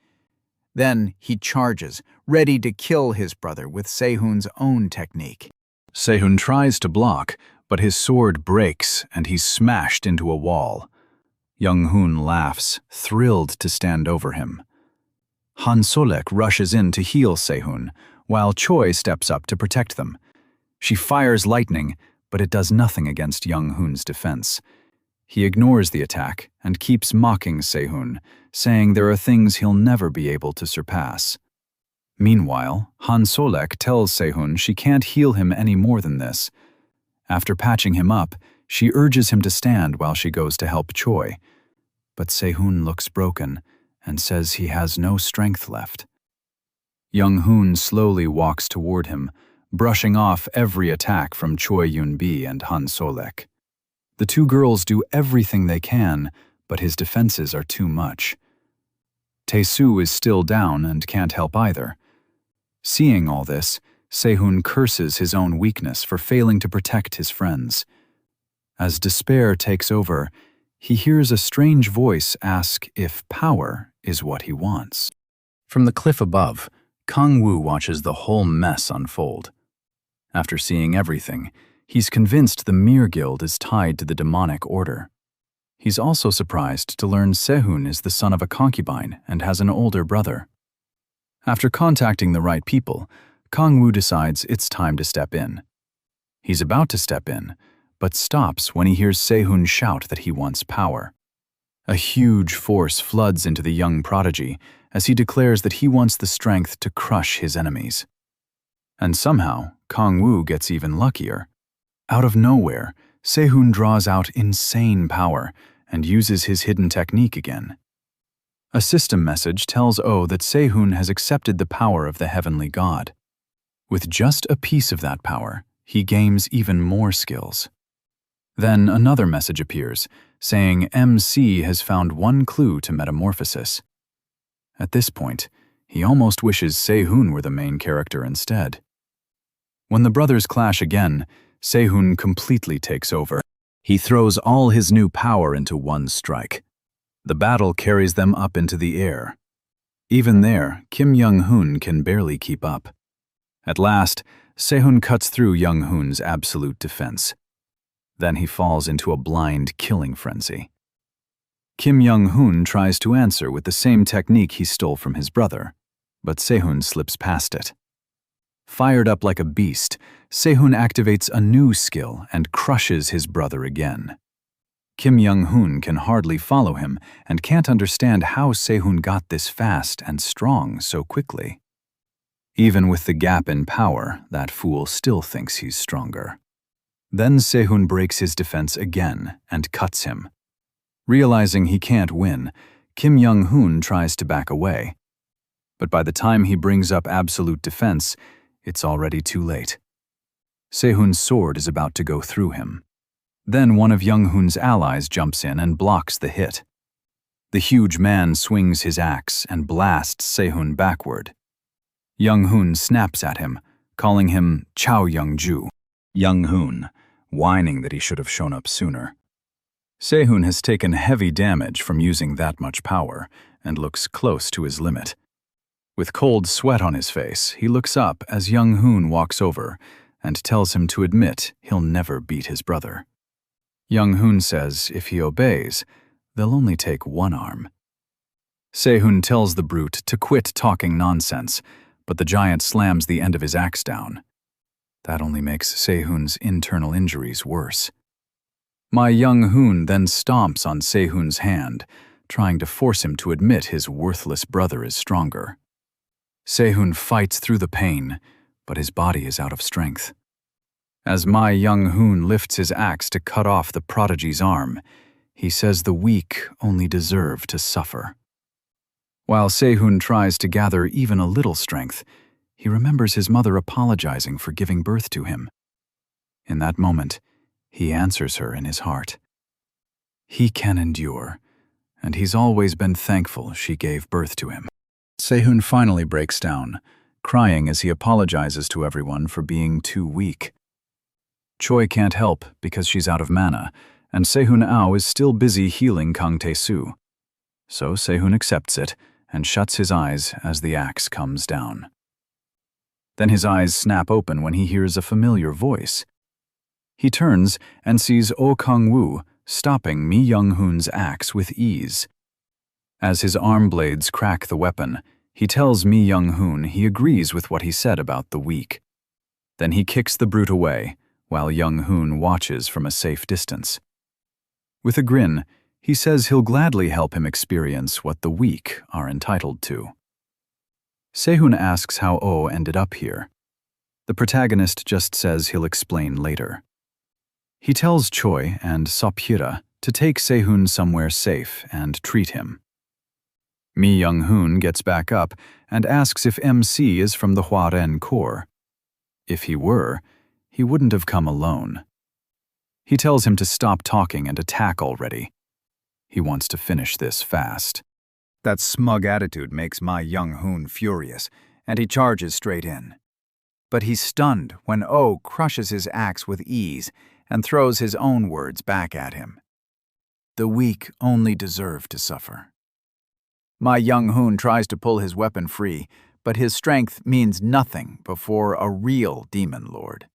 Speaker 2: Then he charges, ready to kill his brother with Se-hoon's own technique.
Speaker 1: Se-hoon tries to block, but his sword breaks and he's smashed into a wall. Young-hoon laughs, thrilled to stand over him. Han Solek rushes in to heal Se-hoon, while Choi steps up to protect them. She fires lightning, but it does nothing against Young-hoon's defense. He ignores the attack and keeps mocking Se-hoon, saying there are things he'll never be able to surpass. Meanwhile, Han Solek tells Se-hoon she can't heal him any more than this. After patching him up, she urges him to stand while she goes to help Choi. But Se-hoon looks broken and says he has no strength left. Young-hoon slowly walks toward him, brushing off every attack from Choi Yun-bi and Han Solek. The two girls do everything they can, but his defenses are too much. Tae-soo is still down and can't help either. Seeing all this, Sehun curses his own weakness for failing to protect his friends. As despair takes over, he hears a strange voice ask if power is what he wants. From the cliff above, Kang-woo watches the whole mess unfold. After seeing everything, he's convinced the Mir Guild is tied to the demonic order. He's also surprised to learn Sehun is the son of a concubine and has an older brother. After contacting the right people, Kang-woo decides it's time to step in. He's about to step in, but stops when he hears Sehun shout that he wants power. A huge force floods into the young prodigy as he declares that he wants the strength to crush his enemies. And somehow, Kang-woo gets even luckier. Out of nowhere, Sehun draws out insane power and uses his hidden technique again. A system message tells Oh that Sehun has accepted the power of the heavenly god. With just a piece of that power, he gains even more skills. Then another message appears, saying MC has found one clue to metamorphosis. At this point, he almost wishes Sehun were the main character instead. When the brothers clash again, Sehun completely takes over. He throws all his new power into one strike. The battle carries them up into the air. Even there, Kim Young-hoon can barely keep up. At last, Sehun cuts through Young-hoon's absolute defense. Then he falls into a blind killing frenzy. Kim Young-hoon tries to answer with the same technique he stole from his brother, but Sehun slips past it. Fired up like a beast, Sehun activates a new skill and crushes his brother again. Kim Young-hoon can hardly follow him and can't understand how Sehun got this fast and strong so quickly. Even with the gap in power, that fool still thinks he's stronger. Then Sehun breaks his defense again and cuts him. Realizing he can't win, Kim Young-hoon tries to back away. But by the time he brings up absolute defense, it's already too late. Sehun's sword is about to go through him. Then one of Young-hoon's allies jumps in and blocks the hit. The huge man swings his axe and blasts Sehun backward. Young-hoon snaps at him, calling him Chow Young-ju. Young-hoon, whining that he should have shown up sooner. Sehun has taken heavy damage from using that much power and looks close to his limit. With cold sweat on his face, he looks up as Young-hoon walks over and tells him to admit he'll never beat his brother. Young-hoon says if he obeys, they'll only take one arm. Sehun tells the brute to quit talking nonsense, but the giant slams the end of his axe down. That only makes Sehun's internal injuries worse. My Young-hoon then stomps on Sehun's hand, trying to force him to admit his worthless brother is stronger. Sehun fights through the pain, but his body is out of strength. As my Young-hoon lifts his axe to cut off the prodigy's arm, he says the weak only deserve to suffer. While Sehun tries to gather even a little strength, he remembers his mother apologizing for giving birth to him. In that moment, he answers her in his heart. He can endure, and he's always been thankful she gave birth to him. Sehun finally breaks down, crying as he apologizes to everyone for being too weak. Choi can't help because she's out of mana, and Sehun Ao is still busy healing Kang Tae-soo. So Sehun accepts it and shuts his eyes as the axe comes down. Then his eyes snap open when he hears a familiar voice. He turns and sees Oh Kang-woo stopping Mi Young-hoon's axe with ease. As his arm blades crack the weapon, he tells Mi Young-hoon he agrees with what he said about the weak. Then he kicks the brute away, while Young-hoon watches from a safe distance. With a grin, he says he'll gladly help him experience what the weak are entitled to. Sehun asks how Oh ended up here. The protagonist just says he'll explain later. He tells Choi and Sopyira to take Sehun somewhere safe and treat him. Mi Young-hoon gets back up and asks if MC is from the Hwa Ren Corps. If he were, he wouldn't have come alone. He tells him to stop talking and attack already. He wants to finish this fast.
Speaker 3: That smug attitude makes Ma Young-hoon furious, and he charges straight in. But he's stunned when Oh crushes his axe with ease and throws his own words back at him. The weak only deserve to suffer. Ma Young-hoon tries to pull his weapon free, but his strength means nothing before a real demon lord.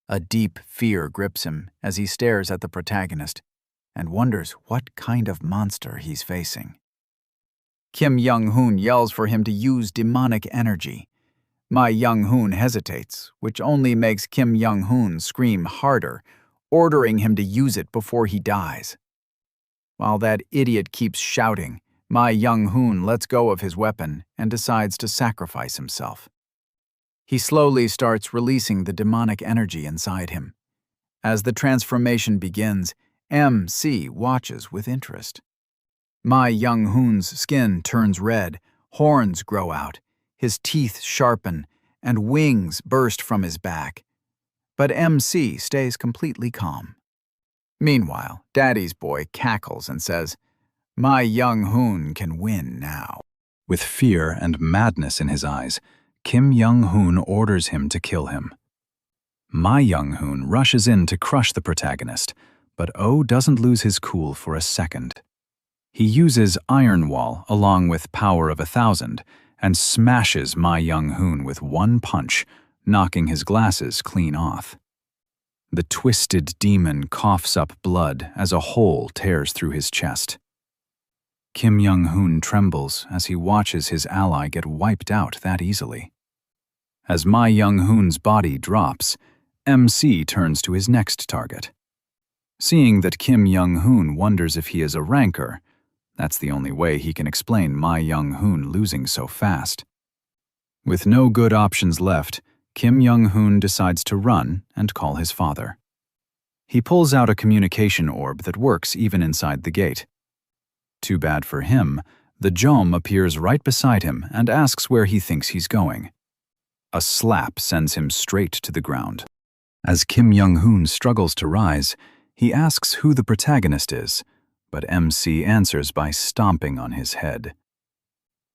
Speaker 3: A deep fear grips him as he stares at the protagonist and wonders what kind of monster he's facing. Kim Young-hoon yells for him to use demonic energy. Ma Young-hoon hesitates, which only makes Kim Young-hoon scream harder, ordering him to use it before he dies. While that idiot keeps shouting, Ma Young-hoon lets go of his weapon and decides to sacrifice himself. He slowly starts releasing the demonic energy inside him. As the transformation begins, MC watches with interest. Ma Young-hoon's skin turns red, horns grow out, his teeth sharpen, and wings burst from his back. But MC stays completely calm. Meanwhile, Daddy's boy cackles and says, Ma Young-hoon can win now.
Speaker 1: With fear and madness in his eyes, Kim Young-hoon orders him to kill him. Ma Young-hoon rushes in to crush the protagonist, but Oh doesn't lose his cool for a second. He uses Iron Wall along with Power of 1,000 and smashes Ma Young-hoon with one punch, knocking his glasses clean off. The twisted demon coughs up blood as a hole tears through his chest. Kim Young-hoon trembles as he watches his ally get wiped out that easily. As Ma Young-hoon's body drops, MC turns to his next target. Seeing that Kim Young-hoon wonders if he is a rancor, that's the only way he can explain Ma Young-hoon losing so fast. With no good options left, Kim Young-hoon decides to run and call his father. He pulls out a communication orb that works even inside the gate. Too bad for him, the Jom appears right beside him and asks where he thinks he's going. A slap sends him straight to the ground. As Kim Young-hoon struggles to rise, he asks who the protagonist is, but MC answers by stomping on his head.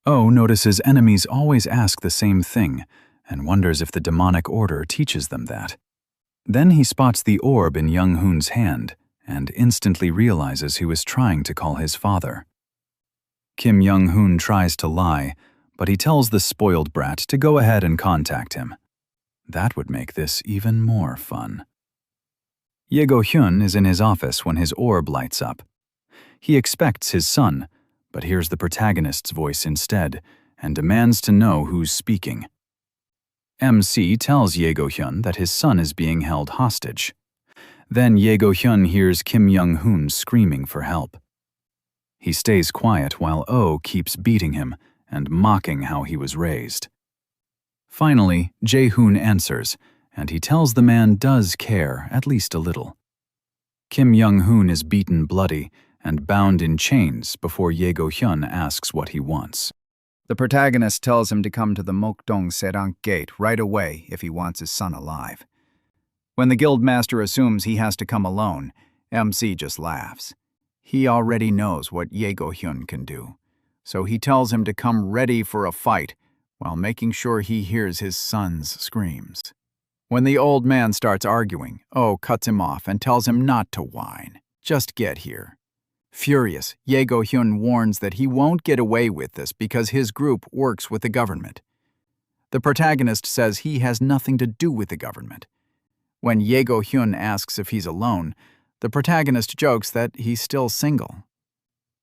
Speaker 1: Oh notices enemies always ask the same thing and wonders if the demonic order teaches them that. Then he spots the orb in Young-hoon's hand and instantly realizes he was trying to call his father. Kim Young-hoon tries to lie, but he tells the spoiled brat to go ahead and contact him. That would make this even more fun. Ye Go-hyun is in his office when his orb lights up. He expects his son, but hears the protagonist's voice instead and demands to know who's speaking. MC tells Ye Go-hyun that his son is being held hostage. Then Ye Go-hyun hears Kim Young-hoon screaming for help. He stays quiet while Oh keeps beating him and mocking how he was raised. Finally, Jae-hoon answers, and he tells the man does care at least a little. Kim Young-hoon is beaten bloody and bound in chains before Ye Go-hyun asks what he wants.
Speaker 3: The protagonist tells him to come to the Mokdong Serang gate right away if he wants his son alive. When the guildmaster assumes he has to come alone, MC just laughs. He already knows what Ye Go-hyun can do, so he tells him to come ready for a fight while making sure he hears his son's screams. When the old man starts arguing, Oh cuts him off and tells him not to whine. Just get here. Furious, Ye Go-hyun warns that he won't get away with this because his group works with the government. The protagonist says he has nothing to do with the government. When Ye Go-hyun asks if he's alone, the protagonist jokes that he's still single.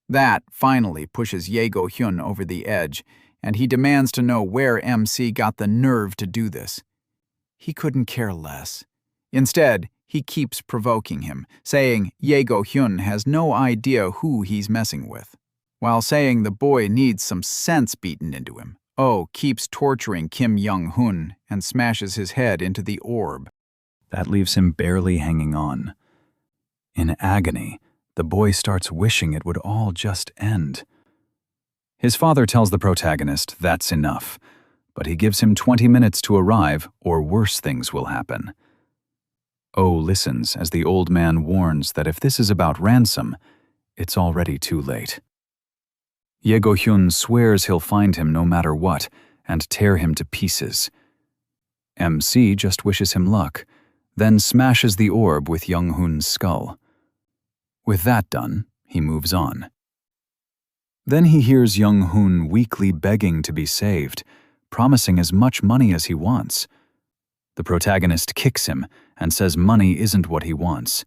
Speaker 3: That finally pushes Ye Go-hyun over the edge, and he demands to know where MC got the nerve to do this. He couldn't care less. Instead, he keeps provoking him, saying Ye Go-hyun has no idea who he's messing with. While saying the boy needs some sense beaten into him, Oh keeps torturing Kim Young-hoon and smashes his head into the orb.
Speaker 1: That leaves him barely hanging on. In agony, the boy starts wishing it would all just end. His father tells the protagonist that's enough, but he gives him 20 minutes to arrive or worse things will happen. Oh listens as the old man warns that if this is about ransom, it's already too late. Ye Go-hyun swears he'll find him no matter what and tear him to pieces. MC just wishes him luck, then smashes the orb with Young-hoon's skull. With that done, he moves on. Then he hears Young-hoon weakly begging to be saved, promising as much money as he wants. The protagonist kicks him and says money isn't what he wants.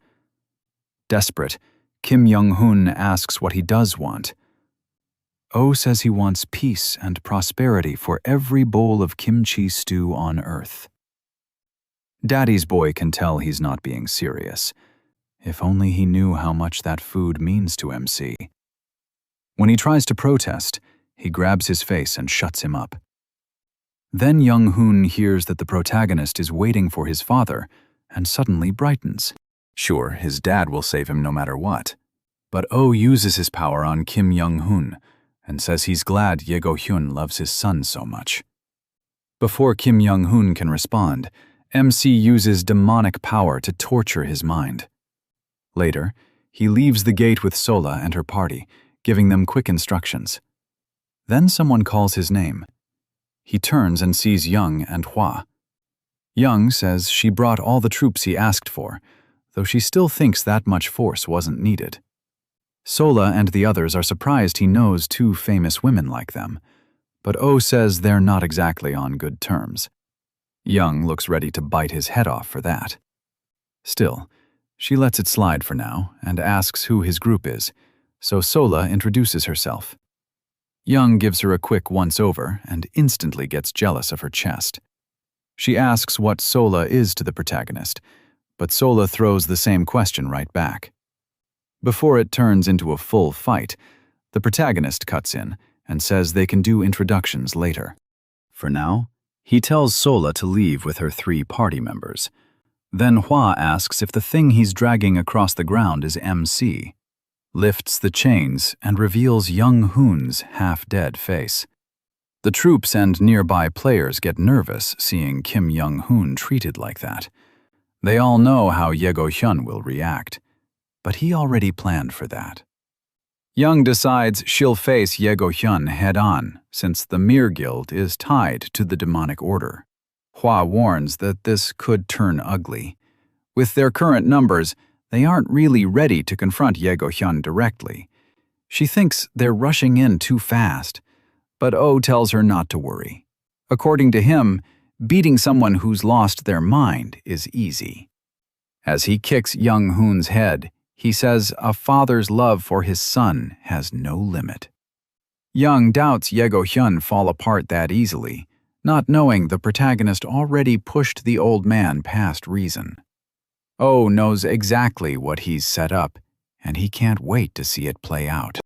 Speaker 1: Desperate, Kim Young-hoon asks what he does want. Oh says he wants peace and prosperity for every bowl of kimchi stew on earth. Daddy's boy can tell he's not being serious. If only he knew how much that food means to MC. When he tries to protest, he grabs his face and shuts him up. Then Young-hoon hears that the protagonist is waiting for his father and suddenly brightens. Sure, his dad will save him no matter what. But Oh uses his power on Kim Young-hoon and says he's glad Ye Go-hyun loves his son so much. Before Kim Young-hoon can respond, MC uses demonic power to torture his mind. Later, he leaves the gate with Sola and her party, giving them quick instructions. Then someone calls his name. He turns and sees Young and Hwa. Young says she brought all the troops he asked for, though she still thinks that much force wasn't needed. Sola and the others are surprised he knows two famous women like them, but Oh says they're not exactly on good terms. Young looks ready to bite his head off for that. Still, she lets it slide for now and asks who his group is, so Sola introduces herself. Young gives her a quick once-over and instantly gets jealous of her chest. She asks what Sola is to the protagonist, but Sola throws the same question right back. Before it turns into a full fight, the protagonist cuts in and says they can do introductions later. For now, he tells Sola to leave with her 3 party members. Then Hwa asks if the thing he's dragging across the ground is MC, lifts the chains, and reveals Young-hoon's half-dead face. The troops and nearby players get nervous seeing Kim Young-hoon treated like that. They all know how Ye Go-hyun will react, but he already planned for that. Young decides she'll face Ye Go-hyun head-on, since the Mir Guild is tied to the demonic order. Hwa warns that this could turn ugly. With their current numbers, they aren't really ready to confront Ye Go-hyun directly. She thinks they're rushing in too fast, but Oh tells her not to worry. According to him, beating someone who's lost their mind is easy. As he kicks Young-hoon's head, he says a father's love for his son has no limit. Young doubts Ye Go-hyun fall apart that easily, not knowing the protagonist already pushed the old man past reason. Oh knows exactly what he's set up, and he can't wait to see it play out.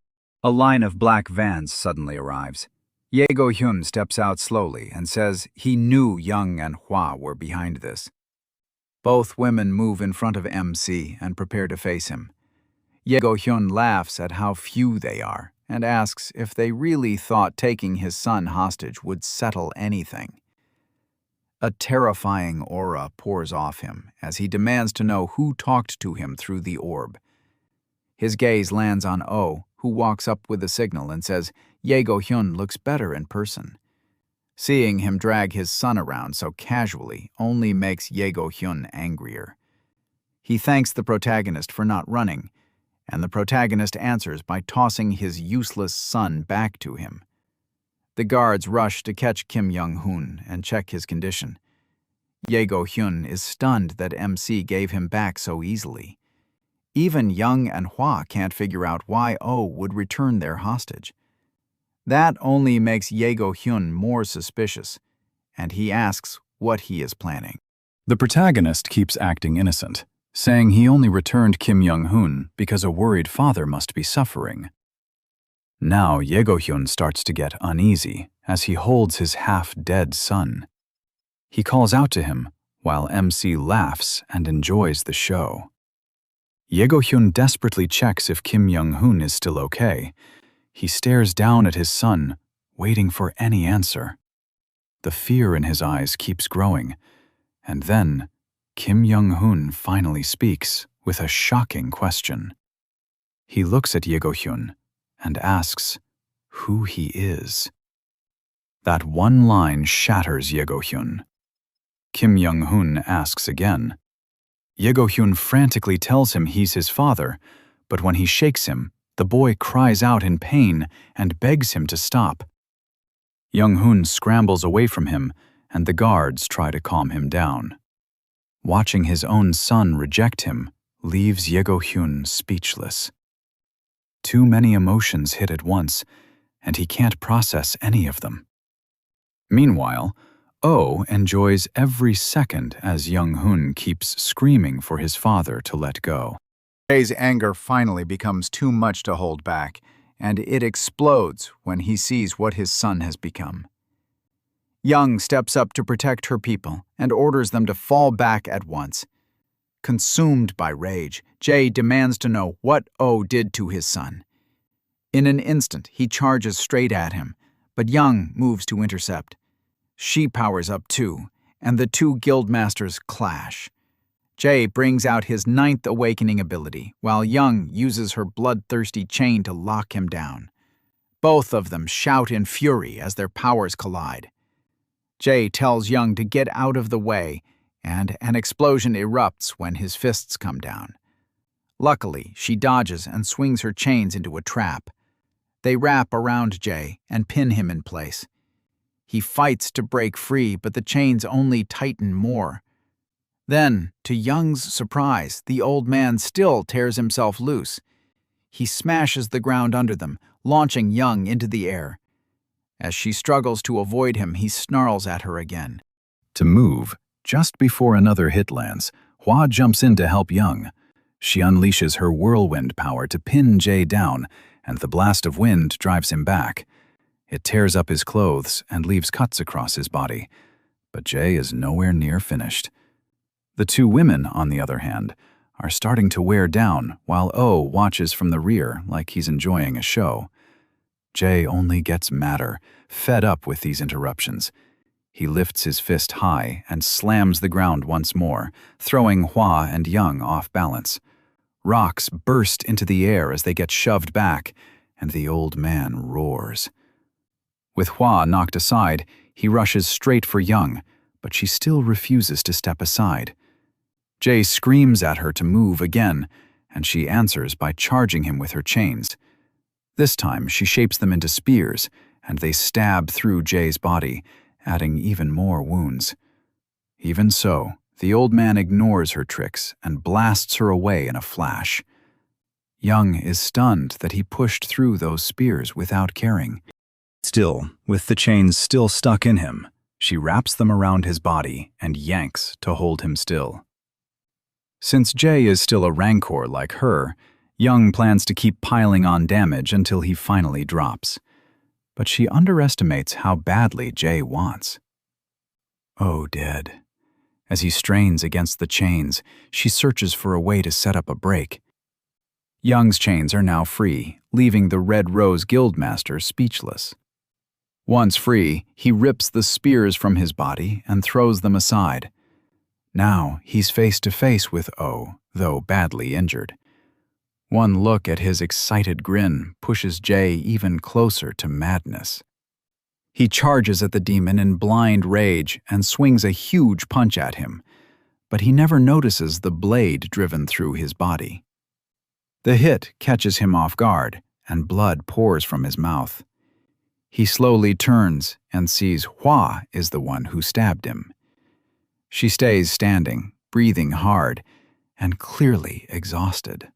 Speaker 1: A line of black vans suddenly arrives. Ye Go-hyun steps out slowly and says he knew Young and Hwa were behind this. Both women move in front of MC and prepare to face him. Ye Go-hyun laughs at how few they are and asks if they really thought taking his son hostage would settle anything. A terrifying aura pours off him as he demands to know who talked to him through the orb. His gaze lands on Oh, who walks up with a signal and says Ye Go-hyun looks better in person. Seeing him drag his son around so casually only makes Ye Go-hyun angrier. He thanks the protagonist for not running, and the protagonist answers by tossing his useless son back to him. The guards rush to catch Kim Young-hoon and check his condition. Ye Go-hyun is stunned that MC gave him back so easily. Even Young and Hwa can't figure out why Oh would return their hostage. That only makes Ye Go-hyun more suspicious, and he asks what he is planning. The protagonist keeps acting innocent, saying he only returned Kim Young-hoon because a worried father must be suffering. Now Ye Go-hyun starts to get uneasy as he holds his half-dead son. He calls out to him while MC laughs and enjoys the show. Ye Go-hyun desperately checks if Kim Young-hoon is still okay. He stares down at his son, waiting for any answer. The fear in his eyes keeps growing. And then, Kim Young-hoon finally speaks with a shocking question. He looks at Yego-hyun and asks who he is. That one line shatters Yego-hyun. Kim Young-hoon asks again. Yego-hyun frantically tells him he's his father, but when he shakes him, the boy cries out in pain and begs him to stop. Young-hoon scrambles away from him, and the guards try to calm him down. Watching his own son reject him leaves Yego-hyun speechless. Too many emotions hit at once, and he can't process any of them. Meanwhile, Oh enjoys every second as Young-hoon keeps screaming for his father to let go.
Speaker 3: Jae's anger finally becomes too much to hold back, and it explodes when he sees what his son has become. Young steps up to protect her people and orders them to fall back at once. Consumed by rage, Jae demands to know what Oh did to his son. In an instant, he charges straight at him, but Young moves to intercept. She powers up too, and the two guildmasters clash. Jae brings out his 9th awakening ability, while Young uses her bloodthirsty chain to lock him down. Both of them shout in fury as their powers collide. Jae tells Young to get out of the way, and an explosion erupts when his fists come down. Luckily, she dodges and swings her chains into a trap. They wrap around Jae and pin him in place. He fights to break free, but the chains only tighten more. Then, to Young's surprise, the old man still tears himself loose. He smashes the ground under them, launching Young into the air. As she struggles to avoid him, he snarls at her again.
Speaker 1: To move, just before another hit lands, Hwa jumps in to help Young. She unleashes her whirlwind power to pin Jae down, and the blast of wind drives him back. It tears up his clothes and leaves cuts across his body, but Jae is nowhere near finished. The two women, on the other hand, are starting to wear down while Oh watches from the rear like he's enjoying a show. Jae only gets madder, fed up with these interruptions. He lifts his fist high and slams the ground once more, throwing Hwa and Young off balance. Rocks burst into the air as they get shoved back, and the old man roars. With Hwa knocked aside, he rushes straight for Young, but she still refuses to step aside. Jae screams at her to move again, and she answers by charging him with her chains. This time, she shapes them into spears, and they stab through Jae's body, adding even more wounds. Even so, the old man ignores her tricks and blasts her away in a flash. Young is stunned that he pushed through those spears without caring. Still, with the chains still stuck in him, she wraps them around his body and yanks to hold him still. Since Jae is still a rancor like her, Young plans to keep piling on damage until he finally drops. But she underestimates how badly Jae wants. Oh, dead. As he strains against the chains, she searches for a way to set up a break. Young's chains are now free, leaving the Red Rose Guildmaster speechless. Once free, he rips the spears from his body and throws them aside. Now he's face to face with Oh, though badly injured. One look at his excited grin pushes Jae even closer to madness. He charges at the demon in blind rage and swings a huge punch at him, but he never notices the blade driven through his body. The hit catches him off guard, and blood pours from his mouth. He slowly turns and sees Hwa is the one who stabbed him. She stays standing, breathing hard, and clearly exhausted.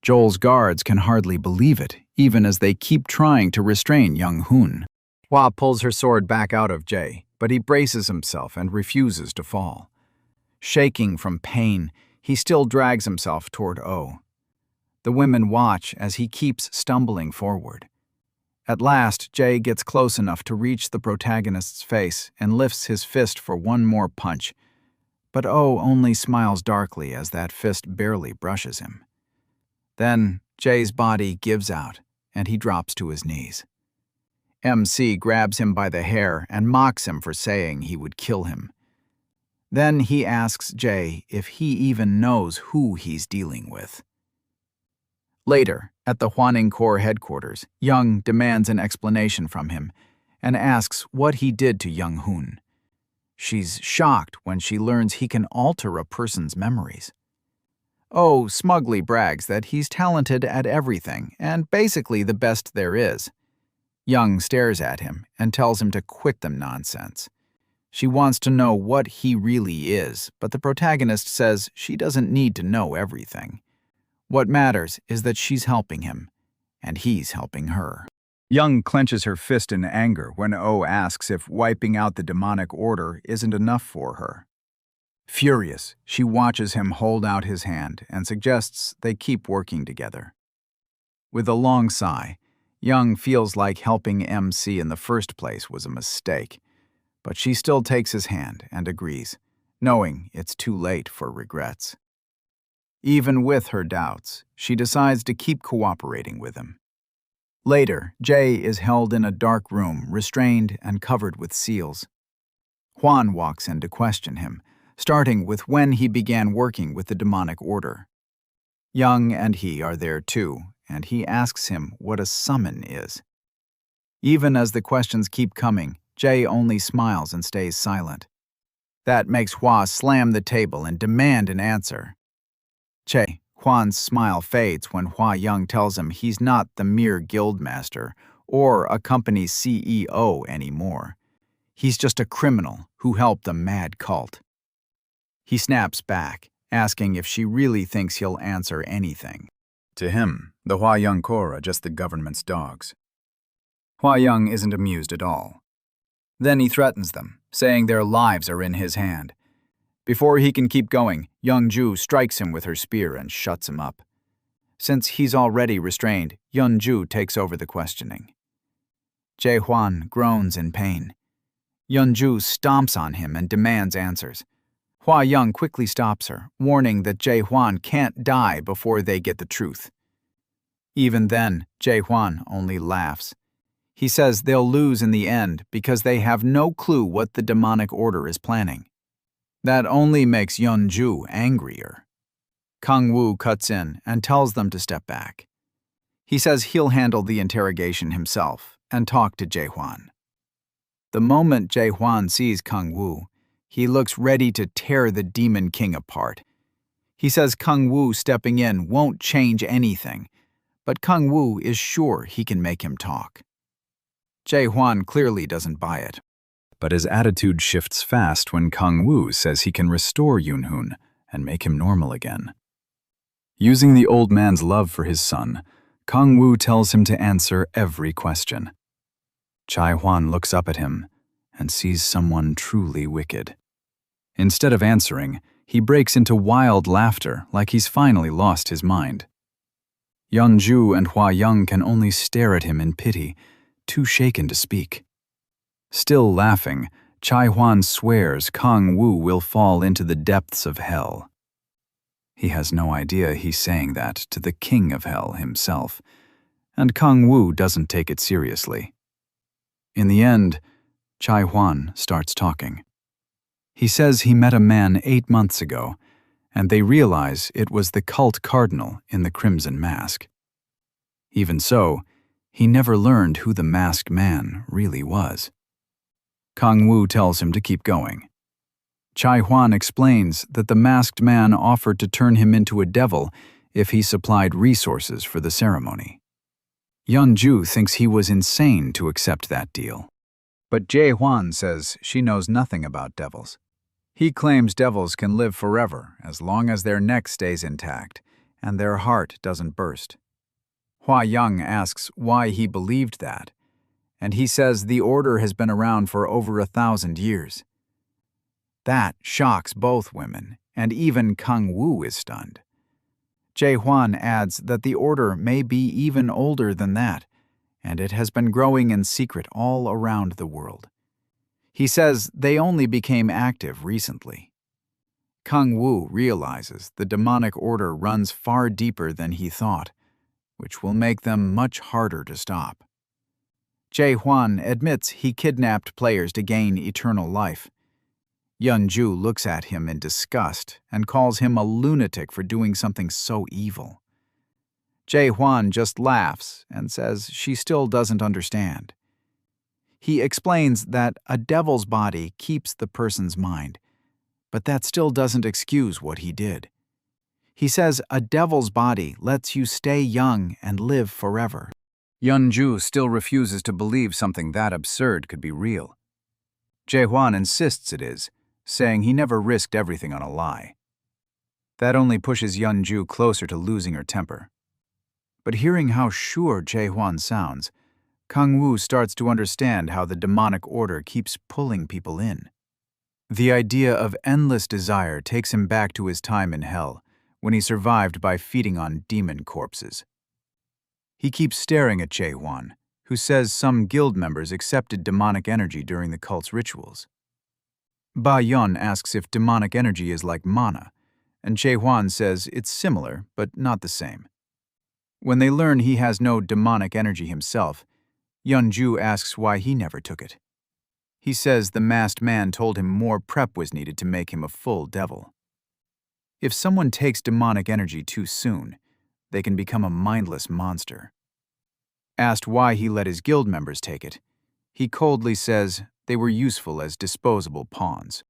Speaker 1: Joel's guards can hardly believe it, even as they keep trying to restrain Young-hoon.
Speaker 2: Hwa pulls her sword back out of Jae, but he braces himself and refuses to fall. Shaking from pain, he still drags himself toward Oh. The women watch as he keeps stumbling forward. At last, Jae gets close enough to reach the protagonist's face and lifts his fist for one more punch, but Oh only smiles darkly as that fist barely brushes him. Then, Jae's body gives out, and he drops to his knees. MC grabs him by the hair and mocks him for saying he would kill him. Then he asks Jay if he even knows who he's dealing with. Later, at the Hwaning Corps headquarters, Young demands an explanation from him and asks what he did to Young Hoon. She's shocked when she learns he can alter a person's memories. Oh smugly brags that he's talented at everything and basically the best there is. Young stares at him and tells him to quit the nonsense. She wants to know what he really is, but the protagonist says she doesn't need to know everything. What matters is that she's helping him, and he's helping her.
Speaker 3: Young clenches her fist in anger when Oh asks if wiping out the demonic order isn't enough for her. Furious, she watches him hold out his hand and suggests they keep working together. With a long sigh, Young feels like helping MC in the first place was a mistake, but she still takes his hand and agrees, knowing it's too late for regrets. Even with her doubts, she decides to keep cooperating with him. Later, Jay is held in a dark room, restrained and covered with seals. Hwan walks in to question him, starting with when he began working with the demonic order. Young and he are there too, and he asks him what a summon is. Even as the questions keep coming, Jay only smiles and stays silent. That makes Hwa slam the table and demand an answer. Hwan's smile fades when Hwa Young tells him he's not the mere guildmaster or a company's CEO anymore. He's just a criminal who helped a mad cult. He snaps back, asking if she really thinks he'll answer anything.
Speaker 2: To him, the Hwa Young Corps are just the government's dogs. Hwa Young isn't amused at all. Then he threatens them, saying their lives are in his hand. Before he can keep going, Young Ju strikes him with her spear and shuts him up. Since he's already restrained, Young Ju takes over the questioning. Jae Hwan groans in pain. Young Ju stomps on him and demands answers. Hwa Young quickly stops her, warning that Jae Hwan can't die before they get the truth. Even then, Jae Hwan only laughs. He says they'll lose in the end because they have no clue what the demonic order is planning. That only makes Yeon Ju angrier. Kang Woo cuts in and tells them to step back. He says he'll handle the interrogation himself and talk to Jae Hwan. The moment Jae Hwan sees Kang Woo, he looks ready to tear the Demon King apart. He says Kang Woo stepping in won't change anything, but Kang Woo is sure he can make him talk. Jae Hwan clearly doesn't buy it.
Speaker 1: But his attitude shifts fast when Kang Woo says he can restore Yoon Hoon and make him normal again. Using the old man's love for his son, Kang Woo tells him to answer every question. Chai Hwan looks up at him and sees someone truly wicked. Instead of answering, he breaks into wild laughter like he's finally lost his mind. Yeon Ju and Hwa Young can only stare at him in pity, too shaken to speak. Still laughing, Chai Hwan swears Kang Woo will fall into the depths of hell. He has no idea he's saying that to the king of hell himself, and Kang Woo doesn't take it seriously. In the end, Chai Hwan starts talking. He says he met a man 8 months ago, and they realize it was the cult cardinal in the crimson mask. Even so, he never learned who the masked man really was. Kang Woo tells him to keep going. Chai Hwan explains that the masked man offered to turn him into a devil if he supplied resources for the ceremony. Yeon Ju thinks he was insane to accept that deal.
Speaker 3: But Jae Hwan says she knows nothing about devils. He claims devils can live forever as long as their neck stays intact and their heart doesn't burst. Hwa Young asks why he believed that, and he says the order has been around for over 1,000 years. That shocks both women, and even Kang Woo is stunned. Jae Hwan adds that the order may be even older than that, and it has been growing in secret all around the world. He says they only became active recently. Kang Woo realizes the demonic order runs far deeper than he thought, which will make them much harder to stop.
Speaker 2: Jae Hwan admits he kidnapped players to gain eternal life. Yeon-ju looks at him in disgust and calls him a lunatic for doing something so evil. Jae Hwan just laughs and says she still doesn't understand. He explains that a devil's body keeps the person's mind, but that still doesn't excuse what he did. He says a devil's body lets you stay young and live forever.
Speaker 3: Yeon-ju still refuses to believe something that absurd could be real. Jae Hwan insists it is, saying he never risked everything on a lie. That only pushes Yeon-ju closer to losing her temper. But hearing how sure Jae Hwan sounds, Kang-woo starts to understand how the demonic order keeps pulling people in. The idea of endless desire takes him back to his time in hell, when he survived by feeding on demon corpses. He keeps staring at Jae Hwan, who says some guild members accepted demonic energy during the cult's rituals. Ba Yeon asks if demonic energy is like mana, and Jae Hwan says it's similar, but not the same. When they learn he has no demonic energy himself, Yeon-ju asks why he never took it. He says the masked man told him more prep was needed to make him a full devil. If someone takes demonic energy too soon, they can become a mindless monster. Asked why he let his guild members take it, he coldly says they were useful as disposable pawns.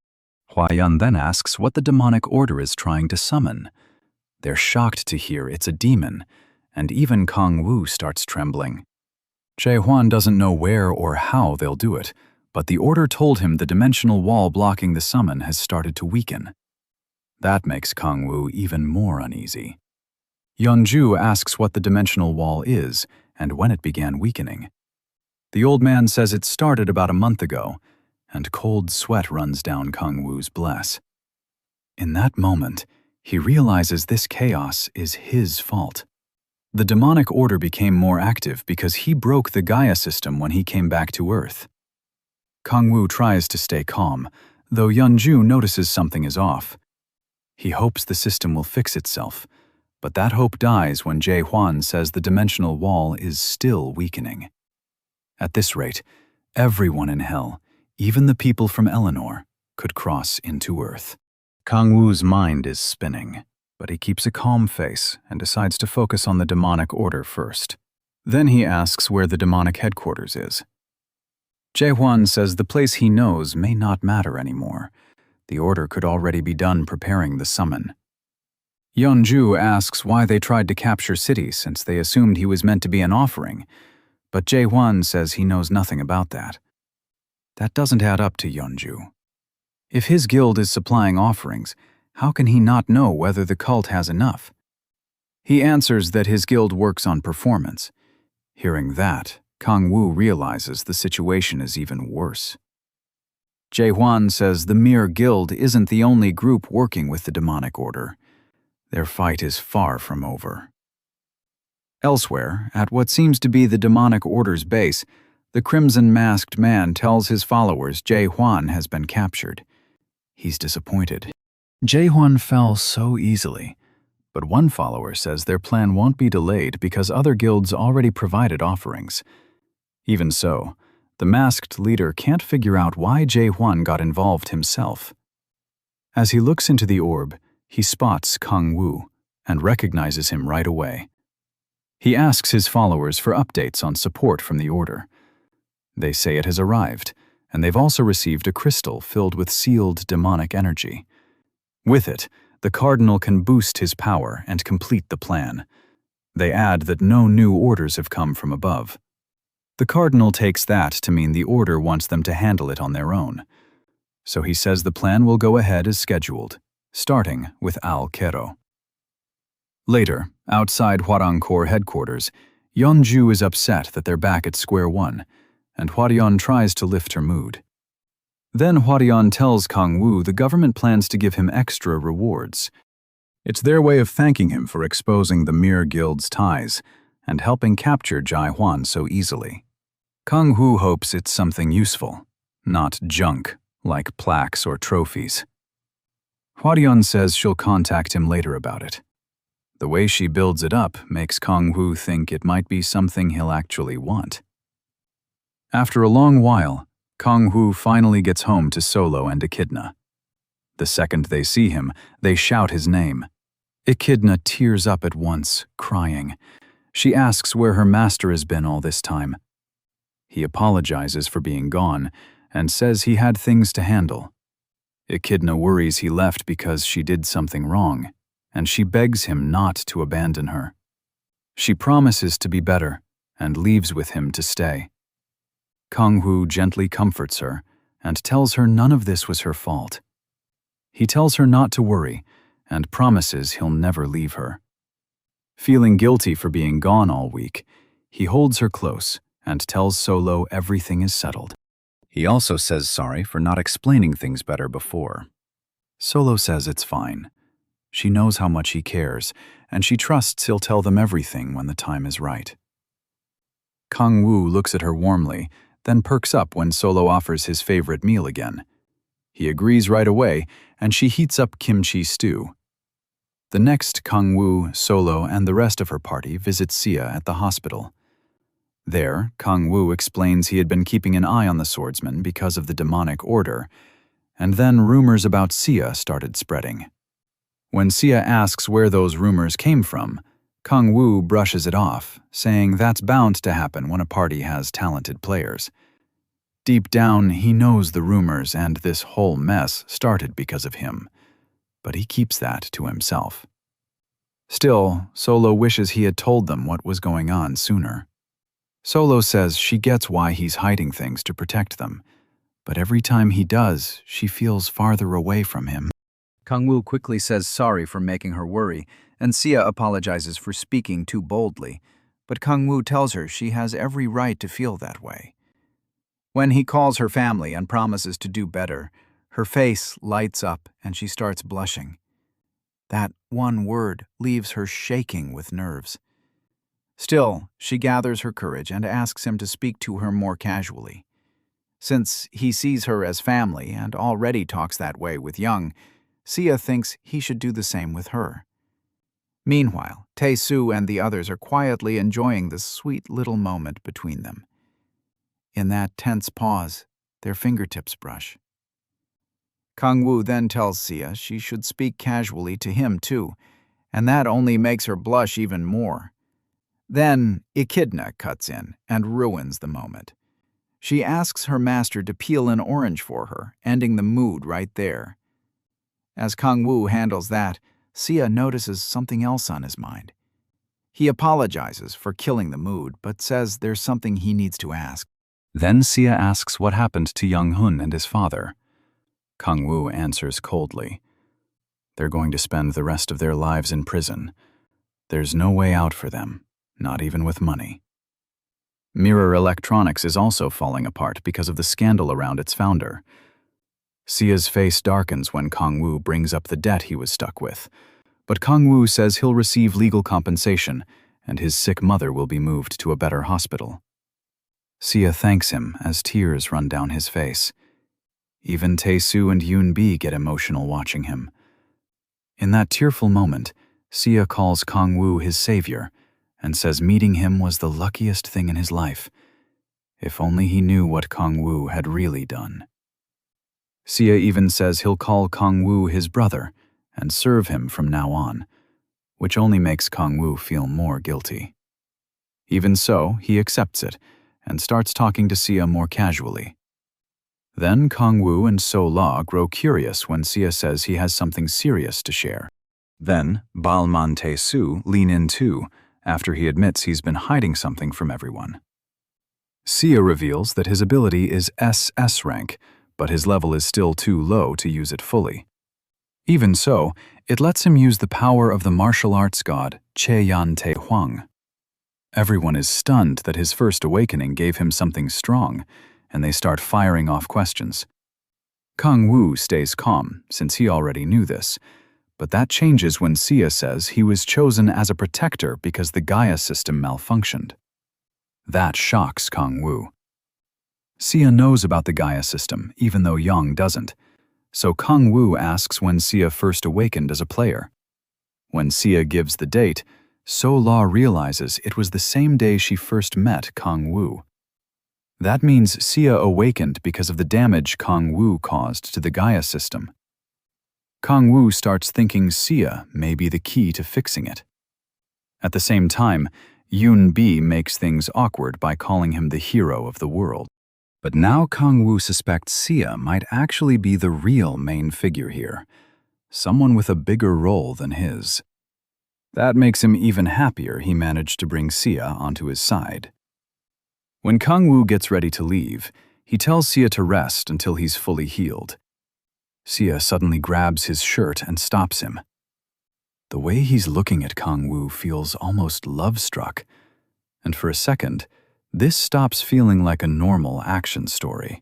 Speaker 1: Hwa-yeon then asks what the demonic order is trying to summon. They're shocked to hear it's a demon, and even Kang-woo starts trembling. Jae Hwan doesn't know where or how they'll do it, but the order told him the dimensional wall blocking the summon has started to weaken. That makes Kang-woo even more uneasy. Yeon-ju asks what the dimensional wall is and when it began weakening. The old man says it started about a month ago, and cold sweat runs down Kang-woo's bless. In that moment, he realizes this chaos is his fault. The demonic order became more active because he broke the Gaia system when he came back to Earth. Kang-woo tries to stay calm, though Yeon-ju notices something is off. He hopes the system will fix itself, but that hope dies when Jae Hwan says the dimensional wall is still weakening. At this rate, everyone in hell, even the people from Eleanor, could cross into Earth. Kang-woo's mind is spinning, but he keeps a calm face and decides to focus on the demonic order first. Then he asks where the demonic headquarters is. Jae Hwan says the place he knows may not matter anymore. The order could already be done preparing the summon. Yeon-ju asks why they tried to capture City since they assumed he was meant to be an offering, but Jae Hwan says he knows nothing about that. That doesn't add up to Yeon-ju. If his guild is supplying offerings, how can he not know whether the cult has enough? He answers that his guild works on performance. Hearing that, Kang-woo realizes the situation is even worse. Jae Hwan says the Mere Guild isn't the only group working with the demonic order. Their fight is far from over. Elsewhere, at what seems to be the demonic order's base, the crimson masked man tells his followers Jae Hwan has been captured. He's disappointed. Jae Hwan fell so easily, but one follower says their plan won't be delayed because other guilds already provided offerings. Even so, the masked leader can't figure out why Jae Hwan got involved himself. As he looks into the orb, he spots Kang-woo and recognizes him right away. He asks his followers for updates on support from the order. They say it has arrived, and they've also received a crystal filled with sealed demonic energy. With it, the cardinal can boost his power and complete the plan. They add that no new orders have come from above. The cardinal takes that to mean the order wants them to handle it on their own. So he says the plan will go ahead as scheduled, starting with Al-Kero. Later, outside Hwarangkor headquarters, Yeon-ju is upset that they're back at square one, and Hwa-yeon tries to lift her mood. Then Hwa-yeon tells Kang-woo the government plans to give him extra rewards. It's their way of thanking him for exposing the Mere Guild's ties and helping capture Jae Hwan so easily. Kang-woo hopes it's something useful, not junk like plaques or trophies. Hwa-yeon says she'll contact him later about it. The way she builds it up makes Kang-woo think it might be something he'll actually want. After a long while, Kang-woo finally gets home to Solo and Echidna. The second they see him, they shout his name. Echidna tears up at once, crying. She asks where her master has been all this time. He apologizes for being gone and says he had things to handle. Echidna worries he left because she did something wrong, and she begs him not to abandon her. She promises to be better and leaves with him to stay. Kang-woo gently comforts her and tells her none of this was her fault. He tells her not to worry and promises he'll never leave her. Feeling guilty for being gone all week, he holds her close and tells Solo everything is settled. He also says sorry for not explaining things better before. Solo says it's fine. She knows how much he cares, and she trusts he'll tell them everything when the time is right. Kang-woo looks at her warmly, then perks up when Solo offers his favorite meal again. He agrees right away, and she heats up kimchi stew. The next, Kang-woo, Solo, and the rest of her party visit Sia at the hospital. There, Kang-woo explains he had been keeping an eye on the swordsman because of the demonic order, and then rumors about Sia started spreading. When Sia asks where those rumors came from, Kang-woo brushes it off, saying that's bound to happen when a party has talented players. Deep down, he knows the rumors and this whole mess started because of him, but he keeps that to himself. Still, Solo wishes he had told them what was going on sooner. Solo says she gets why he's hiding things to protect them, but every time he does, she feels farther away from him.
Speaker 3: Kang-woo quickly says sorry for making her worry, and Sia apologizes for speaking too boldly, but Kang-woo tells her she has every right to feel that way. When he calls her family and promises to do better, her face lights up and she starts blushing. That one word leaves her shaking with nerves. Still, she gathers her courage and asks him to speak to her more casually. Since he sees her as family and already talks that way with Young, Sia thinks he should do the same with her. Meanwhile, Tae-soo and the others are quietly enjoying the sweet little moment between them. In that tense pause, their fingertips brush. Kang-woo then tells Sia she should speak casually to him too, and that only makes her blush even more. Then Echidna cuts in and ruins the moment. She asks her master to peel an orange for her, ending the mood right there. As Kang-woo handles that, Sia notices something else on his mind. He apologizes for killing the mood, but says there's something he needs to ask.
Speaker 1: Then Sia asks what happened to Young-hun and his father. Kang-woo answers coldly. They're going to spend the rest of their lives in prison. There's no way out for them, not even with money. Mirror Electronics is also falling apart because of the scandal around its founder. Sia's face darkens when Kang-woo brings up the debt he was stuck with, but Kang-woo says he'll receive legal compensation and his sick mother will be moved to a better hospital. Sia thanks him as tears run down his face. Even Tae-soo and Yoon-bi get emotional watching him. In that tearful moment, Sia calls Kang-woo his savior and says meeting him was the luckiest thing in his life. If only he knew what Kang-woo had really done. Sia even says he'll call Kang-woo his brother and serve him from now on, which only makes Kang-woo feel more guilty. Even so, he accepts it and starts talking to Sia more casually. Then Kang-woo and So-la grow curious when Sia says he has something serious to share. Then Balman Tae-soo lean in too, after he admits he's been hiding something from everyone. Sia reveals that his ability is SS rank, but his level is still too low to use it fully. Even so, it lets him use the power of the martial arts god Che-yan Tae-hwang. Everyone is stunned that his first awakening gave him something strong, and they start firing off questions. Kang-woo stays calm, since he already knew this, but that changes when Sia says he was chosen as a protector because the Gaia system malfunctioned. That shocks Kang-woo. Sia knows about the Gaia system, even though Young doesn't, so Kang-woo asks when Sia first awakened as a player. When Sia gives the date, So-la realizes it was the same day she first met Kang-woo. That means Sia awakened because of the damage Kang Woo caused to the Gaia system. Kang Woo starts thinking Sia may be the key to fixing it. At the same time, Yoon Bi makes things awkward by calling him the hero of the world. But now Kang Woo suspects Sia might actually be the real main figure here, someone with a bigger role than his. That makes him even happier he managed to bring Sia onto his side. When Kang Woo gets ready to leave, he tells Sia to rest until he's fully healed. Sia suddenly grabs his shirt and stops him. The way he's looking at Kang Woo feels almost love-struck, and for a second, this stops feeling like a normal action story.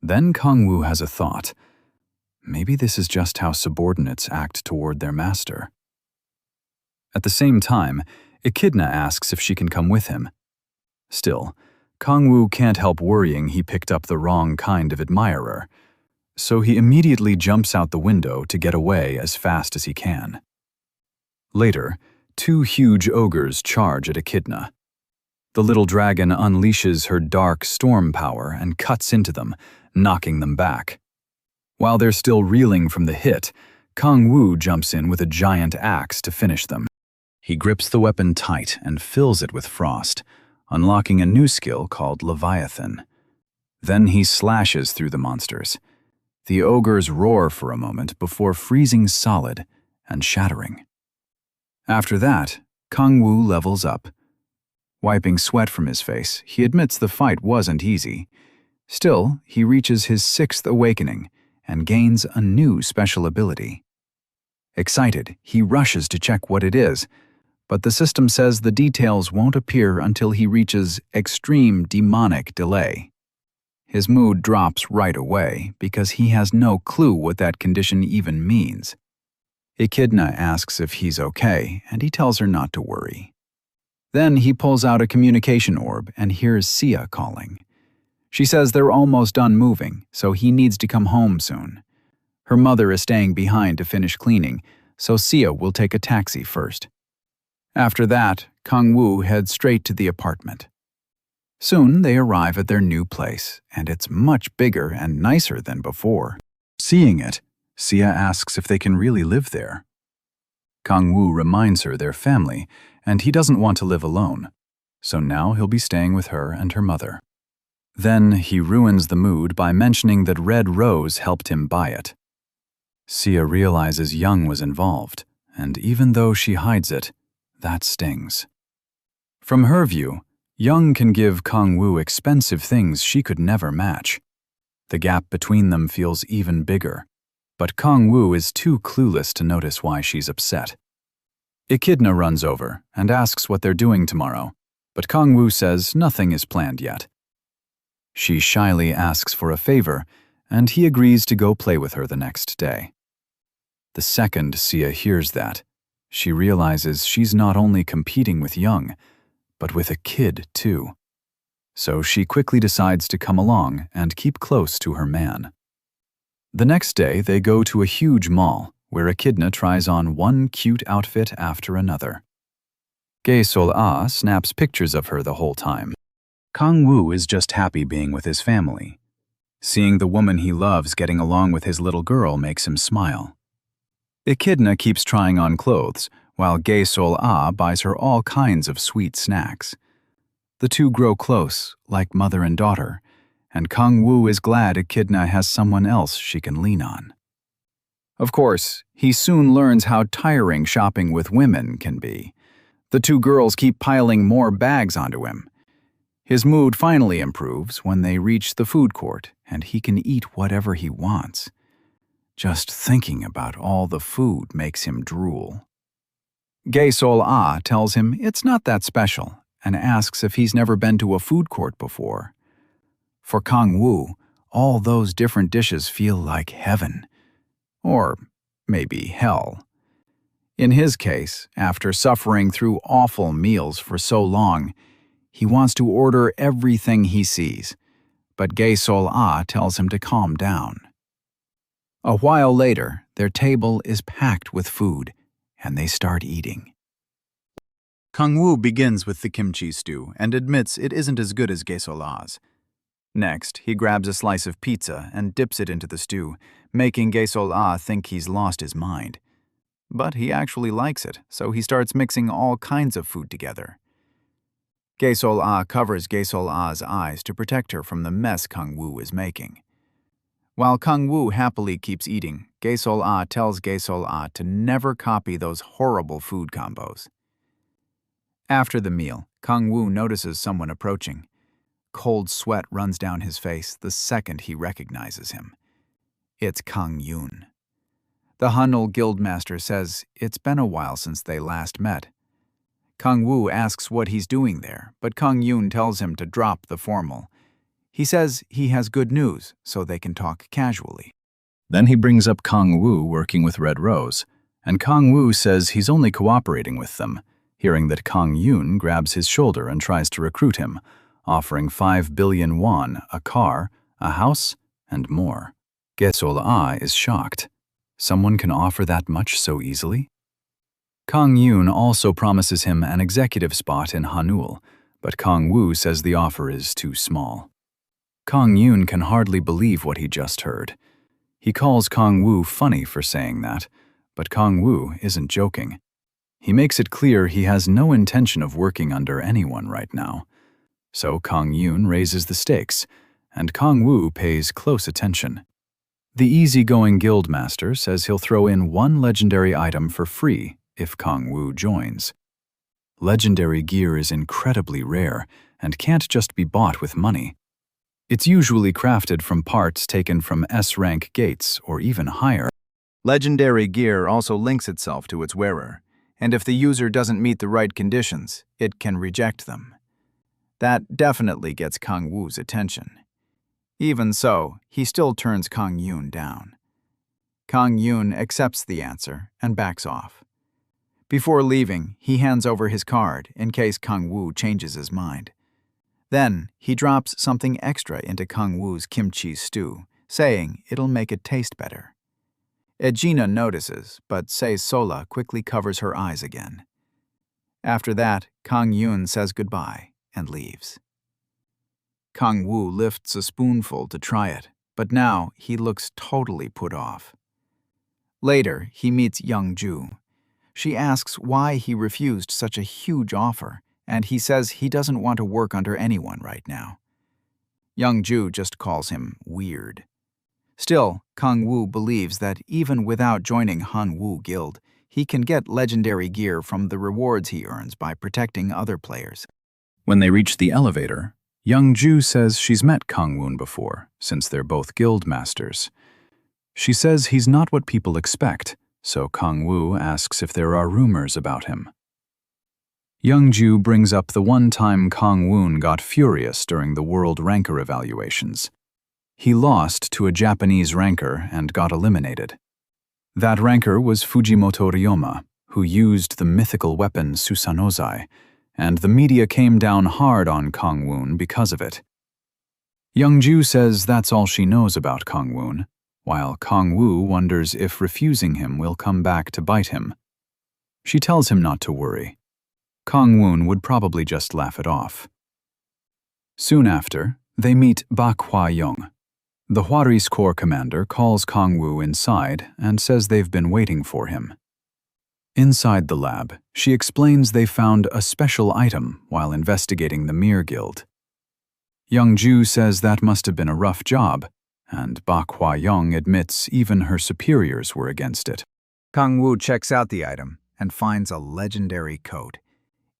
Speaker 1: Then Kang Woo has a thought. Maybe this is just how subordinates act toward their master. At the same time, Echidna asks if she can come with him. Still, Kang Woo can't help worrying he picked up the wrong kind of admirer, so he immediately jumps out the window to get away as fast as he can. Later, two huge ogres charge at Echidna. The little dragon unleashes her dark storm power and cuts into them, knocking them back. While they're still reeling from the hit, Kang Woo jumps in with a giant axe to finish them. He grips the weapon tight and fills it with frost, unlocking a new skill called Leviathan. Then he slashes through the monsters. The ogres roar for a moment before freezing solid and shattering. After that, Kang Woo levels up. Wiping sweat from his face, he admits the fight wasn't easy. Still, he reaches his 6th awakening and gains a new special ability. Excited, he rushes to check what it is, but the system says the details won't appear until he reaches extreme demonic delay. His mood drops right away because he has no clue what that condition even means. Echidna asks if he's okay, and he tells her not to worry. Then he pulls out a communication orb and hears Sia calling. She says they're almost done moving, so he needs to come home soon. Her mother is staying behind to finish cleaning, so Sia will take a taxi first. After that, Kang Woo heads straight to the apartment. Soon they arrive at their new place, and it's much bigger and nicer than before. Seeing it, Sia asks if they can really live there. Kang Woo reminds her they're family, and he doesn't want to live alone, so now he'll be staying with her and her mother. Then he ruins the mood by mentioning that Red Rose helped him buy it. Sia realizes Young was involved, and even though she hides it, that stings. From her view, Young can give Kang Woo expensive things she could never match. The gap between them feels even bigger, but Kang Woo is too clueless to notice why she's upset. Echidna runs over and asks what they're doing tomorrow, but Kang Woo says nothing is planned yet. She shyly asks for a favor, and he agrees to go play with her the next day. The second Sia hears that, she realizes she's not only competing with Young, but with a kid too. So she quickly decides to come along and keep close to her man. The next day, they go to a huge mall, where Echidna tries on one cute outfit after another. Gae-sol-ah snaps pictures of her the whole time. Kang Woo is just happy being with his family. Seeing the woman he loves getting along with his little girl makes him smile. Echidna keeps trying on clothes, while Gae-sol-ah buys her all kinds of sweet snacks. The two grow close, like mother and daughter, and Kang Woo is glad Echidna has someone else she can lean on. Of course, he soon learns how tiring shopping with women can be. The two girls keep piling more bags onto him. His mood finally improves when they reach the food court and he can eat whatever he wants. Just thinking about all the food makes him drool. Gae-sol-ah tells him it's not that special and asks if he's never been to a food court before. For Kang Woo, all those different dishes feel like heaven. Or maybe hell. In his case, after suffering through awful meals for so long, he wants to order everything he sees, but Gae-sol-ah tells him to calm down. A while later, their table is packed with food, and they start eating.
Speaker 3: Kang-woo begins with the kimchi stew and admits it isn't as good as Gae-sol-a's. Next, he grabs a slice of pizza and dips it into the stew, making Gae-sol-a think he's lost his mind. But he actually likes it, so he starts mixing all kinds of food together. Gae-sol-a covers Gae-sol-a's eyes to protect her from the mess Kang-woo is making. While Kang-woo happily keeps eating, Gae-sol-a tells Gae-sol-a to never copy those horrible food combos. After the meal, Kang-woo notices someone approaching. Cold sweat runs down his face the second he recognizes him. It's Kang-yoon. The Hanul guildmaster says it's been a while since they last met. Kang-woo asks what he's doing there, but Kang-yoon tells him to drop the formal. He says he has good news, so they can talk casually.
Speaker 1: Then he brings up Kang-woo working with Red Rose, and Kang-woo says he's only cooperating with them, hearing that Kang-yoon grabs his shoulder and tries to recruit him, offering 5 billion won, a car, a house, and more. Gae-sol-a is shocked. Someone can offer that much so easily? Kang-yoon also promises him an executive spot in Hanul, but Kang-woo says the offer is too small. Kang-yoon can hardly believe what he just heard. He calls Kang-woo funny for saying that, but Kang-woo isn't joking. He makes it clear he has no intention of working under anyone right now. So Kang-yoon raises the stakes, and Kang-woo pays close attention. The easygoing guildmaster says he'll throw in one legendary item for free if Kang-woo joins. Legendary gear is incredibly rare and can't just be bought with money. It's usually crafted from parts taken from S-rank gates or even higher.
Speaker 3: Legendary gear also links itself to its wearer, and if the user doesn't meet the right conditions, it can reject them. That definitely gets Kang-woo's attention. Even so, he still turns Kang-yoon down. Kang-yoon accepts the answer and backs off. Before leaving, he hands over his card in case Kang-woo changes his mind. Then, he drops something extra into Kang-woo's kimchi stew, saying it'll make it taste better. Ejina notices, but Sola quickly covers her eyes again. After that, Kang-yoon says goodbye and leaves. Kang-woo lifts a spoonful to try it, but now he looks totally put off. Later, he meets Young-ju. She asks why he refused such a huge offer, and he says he doesn't want to work under anyone right now. Young-ju just calls him weird. Still, Kang-woo believes that even without joining Hanwoo Guild, he can get legendary gear from the rewards he earns by protecting other players.
Speaker 1: When they reach the elevator, Young-ju says she's met Kang-woon before, since they're both guild masters. She says he's not what people expect, so Kang-woo asks if there are rumors about him. Young-ju brings up the one time Kang-woon got furious during the world ranker evaluations. He lost to a Japanese ranker and got eliminated. That ranker was Fujimoto Ryoma, who used the mythical weapon Susanozai, and the media came down hard on Kang-woon because of it. Young-ju says that's all she knows about Kang-woon, while Kang-woo wonders if refusing him will come back to bite him. She tells him not to worry. Kang-woon would probably just laugh it off. Soon after, they meet Ba Kwa-young. The Hwaris Corps commander calls Kang-woo inside and says they've been waiting for him. Inside the lab, she explains they found a special item while investigating the Mir Guild. Young-ju says that must have been a rough job, and Ba Kwa-young admits even her superiors were against it.
Speaker 2: Kang-woo checks out the item and finds a legendary coat.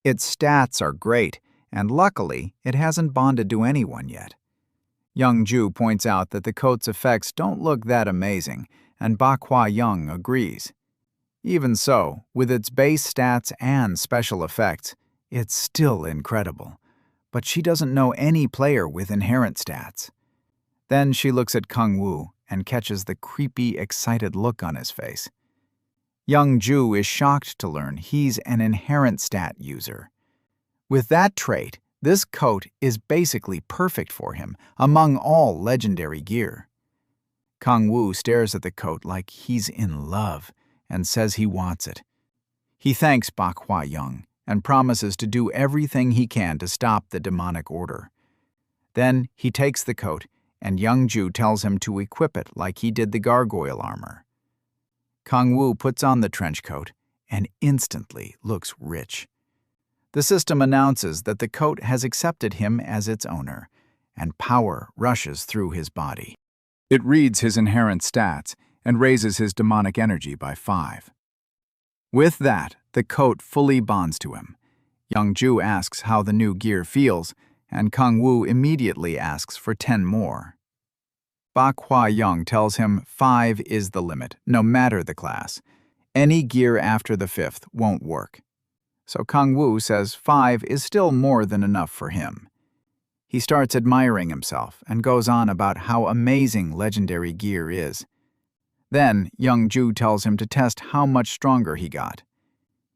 Speaker 2: Its stats are great, and luckily, it hasn't bonded to anyone yet. Young-ju points out that the coat's effects don't look that amazing, and Ba Kwa-young agrees. Even so, with its base stats and special effects, it's still incredible. But she doesn't know any player with inherent stats. Then she looks at Kang-woo and catches the creepy, excited look on his face. Young-ju is shocked to learn he's an inherent stat user. With that trait, this coat is basically perfect for him among all legendary gear. Kang-woo stares at the coat like he's in love and says he wants it. He thanks Ba Kwa-young and promises to do everything he can to stop the demonic order. Then he takes the coat, and Young-ju tells him to equip it like he did the gargoyle armor. Kang-woo puts on the trench coat and instantly looks rich. The system announces that the coat has accepted him as its owner, and power rushes through his body.
Speaker 3: It reads his inherent stats and raises his demonic energy by 5. With that, the coat fully bonds to him. Young-ju asks how the new gear feels, and Kang-woo immediately asks for 10 more. Bak Hwa-young tells him 5 is the limit, no matter the class. Any gear after the 5th won't work. So Kang-woo says 5 is still more than enough for him. He starts admiring himself and goes on about how amazing legendary gear is. Then Young-ju tells him to test how much stronger he got.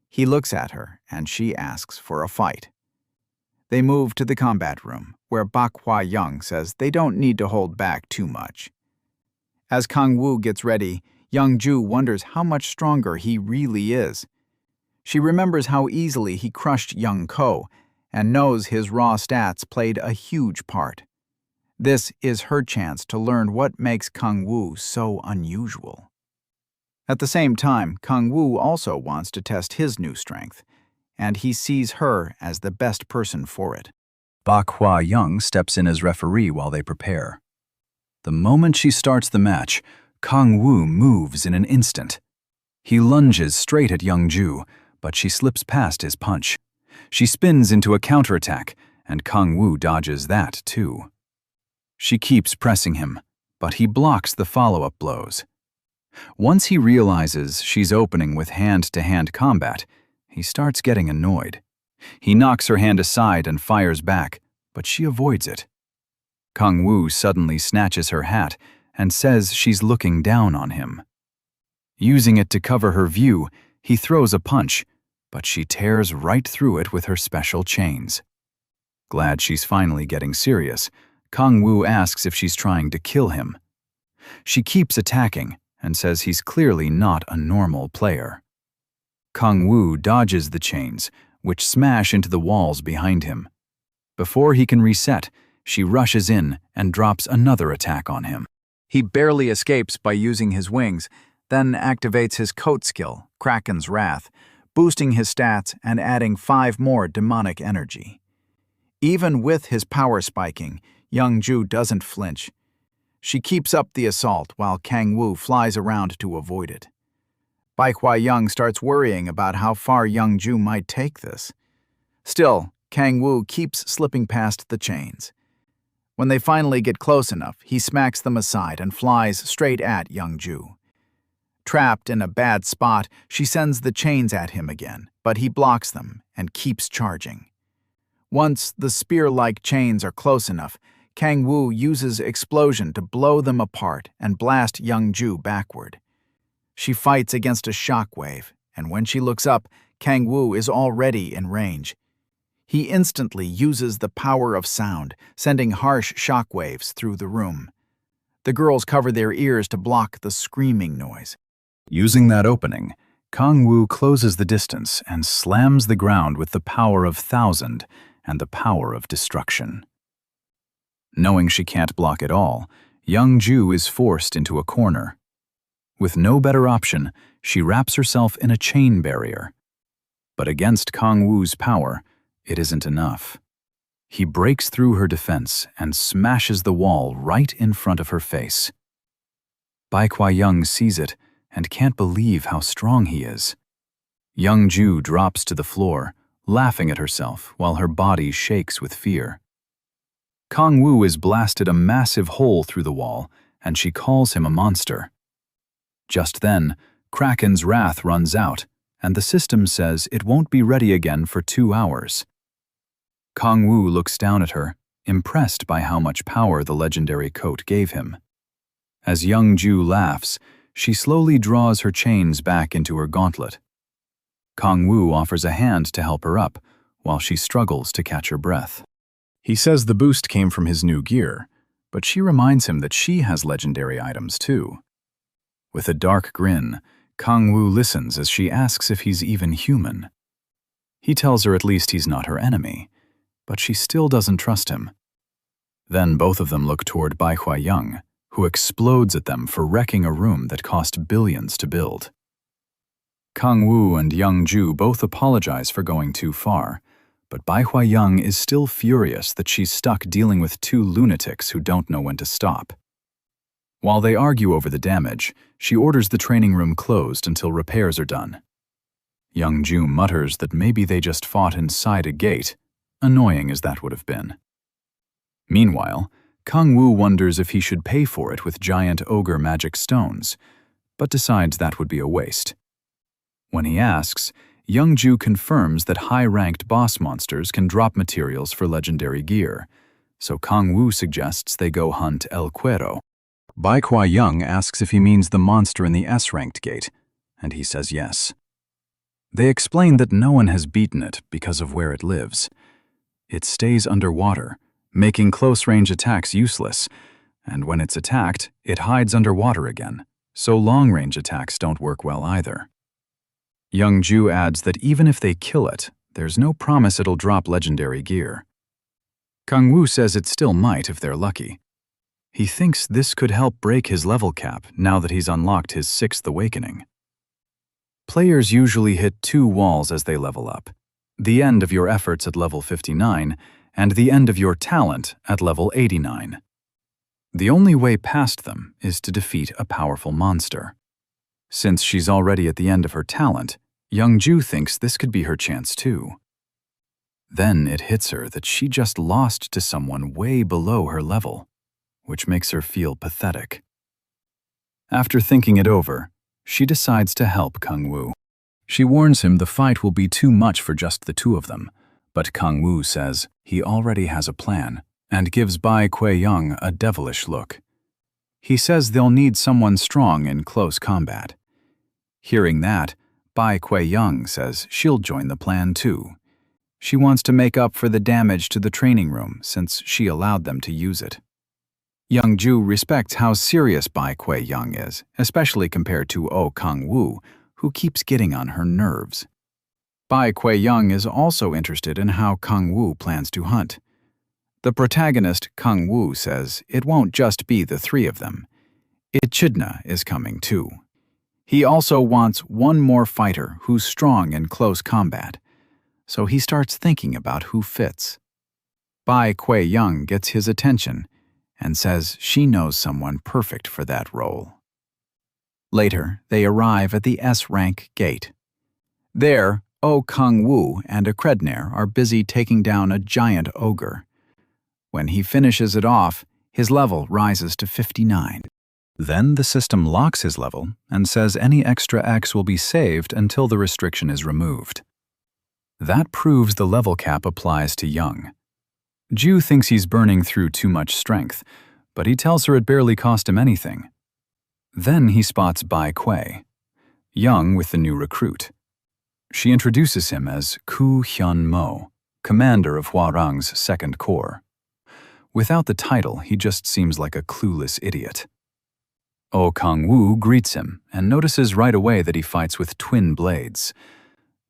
Speaker 3: He looks at her, and she asks for a fight. They move to the combat room, where Bak Hwa-young says they don't need to hold back too much. As Kang-woo gets ready, Young-ju wonders how much stronger he really is. She remembers how easily he crushed Young-ko, and knows his raw stats played a huge part. This is her chance to learn what makes Kang-woo so unusual. At the same time, Kang-woo also wants to test his new strength, and he sees her as the best person for it.
Speaker 1: Bak Hwa-young steps in as referee while they prepare. The moment she starts the match, Kang-woo moves in an instant. He lunges straight at Young-ju, but she slips past his punch. She spins into a counterattack, and Kang-woo dodges that too. She keeps pressing him, but he blocks the follow-up blows. Once he realizes she's opening with hand-to-hand combat, he starts getting annoyed. He knocks her hand aside and fires back, but she avoids it. Kang-woo suddenly snatches her hat and says she's looking down on him. Using it to cover her view, he throws a punch, but she tears right through it with her special chains. Glad she's finally getting serious, Kang-woo asks if she's trying to kill him. She keeps attacking and says he's clearly not a normal player. Kang-woo dodges the chains, which smash into the walls behind him. Before he can reset, she rushes in and drops another attack on him.
Speaker 3: He barely escapes by using his wings, then activates his coat skill, Kraken's Wrath, boosting his stats and adding 5 more demonic energy. Even with his power spiking, Young-ju doesn't flinch. She keeps up the assault while Kang-woo flies around to avoid it. Bak Hwa-young starts worrying about how far Young-ju might take this. Still, Kang-woo keeps slipping past the chains. When they finally get close enough, he smacks them aside and flies straight at Young-ju. Trapped in a bad spot, she sends the chains at him again, but he blocks them and keeps charging. Once the spear-like chains are close enough, Kang-woo uses explosion to blow them apart and blast Young-ju backward. She fights against a shockwave, and when she looks up, Kang-woo is already in range. He instantly uses the power of sound, sending harsh shockwaves through the room. The girls cover their ears to block the screaming noise.
Speaker 1: Using that opening, Kang-woo closes the distance and slams the ground with the power of 1,000 and the power of destruction. Knowing she can't block at all, Young-ju is forced into a corner. With no better option, she wraps herself in a chain barrier. But against Kang-woo's power, it isn't enough. He breaks through her defense and smashes the wall right in front of her face. Bak Hwa-young sees it and can't believe how strong he is. Young-ju drops to the floor, laughing at herself while her body shakes with fear. Kang-woo is blasted a massive hole through the wall, and she calls him a monster. Just then, Kraken's Wrath runs out, and the system says it won't be ready again for 2 hours. Kang-woo looks down at her, impressed by how much power the legendary coat gave him. As Young-ju laughs, she slowly draws her chains back into her gauntlet. Kang-woo offers a hand to help her up, while she struggles to catch her breath. He says the boost came from his new gear, but she reminds him that she has legendary items too. With a dark grin, Kang-woo listens as she asks if he's even human. He tells her at least he's not her enemy, but she still doesn't trust him. Then both of them look toward Bai Huayang, who explodes at them for wrecking a room that cost billions to build. Kang Wu and Young Ju both apologize for going too far, but Bai Huayang is still furious that she's stuck dealing with two lunatics who don't know when to stop. While they argue over the damage, she orders the training room closed until repairs are done. Young Ju mutters that maybe they just fought inside a gate, annoying as that would have been. Meanwhile, Kang Wu wonders if he should pay for it with giant ogre magic stones, but decides that would be a waste. When he asks, Young Ju confirms that high-ranked boss monsters can drop materials for legendary gear, so Kang Wu suggests they go hunt El Cuero. Bai Huayang asks if he means the monster in the S-ranked gate, and he says yes. They explain that no one has beaten it because of where it lives. It stays underwater, making close-range attacks useless, and when it's attacked, it hides underwater again, so long-range attacks don't work well either. Young Ju adds that even if they kill it, there's no promise it'll drop legendary gear. Kang Wu says it still might if they're lucky. He thinks this could help break his level cap now that he's unlocked his 6th awakening. Players usually hit two walls as they level up: the end of your efforts at level 59 and the end of your talent at level 89. The only way past them is to defeat a powerful monster. Since she's already at the end of her talent, Young Ju thinks this could be her chance too. Then it hits her that she just lost to someone way below her level, which makes her feel pathetic. After thinking it over, she decides to help Kang Wu. She warns him the fight will be too much for just the two of them, but Kang Wu says he already has a plan and gives Bai Huayang a devilish look. He says they'll need someone strong in close combat. Hearing that, Bai Huayang says she'll join the plan too. She wants to make up for the damage to the training room since she allowed them to use it. Young Ju respects how serious Bai Huayang is, especially compared to Kang Wu, who keeps getting on her nerves. Bai Huayang is also interested in how Kang Wu plans to hunt. The protagonist, Kang Wu, says it won't just be the three of them. Echidna is coming too. He also wants one more fighter who's strong in close combat, so he starts thinking about who fits. Bai Huayang gets his attention and says she knows someone perfect for that role. Later, they arrive at the S-rank gate. There, Kang Wu and a Kredner are busy taking down a giant ogre. When he finishes it off, his level rises to 59. Then the system locks his level and says any extra X will be saved until the restriction is removed. That proves the level cap applies to Young. Ju thinks he's burning through too much strength, but he tells her it barely cost him anything. Then he spots Bai Kui, Young with the new recruit. She introduces him as Ku Hyun Mo, commander of Hwarang's 2nd Corps. Without the title, he just seems like a clueless idiot. Kang Wu greets him and notices right away that he fights with twin blades.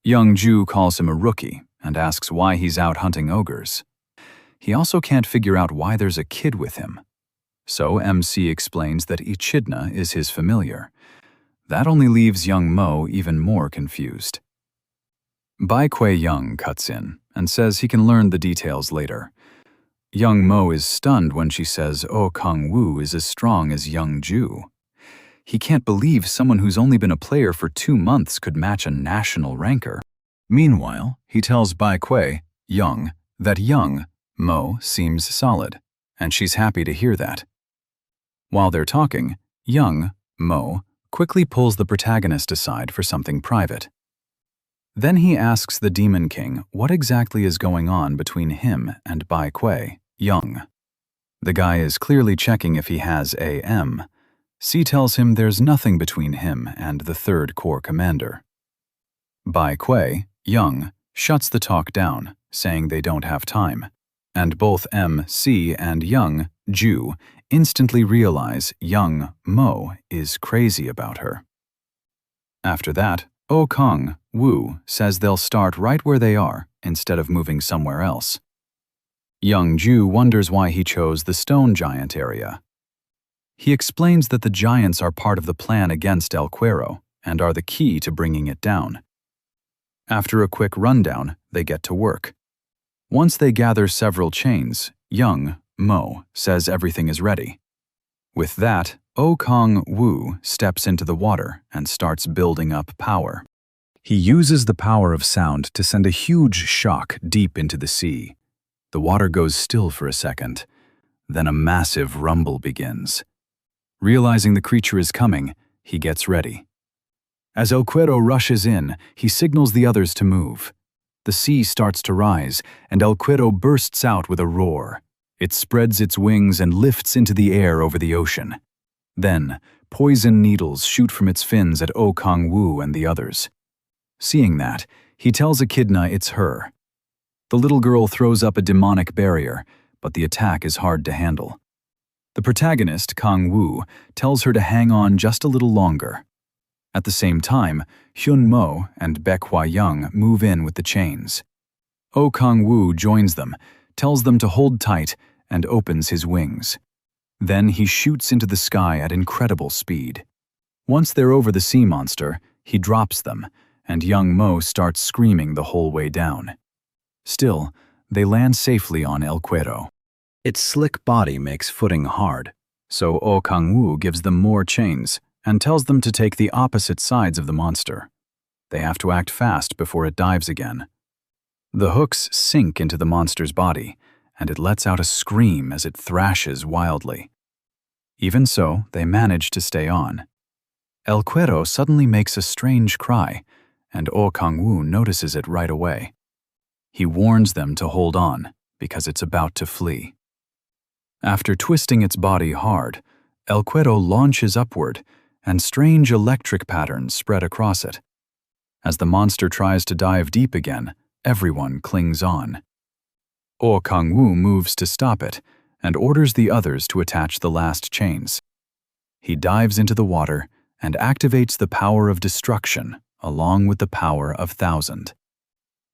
Speaker 1: Young Ju calls him a rookie and asks why he's out hunting ogres. He also can't figure out why there's a kid with him. So MC explains that Echidna is his familiar. That only leaves young Mo even more confused. Bai Huayang cuts in and says he can learn the details later. Young Mo is stunned when she says Kang Wu is as strong as Young Ju. He can't believe someone who's only been a player for 2 months could match a national ranker. Meanwhile, he tells Bai Huayang that Young Mo seems solid, and she's happy to hear that. While they're talking, Young Mo quickly pulls the protagonist aside for something private. Then he asks the Demon King what exactly is going on between him and Bai Huayang. The guy is clearly checking if he has AM. C tells him there's nothing between him and the 3rd Corps commander. Bai Huayang shuts the talk down, saying they don't have time, and both MC and Young Ju instantly realize Young Mo is crazy about her. After that, O Kong Wu says they'll start right where they are instead of moving somewhere else. Young Ju wonders why he chose the stone giant area. He explains that the giants are part of the plan against El Cuero and are the key to bringing it down. After a quick rundown, they get to work. Once they gather several chains, young Mo says everything is ready. With that, O Kong Wu steps into the water and starts building up power. He uses the power of sound to send a huge shock deep into the sea. The water goes still for a second. Then a massive rumble begins. Realizing the creature is coming, he gets ready. As El Cuero rushes in, he signals the others to move. The sea starts to rise, and El Cuero bursts out with a roar. It spreads its wings and lifts into the air over the ocean. Then, poison needles shoot from its fins at O Kong Wu and the others. Seeing that, he tells Echidna it's her. The little girl throws up a demonic barrier, but the attack is hard to handle. The protagonist, Kong Wu, tells her to hang on just a little longer. At the same time, Hyun Mo and Baek Hwa Young move in with the chains. O Kong Wu joins them, tells them to hold tight, and opens his wings. Then he shoots into the sky at incredible speed. Once they're over the sea monster, he drops them, and young Mo starts screaming the whole way down. Still, they land safely on El Cuero. Its slick body makes footing hard, so O Kong Wu gives them more chains and tells them to take the opposite sides of the monster. They have to act fast before it dives again. The hooks sink into the monster's body, and it lets out a scream as it thrashes wildly. Even so, they manage to stay on. El Cuero suddenly makes a strange cry, and O Kong Wu notices it right away. He warns them to hold on, because it's about to flee. After twisting its body hard, El Cuero launches upward, and strange electric patterns spread across it. As the monster tries to dive deep again, everyone clings on. O Kong Wu moves to stop it, and orders the others to attach the last chains. He dives into the water and activates the power of destruction along with the power of thousand.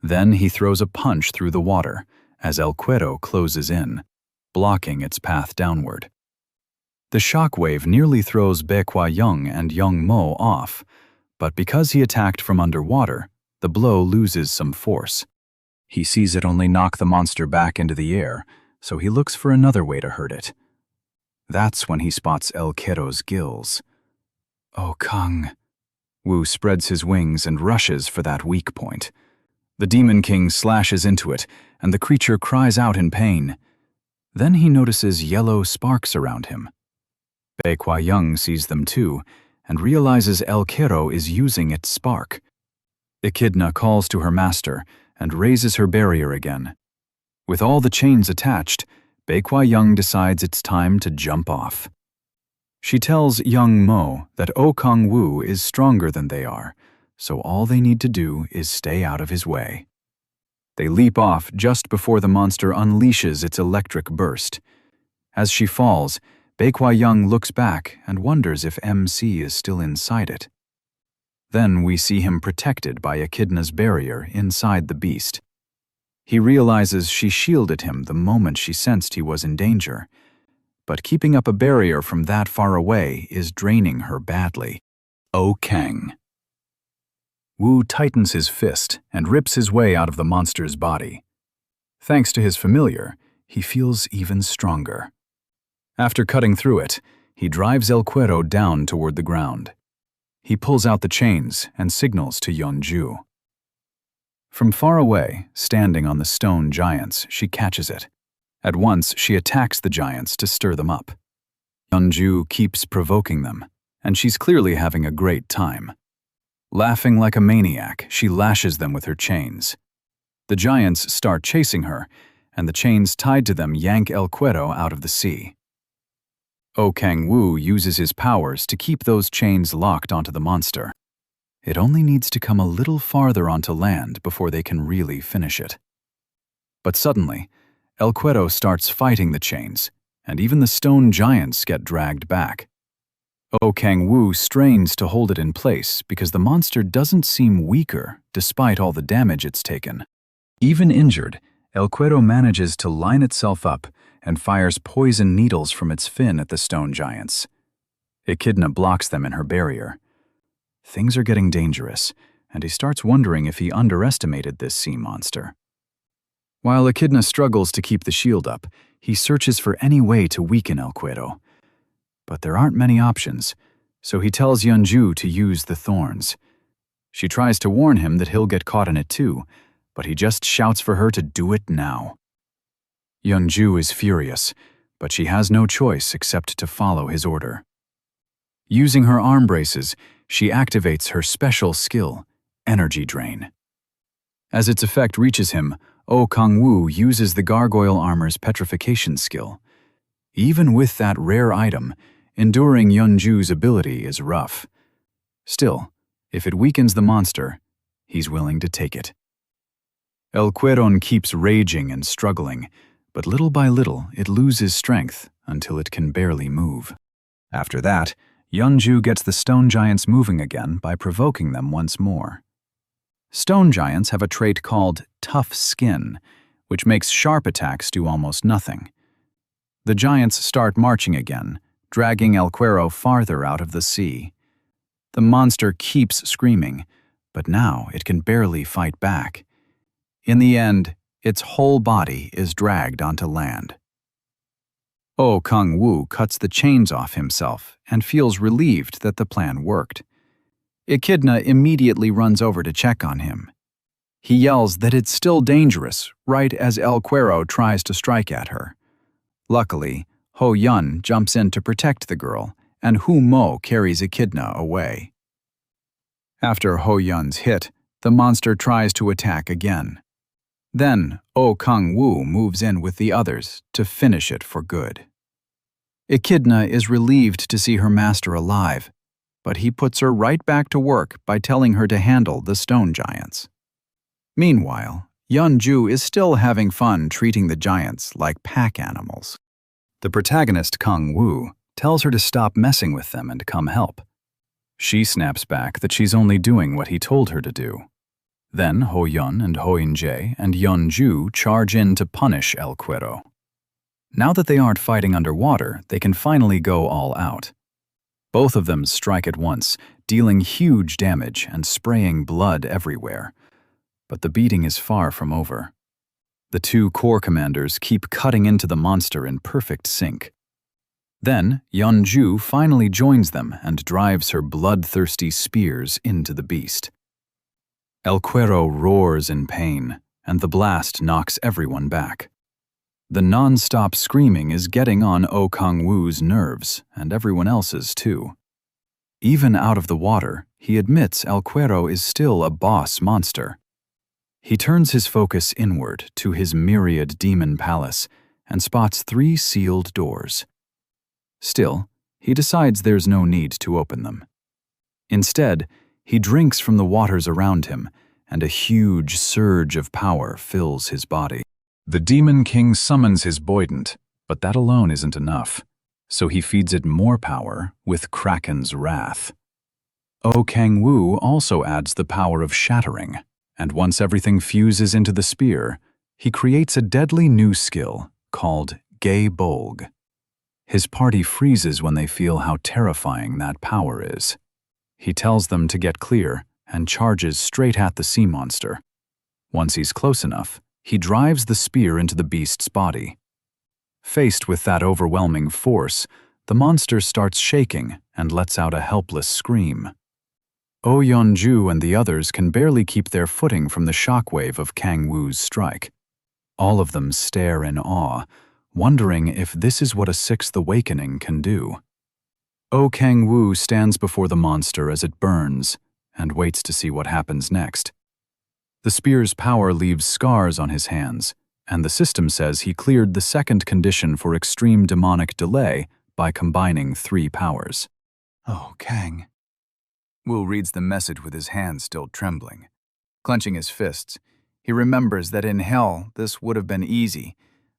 Speaker 1: Then he throws a punch through the water as El Cuero closes in, blocking its path downward. The shockwave nearly throws Baek Hwa Young and Young Mo off, but because he attacked from underwater, the blow loses some force. He sees it only knock the monster back into the air, so he looks for another way to hurt it. That's when he spots El Cuero's gills. "Oh, Kong." Wu spreads his wings and rushes for that weak point. The Demon King slashes into it, and the creature cries out in pain. Then he notices yellow sparks around him. Baek Hwa Young sees them too, and realizes El Cuero is using its spark. Echidna calls to her master and raises her barrier again. With all the chains attached, Baek Hwa Young decides it's time to jump off. She tells young Mo that O Kong Wu is stronger than they are, so all they need to do is stay out of his way. They leap off just before the monster unleashes its electric burst. As she falls, Baek Hwa Young looks back and wonders if MC is still inside it. Then we see him protected by Echidna's barrier inside the beast. He realizes she shielded him the moment she sensed he was in danger, but keeping up a barrier from that far away is draining her badly. O Kang. Wu tightens his fist and rips his way out of the monster's body. Thanks to his familiar, he feels even stronger. After cutting through it, he drives El Cuero down toward the ground. He pulls out the chains and signals to Yeonju. From far away, standing on the stone giants, she catches it. At once, she attacks the giants to stir them up. Yeonju keeps provoking them, and she's clearly having a great time. Laughing like a maniac, she lashes them with her chains. The giants start chasing her, and the chains tied to them yank El Cuero out of the sea. O Kang Wu uses his powers to keep those chains locked onto the monster. It only needs to come a little farther onto land before they can really finish it. But suddenly, El Cuero starts fighting the chains, and even the stone giants get dragged back. Oh Kang-woo strains to hold it in place because the monster doesn't seem weaker despite all the damage it's taken. Even injured, El Cuero manages to line itself up and fires poison needles from its fin at the stone giants. Echidna blocks them in her barrier. Things are getting dangerous, and he starts wondering if he underestimated this sea monster. While Echidna struggles to keep the shield up, he searches for any way to weaken El Cuero. But there aren't many options, so he tells Yeonju to use the thorns. She tries to warn him that he'll get caught in it too, but he just shouts for her to do it now. Yeonju is furious, but she has no choice except to follow his order. Using her arm braces, she activates her special skill, Energy Drain. As its effect reaches him, Oh Kang-woo uses the gargoyle armor's petrification skill. Even with that rare item, enduring Yeonju's ability is rough. Still, if it weakens the monster, he's willing to take it. El Cueron keeps raging and struggling, but little by little it loses strength until it can barely move. After that, Yeonju gets the stone giants moving again by provoking them once more. Stone giants have a trait called tough skin, which makes sharp attacks do almost nothing. The giants start marching again, dragging El Cuero farther out of the sea. The monster keeps screaming, but now it can barely fight back. In the end, its whole body is dragged onto land. Oh Kang-woo cuts the chains off himself and feels relieved that the plan worked. Echidna immediately runs over to check on him. He yells that it's still dangerous, right as El Cuero tries to strike at her. Luckily, Ho Yun jumps in to protect the girl, and Hu Mo carries Echidna away. After Ho Yun's hit, the monster tries to attack again. Then, Oh Kang-woo moves in with the others to finish it for good. Echidna is relieved to see her master alive, but he puts her right back to work by telling her to handle the stone giants. Meanwhile, Yeonju is still having fun treating the giants like pack animals. The protagonist, Kang-woo, tells her to stop messing with them and come help. She snaps back that she's only doing what he told her to do. Then Ho Yun and Ho In-jae and Yeonju charge in to punish El Cuero. Now that they aren't fighting underwater, they can finally go all out. Both of them strike at once, dealing huge damage and spraying blood everywhere. But the beating is far from over. The two corps commanders keep cutting into the monster in perfect sync. Then, Yeonju finally joins them and drives her bloodthirsty spears into the beast. El Cuero roars in pain, and the blast knocks everyone back. The non-stop screaming is getting on Oh Kang-woo's nerves, and everyone else's too. Even out of the water, he admits El Cuero is still a boss monster. He turns his focus inward to his myriad demon palace and spots 3 sealed doors. Still, he decides there's no need to open them. Instead, he drinks from the waters around him, and a huge surge of power fills his body. The Demon King summons his Boydant, but that alone isn't enough, so he feeds it more power with Kraken's Wrath. Oh Kang-woo also adds the power of Shattering, and once everything fuses into the spear, he creates a deadly new skill called Gay Bolg. His party freezes when they feel how terrifying that power is. He tells them to get clear and charges straight at the sea monster. Once he's close enough, he drives the spear into the beast's body. Faced with that overwhelming force, the monster starts shaking and lets out a helpless scream. Oh Yeonju and the others can barely keep their footing from the shockwave of Kang-woo's strike. All of them stare in awe, wondering if this is what a 6th awakening can do. Oh Kang-woo stands before the monster as it burns and waits to see what happens next. The spear's power leaves scars on his hands, and the system says he cleared the 2nd condition for extreme demonic delay by combining 3 powers.
Speaker 3: Oh, Kang. Wu reads the message with his hands still trembling. Clenching his fists, he remembers that in hell this would have been easy,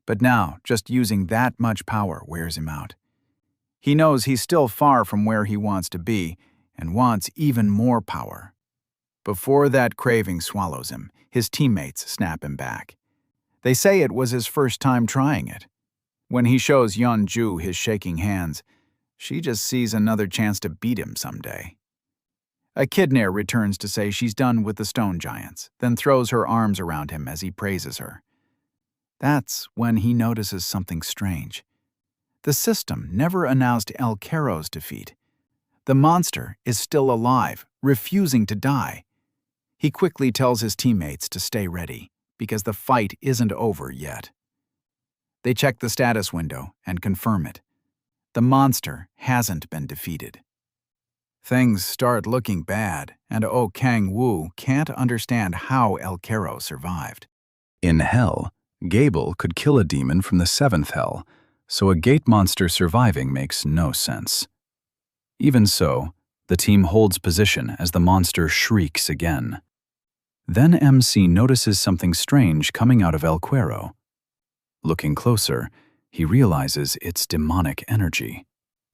Speaker 3: but now just using that much power wears him out.
Speaker 2: He knows he's still far from where he wants to be and wants even more power. Before that craving swallows him, his teammates snap him back. They say it was his first time trying it. When he shows Yeonju his shaking hands, she just sees another chance to beat him someday. Echidna returns to say she's done with the stone giants, then throws her arms around him as he praises her. That's when he notices something strange. The system never announced El Caro's defeat. The monster is still alive, refusing to die. He quickly tells his teammates to stay ready, because the fight isn't over yet. They check the status window and confirm it. The monster hasn't been defeated. Things start looking bad, and Oh Kang-woo can't understand how El Caro survived.
Speaker 1: In hell, Gable could kill a demon from the seventh hell, so a gate monster surviving makes no sense. Even so, the team holds position as the monster shrieks again. Then MC notices something strange coming out of El Cuero. Looking closer, he realizes it's demonic energy.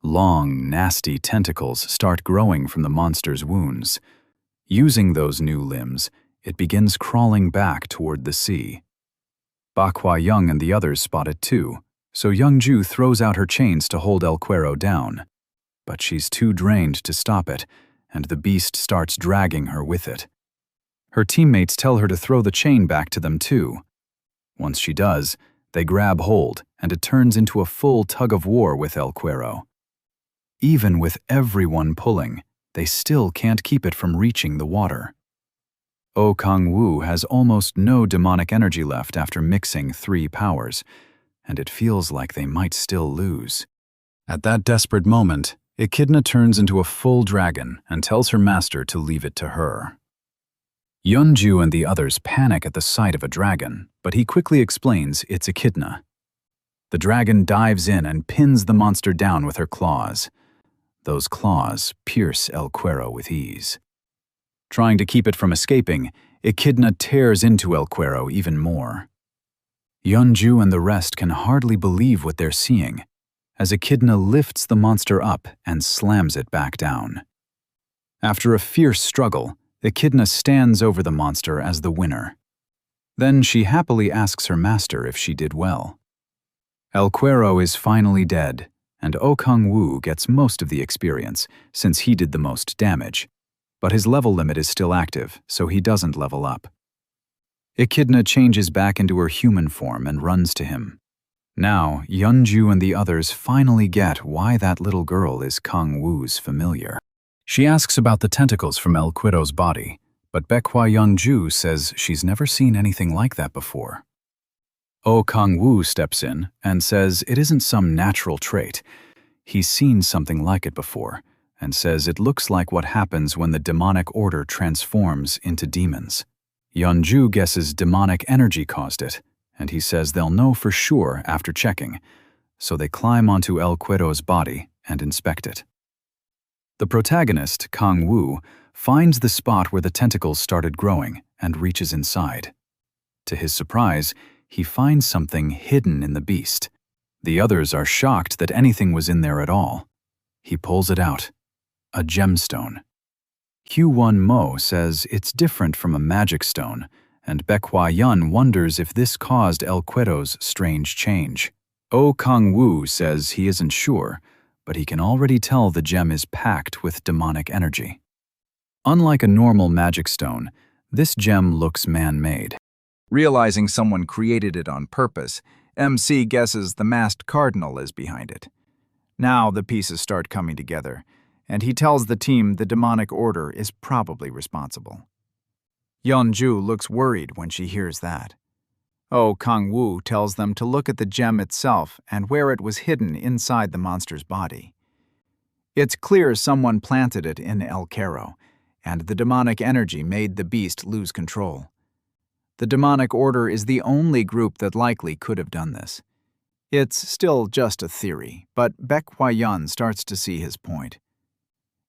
Speaker 1: Long, nasty tentacles start growing from the monster's wounds. Using those new limbs, it begins crawling back toward the sea. Bakhwa Young and the others spot it too, so Yeonju throws out her chains to hold El Cuero down. But she's too drained to stop it, and the beast starts dragging her with it. Her teammates tell her to throw the chain back to them too. Once she does, they grab hold, and it turns into a full tug-of-war with El Cuero. Even with everyone pulling, they still can't keep it from reaching the water. Oh Kang-woo has almost no demonic energy left after mixing 3 powers, and it feels like they might still lose. At that desperate moment, Echidna turns into a full dragon and tells her master to leave it to her. Yeonju and the others panic at the sight of a dragon, but he quickly explains it's Echidna. The dragon dives in and pins the monster down with her claws. Those claws pierce El Cuero with ease. Trying to keep it from escaping, Echidna tears into El Cuero even more. Yeonju and the rest can hardly believe what they're seeing, as Echidna lifts the monster up and slams it back down. After a fierce struggle, Echidna stands over the monster as the winner. Then she happily asks her master if she did well. El Cuero is finally dead, and Oh Kang-woo gets most of the experience, since he did the most damage. But his level limit is still active, so he doesn't level up. Echidna changes back into her human form and runs to him. Now, Yeonju and the others finally get why that little girl is Kang-woo's familiar. She asks about the tentacles from El Cuero's body, but Baekwa Yeonju says she's never seen anything like that before. Oh Kang-woo steps in and says it isn't some natural trait. He's seen something like it before, and says it looks like what happens when the demonic order transforms into demons. Yeonju guesses demonic energy caused it, and he says they'll know for sure after checking, so they climb onto El Cuero's body and inspect it. The protagonist, Kang-woo, finds the spot where the tentacles started growing and reaches inside. To his surprise, he finds something hidden in the beast. The others are shocked that anything was in there at all. He pulls it out. A gemstone. Hwon Mo says it's different from a magic stone, and Baekwa Yun wonders if this caused El Cuero's strange change. Oh Kang-woo says he isn't sure, but he can already tell the gem is packed with demonic energy. Unlike a normal magic stone, this gem looks man-made.
Speaker 2: Realizing someone created it on purpose, MC guesses the masked cardinal is behind it. Now the pieces start coming together, and he tells the team the demonic order is probably responsible. Yeonju looks worried when she hears that. Oh Kang-woo tells them to look at the gem itself and where it was hidden inside the monster's body. It's clear someone planted it in El Caro, and the demonic energy made the beast lose control. The demonic order is the only group that likely could have done this. It's still just a theory, but Baekwa Yun starts to see his point.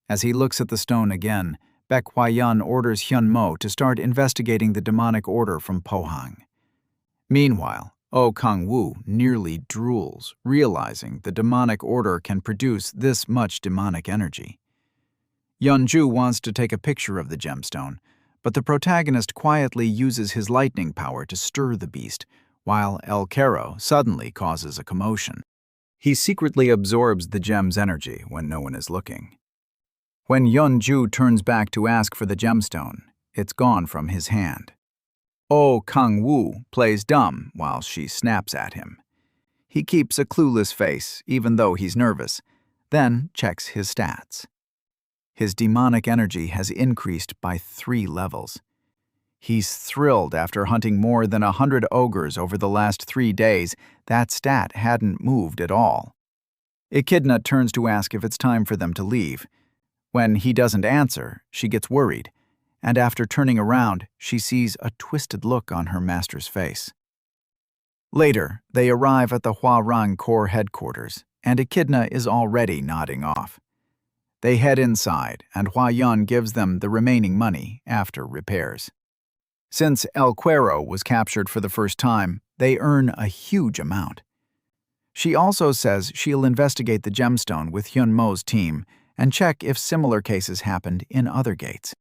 Speaker 2: As he looks at the stone again, Baekwa Yun orders Hyun Mo to start investigating the demonic order from Pohang. Meanwhile, Oh Kang-woo nearly drools, realizing the demonic order can produce this much demonic energy. Yeonju wants to take a picture of the gemstone, but the protagonist quietly uses his lightning power to stir the beast, while El Caro suddenly causes a commotion. He secretly absorbs the gem's energy when no one is looking. When Yeonju turns back to ask for the gemstone, it's gone from his hand. Oh Kang-woo plays dumb while she snaps at him. He keeps a clueless face, even though he's nervous, then checks his stats. His demonic energy has increased by 3 levels. He's thrilled after hunting more than 100 ogres over the last 3 days. That stat hadn't moved at all. Echidna turns to ask if it's time for them to leave. When he doesn't answer, she gets worried, and after turning around, she sees a twisted look on her master's face. Later, they arrive at the Hwarang Corps headquarters, and Echidna is already nodding off. They head inside, and Hua Yun gives them the remaining money after repairs. Since El Cuero was captured for the first time, they earn a huge amount. She also says she'll investigate the gemstone with Hyun Mo's team and check if similar cases happened in other gates.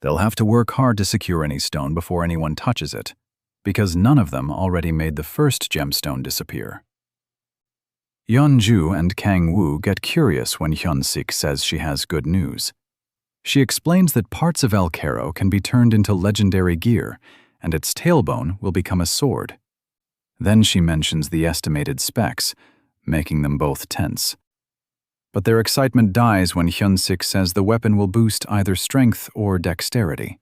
Speaker 1: They'll have to work hard to secure any stone before anyone touches it, because none of them already made the first gemstone disappear. Yeonju and Kang-woo get curious when Hyun-sik says she has good news. She explains that parts of El Caro can be turned into legendary gear, and its tailbone will become a sword. Then she mentions the estimated specs, making them both tense. But their excitement dies when Hyun-sik says the weapon will boost either strength or dexterity.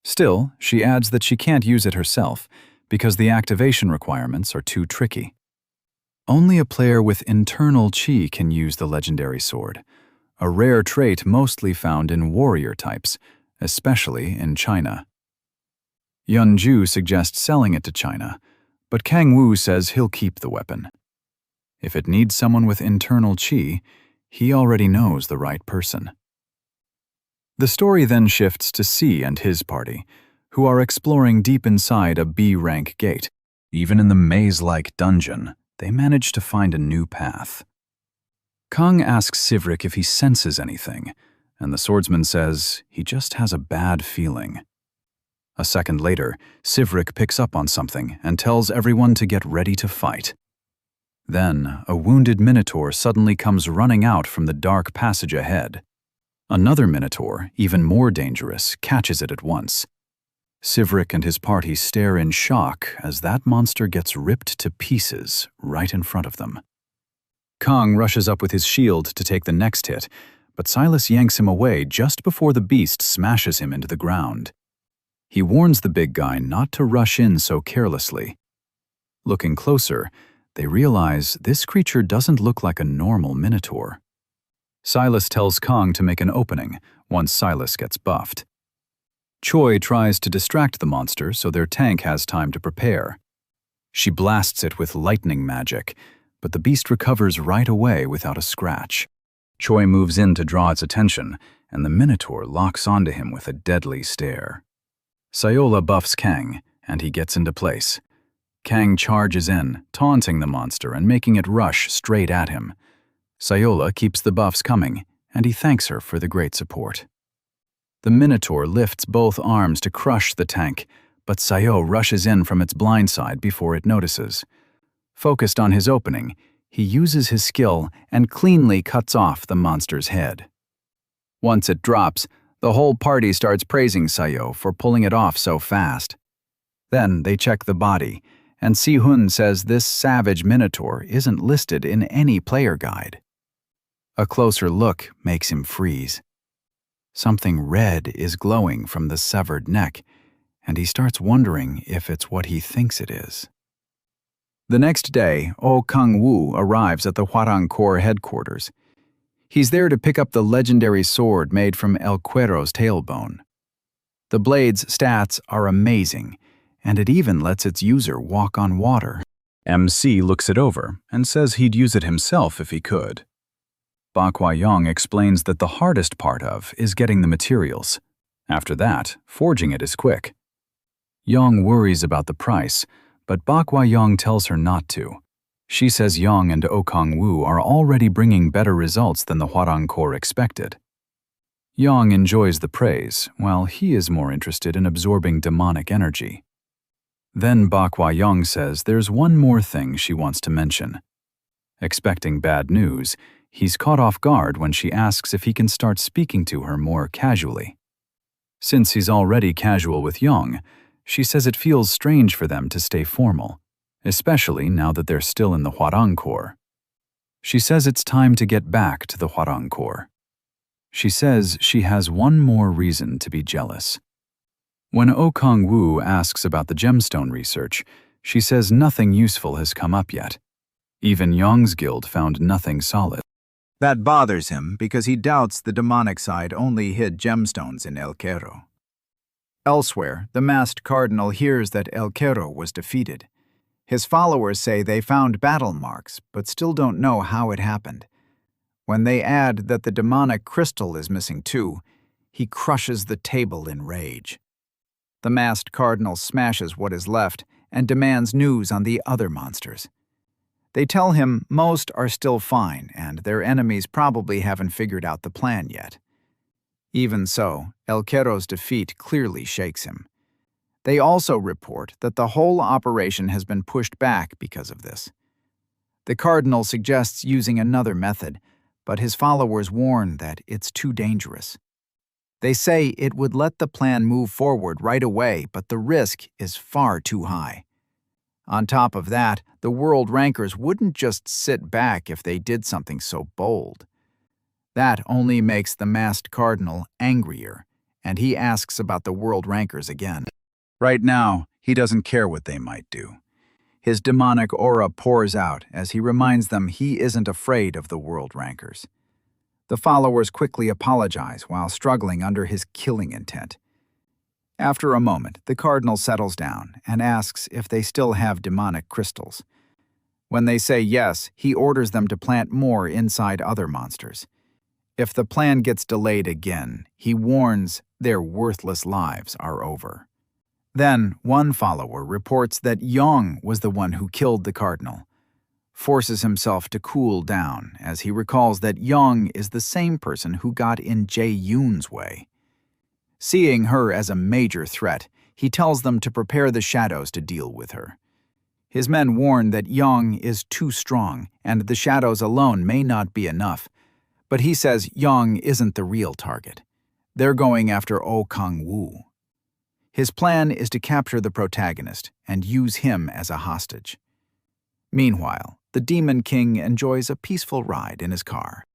Speaker 1: Still, she adds that she can't use it herself because the activation requirements are too tricky. Only a player with internal chi can use the legendary sword, a rare trait mostly found in warrior types, especially in China. Yeonju suggests selling it to China, but Kang-woo says he'll keep the weapon. If it needs someone with internal chi, he already knows the right person. The story then shifts to C and his party, who are exploring deep inside a B-rank gate. Even in the maze-like dungeon, they manage to find a new path. Kang asks Sivrik if he senses anything, and the swordsman says he just has a bad feeling. A second later, Sivrik picks up on something and tells everyone to get ready to fight. Then, a wounded minotaur suddenly comes running out from the dark passage ahead. Another minotaur, even more dangerous, catches it at once. Sivrik and his party stare in shock as that monster gets ripped to pieces right in front of them. Kang rushes up with his shield to take the next hit, but Silas yanks him away just before the beast smashes him into the ground. He warns the big guy not to rush in so carelessly. Looking closer, they realize this creature doesn't look like a normal minotaur. Silas tells Kang to make an opening once Silas gets buffed. Choi tries to distract the monster so their tank has time to prepare. She blasts it with lightning magic, but the beast recovers right away without a scratch. Choi moves in to draw its attention, and the minotaur locks onto him with a deadly stare. Sayola buffs Kang, and he gets into place. Kang charges in, taunting the monster and making it rush straight at him. Sayola keeps the buffs coming, and he thanks her for the great support. The minotaur lifts both arms to crush the tank, but Sayo rushes in from its blind side before it notices. Focused on his opening, he uses his skill and cleanly cuts off the monster's head. Once it drops, the whole party starts praising Sayo for pulling it off so fast. Then they check the body, and Si-hun says this savage minotaur isn't listed in any player guide. A closer look makes him freeze. Something red is glowing from the severed neck, and he starts wondering if it's what he thinks it is. The next day, Oh Kang-woo arrives at the Hwarang Corps headquarters. He's there to pick up the legendary sword made from El Cuero's tailbone. The blade's stats are amazing, and it even lets its user walk on water. MC looks it over and says he'd use it himself if he could. Ba Kwa-yong explains that the hardest part of is getting the materials. After that, forging it is quick. Yong worries about the price, but Bak Hwa-young tells her not to. She says Young and Oh Kang-woo are already bringing better results than the Hwarang Corps expected. Young enjoys the praise, while he is more interested in absorbing demonic energy. Then Bak Hwa-young says there's one more thing she wants to mention. Expecting bad news, he's caught off guard when she asks if he can start speaking to her more casually. Since he's already casual with Young, she says it feels strange for them to stay formal, especially now that they're still in the Hwarang Corps. She says it's time to get back to the Hwarang Corps. She says she has one more reason to be jealous. When Oh Kang-woo asks about the gemstone research, she says nothing useful has come up yet. Even Young's guild found nothing solid.
Speaker 3: That bothers him because he doubts the demonic side only hid gemstones in El Quero. Elsewhere, the masked cardinal hears that El Quero was defeated. His followers say they found battle marks, but still don't know how it happened. When they add that the demonic crystal is missing too, he crushes the table in rage. The masked cardinal smashes what is left and demands news on the other monsters. They tell him most are still fine and their enemies probably haven't figured out the plan yet. Even so, El Quero's defeat clearly shakes him. They also report that the whole operation has been pushed back because of this. The cardinal suggests using another method, but his followers warn that it's too dangerous. They say it would let the plan move forward right away, but the risk is far too high. On top of that, the world rankers wouldn't just sit back if they did something so bold. That only makes the masked cardinal angrier, and he asks about the world rankers again. Right now, he doesn't care what they might do. His demonic aura pours out as he reminds them he isn't afraid of the world rankers. The followers quickly apologize while struggling under his killing intent. After a moment, the cardinal settles down and asks if they still have demonic crystals. When they say yes, he orders them to plant more inside other monsters. If the plan gets delayed again, he warns their worthless lives are over. Then, one follower reports that Young was the one who killed the cardinal, forces himself to cool down as he recalls that Young is the same person who got in Jae-yoon's way. Seeing her as a major threat, he tells them to prepare the shadows to deal with her. His men warn that Young is too strong and the shadows alone may not be enough, but he says Young isn't the real target. They're going after Oh Kang-woo. His plan is to capture the protagonist and use him as a hostage. Meanwhile, the Demon King enjoys a peaceful ride in his car.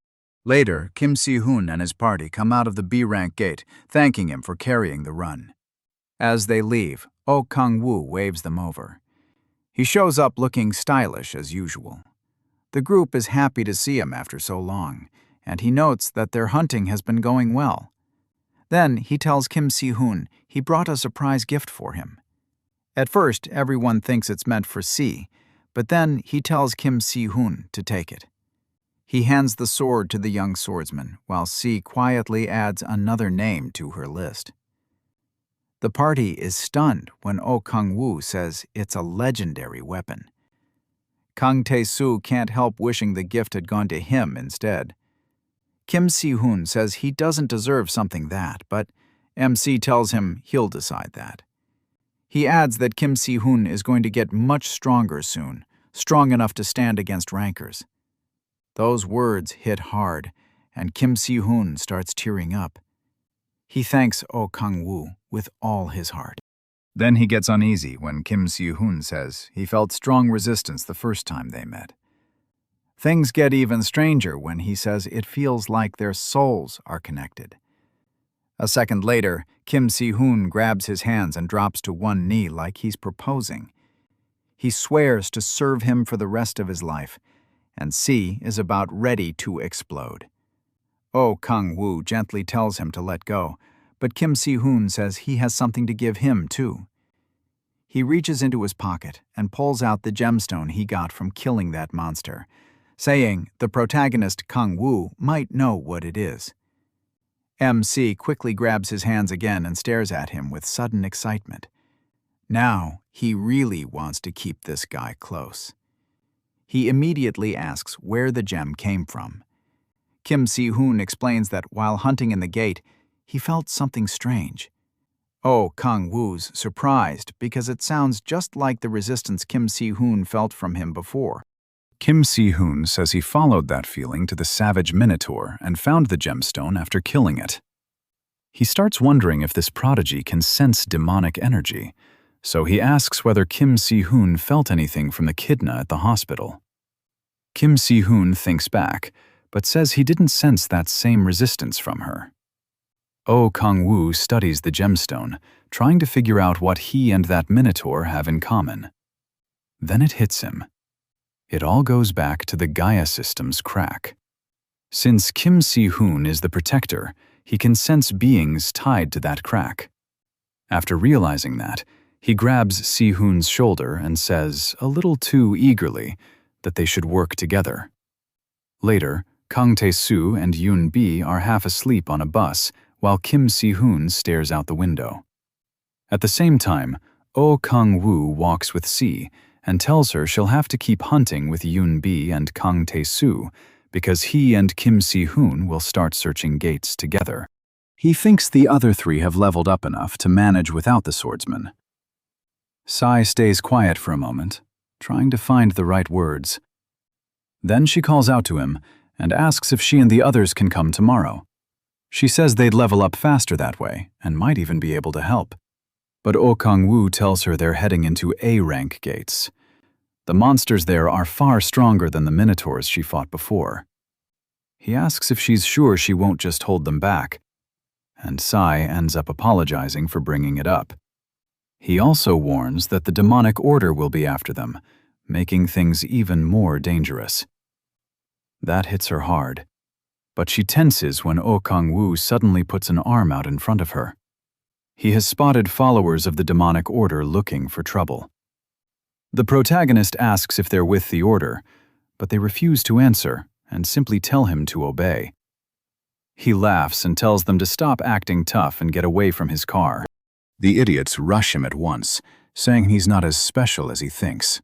Speaker 3: Later, Kim Si-hoon and his party come out of the B-rank gate, thanking him for carrying the run. As they leave, Oh Kang-woo waves them over. He shows up looking stylish as usual. The group is happy to see him after so long, and he notes that their hunting has been going well. Then he tells Kim Si-hoon he brought a surprise gift for him. At first, everyone thinks it's meant for Si, but then he tells Kim Si-hoon to take it. He hands the sword to the young swordsman, while Si quietly adds another name to her list. The party is stunned when Oh Kang-woo says it's a legendary weapon. Kang Tae-soo can't help wishing the gift had gone to him instead. Kim Si-hoon says he doesn't deserve something that, but MC tells him he'll decide that. He adds that Kim Si-hoon is going to get much stronger soon, strong enough to stand against rankers. Those words hit hard, and Kim Si-hoon starts tearing up. He thanks Oh Kang-woo with all his heart. Then he gets uneasy when Kim Si-hoon says he felt strong resistance the first time they met. Things get even stranger when he says it feels like their souls are connected. A second later, Kim Si-hoon grabs his hands and drops to one knee like he's proposing. He swears to serve him for the rest of his life, and Si is about ready to explode. Oh Kang-woo gently tells him to let go, but Kim Si-hoon says he has something to give him too. He reaches into his pocket and pulls out the gemstone he got from killing that monster, saying the protagonist Kang-woo might know what it is. MC quickly grabs his hands again and stares at him with sudden excitement.
Speaker 2: Now, he really wants to keep this guy close. He immediately asks where the gem came from. Kim Si-hoon explains that while hunting in the gate, he felt something strange. Oh Kang-woo's surprised because it sounds just like the resistance Kim Si-hoon felt from him before.
Speaker 1: Kim Si-hoon says he followed that feeling to the savage minotaur and found the gemstone after killing it. He starts wondering if this prodigy can sense demonic energy, so he asks whether Kim Si-hoon felt anything from the kidna at the hospital. Kim Si-hoon thinks back, but says he didn't sense that same resistance from her. Oh Kang-woo studies the gemstone, trying to figure out what he and that minotaur have in common. Then it hits him. It all goes back to the Gaia system's crack. Since Kim Si-hoon is the protector, he can sense beings tied to that crack. After realizing that, he grabs Si-hoon's shoulder and says, a little too eagerly, that they should work together. Later, Kang Tae-soo and Yoon-bi are half asleep on a bus while Kim Si-hoon stares out the window. At the same time, Oh Kang-woo walks with Si and tells her she'll have to keep hunting with Yoon-bi and Kang Tae-soo because he and Kim Si-hoon will start searching gates together. He thinks the other three have leveled up enough to manage without the swordsman. Sai stays quiet for a moment, trying to find the right words. Then she calls out to him and asks if she and the others can come tomorrow. She says they'd level up faster that way and might even be able to help. But Oh Kang-woo tells her they're heading into A-rank gates. The monsters there are far stronger than the minotaurs she fought before. He asks if she's sure she won't just hold them back, and Sai ends up apologizing for bringing it up. He also warns that the demonic order will be after them, making things even more dangerous. That hits her hard, but she tenses when Oh Kang-woo suddenly puts an arm out in front of her. He has spotted followers of the demonic order looking for trouble. The protagonist asks if they're with the order, but they refuse to answer and simply tell him to obey. He laughs and tells them to stop acting tough and get away from his car. The idiots rush him at once, saying he's not as special as he thinks.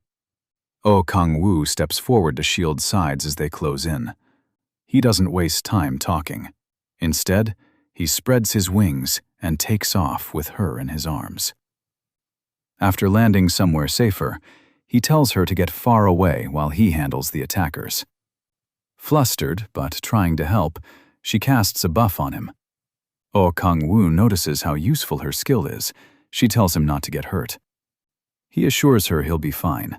Speaker 1: Oh Kang-woo steps forward to shield sides as they close in. He doesn't waste time talking. Instead, he spreads his wings and takes off with her in his arms. After landing somewhere safer, he tells her to get far away while he handles the attackers. Flustered, but trying to help, she casts a buff on him. Oh Kang-woo notices how useful her skill is. She tells him not to get hurt. He assures her he'll be fine.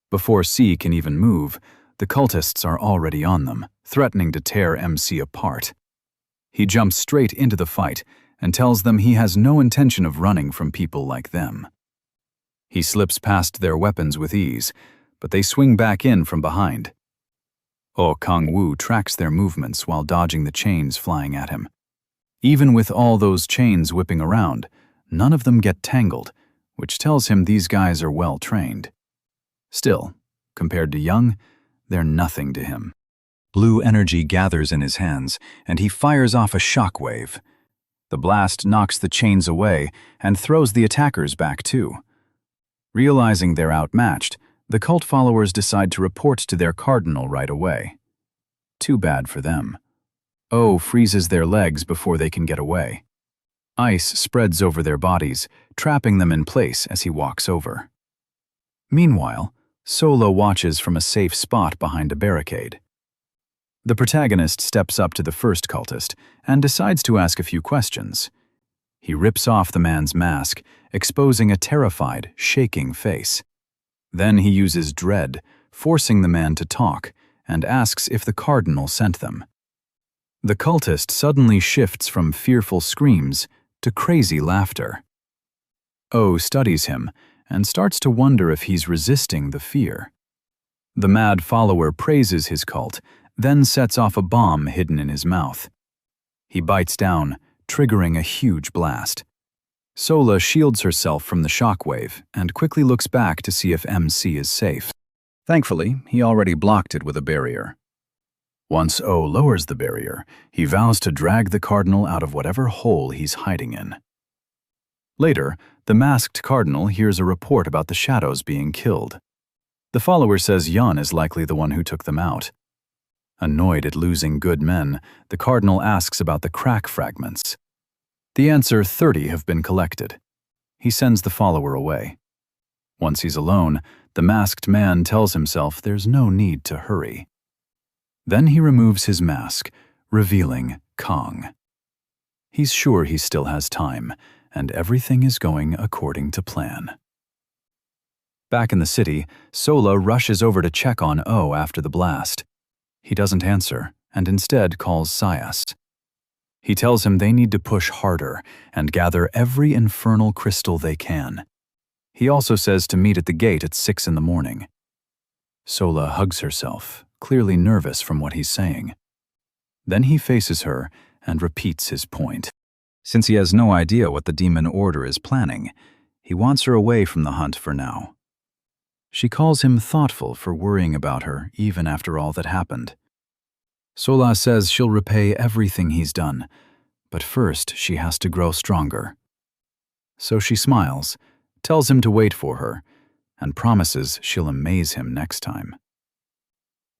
Speaker 1: Before C can even move, the cultists are already on them, threatening to tear MC apart. He jumps straight into the fight and tells them he has no intention of running from people like them. He slips past their weapons with ease, but they swing back in from behind. Oh Kang-woo tracks their movements while dodging the chains flying at him. Even with all those chains whipping around, none of them get tangled, which tells him these guys are well trained. Still, compared to Young, they're nothing to him. Blue energy gathers in his hands, and he fires off a shockwave. The blast knocks the chains away and throws the attackers back too. Realizing they're outmatched, the cult followers decide to report to their cardinal right away. Too bad for them. Oh freezes their legs before they can get away. Ice spreads over their bodies, trapping them in place as he walks over. Meanwhile, Solo watches from a safe spot behind a barricade. The protagonist steps up to the first cultist and decides to ask a few questions. He rips off the man's mask, exposing a terrified, shaking face. Then he uses dread, forcing the man to talk, and asks if the cardinal sent them. The cultist suddenly shifts from fearful screams to crazy laughter. O studies him and starts to wonder if he's resisting the fear. The mad follower praises his cult, then sets off a bomb hidden in his mouth. He bites down, triggering a huge blast. Sola shields herself from the shockwave and quickly looks back to see if MC is safe. Thankfully, he already blocked it with a barrier. Once O lowers the barrier, he vows to drag the cardinal out of whatever hole he's hiding in. Later, the masked cardinal hears a report about the shadows being killed. The follower says Yun is likely the one who took them out. Annoyed at losing good men, the cardinal asks about the crack fragments. The answer 30 have been collected. He sends the follower away. Once he's alone, the masked man tells himself there's no need to hurry. Then he removes his mask, revealing Kong. He's sure he still has time, and everything is going according to plan. Back in the city, Sola rushes over to check on O after the blast. He doesn't answer, and instead calls Sayas. He tells him they need to push harder and gather every infernal crystal they can. He also says to meet at the gate at 6 in the morning. Sola hugs herself, clearly nervous from what he's saying. Then he faces her and repeats his point. Since he has no idea what the Demon Order is planning, he wants her away from the hunt for now. She calls him thoughtful for worrying about her even after all that happened. Sola says she'll repay everything he's done, but first she has to grow stronger. So she smiles, tells him to wait for her, and promises she'll amaze him next time.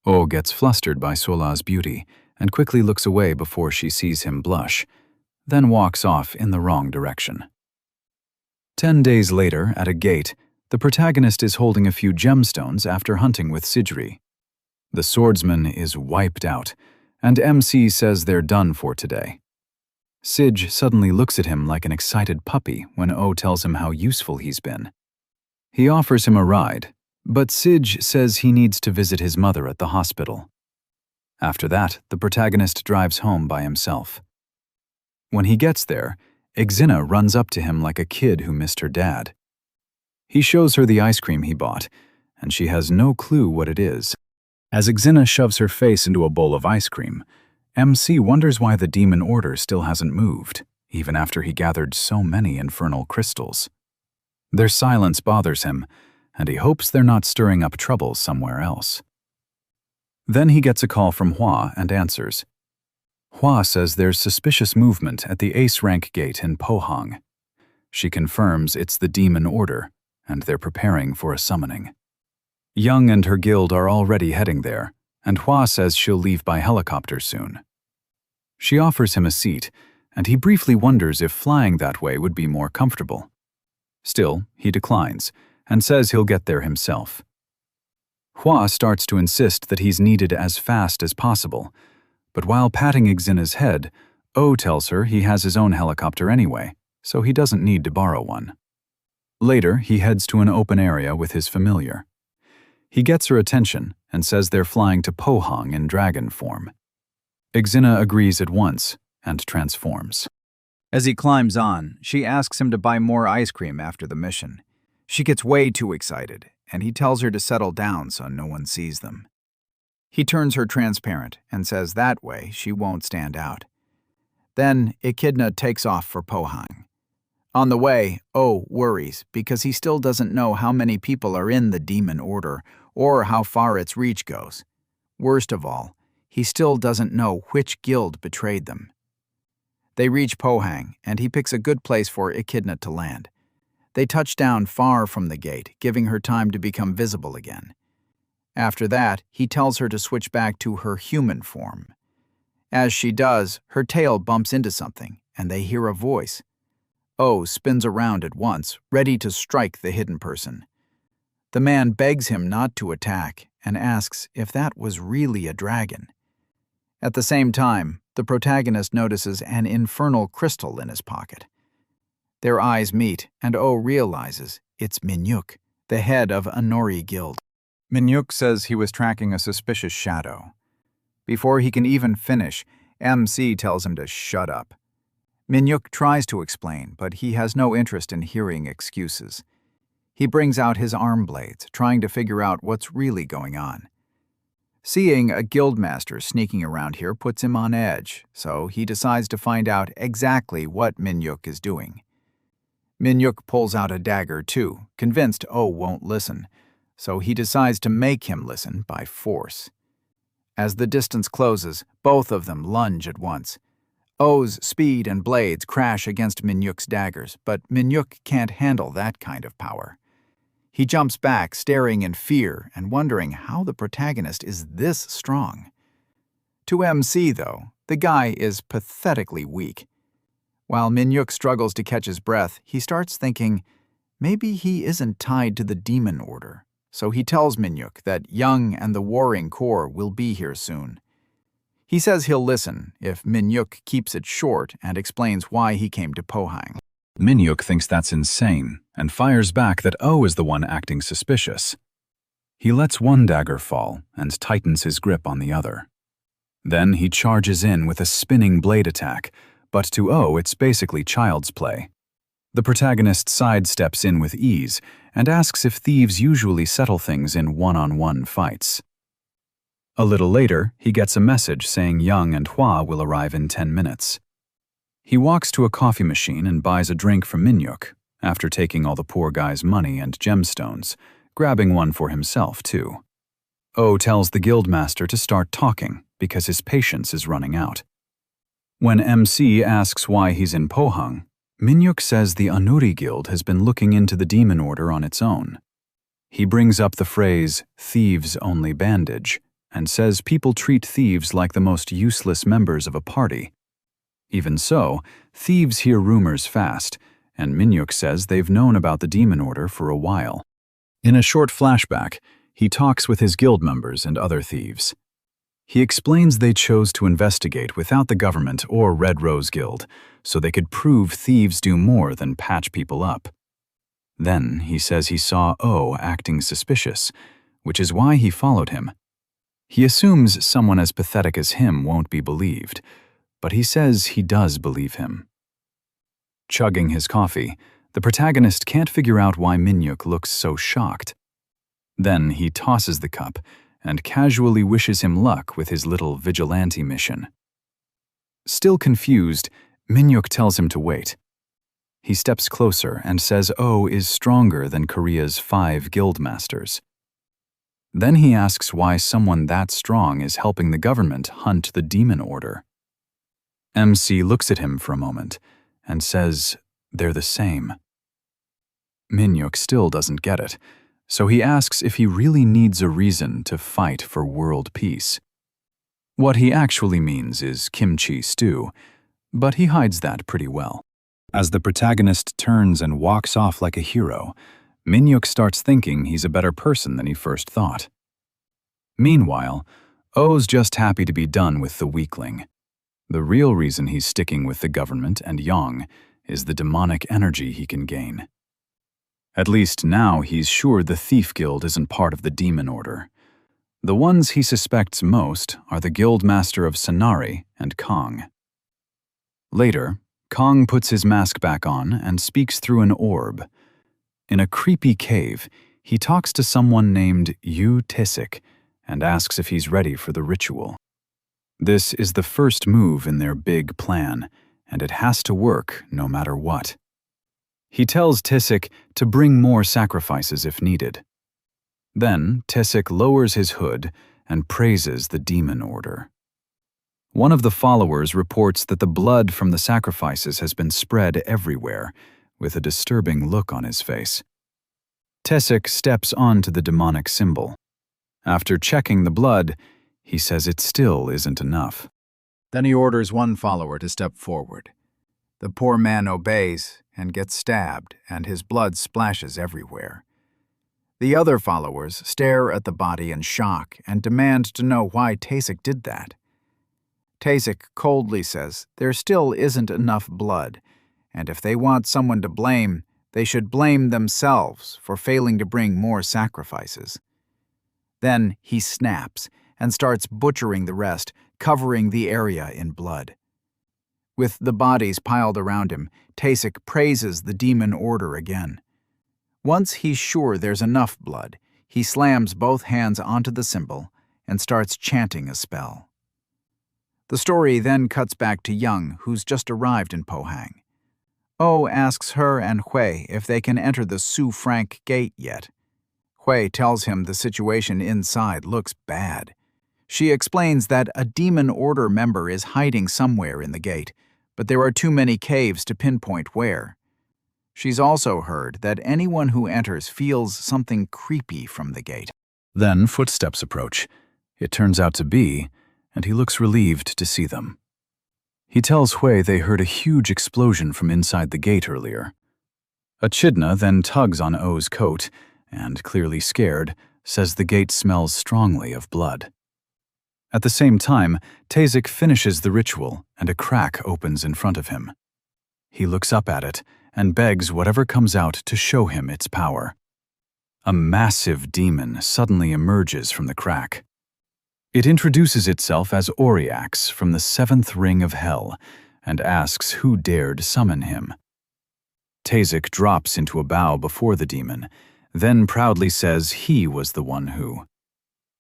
Speaker 1: O gets flustered by Sola's beauty and quickly looks away before she sees him blush, then walks off in the wrong direction. 10 days later, at a gate, the protagonist is holding a few gemstones after hunting with Sidri. The swordsman is wiped out, and MC says they're done for today. Sidge suddenly looks at him like an excited puppy when O tells him how useful he's been. He offers him a ride, but Sidge says he needs to visit his mother at the hospital. After that, the protagonist drives home by himself. When he gets there, Ixina runs up to him like a kid who missed her dad. He shows her the ice cream he bought, and she has no clue what it is. As Ixina shoves her face into a bowl of ice cream, MC wonders why the Demon Order still hasn't moved, even after he gathered so many infernal crystals. Their silence bothers him, and he hopes they're not stirring up trouble somewhere else. Then he gets a call from Hua and answers. Hua says there's suspicious movement at the Ace Rank Gate in Pohang. She confirms it's the Demon Order, and they're preparing for a summoning. Young and her guild are already heading there, and Hua says she'll leave by helicopter soon. She offers him a seat, and he briefly wonders if flying that way would be more comfortable. Still, he declines, and says he'll get there himself. Hua starts to insist that he's needed as fast as possible, but while patting Ixina's head, O tells her he has his own helicopter anyway, so he doesn't need to borrow one. Later, he heads to an open area with his familiar. He gets her attention and says they're flying to Pohang in dragon form. Ixina agrees at once and transforms.
Speaker 2: As he climbs on, she asks him to buy more ice cream after the mission. She gets way too excited, and he tells her to settle down so no one sees them. He turns her transparent and says that way she won't stand out. Then Echidna takes off for Pohang. On the way, O worries because he still doesn't know how many people are in the Demon Order or how far its reach goes. Worst of all, he still doesn't know which guild betrayed them. They reach Pohang, and he picks a good place for Echidna to land. They touch down far from the gate, giving her time to become visible again. After that, he tells her to switch back to her human form. As she does, her tail bumps into something, and they hear a voice. O spins around at once, ready to strike the hidden person. The man begs him not to attack and asks if that was really a dragon. At the same time, the protagonist notices an infernal crystal in his pocket. Their eyes meet, and O realizes it's Minyuk, the head of a Nori guild. Minyuk says he was tracking a suspicious shadow. Before he can even finish, MC tells him to shut up. Minyuk tries to explain, but he has no interest in hearing excuses. He brings out his arm blades, trying to figure out what's really going on. Seeing a guildmaster sneaking around here puts him on edge, so he decides to find out exactly what Minyuk is doing. Minyuk pulls out a dagger too, convinced O won't listen, so he decides to make him listen by force. As the distance closes, both of them lunge at once. O's speed and blades crash against Minyuk's daggers, but Minyuk can't handle that kind of power. He jumps back, staring in fear and wondering how the protagonist is this strong. To MC, though, the guy is pathetically weak. While Minyuk struggles to catch his breath, he starts thinking, maybe he isn't tied to the demon order. So he tells Minyuk that Young and the Warring Corps will be here soon. He says he'll listen if Minyuk keeps it short and explains why he came to Pohang.
Speaker 1: Minyuk thinks that's insane and fires back that O is the one acting suspicious. He lets one dagger fall and tightens his grip on the other. Then he charges in with a spinning blade attack, but to O it's basically child's play. The protagonist sidesteps in with ease and asks if thieves usually settle things in one-on-one fights. A little later, he gets a message saying Young and Hua will arrive in 10 minutes. He walks to a coffee machine and buys a drink from Minyuk, after taking all the poor guy's money and gemstones, grabbing one for himself, too. O tells the guildmaster to start talking because his patience is running out. When MC asks why he's in Pohang, Minyuk says the Anuri Guild has been looking into the demon order on its own. He brings up the phrase, thieves only bandage, and says people treat thieves like the most useless members of a party. Even so, thieves hear rumors fast, and Minyuk says they've known about the demon order for a while. In a short flashback, he talks with his guild members and other thieves. He explains they chose to investigate without the government or Red Rose Guild, so they could prove thieves do more than patch people up. Then he says he saw O acting suspicious, which is why he followed him. He assumes someone as pathetic as him won't be believed, but he says he does believe him. Chugging his coffee, the protagonist can't figure out why Minyuk looks so shocked. Then he tosses the cup and casually wishes him luck with his little vigilante mission. Still confused, Minyuk tells him to wait. He steps closer and says O is stronger than Korea's 5 guildmasters. Then he asks why someone that strong is helping the government hunt the demon order. MC looks at him for a moment and says they're the same. Minyuk still doesn't get it, so he asks if he really needs a reason to fight for world peace. What he actually means is kimchi stew, but he hides that pretty well. As the protagonist turns and walks off like a hero, Minyuk starts thinking he's a better person than he first thought. Meanwhile, O's just happy to be done with the weakling. The real reason he's sticking with the government and Yang is the demonic energy he can gain. At least now he's sure the Thief Guild isn't part of the demon order. The ones he suspects most are the Guildmaster of Sanari and Kong. Later, Kong puts his mask back on and speaks through an orb. In a creepy cave, he talks to someone named Yu Tisik and asks if he's ready for the ritual. This is the first move in their big plan, and it has to work no matter what. He tells Tisik to bring more sacrifices if needed. Then Tisik lowers his hood and praises the demon order. One of the followers reports that the blood from the sacrifices has been spread everywhere, with a disturbing look on his face. Tisik steps onto the demonic symbol. After checking the blood, he says it still isn't enough.
Speaker 2: Then he orders one follower to step forward. The poor man obeys and gets stabbed, and his blood splashes everywhere. The other followers stare at the body in shock and demand to know why Tasik did that. Tasik coldly says there still isn't enough blood, and if they want someone to blame, they should blame themselves for failing to bring more sacrifices. Then he snaps and starts butchering the rest, covering the area in blood. With the bodies piled around him, Tasik praises the demon order again. Once he's sure there's enough blood, he slams both hands onto the symbol and starts chanting a spell. The story then cuts back to Young, who's just arrived in Pohang. O asks her and Hui if they can enter the Su Frank gate yet. Hui tells him the situation inside looks bad. She explains that a Demon Order member is hiding somewhere in the gate, but there are too many caves to pinpoint where. She's also heard that anyone who enters feels something creepy from the gate.
Speaker 1: Then footsteps approach. It turns out to be, and he looks relieved to see them. He tells Hui they heard a huge explosion from inside the gate earlier. Echidna then tugs on O's coat and, clearly scared, says the gate smells strongly of blood. At the same time, Tazik finishes the ritual and a crack opens in front of him. He looks up at it and begs whatever comes out to show him its power. A massive demon suddenly emerges from the crack. It introduces itself as Auriax from the 7th ring of hell and asks who dared summon him. Tazik drops into a bow before the demon, then proudly says he was the one who.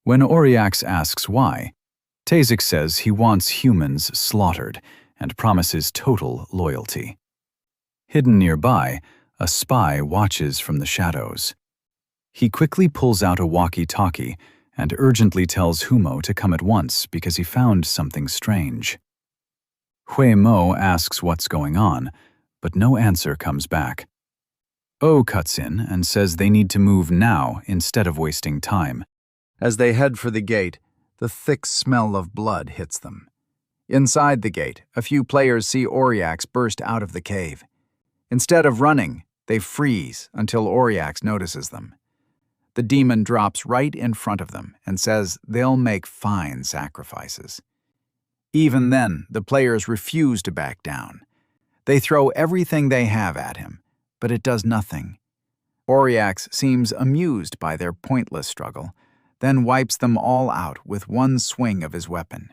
Speaker 1: When Auriax asks why, Tazik says he wants humans slaughtered and promises total loyalty. Hidden nearby, a spy watches from the shadows. He quickly pulls out a walkie-talkie and urgently tells Humo to come at once because he found something strange. Hui Mo asks what's going on, but no answer comes back. O cuts in and says they need to move now instead of wasting time.
Speaker 3: As they head for the gate, the thick smell of blood hits them. Inside the gate, a few players see Auriax burst out of the cave. Instead of running, they freeze until Auriax notices them. The demon drops right in front of them and says they'll make fine sacrifices. Even then, the players refuse to back down. They throw everything they have at him, but it does nothing. Auriax seems amused by their pointless struggle, then wipes them all out with one swing of his weapon.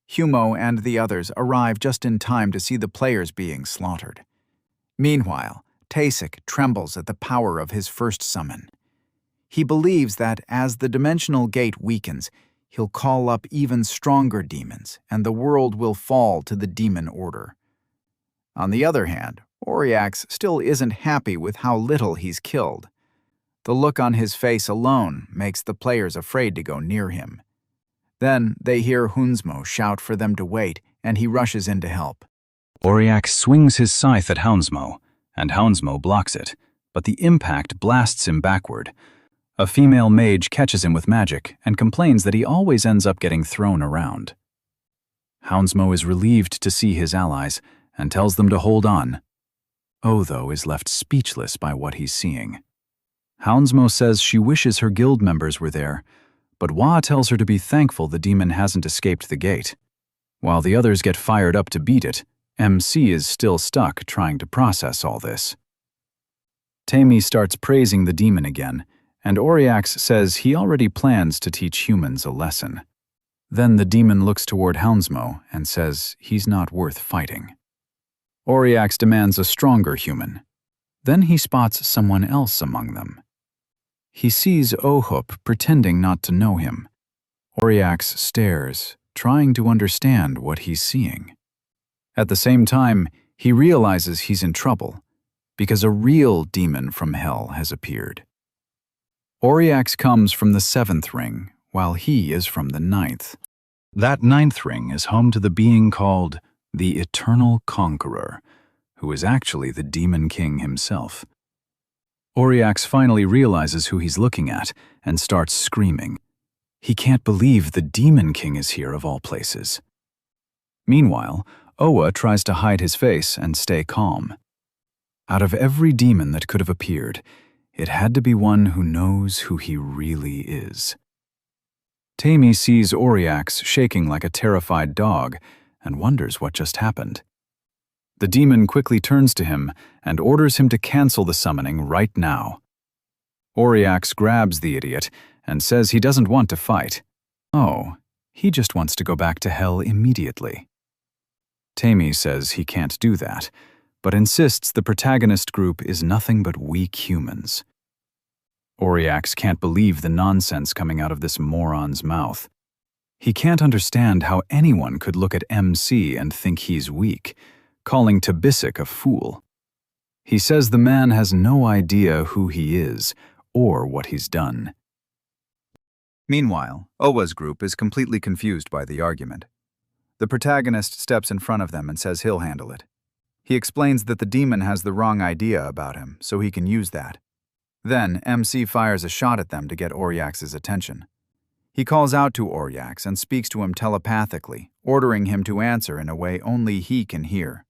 Speaker 3: Humo and the others arrive just in time to see the players being slaughtered. Meanwhile, Tazik trembles at the power of his first summon. He believes that as the dimensional gate weakens, he'll call up even stronger demons, and the world will fall to the Demon Order. On the other hand, Auriax still isn't happy with how little he's killed. The look on his face alone makes the players afraid to go near him. Then they hear Hunsmo shout for them to wait, and he rushes in to help.
Speaker 1: Auriax swings his scythe at Houndsmo, and Houndsmo blocks it, but the impact blasts him backward. A female mage catches him with magic and complains that he always ends up getting thrown around. Houndsmo is relieved to see his allies and tells them to hold on. O, though, is left speechless by what he's seeing. Houndsmo says she wishes her guild members were there, but Hua tells her to be thankful the demon hasn't escaped the gate. While the others get fired up to beat it, MC is still stuck trying to process all this. Tammy starts praising the demon again, and Auriax says he already plans to teach humans a lesson. Then the demon looks toward Houndsmo and says he's not worth fighting. Auriax demands a stronger human. Then he spots someone else among them. He sees Ohup pretending not to know him. Auriax stares, trying to understand what he's seeing. At the same time, he realizes he's in trouble, because a real demon from hell has appeared. Auriax comes from the 7th ring, while he is from the 9th. That 9th ring is home to the being called the Eternal Conqueror, who is actually the Demon King himself. Auriax finally realizes who he's looking at and starts screaming. He can't believe the Demon King is here of all places. Meanwhile, Oa tries to hide his face and stay calm. Out of every demon that could have appeared, it had to be one who knows who he really is. Tammy sees Auriax shaking like a terrified dog and wonders what just happened. The demon quickly turns to him and orders him to cancel the summoning right now. Auriax grabs the idiot and says he doesn't want to fight. Oh, he just wants to go back to hell immediately. Tammy says he can't do that, but insists the protagonist group is nothing but weak humans. Auriax can't believe the nonsense coming out of this moron's mouth. He can't understand how anyone could look at MC and think he's weak, calling Tabisic a fool. He says the man has no idea who he is or what he's done.
Speaker 3: Meanwhile, Owa's group is completely confused by the argument. The protagonist steps in front of them and says he'll handle it. He explains that the demon has the wrong idea about him, so he can use that. Then, MC fires a shot at them to get Oryax's attention. He calls out to Oryax and speaks to him telepathically, ordering him to answer in a way only he can hear.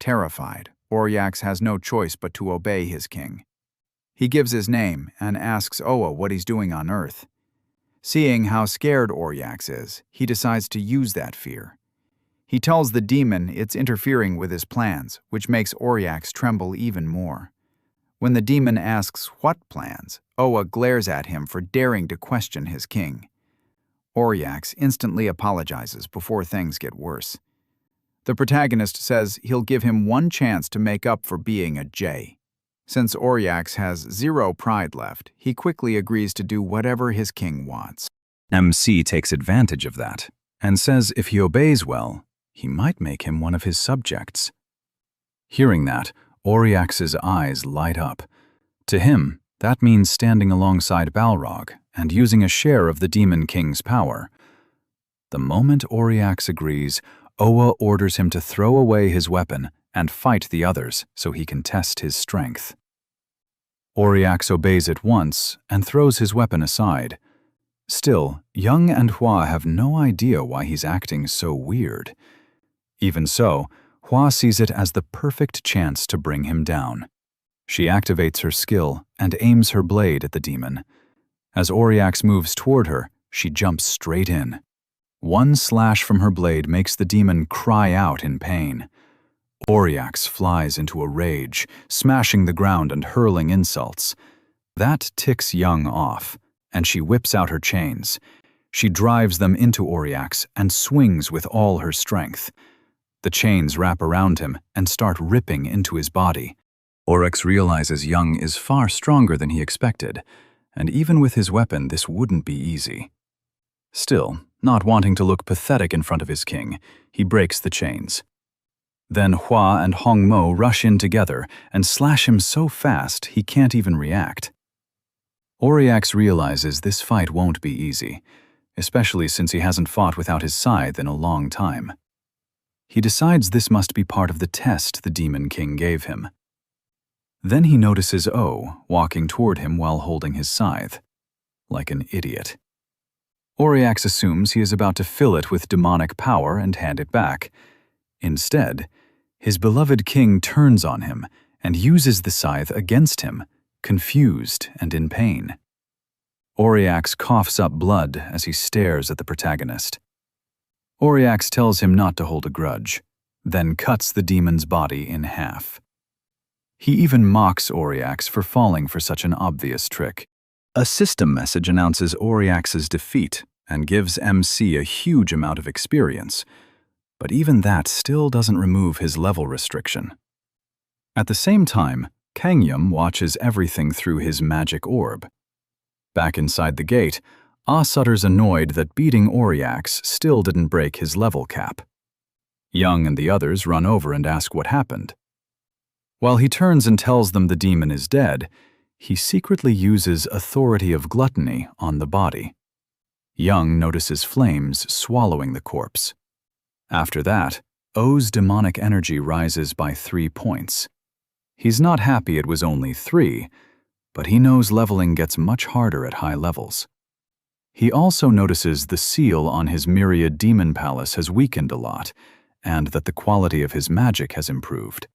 Speaker 3: Terrified, Oryax has no choice but to obey his king. He gives his name and asks Owa what he's doing on Earth. Seeing how scared Oryax is, he decides to use that fear. He tells the demon it's interfering with his plans, which makes Oryax tremble even more. When the demon asks what plans, Owa glares at him for daring to question his king. Oryax instantly apologizes before things get worse. The protagonist says he'll give him one chance to make up for being a J. Since Oryax has zero pride left, he quickly agrees to do whatever his king wants.
Speaker 1: MC takes advantage of that and says if he obeys well, he might make him one of his subjects. Hearing that, Oryax's eyes light up. To him, that means standing alongside Balrog and using a share of the Demon King's power. The moment Oryax agrees, Owa orders him to throw away his weapon and fight the others so he can test his strength. Oryax obeys at once and throws his weapon aside. Still, Young and Hua have no idea why he's acting so weird. Even so, Hua sees it as the perfect chance to bring him down. She activates her skill and aims her blade at the demon. As Oryax moves toward her, she jumps straight in. One slash from her blade makes the demon cry out in pain. Oryax flies into a rage, smashing the ground and hurling insults. That ticks Young off, and she whips out her chains. She drives them into Oryax and swings with all her strength. The chains wrap around him and start ripping into his body. Oryax realizes Young is far stronger than he expected, and even with his weapon, this wouldn't be easy. Still, not wanting to look pathetic in front of his king, he breaks the chains. Then Hua and Hongmo rush in together and slash him so fast he can't even react. Oryax realizes this fight won't be easy, especially since he hasn't fought without his scythe in a long time. He decides this must be part of the test the Demon King gave him. Then he notices O walking toward him while holding his scythe, like an idiot. Oryax assumes he is about to fill it with demonic power and hand it back. Instead, his beloved king turns on him and uses the scythe against him, confused and in pain. Oryax coughs up blood as he stares at the protagonist. Oryax tells him not to hold a grudge, then cuts the demon's body in half. He even mocks Oryax for falling for such an obvious trick. A system message announces Oryax's defeat and gives MC a huge amount of experience, but even that still doesn't remove his level restriction. At the same time, Kangyum watches everything through his magic orb. Back inside the gate, Sutter's annoyed that beating Oryax still didn't break his level cap. Young and the others run over and ask what happened. While he turns and tells them the demon is dead, he secretly uses authority of gluttony on the body. Young notices flames swallowing the corpse. After that, O's demonic energy rises by 3 points. He's not happy it was only 3, but he knows leveling gets much harder at high levels. He also notices the seal on his Myriad Demon Palace has weakened a lot, and that the quality of his magic has improved.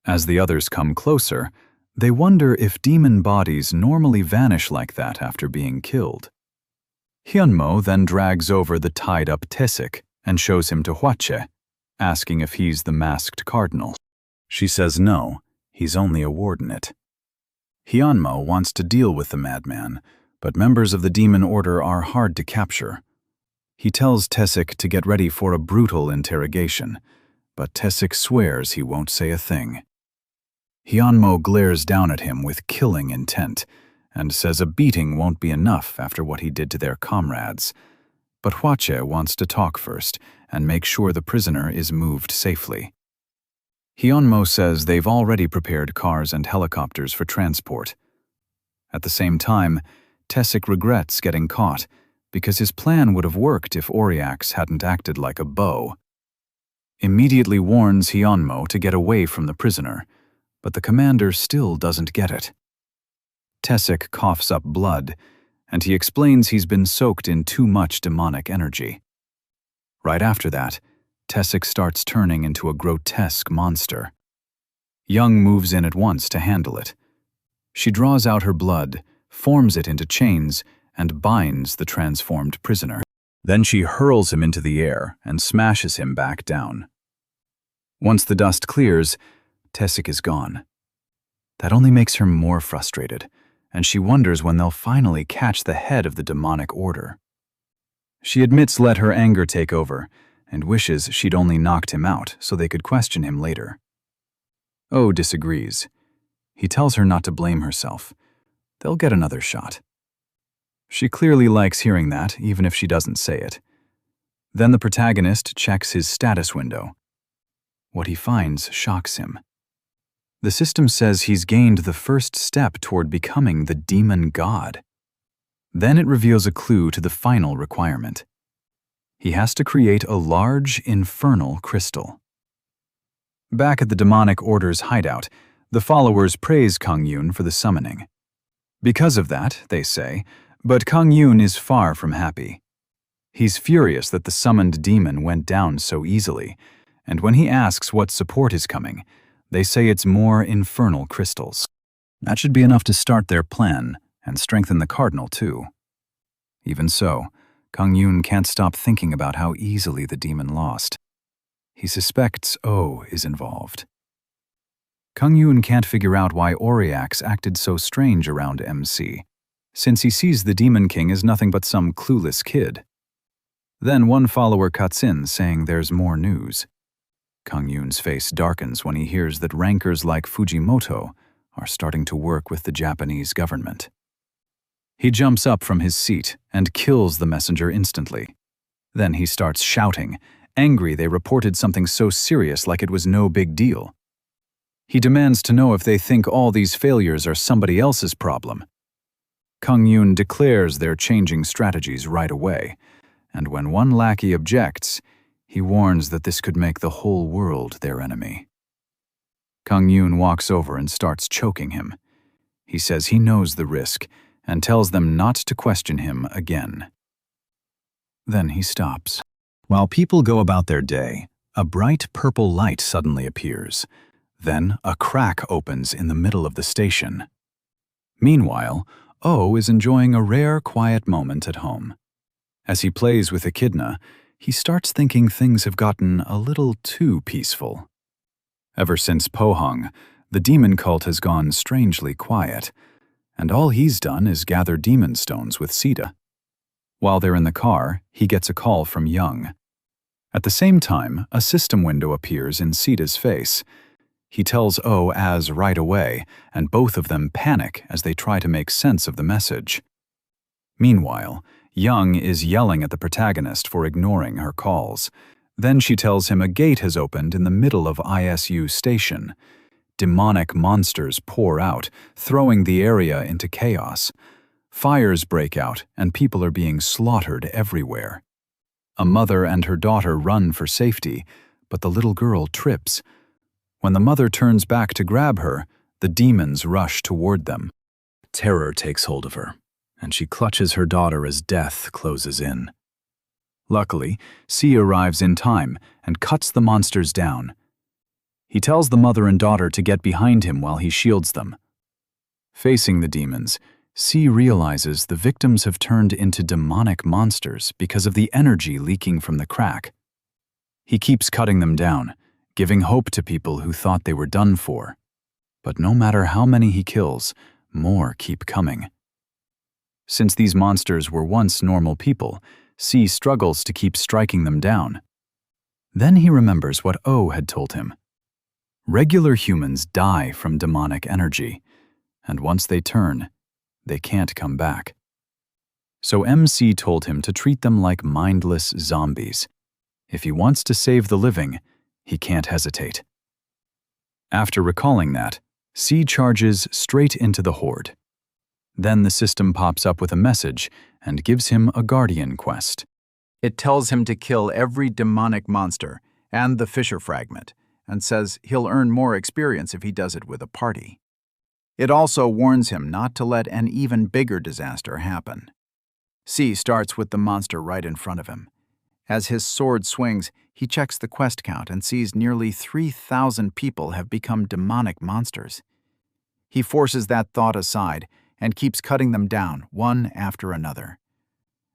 Speaker 1: As the others come closer, they wonder if demon bodies normally vanish like that after being killed. Hyunmo then drags over the tied-up Tessik and shows him to Hwache, asking if he's the masked cardinal. She says no, he's only a wardenate. Hyunmo wants to deal with the madman, but members of the demon order are hard to capture. He tells Tessik to get ready for a brutal interrogation, but Tessik swears he won't say a thing. Hyunmo glares down at him with killing intent and says a beating won't be enough after what he did to their comrades. But Hwache wants to talk first and make sure the prisoner is moved safely. Hyunmo says they've already prepared cars and helicopters for transport. At the same time, Tessic regrets getting caught, because his plan would have worked if Oriax hadn't acted like a bow. Immediately warns Hyunmo to get away from the prisoner, but the commander still doesn't get it. Tessic coughs up blood, and he explains he's been soaked in too much demonic energy. Right after that, Tessic starts turning into a grotesque monster. Young moves in at once to handle it. She draws out her blood, forms it into chains, and binds the transformed prisoner. Then she hurls him into the air and smashes him back down. Once the dust clears, Tessic is gone. That only makes her more frustrated, and she wonders when they'll finally catch the head of the demonic order. She admits let her anger take over, and wishes she'd only knocked him out so they could question him later. Oh disagrees. He tells her not to blame herself. They'll get another shot. She clearly likes hearing that, even if she doesn't say it. Then the protagonist checks his status window. What he finds shocks him. The system says he's gained the first step toward becoming the demon god. Then it reveals a clue to the final requirement. He has to create a large, infernal crystal. Back at the demonic order's hideout, the followers praise Kang Yoon for the summoning. Because of that, they say, but Kang Yoon is far from happy. He's furious that the summoned demon went down so easily, and when he asks what support is coming, they say it's more infernal crystals. That should be enough to start their plan, and strengthen the cardinal too. Even so, Kang Yoon can't stop thinking about how easily the demon lost. He suspects O is involved. Kang Yoon can't figure out why Oriax acted so strange around MC, since he sees the Demon King as nothing but some clueless kid. Then one follower cuts in saying there's more news. Kang Yoon's face darkens when he hears that rankers like Fujimoto are starting to work with the Japanese government. He jumps up from his seat and kills the messenger instantly. Then he starts shouting, angry they reported something so serious like it was no big deal. He demands to know if they think all these failures are somebody else's problem. Kang Yoon declares they're changing strategies right away, and when one lackey objects, he warns that this could make the whole world their enemy. Kang Yoon walks over and starts choking him. He says he knows the risk and tells them not to question him again. Then he stops. While people go about their day, a bright purple light suddenly appears. Then a crack opens in the middle of the station. Meanwhile, O is enjoying a rare quiet moment at home. As he plays with Echidna, he starts thinking things have gotten a little too peaceful. Ever since Pohang, the demon cult has gone strangely quiet, and all he's done is gather demon stones with Sita. While they're in the car, he gets a call from Young. At the same time, a system window appears in Sita's face. He tells O as right away, and both of them panic as they try to make sense of the message. Meanwhile, Young is yelling at the protagonist for ignoring her calls. Then she tells him a gate has opened in the middle of ISU station. Demonic monsters pour out, throwing the area into chaos. Fires break out, and people are being slaughtered everywhere. A mother and her daughter run for safety, but the little girl trips. When the mother turns back to grab her, the demons rush toward them. Terror takes hold of her, and she clutches her daughter as death closes in. Luckily, C arrives in time and cuts the monsters down. He tells the mother and daughter to get behind him while he shields them. Facing the demons, C realizes the victims have turned into demonic monsters because of the energy leaking from the crack. He keeps cutting them down, giving hope to people who thought they were done for. But no matter how many he kills, more keep coming. Since these monsters were once normal people, C struggles to keep striking them down. Then he remembers what O had told him. Regular humans die from demonic energy, and once they turn, they can't come back. So MC told him to treat them like mindless zombies. If he wants to save the living, he can't hesitate. After recalling that, C charges straight into the horde. Then the system pops up with a message and gives him a guardian quest.
Speaker 2: It tells him to kill every demonic monster and the Fisher fragment, and says he'll earn more experience if he does it with a party. It also warns him not to let an even bigger disaster happen. C starts with the monster right in front of him. As his sword swings, he checks the quest count and sees nearly 3,000 people have become demonic monsters. He forces that thought aside and keeps cutting them down, one after another.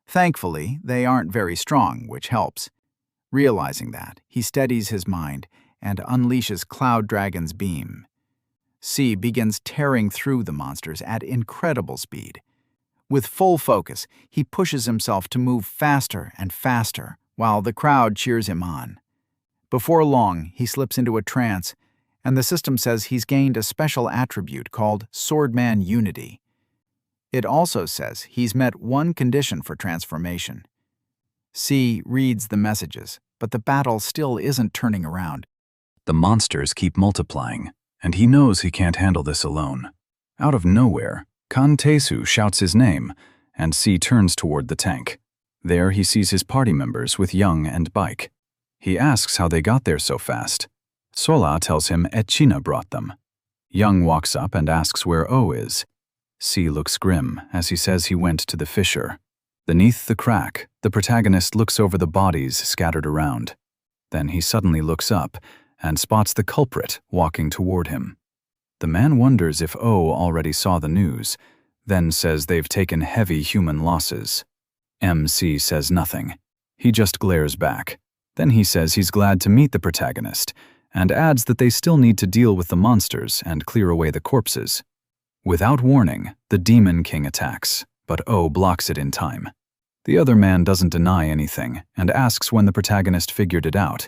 Speaker 2: Thankfully, they aren't very strong, which helps. Realizing that, he steadies his mind and unleashes Cloud Dragon's beam. C begins tearing through the monsters at incredible speed. With full focus, he pushes himself to move faster and faster, while the crowd cheers him on. Before long, he slips into a trance, and the system says he's gained a special attribute called Swordman Unity. It also says he's met one condition for transformation. C reads the messages, but the battle still isn't turning around.
Speaker 1: The monsters keep multiplying, and he knows he can't handle this alone. Out of nowhere, Kan Taesu shouts his name, and C turns toward the tank. There he sees his party members with Young and Bike. He asks how they got there so fast. Sola tells him Echina brought them. Young walks up and asks where O is. C looks grim as he says he went to the fissure. Beneath the crack, the protagonist looks over the bodies scattered around. Then he suddenly looks up and spots the culprit walking toward him. The man wonders if O already saw the news, then says they've taken heavy human losses. MC says nothing. He just glares back. Then he says he's glad to meet the protagonist, and adds that they still need to deal with the monsters and clear away the corpses. Without warning, the Demon King attacks, but O blocks it in time. The other man doesn't deny anything and asks when the protagonist figured it out.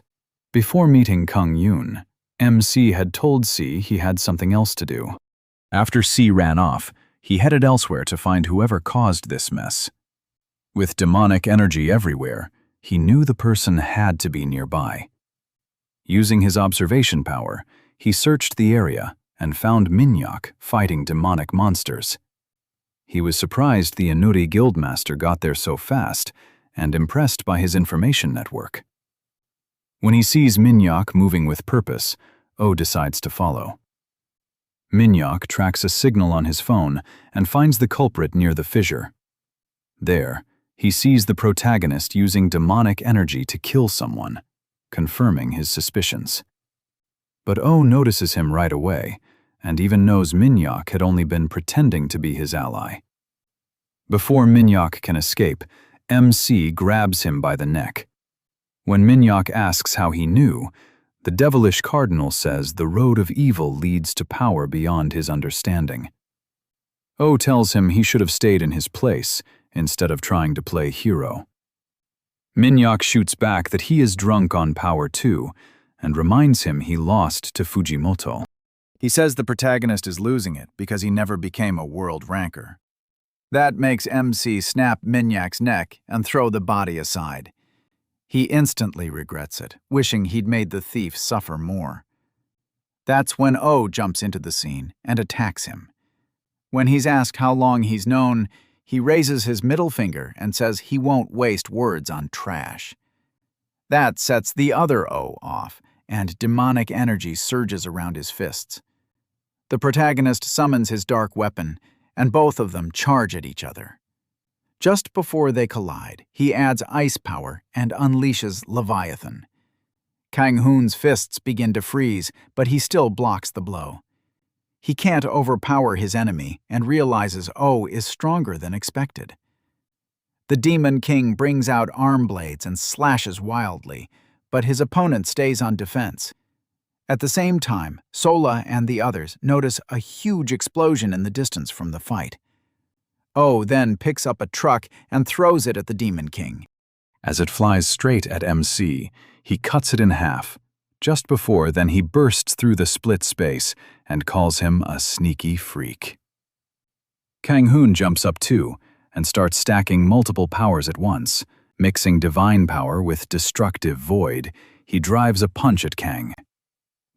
Speaker 1: Before meeting Kung Yoon, MC had told C he had something else to do. After C ran off, he headed elsewhere to find whoever caused this mess. With demonic energy everywhere, he knew the person had to be nearby. Using his observation power, he searched the area and found Minhyuk fighting demonic monsters. He was surprised the Inuri Guildmaster got there so fast and impressed by his information network. When he sees Minhyuk moving with purpose, O decides to follow. Minhyuk tracks a signal on his phone and finds the culprit near the fissure. There, he sees the protagonist using demonic energy to kill someone, confirming his suspicions. But O notices him right away, and even knows Minhyuk had only been pretending to be his ally. Before Minhyuk can escape, MC grabs him by the neck. When Minhyuk asks how he knew, the devilish cardinal says the road of evil leads to power beyond his understanding. O tells him he should have stayed in his place instead of trying to play hero. Minhyuk shoots back that he is drunk on power too, and reminds him he lost to Fujimoto. He says the protagonist is losing it because he never became a world ranker. That makes MC snap Minhyuk's neck and throw the body aside. He instantly regrets it, wishing he'd made the thief suffer more. That's when O jumps into the scene and attacks him. When he's asked how long he's known, he raises his middle finger and says he won't waste words on trash. That sets the other O off, and demonic energy surges around his fists. The protagonist summons his dark weapon, and both of them charge at each other. Just before they collide, he adds ice power and unleashes Leviathan. Kang-hoon's fists begin to freeze, but he still blocks the blow. He can't overpower his enemy and realizes O is stronger than expected. The Demon King brings out arm blades and slashes wildly, but his opponent stays on defense. At the same time, Sola and the others notice a huge explosion in the distance from the fight. O then picks up a truck and throws it at the Demon King. As it flies straight at MC, he cuts it in half. Just before then he bursts through the split space and calls him a sneaky freak. Kang-hoon jumps up too and starts stacking multiple powers at once. Mixing divine power with destructive void, he drives a punch at Kang.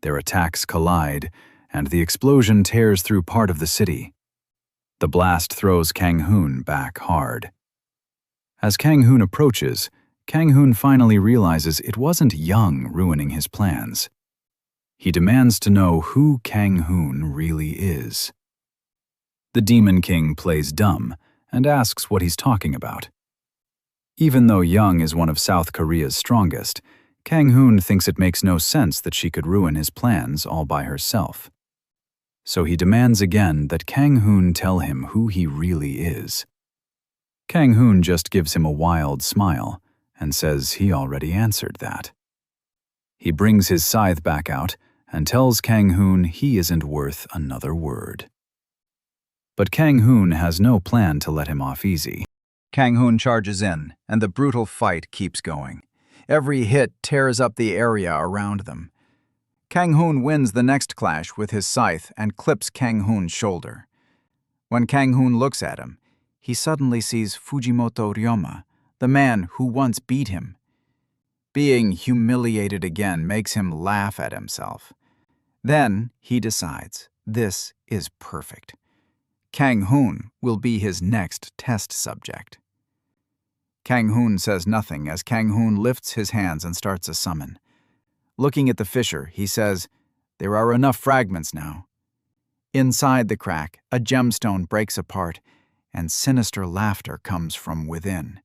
Speaker 1: Their attacks collide, and the explosion tears through part of the city. The blast throws Kang Hoon back hard. As Kang Hoon approaches, Kang Hoon finally realizes it wasn't Young ruining his plans. He demands to know who Kang Hoon really is. The Demon King plays dumb and asks what he's talking about. Even though Young is one of South Korea's strongest, Kang Hoon thinks it makes no sense that she could ruin his plans all by herself. So he demands again that Kang Hoon tell him who he really is. Kang Hoon just gives him a wild smile and says he already answered that. He brings his scythe back out and tells Kang Hoon he isn't worth another word. But Kang Hoon has no plan to let him off easy.
Speaker 3: Kang Hoon charges in, and the brutal fight keeps going. Every hit tears up the area around them. Kang Hoon wins the next clash with his scythe and clips Kang Hoon's shoulder. When Kang Hoon looks at him, he suddenly sees Fujimoto Ryoma, the man who once beat him. Being humiliated again makes him laugh at himself. Then he decides this is perfect. Kang Hoon will be his next test subject. Kang Hoon says nothing as Kang Hoon lifts his hands and starts a summon. Looking at the fissure, he says, "There are enough fragments now." Inside the crack, a gemstone breaks apart, and sinister laughter comes from within.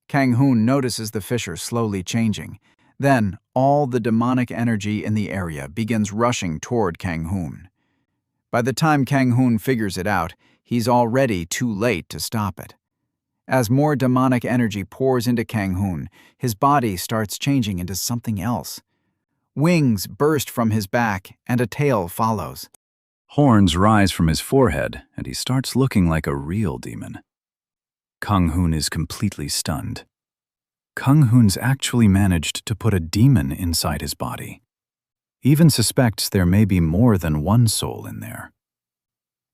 Speaker 3: Kang Hoon notices the fissure slowly changing. Then, all the demonic energy in the area begins rushing toward Kang Hoon. By the time Kang Hoon figures it out, he's already too late to stop it. As more demonic energy pours into Kang Hoon, his body starts changing into something else. Wings burst from his back, and a tail follows.
Speaker 1: Horns rise from his forehead, and he starts looking like a real demon. Kang Hoon is completely stunned. Kang Hoon's actually managed to put a demon inside his body. Even suspects there may be more than one soul in there.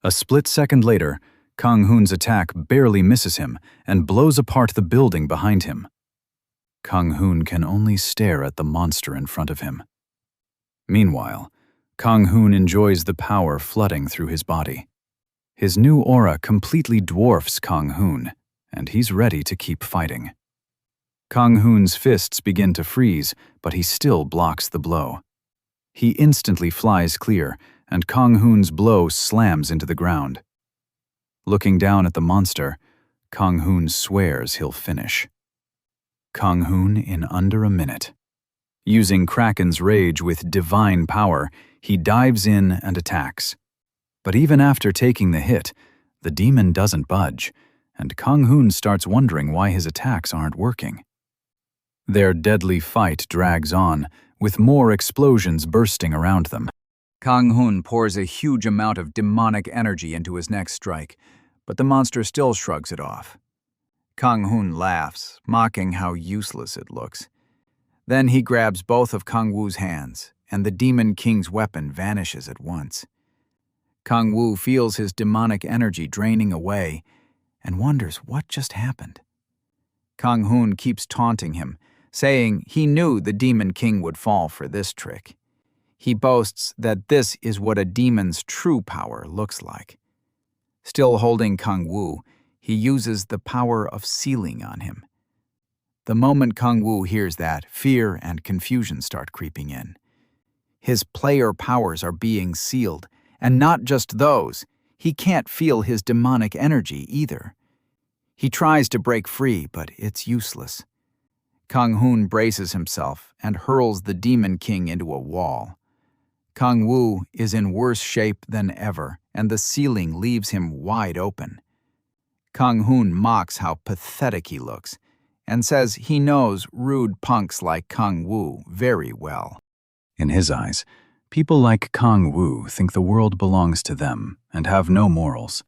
Speaker 1: A split second later, Kang Hoon's attack barely misses him and blows apart the building behind him. Kang Hoon can only stare at the monster in front of him. Meanwhile, Kang Hoon enjoys the power flooding through his body. His new aura completely dwarfs Kang Hoon, and he's ready to keep fighting. Kang Hoon's fists begin to freeze, but he still blocks the blow. He instantly flies clear, and Kang Hoon's blow slams into the ground. Looking down at the monster, Kang Hoon swears he'll finish. Kang Hoon in under a minute. Using Kraken's rage with divine power, he dives in and attacks. But even after taking the hit, the demon doesn't budge, and Kang Hoon starts wondering why his attacks aren't working. Their deadly fight drags on, with more explosions bursting around them.
Speaker 3: Kang Hoon pours a huge amount of demonic energy into his next strike, but the monster still shrugs it off. Kang Hoon laughs, mocking how useless it looks. Then he grabs both of Kang Woo's hands, and the Demon King's weapon vanishes at once. Kang Woo feels his demonic energy draining away and wonders what just happened. Kang Hoon keeps taunting him, saying he knew the Demon King would fall for this trick. He boasts that this is what a demon's true power looks like. Still holding Kang Woo, he uses the power of sealing on him. The moment Kang Woo hears that, fear and confusion start creeping in. His player powers are being sealed, and not just those. He can't feel his demonic energy either. He tries to break free, but it's useless. Kang Hoon braces himself and hurls the Demon King into a wall. Kang Woo is in worse shape than ever, and the ceiling leaves him wide open. Kang Hoon mocks how pathetic he looks, and says he knows rude punks like Kang Woo very well.
Speaker 1: In his eyes, people like Kang Woo think the world belongs to them and have no morals.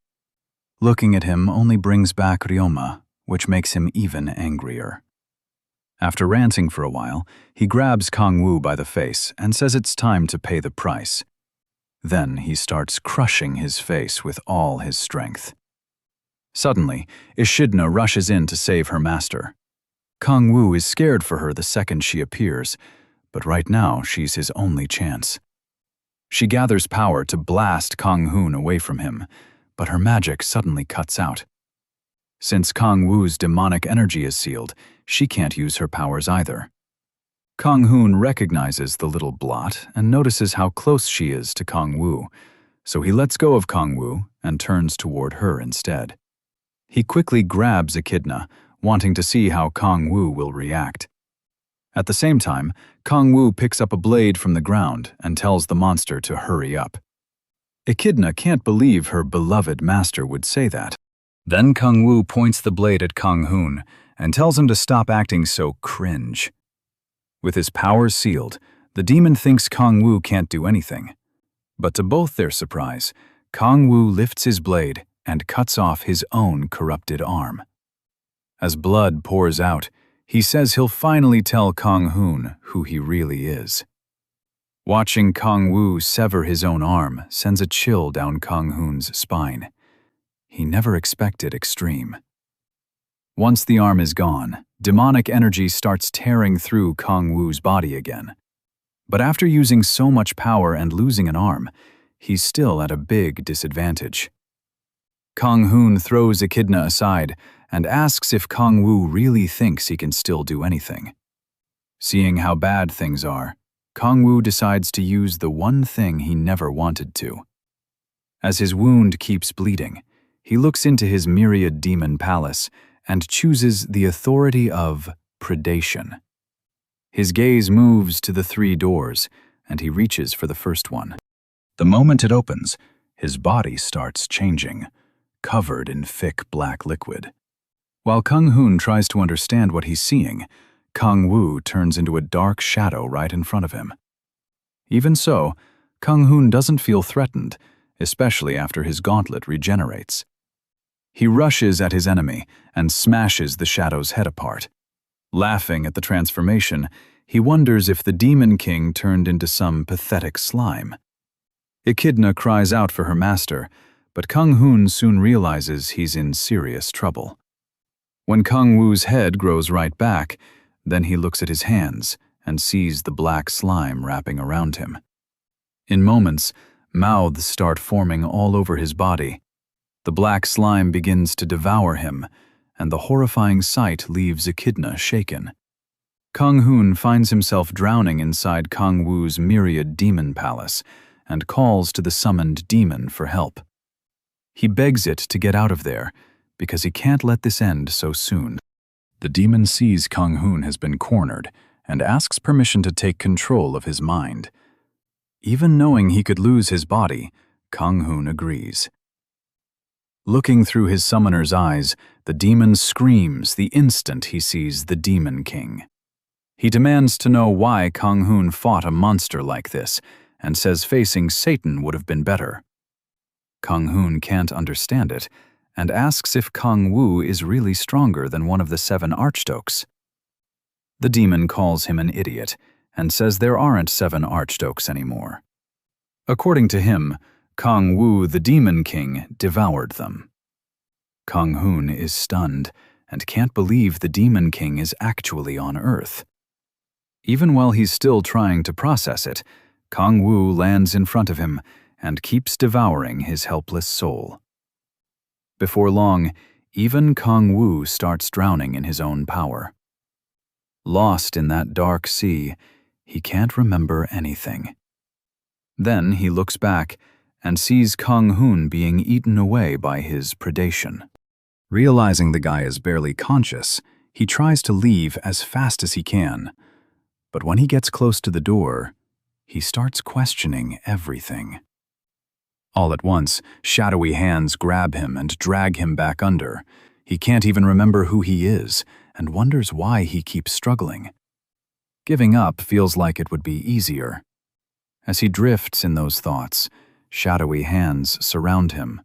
Speaker 1: Looking at him only brings back Ryoma, which makes him even angrier. After ranting for a while, he grabs Kang Woo by the face and says it's time to pay the price. Then he starts crushing his face with all his strength. Suddenly, Echidna rushes in to save her master. Kang Woo is scared for her the second she appears, but right now she's his only chance. She gathers power to blast Kang Hoon away from him, but her magic suddenly cuts out. Since Kang Woo's demonic energy is sealed, she can't use her powers either. Kang Hoon recognizes the little blot and notices how close she is to Kang Woo, so he lets go of Kang Woo and turns toward her instead. He quickly grabs Echidna, wanting to see how Kang Woo will react. At the same time, Kang Woo picks up a blade from the ground and tells the monster to hurry up. Echidna can't believe her beloved master would say that. Then Kang Woo points the blade at Kang Hoon and tells him to stop acting so cringe. With his powers sealed, the demon thinks Kang Woo can't do anything. But to both their surprise, Kang Woo lifts his blade and cuts off his own corrupted arm. As blood pours out, he says he'll finally tell Kang Hoon who he really is. Watching Kang Woo sever his own arm sends a chill down Kang Hoon's spine. He never expected extreme. Once the arm is gone, demonic energy starts tearing through Kang Woo's body again. But after using so much power and losing an arm, he's still at a big disadvantage. Kang Hoon throws Echidna aside and asks if Kang Woo really thinks he can still do anything. Seeing how bad things are, Kang Woo decides to use the one thing he never wanted to. As his wound keeps bleeding, he looks into his myriad demon palace and chooses the authority of predation. His gaze moves to the 3 doors, and he reaches for the first one. The moment it opens, his body starts changing, covered in thick black liquid. While Kang Hoon tries to understand what he's seeing, Kang Woo turns into a dark shadow right in front of him. Even so, Kang Hoon doesn't feel threatened, especially after his gauntlet regenerates. He rushes at his enemy and smashes the shadow's head apart. Laughing at the transformation, he wonders if the Demon King turned into some pathetic slime. Echidna cries out for her master, but Kang Hoon soon realizes he's in serious trouble. When Kang Woo's head grows right back, then he looks at his hands and sees the black slime wrapping around him. In moments, mouths start forming all over his body. The black slime begins to devour him, and the horrifying sight leaves Echidna shaken. Kang Hoon finds himself drowning inside Kang Woo's myriad demon palace and calls to the summoned demon for help. He begs it to get out of there, because he can't let this end so soon. The demon sees Kang Hoon has been cornered and asks permission to take control of his mind. Even knowing he could lose his body, Kang Hoon agrees. Looking through his summoner's eyes, the demon screams the instant he sees the Demon King. He demands to know why Kang Hoon fought a monster like this, and says facing Satan would have been better. Kang Hoon can't understand it, and asks if Kang Woo is really stronger than one of the 7 archdokes. The demon calls him an idiot, and says there aren't 7 archdokes anymore. According to him, Kang Woo, the Demon King, devoured them. Kang Hoon is stunned, and can't believe the Demon King is actually on Earth. Even while he's still trying to process it, Kang Woo lands in front of him and keeps devouring his helpless soul. Before long, even Kang Woo starts drowning in his own power. Lost in that dark sea, he can't remember anything. Then he looks back and sees Kang Hoon being eaten away by his predation. Realizing the guy is barely conscious, he tries to leave as fast as he can. But when he gets close to the door, he starts questioning everything. All at once, shadowy hands grab him and drag him back under. He can't even remember who he is and wonders why he keeps struggling. Giving up feels like it would be easier. As he drifts in those thoughts, shadowy hands surround him.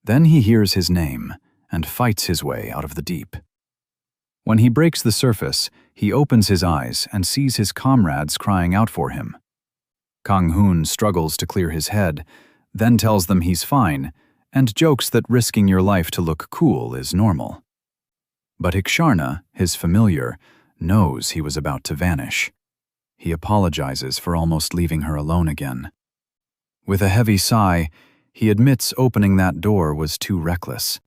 Speaker 1: Then he hears his name and fights his way out of the deep. When he breaks the surface, he opens his eyes and sees his comrades crying out for him. Kang Hoon struggles to clear his head, then tells them he's fine, and jokes that risking your life to look cool is normal. But Iksharna, his familiar, knows he was about to vanish. He apologizes for almost leaving her alone again. With a heavy sigh, He admits opening that door was too reckless.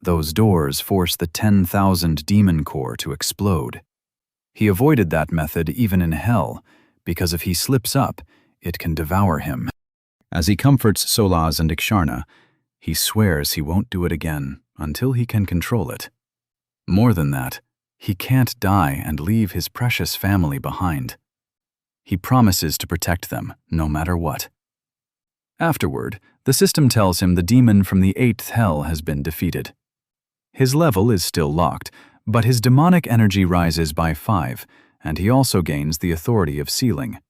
Speaker 1: Those doors force the 10,000 demon core to explode. He avoided that method even in hell, because if he slips up, it can devour him. As he comforts Solaz and Iksharna, he swears he won't do it again until he can control it. More than that, he can't die and leave his precious family behind. He promises to protect them, no matter what. Afterward, the system tells him the demon from the 8th hell has been defeated. His level is still locked, but his demonic energy rises by 5, and he also gains the authority of sealing.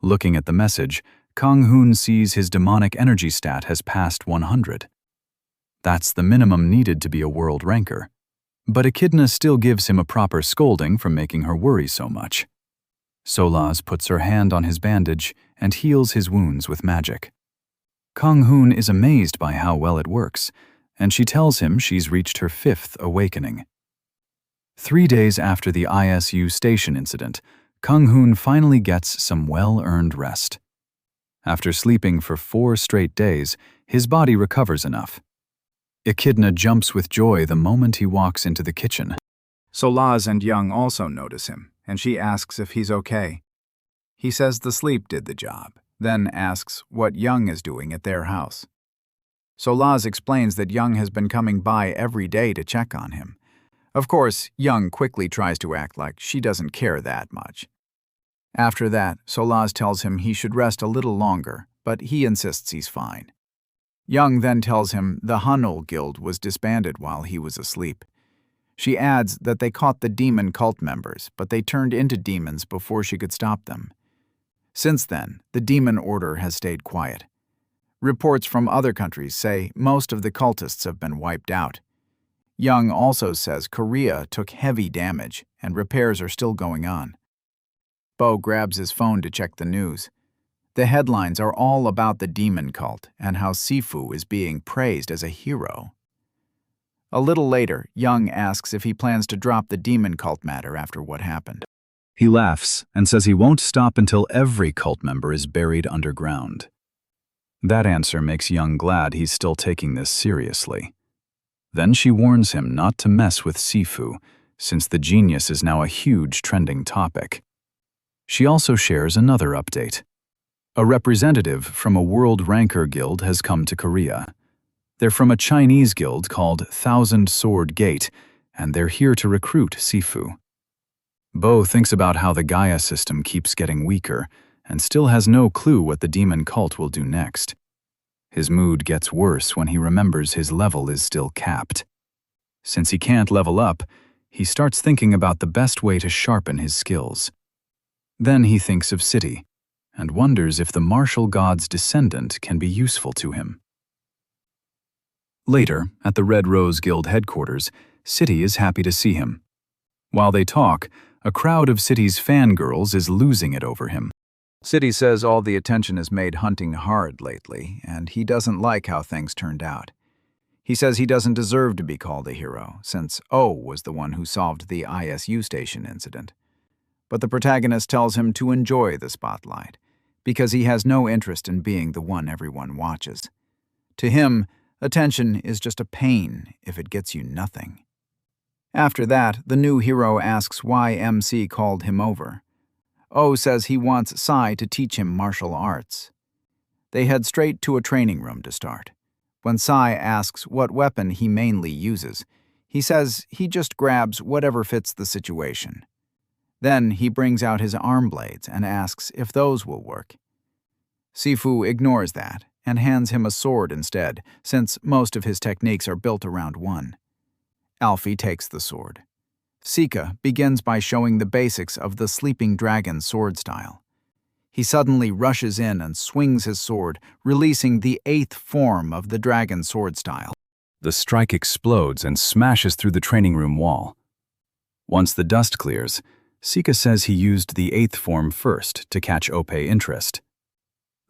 Speaker 1: Looking at the message, Kang Hoon sees his demonic energy stat has passed 100. That's the minimum needed to be a world ranker. But Echidna still gives him a proper scolding for making her worry so much. Solaz puts her hand on his bandage and heals his wounds with magic. Kang Hoon is amazed by how well it works, and she tells him she's reached her 5th awakening. 3 days after the ISU station incident, Kang Hoon finally gets some well-earned rest. After sleeping for 4 straight days, his body recovers enough. Echidna jumps with joy the moment he walks into the kitchen.
Speaker 2: Solaz and Young also notice him, and she asks if he's okay. He says the sleep did the job, then asks what Young is doing at their house. Solaz explains that Young has been coming by every day to check on him. Of course, Young quickly tries to act like she doesn't care that much. After that, Solaz tells him he should rest a little longer, but he insists he's fine. Young then tells him the Hanul Guild was disbanded while he was asleep. She adds that they caught the demon cult members, but they turned into demons before she could stop them. Since then, the demon order has stayed quiet. Reports from other countries say most of the cultists have been wiped out. Young also says Korea took heavy damage and repairs are still going on. Bo grabs his phone to check the news. The headlines are all about the demon cult and how Sifu is being praised as a hero. A little later, Young asks if he plans to drop the demon cult matter after what happened.
Speaker 1: He laughs and says he won't stop until every cult member is buried underground. That answer makes Young glad he's still taking this seriously. Then she warns him not to mess with Sifu, since the genius is now a huge trending topic. She also shares another update. A representative from a World Ranker Guild has come to Korea. They're from a Chinese guild called Thousand Sword Gate, and they're here to recruit Sifu. Bo thinks about how the Gaia system keeps getting weaker, and still has no clue what the demon cult will do next. His mood gets worse when he remembers his level is still capped. Since he can't level up, he starts thinking about the best way to sharpen his skills. Then he thinks of City, and wonders if the martial god's descendant can be useful to him. Later, at the Red Rose Guild headquarters, City is happy to see him. While they talk, a crowd of City's fangirls is losing it over him.
Speaker 2: City says all the attention is made hunting hard lately, and he doesn't like how things turned out. He says he doesn't deserve to be called a hero, since O was the one who solved the ISU station incident. But the protagonist tells him to enjoy the spotlight, because he has no interest in being the one everyone watches. To him, attention is just a pain if it gets you nothing. After that, the new hero asks why MC called him over. O says he wants Sai to teach him martial arts. They head straight to a training room to start. When Sai asks what weapon he mainly uses, he says he just grabs whatever fits the situation. Then he brings out his arm blades and asks if those will work. Sifu ignores that and hands him a sword instead, since most of his techniques are built around one. Alfie takes the sword. Sika begins by showing the basics of the Sleeping Dragon sword style. He suddenly rushes in and swings his sword, releasing the 8th form of the dragon sword style.
Speaker 1: The strike explodes and smashes through the training room wall. Once the dust clears, Sika says he used the 8th form first to catch Ope interest.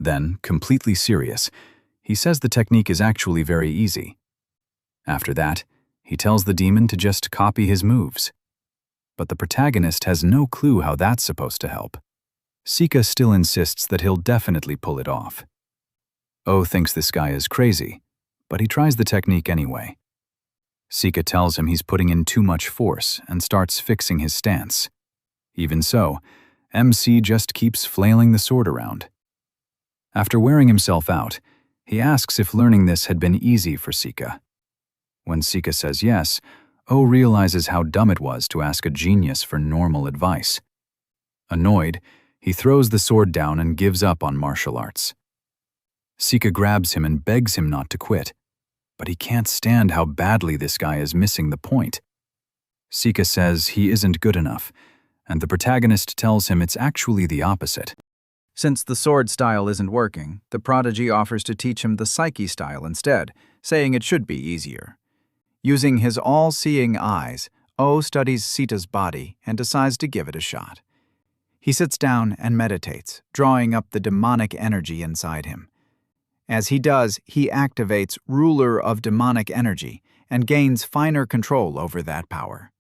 Speaker 1: Then, completely serious, he says the technique is actually very easy. After that, he tells the demon to just copy his moves. But the protagonist has no clue how that's supposed to help. Sika still insists that he'll definitely pull it off. Oh thinks this guy is crazy, but he tries the technique anyway. Sika tells him he's putting in too much force and starts fixing his stance. Even so, MC just keeps flailing the sword around. After wearing himself out, he asks if learning this had been easy for Sika. When Sika says yes, O realizes how dumb it was to ask a genius for normal advice. Annoyed, he throws the sword down and gives up on martial arts. Sika grabs him and begs him not to quit, but he can't stand how badly this guy is missing the point. Sika says he isn't good enough, and the protagonist tells him it's actually the opposite.
Speaker 3: Since the sword style isn't working, the prodigy offers to teach him the psyche style instead, saying it should be easier. Using his all-seeing eyes, O studies Sita's body and decides to give it a shot. He sits down and meditates, drawing up the demonic energy inside him. As he does, he activates Ruler of Demonic Energy and gains finer control over that power.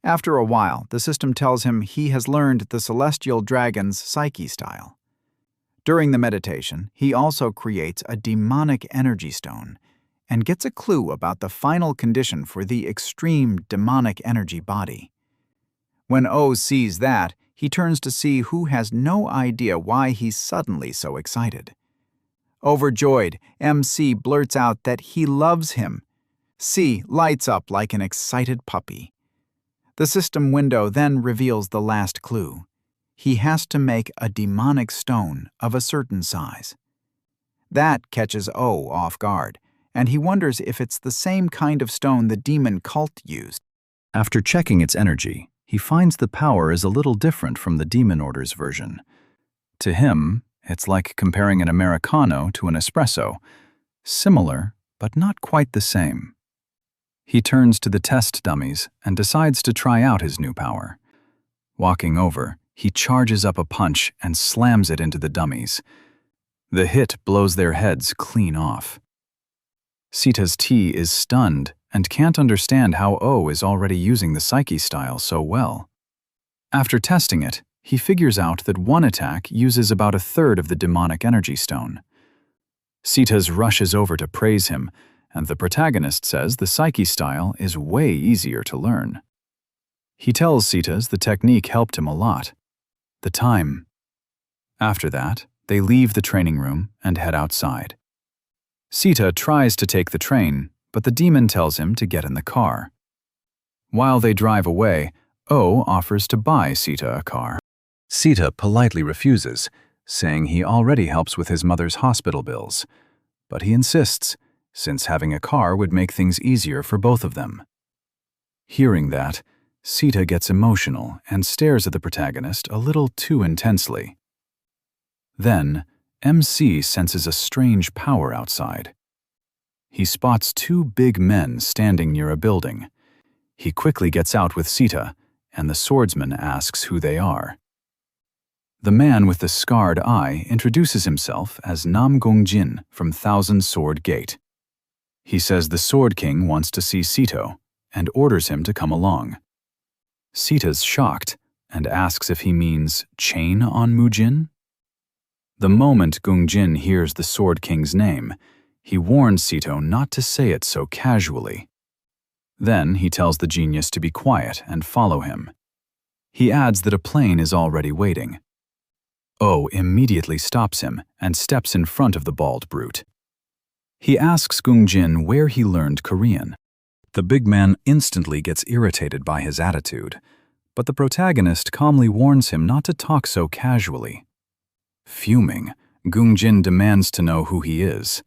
Speaker 3: After a while, the system tells him he has learned the Celestial Dragon's Psyche style. During the meditation, he also creates a demonic energy stone and gets a clue about the final condition for the extreme demonic energy body. When O sees that, he turns to see who has no idea why he's suddenly so excited. Overjoyed, MC blurts out that he loves him. C lights up like an excited puppy. The system window then reveals the last clue. He has to make a demonic stone of a certain size. That catches O off guard, and he wonders if it's the same kind of stone the demon cult used.
Speaker 1: After checking its energy, he finds the power is a little different from the demon order's version. To him, it's like comparing an Americano to an espresso. Similar, but not quite the same. He turns to the test dummies and decides to try out his new power. Walking over, he charges up a punch and slams it into the dummies. The hit blows their heads clean off. Sita's T is stunned and can't understand how O is already using the Psyche style so well. After testing it, he figures out that one attack uses about a third of the demonic energy stone. Sita's rushes over to praise him, and the protagonist says the Psyche style is way easier to learn. He tells Sita's the technique helped him a lot. The time. After that, they leave the training room and head outside. Sita tries to take the train, but the demon tells him to get in the car. While they drive away, O offers to buy Sita a car. Sita politely refuses, saying he already helps with his mother's hospital bills, but he insists, since having a car would make things easier for both of them. Hearing that, Sita gets emotional and stares at the protagonist a little too intensely. Then, MC senses a strange power outside. He spots two big men standing near a building. He quickly gets out with Sita, and the swordsman asks who they are. The man with the scarred eye introduces himself as Nam Gongjin from Thousand Sword Gate. He says the Sword King wants to see Sito and orders him to come along. Sita's shocked and asks if he means chain on Mujin. The moment Gongjin hears the Sword King's name, he warns Sito not to say it so casually. Then he tells the genius to be quiet and follow him. He adds that a plane is already waiting. O immediately stops him and steps in front of the bald brute. He asks Gongjin where he learned Korean. The big man instantly gets irritated by his attitude, but the protagonist calmly warns him not to talk so casually. Fuming, Gongjin demands to know who he is.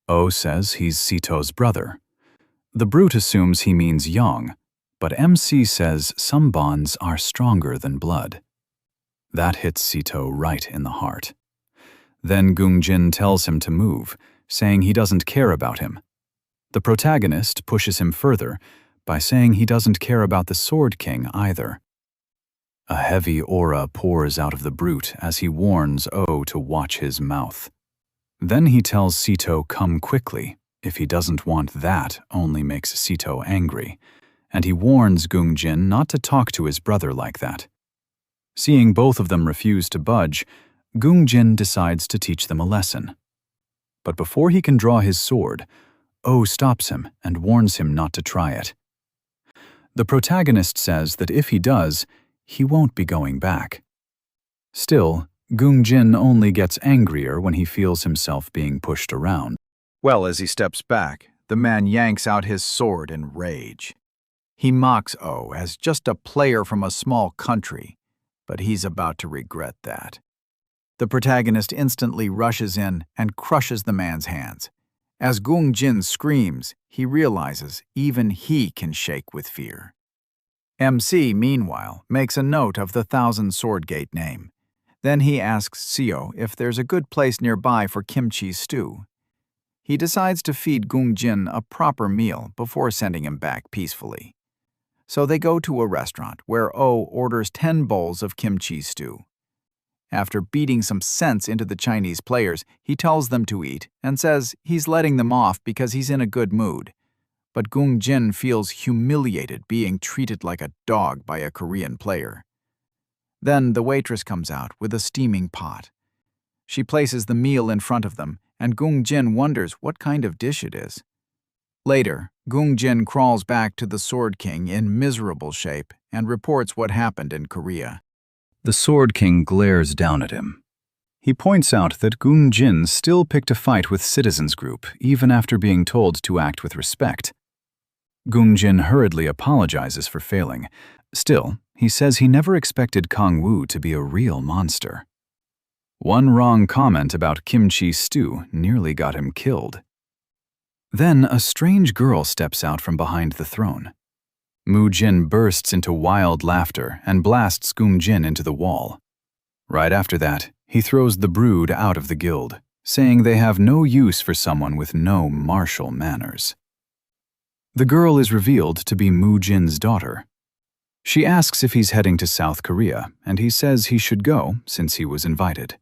Speaker 1: O says he's Sito's brother. The brute assumes he means Yang, but MC says some bonds are stronger than blood. That hits Sito right in the heart. Then Gongjin tells him to move, saying he doesn't care about him. The protagonist pushes him further by saying he doesn't care about the Sword King either. A heavy aura pours out of the brute as he warns O to watch his mouth. Then he tells Sito come quickly. If he doesn't want that, only makes Sito angry, and he warns Gongjin not to talk to his brother like that. Seeing both of them refuse to budge, Gongjin decides to teach them a lesson. But before he can draw his sword, Oh stops him and warns him not to try it. The protagonist says that if he does, he won't be going back. Still, Gung Jin only gets angrier when he feels himself being pushed around.
Speaker 3: Well, as he steps back, the man yanks out his sword in rage. He mocks Oh as just a player from a small country, but he's about to regret that. The protagonist instantly rushes in and crushes the man's hands. As Gung Jin screams, he realizes even he can shake with fear. MC, meanwhile, makes a note of the Thousand Sword Gate name. Then he asks Seo if there's a good place nearby for kimchi stew. He decides to feed Gung Jin a proper meal before sending him back peacefully. So they go to a restaurant where Oh orders 10 bowls of kimchi stew. After beating some sense into the Chinese players, he tells them to eat and says he's letting them off because he's in a good mood. But Gung Jin feels humiliated being treated like a dog by a Korean player. Then the waitress comes out with a steaming pot. She places the meal in front of them, and Gung Jin wonders what kind of dish it is. Later, Gung Jin crawls back to the Sword King in miserable shape and reports what happened in Korea.
Speaker 1: The Sword King glares down at him. He points out that Gung Jin still picked a fight with Citizens Group even after being told to act with respect. Gung Jin hurriedly apologizes for failing. Still, he says he never expected Kang Woo to be a real monster. One wrong comment about kimchi stew nearly got him killed. Then a strange girl steps out from behind the throne. Mu Jin bursts into wild laughter and blasts Gung Jin into the wall. Right after that, he throws the brood out of the guild, saying they have no use for someone with no martial manners. The girl is revealed to be Mu Jin's daughter. She asks if he's heading to South Korea, and he says he should go since he was invited.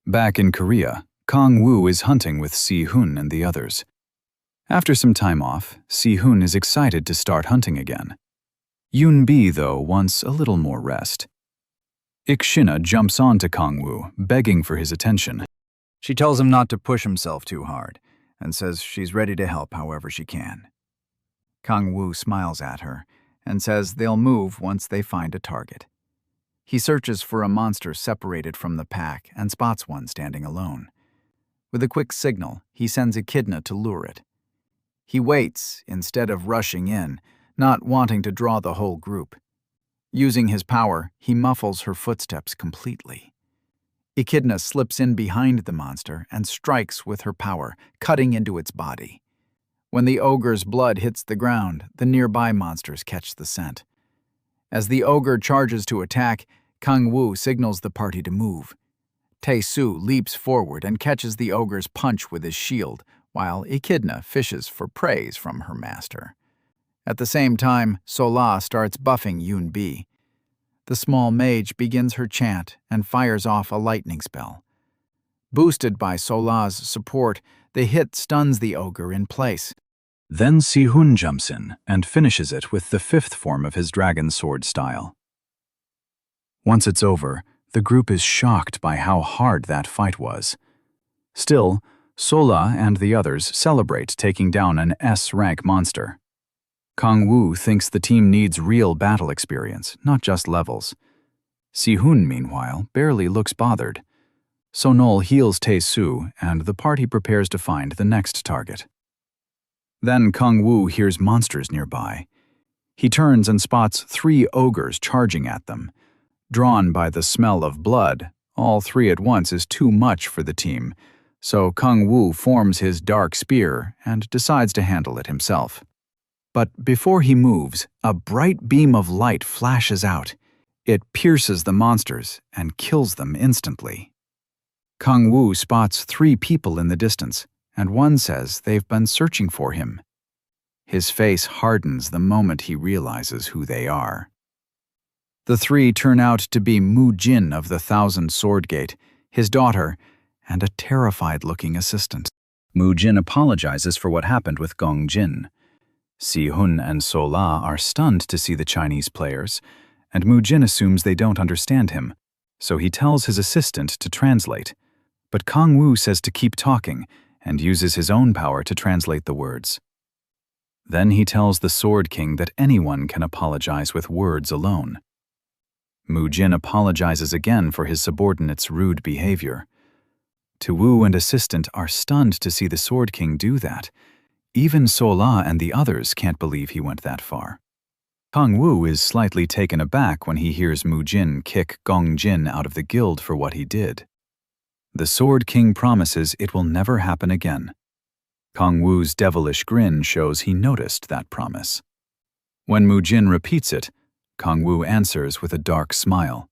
Speaker 1: Back in Korea, Kang Woo is hunting with Si-hun and the others. After some time off, Si-hun is excited to start hunting again. Yoon-bi, though, wants a little more rest. Ik-shina jumps on to Kang Woo, begging for his attention.
Speaker 3: She tells him not to push himself too hard and says she's ready to help however she can. Kang Woo smiles at her and says they'll move once they find a target. He searches for a monster separated from the pack and spots one standing alone. With a quick signal, he sends Echidna to lure it. He waits instead of rushing in, not wanting to draw the whole group. Using his power, he muffles her footsteps completely. Echidna slips in behind the monster and strikes with her power, cutting into its body. When the ogre's blood hits the ground, the nearby monsters catch the scent. As the ogre charges to attack, Kang Woo signals the party to move. Tae-soo leaps forward and catches the ogre's punch with his shield, while Echidna fishes for praise from her master. At the same time, Sola starts buffing Yoon-bi. The small mage begins her chant and fires off a lightning spell. Boosted by Sola's support, the hit stuns the ogre in place.
Speaker 1: Then Si-hun jumps in and finishes it with the 5th form of his dragon sword style. Once it's over, the group is shocked by how hard that fight was. Still, Sola and the others celebrate taking down an S-rank monster. Kang Woo thinks the team needs real battle experience, not just levels. Si-hun, meanwhile, barely looks bothered. Sonol heals Tae-soo, and the party prepares to find the next target. Then Kang Woo hears monsters nearby. He turns and spots 3 ogres charging at them. Drawn by the smell of blood, all 3 at once is too much for the team, so Kang Woo forms his dark spear and decides to handle it himself. But before he moves, a bright beam of light flashes out. It pierces the monsters and kills them instantly. Kang Woo spots 3 people in the distance, and one says they've been searching for him. His face hardens the moment he realizes who they are. The 3 turn out to be Mu Jin of the Thousand Sword Gate, his daughter, and a terrified-looking assistant. Mu Jin apologizes for what happened with Gung Jin. Si-hun and Sola are stunned to see the Chinese players, and Mu Jin assumes they don't understand him, so he tells his assistant to translate. But Kang Wu says to keep talking and uses his own power to translate the words. Then he tells the Sword King that anyone can apologize with words alone. Mu Jin apologizes again for his subordinate's rude behavior. Tu Wu and assistant are stunned to see the Sword King do that. Even Sola and the others can't believe he went that far. Kang Wu is slightly taken aback when he hears Mu Jin kick Gong Jin out of the guild for what he did. The Sword King promises it will never happen again. Kang Wu's devilish grin shows he noticed that promise. When Mu Jin repeats it, Kang Wu answers with a dark smile.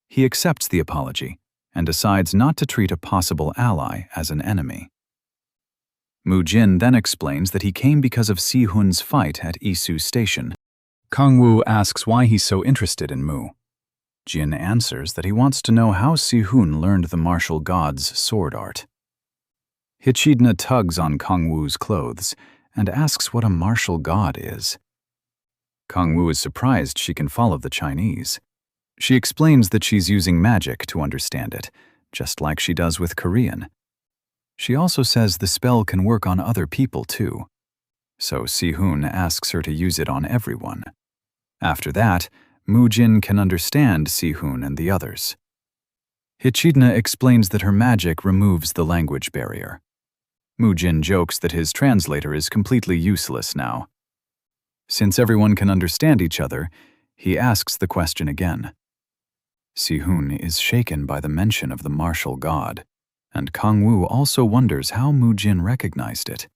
Speaker 1: He accepts the apology and decides not to treat a possible ally as an enemy. Mu Jin then explains that he came because of Si Hun's fight at Isu Station. Kang Wu asks why he's so interested in Mu. Jin answers that he wants to know how Si Hun learned the martial god's sword art. Hichidna tugs on Kang Wu's clothes and asks what a martial god is. Kang Wu is surprised she can follow the Chinese. She explains that she's using magic to understand it, just like she does with Korean. She also says the spell can work on other people too. So Si Hun asks her to use it on everyone. After that, Mu Jin can understand Si Hun and the others. Hichidna explains that her magic removes the language barrier. Mu Jin jokes that his translator is completely useless now. Since everyone can understand each other, he asks the question again. Si Hun is shaken by the mention of the martial god, and Kang Wu also wonders how Mu Jin recognized it.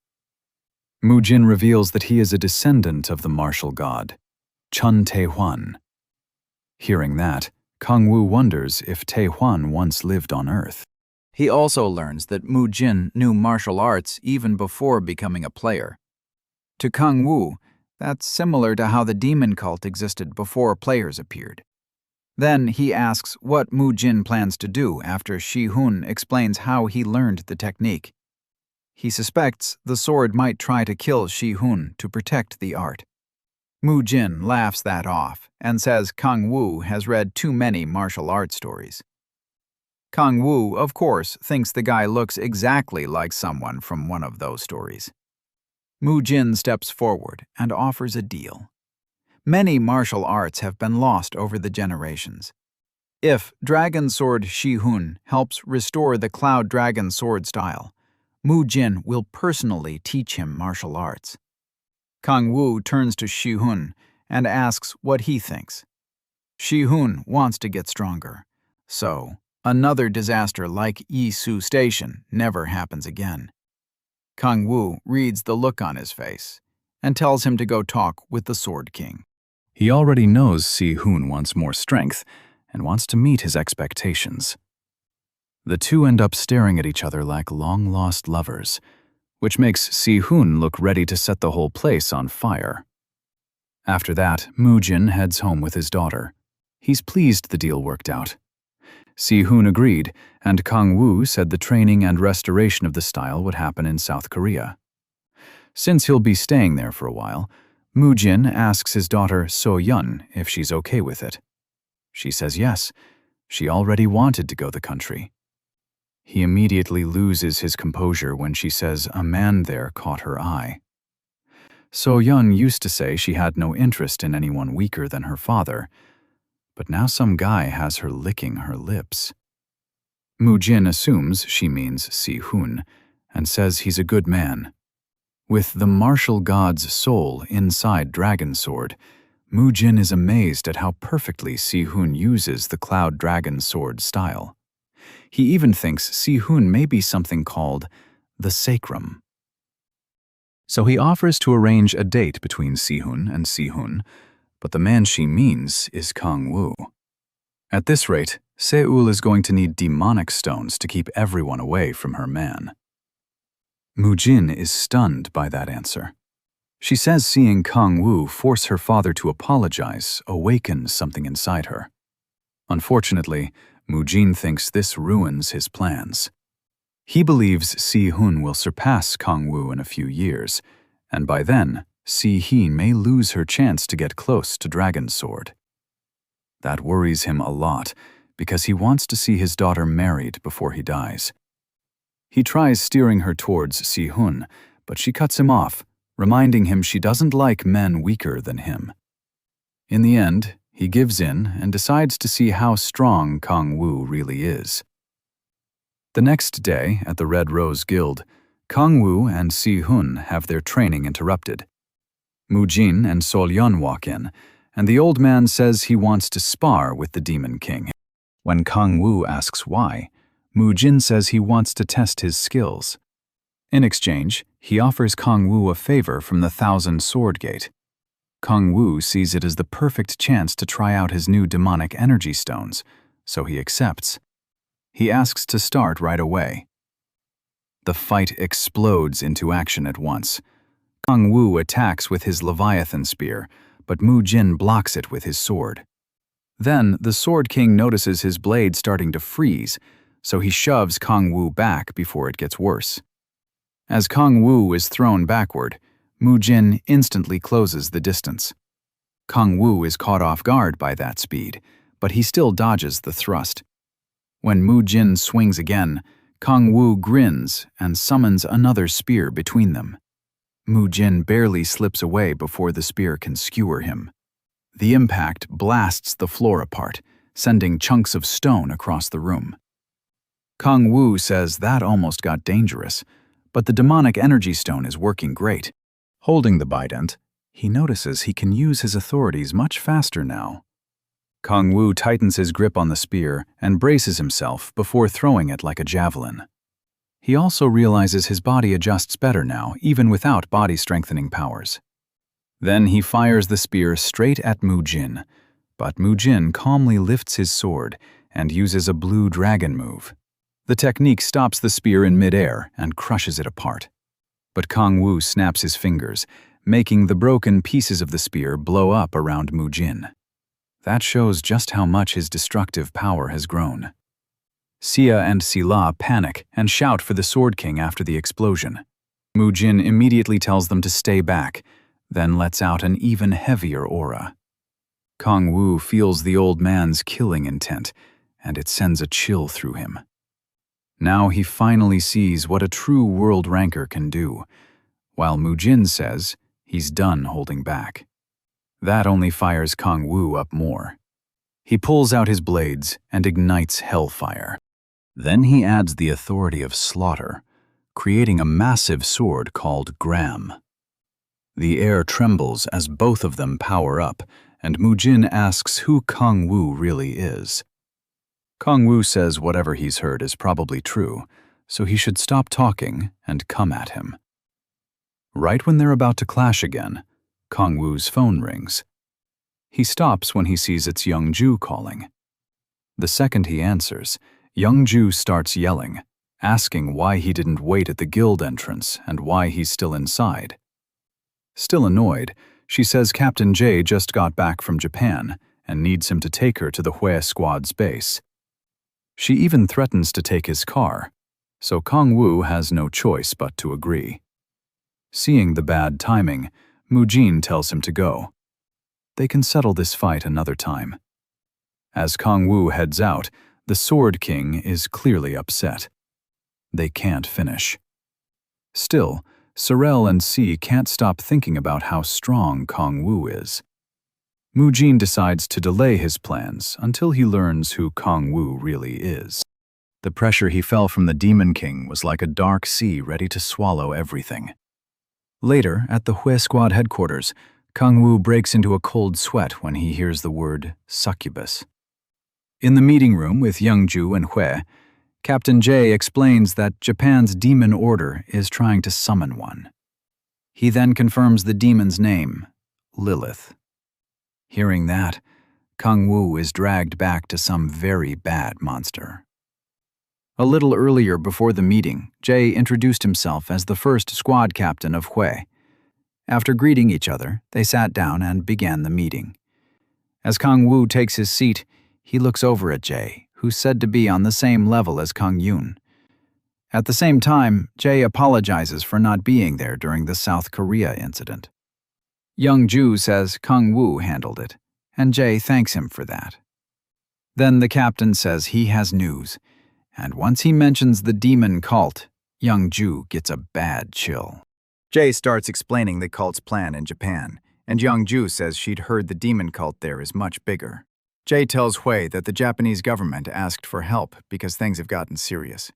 Speaker 1: Mu Jin reveals that he is a descendant of the martial god, Chun Taehuan. Hearing that, Kang Wu wonders if Taehuan once lived on Earth.
Speaker 2: He also learns that Mu Jin knew martial arts even before becoming a player. To Kang Wu, that's similar to how the demon cult existed before players appeared. Then he asks what Mu Jin plans to do after Shi Hun explains how he learned the technique. He suspects the sword might try to kill Shi Hun to protect the art. Mu Jin laughs that off and says Kang Wu has read too many martial arts stories. Kang Wu, of course, thinks the guy looks exactly like someone from one of those stories. Mu Jin steps forward and offers a deal. Many martial arts have been lost over the generations. If Dragon Sword Shi Hun helps restore the Cloud Dragon sword style, Mu Jin will personally teach him martial arts. Kang Wu turns to Shi Hun and asks what he thinks. Shi Hun wants to get stronger, so another disaster like Isu Station never happens again. Kang Wu reads the look on his face and tells him to go talk with the Sword King.
Speaker 1: He already knows Si Hun wants more strength and wants to meet his expectations. The two end up staring at each other like long-lost lovers, which makes Si Hun look ready to set the whole place on fire. After that, Mu Jin heads home with his daughter. He's pleased the deal worked out. Si Hun agreed, and Kang Wu said the training and restoration of the style would happen in South Korea. Since he'll be staying there for a while, Mu Jin asks his daughter So Yun if she's okay with it. She says yes. She already wanted to go the country. He immediately loses his composure when she says a man there caught her eye. So Yun used to say she had no interest in anyone weaker than her father, but now some guy has her licking her lips. Mu Jin assumes she means Si Hun and says he's a good man. With the martial god's soul inside Dragon Sword, Mu Jin is amazed at how perfectly Si Hun uses the Cloud Dragon Sword style. He even thinks Si Hun may be something called the Sacrum. So he offers to arrange a date between Si Hun and Si Hun, but the man she means is Kang Wu. At this rate, Seul is going to need demonic stones to keep everyone away from her man. Mu Jin is stunned by that answer. She says seeing Kang Wu force her father to apologize awakens something inside her. Unfortunately, Mu Jin thinks this ruins his plans. He believes Si Hun will surpass Kang Wu in a few years, and by then, Si Hin may lose her chance to get close to Dragon Sword. That worries him a lot, because he wants to see his daughter married before he dies. He tries steering her towards Si-hun, but she cuts him off, reminding him she doesn't like men weaker than him. In the end, he gives in and decides to see how strong Kang-woo really is. The next day, at the Red Rose Guild, Kang-woo and Si-hun have their training interrupted. Mu-jin and Sol-yeon walk in, and the old man says he wants to spar with the Demon King. When Kang-woo asks why, Mu-jin says he wants to test his skills. In exchange, he offers Kang-woo a favor from the Thousand Sword Gate. Kang-woo sees it as the perfect chance to try out his new demonic energy stones, so he accepts. He asks to start right away. The fight explodes into action at once. Kang-woo attacks with his Leviathan spear, but Mu-jin blocks it with his sword. Then, the Sword King notices his blade starting to freeze, so he shoves Kang-woo back before it gets worse. As Kang-woo is thrown backward, Mu-jin instantly closes the distance. Kang-woo is caught off guard by that speed, but he still dodges the thrust. When Mu-jin swings again, Kang-woo grins and summons another spear between them. Mu-jin barely slips away before the spear can skewer him. The impact blasts the floor apart, sending chunks of stone across the room. Kang-woo says that almost got dangerous, but the demonic energy stone is working great. Holding the bident, he notices he can use his authorities much faster now. Kang-woo tightens his grip on the spear and braces himself before throwing it like a javelin. He also realizes his body adjusts better now, even without body-strengthening powers. Then he fires the spear straight at Mu-jin, but Mu-jin calmly lifts his sword and uses a blue dragon move. The technique stops the spear in midair and crushes it apart. But Kang-woo snaps his fingers, making the broken pieces of the spear blow up around Mu-jin. That shows just how much his destructive power has grown. Sia and Sila panic and shout for the Sword King after the explosion. Mu-jin immediately tells them to stay back, then lets out an even heavier aura. Kang-woo feels the old man's killing intent, and it sends a chill through him. Now he finally sees what a true world ranker can do, while Mu-jin says he's done holding back. That only fires Kang-woo up more. He pulls out his blades and ignites hellfire. Then he adds the authority of slaughter, creating a massive sword called Gram. The air trembles as both of them power up, and Mu-jin asks who Kang-woo really is. Kang-woo says whatever he's heard is probably true, so he should stop talking and come at him. Right when they're about to clash again, Kang-woo's phone rings. He stops when he sees it's Young-ju calling. The second he answers, Young-ju starts yelling, asking why he didn't wait at the guild entrance and why he's still inside. Still annoyed, she says Captain J just got back from Japan and needs him to take her to the Hue Squad's base. She even threatens to take his car, so Kang-woo has no choice but to agree. Seeing the bad timing, Mu-jin tells him to go. They can settle this fight another time. As Kang-woo heads out, the Sword King is clearly upset. They can't finish. Still, Sorel and Si can't stop thinking about how strong Kang-woo is. Mu-jin decides to delay his plans until he learns who Kang-woo really is. The pressure he felt from the Demon King was like a dark sea ready to swallow everything. Later, at the Hue Squad headquarters, Kang-woo breaks into a cold sweat when he hears the word succubus. In the meeting room with Young-ju and Hue, Captain J explains that Japan's demon order is trying to summon one. He then confirms the demon's name, Lilith. Hearing that, Kang-woo is dragged back to some very bad monster. A little earlier before the meeting, Jay introduced himself as the first squad captain of Hue. After greeting each other, they sat down and began the meeting. As Kang-woo takes his seat, he looks over at Jay, who's said to be on the same level as Kang-yoon. At the same time, Jay apologizes for not being there during the South Korea incident. Young-ju says Kang-woo handled it, and Jay thanks him for that. Then the captain says he has news, and once he mentions the demon cult,
Speaker 2: Young Ju gets a bad chill.
Speaker 3: Jay starts explaining the cult's plan in Japan, and Young Ju says she'd heard the demon cult there is much bigger. Jay tells Hui that the Japanese government asked for help because things have gotten serious.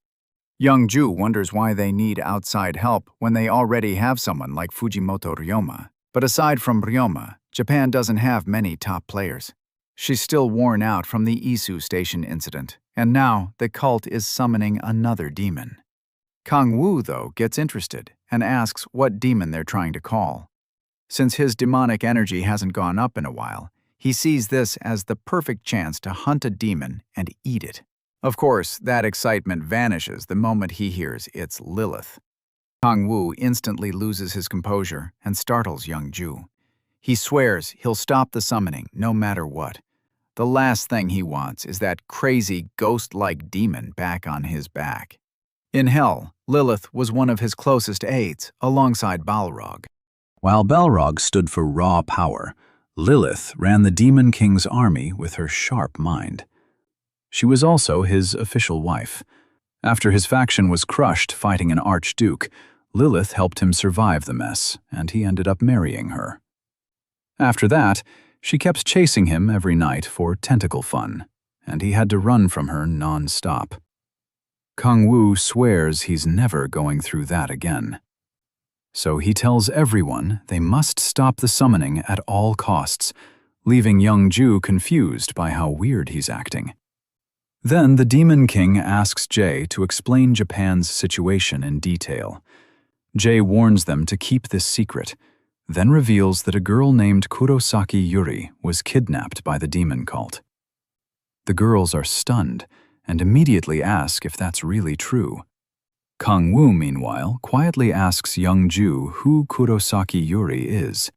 Speaker 3: Young Ju wonders why they need outside help when they already have someone like Fujimoto Ryoma. But aside from Ryoma, Japan doesn't have many top players. She's still worn out from the Isu Station incident, and now the cult is summoning another demon. Kang Woo, though, gets interested and asks what demon they're trying to call. Since his demonic energy hasn't gone up in a while, he sees this as the perfect chance to hunt a demon and eat it. Of course, that excitement vanishes the moment he hears it's Lilith. Kang Woo instantly loses his composure and startles Young Ju. He swears he'll stop the summoning no matter what. The last thing he wants is that crazy ghost-like demon back on his back. In Hell, Lilith was one of his closest aides, alongside Balrog.
Speaker 1: While Balrog stood for raw power, Lilith ran the Demon King's army with her sharp mind. She was also his official wife. After his faction was crushed fighting an archduke, Lilith helped him survive the mess, and he ended up marrying her. After that, she kept chasing him every night for tentacle fun, and he had to run from her non-stop. Kang Woo swears he's never going through that again. So he tells everyone they must stop the summoning at all costs, leaving Young Ju confused by how weird he's acting. Then the Demon King asks Jay to explain Japan's situation in detail. Jay warns them to keep this secret, then reveals that a girl named Kurosaki Yuri was kidnapped by the demon cult. The girls are stunned and immediately ask if that's really true. Kang Woo, meanwhile, quietly asks Young Ju who Kurosaki Yuri is.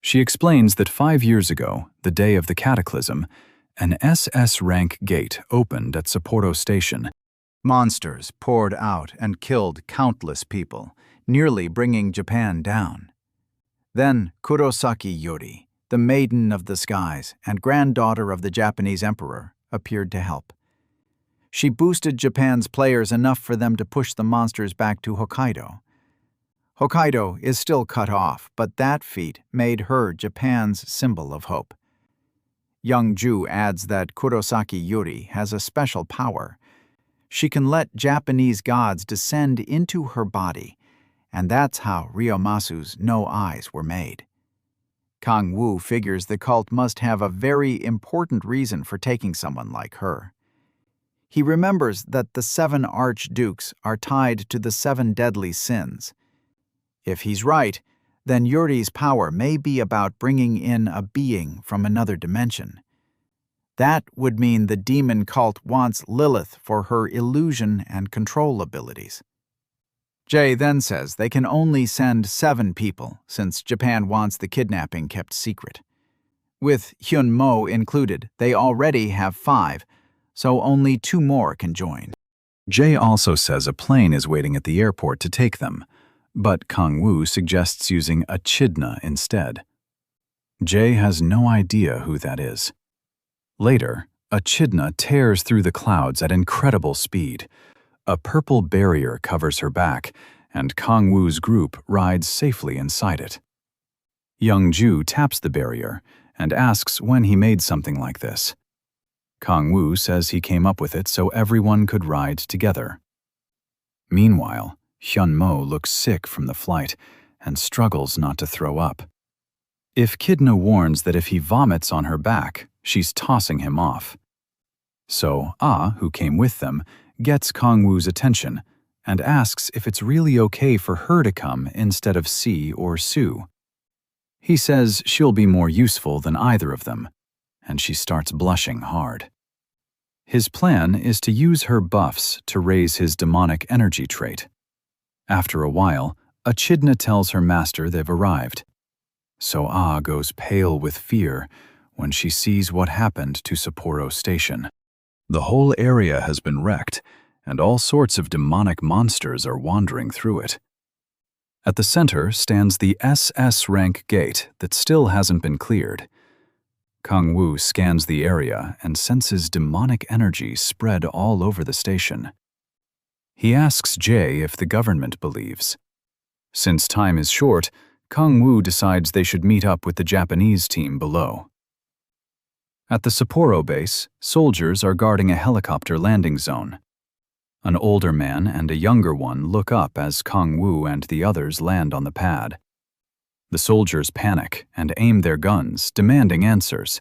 Speaker 1: She explains that 5 years ago, the day of the cataclysm, an SS rank gate opened at Sapporo Station.
Speaker 3: Monsters poured out and killed countless people, nearly bringing Japan down. Then Kurosaki Yuri, the Maiden of the Skies and granddaughter of the Japanese emperor, appeared to help. She boosted Japan's players enough for them to push the monsters back to Hokkaido. Hokkaido is still cut off, but that feat made her Japan's symbol of hope. Young Ju adds that Kurosaki Yuri has a special power. She can let Japanese gods descend into her body, and that's how Ryomasu's no eyes were made. Kang Woo figures the cult must have a very important reason for taking someone like her. He remembers that the 7 archdukes are tied to the 7 deadly sins. If he's right, then Yuri's power may be about bringing in a being from another dimension. That would mean the demon cult wants Lilith for her illusion and control abilities. Jay then says they can only send 7 people since Japan wants the kidnapping kept secret. With Hyun Mo included, they already have 5, so only 2 more can join.
Speaker 1: Jay also says a plane is waiting at the airport to take them, but Kang Woo suggests using a echidna instead. Jay has no idea who that is. Later, a echidna tears through the clouds at incredible speed. A purple barrier covers her back, and Kang Woo's group rides safely inside it. Young Ju taps the barrier and asks when he made something like this. Kang Woo says he came up with it so everyone could ride together. Meanwhile, Hyun Mo looks sick from the flight and struggles not to throw up. If Kidna warns that if he vomits on her back, she's tossing him off. So Ah, who came with them, gets Kang Woo's attention and asks if it's really okay for her to come instead of Si or Sue. He says she'll be more useful than either of them, and she starts blushing hard. His plan is to use her buffs to raise his demonic energy trait. After a while, Echidna tells her master they've arrived. So Ah goes pale with fear when she sees what happened to Sapporo Station. The whole area has been wrecked, and all sorts of demonic monsters are wandering through it. At the center stands the SS rank gate that still hasn't been cleared. Kang Woo scans the area and senses demonic energy spread all over the station. He asks Jay if the government believes. Since time is short, Kang-woo decides they should meet up with the Japanese team below. At the Sapporo base, soldiers are guarding a helicopter landing zone. An older man and a younger one look up as Kang-woo and the others land on the pad. The soldiers panic and aim their guns, demanding answers.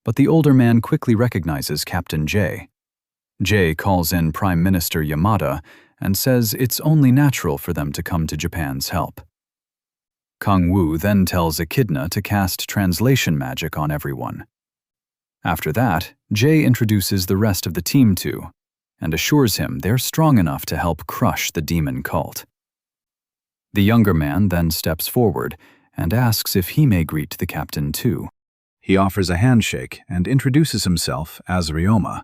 Speaker 1: But the older man quickly recognizes Captain Jay. Jay calls in Prime Minister Yamada and says it's only natural for them to come to Japan's help. Kang-woo then tells Echidna to cast translation magic on everyone. After that, Jay introduces the rest of the team to, and assures him they're strong enough to help crush the demon cult. The younger man then steps forward and asks if he may greet the captain too.
Speaker 3: He offers a handshake and introduces himself as Ryoma.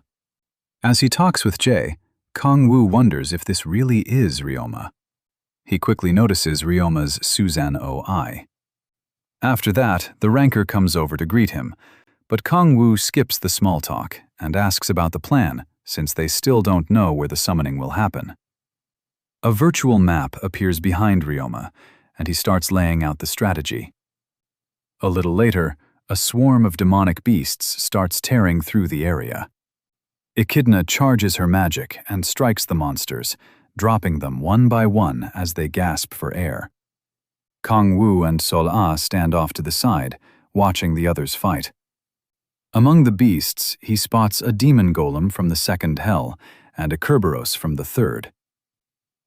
Speaker 3: As he talks with Jay, Kang-woo wonders if this really is Ryoma. He quickly notices Ryoma's Suzan-o eye. After that, the ranker comes over to greet him, but Kang-woo skips the small talk and asks about the plan, since they still don't know where the summoning will happen. A virtual map appears behind Ryoma, and he starts laying out the strategy. A little later, a swarm of demonic beasts starts tearing through the area. Echidna charges her magic and strikes the monsters, dropping them one by one as they gasp for air. Kang-woo and Sol-ah stand off to the side, watching the others fight. Among the beasts, he spots a demon golem from the second hell and a Kerberos from the third.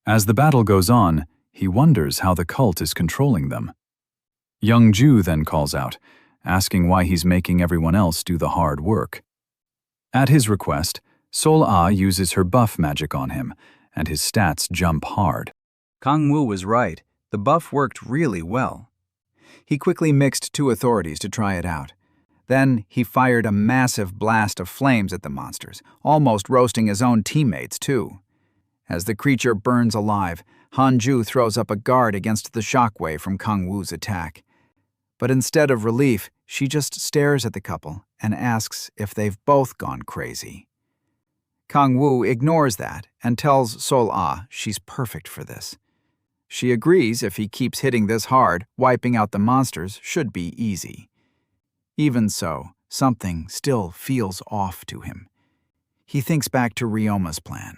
Speaker 3: As the battle goes on, he wonders how the cult is controlling them. Young Ju then calls out, asking why he's making everyone else do the hard work. At his request, Sol-ah uses her buff magic on him, and his stats jump hard.
Speaker 2: Kang-woo was right. The buff worked really well. He quickly mixed 2 authorities to try it out. Then he fired a massive blast of flames at the monsters, almost roasting his own teammates too. As the creature burns alive, Hanju throws up a guard against the shockwave from Kang-woo's attack. But instead of relief, she just stares at the couple and asks if they've both gone crazy. Kang-woo ignores that and tells Sol-ah she's perfect for this. She agrees if he keeps hitting this hard, wiping out the monsters should be easy. Even so, something still feels off to him. He thinks back to Ryoma's plan.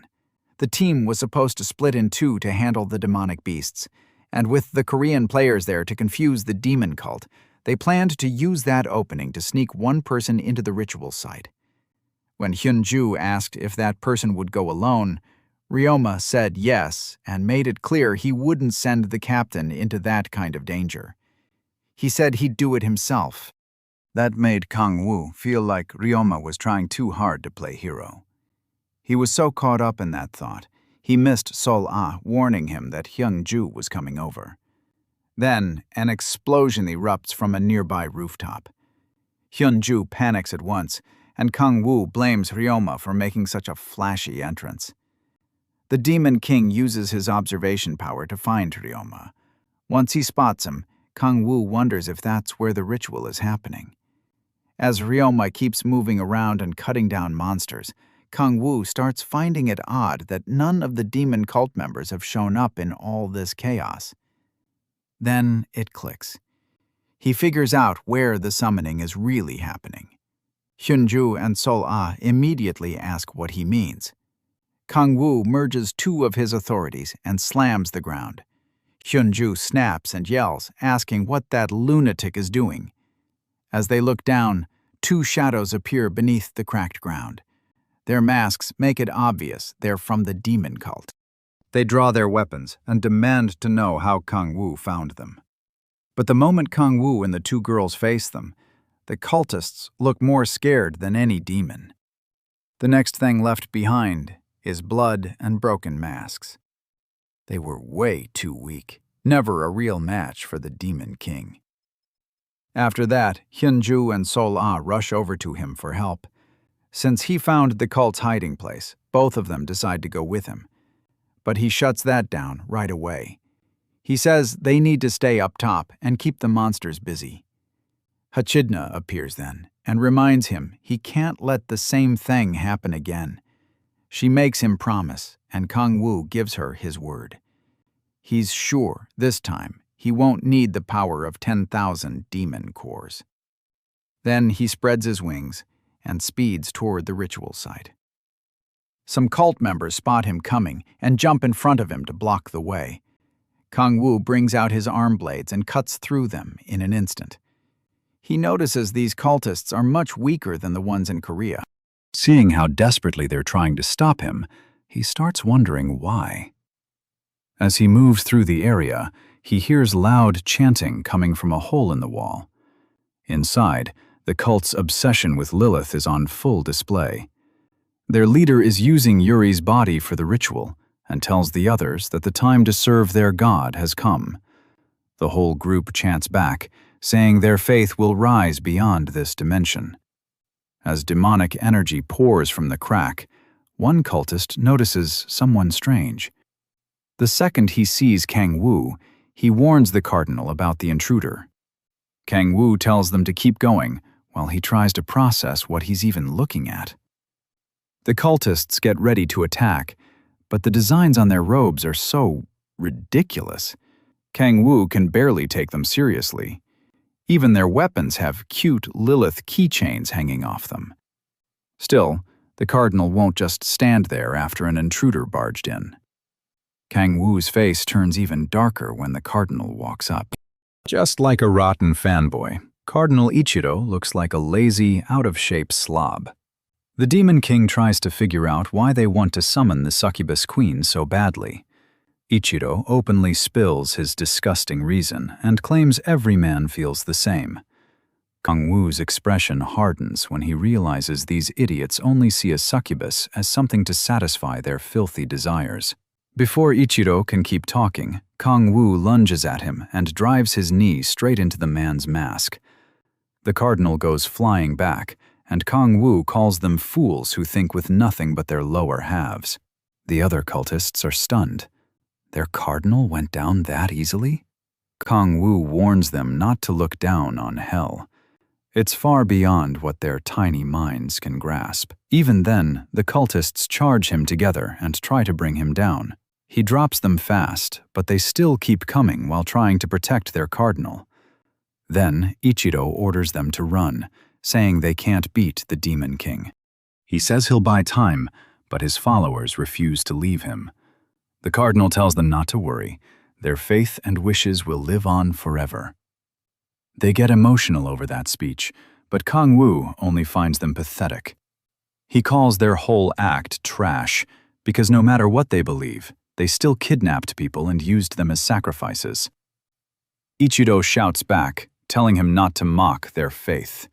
Speaker 2: The team was supposed to split in 2 to handle the demonic beasts, and with the Korean players there to confuse the demon cult, they planned to use that opening to sneak one person into the ritual site. When Hyunju asked if that person would go alone, Ryoma said yes and made it clear he wouldn't send the captain into that kind of danger. He said he'd do it himself. That made Kang-woo feel like Ryoma was trying too hard to play hero. He was so caught up in that thought, he missed Sol-ah warning him that Hyunju was coming over. Then, an explosion erupts from a nearby rooftop. Hyunju panics at once, and Kang-woo blames Ryoma for making such a flashy entrance. The Demon King uses his observation power to find Ryoma. Once he spots him, Kang-woo wonders if that's where the ritual is happening. As Ryoma keeps moving around and cutting down monsters, Kang-woo starts finding it odd that none of the demon cult members have shown up in all this chaos. Then it clicks. He figures out where the summoning is really happening. Hyunju and Sol-ah immediately ask what he means. Kang-woo merges 2 of his authorities and slams the ground. Hyunju snaps and yells, asking what that lunatic is doing. As they look down, 2 shadows appear beneath the cracked ground. Their masks make it obvious they're from the demon cult. They draw their weapons and demand to know how Kang-woo found them. But the moment Kang-woo and the 2 girls face them, the cultists look more scared than any demon. The next thing left behind is blood and broken masks. They were way too weak, never a real match for the Demon King. After that, Hyunju and Sol-ah rush over to him for help. Since he found the cult's hiding place, both of them decide to go with him. But he shuts that down right away. He says they need to stay up top and keep the monsters busy. Echidna appears then and reminds him he can't let the same thing happen again. She makes him promise, and Kang Wu gives her his word. He's sure this time he won't need the power of 10,000 demon cores. Then he spreads his wings and speeds toward the ritual site. Some cult members spot him coming and jump in front of him to block the way. Kang Wu brings out his arm blades and cuts through them in an instant. He notices these cultists are much weaker than the ones in Korea.
Speaker 1: Seeing how desperately they're trying to stop him, he starts wondering why. As he moves through the area, he hears loud chanting coming from a hole in the wall. Inside, the cult's obsession with Lilith is on full display. Their leader is using Yuri's body for the ritual and tells the others that the time to serve their god has come. The whole group chants back, saying their faith will rise beyond this dimension. As demonic energy pours from the crack, one cultist notices someone strange. The second he sees Kang Wu, he warns the cardinal about the intruder. Kang Wu tells them to keep going while he tries to process what he's even looking at. The cultists get ready to attack, but the designs on their robes are so ridiculous. Kang Wu can barely take them seriously. Even their weapons have cute Lilith keychains hanging off them. Still, the cardinal won't just stand there after an intruder barged in. Kang Wu's face turns even darker when the cardinal walks up. Just like a rotten fanboy, Cardinal Ichiro looks like a lazy, out-of-shape slob. The Demon King tries to figure out why they want to summon the succubus queen so badly. Ichiro openly spills his disgusting reason and claims every man feels the same. Kang Wu's expression hardens when he realizes these idiots only see a succubus as something to satisfy their filthy desires. Before Ichiro can keep talking, Kang Wu lunges at him and drives his knee straight into the man's mask. The cardinal goes flying back, and Kang Wu calls them fools who think with nothing but their lower halves. The other cultists are stunned. Their cardinal went down that easily? Kang Wu warns them not to look down on hell. It's far beyond what their tiny minds can grasp. Even then, the cultists charge him together and try to bring him down. He drops them fast, but they still keep coming while trying to protect their cardinal. Then, Ichiro orders them to run, saying they can't beat the Demon King. He says he'll buy time, but his followers refuse to leave him. The cardinal tells them not to worry. Their faith and wishes will live on forever. They get emotional over that speech, but Kang Wu only finds them pathetic. He calls their whole act trash, because no matter what they believe, they still kidnapped people and used them as sacrifices. Ichiro shouts back, telling him not to mock their faith.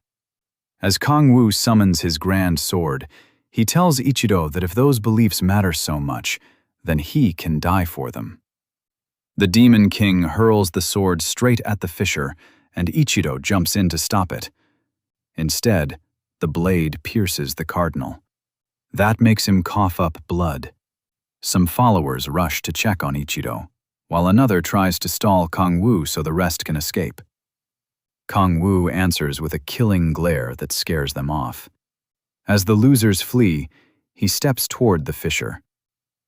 Speaker 1: As Kang Wu summons his grand sword, he tells Ichiro that if those beliefs matter so much, then he can die for them. The Demon King hurls the sword straight at the fissure, and Ichiro jumps in to stop it. Instead, the blade pierces the cardinal. That makes him cough up blood. Some followers rush to check on Ichiro, while another tries to stall Kang Wu so the rest can escape. Kang Wu answers with a killing glare that scares them off. As the losers flee, he steps toward the fissure.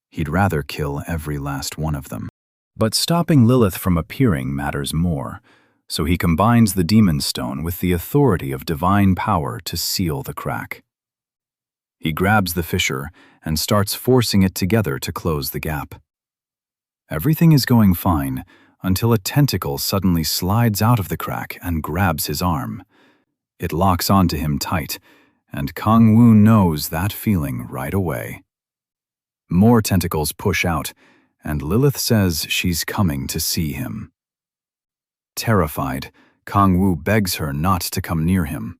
Speaker 1: He'd rather kill every last one of them. But stopping Lilith from appearing matters more, so he combines the Demon Stone with the authority of divine power to seal the crack. He grabs the fissure and starts forcing it together to close the gap. Everything is going fine until a tentacle suddenly slides out of the crack and grabs his arm. It locks onto him tight, and Kang Wu knows that feeling right away. More tentacles push out, and Lilith says she's coming to see him. Terrified, Kang Wu begs her not to come near him.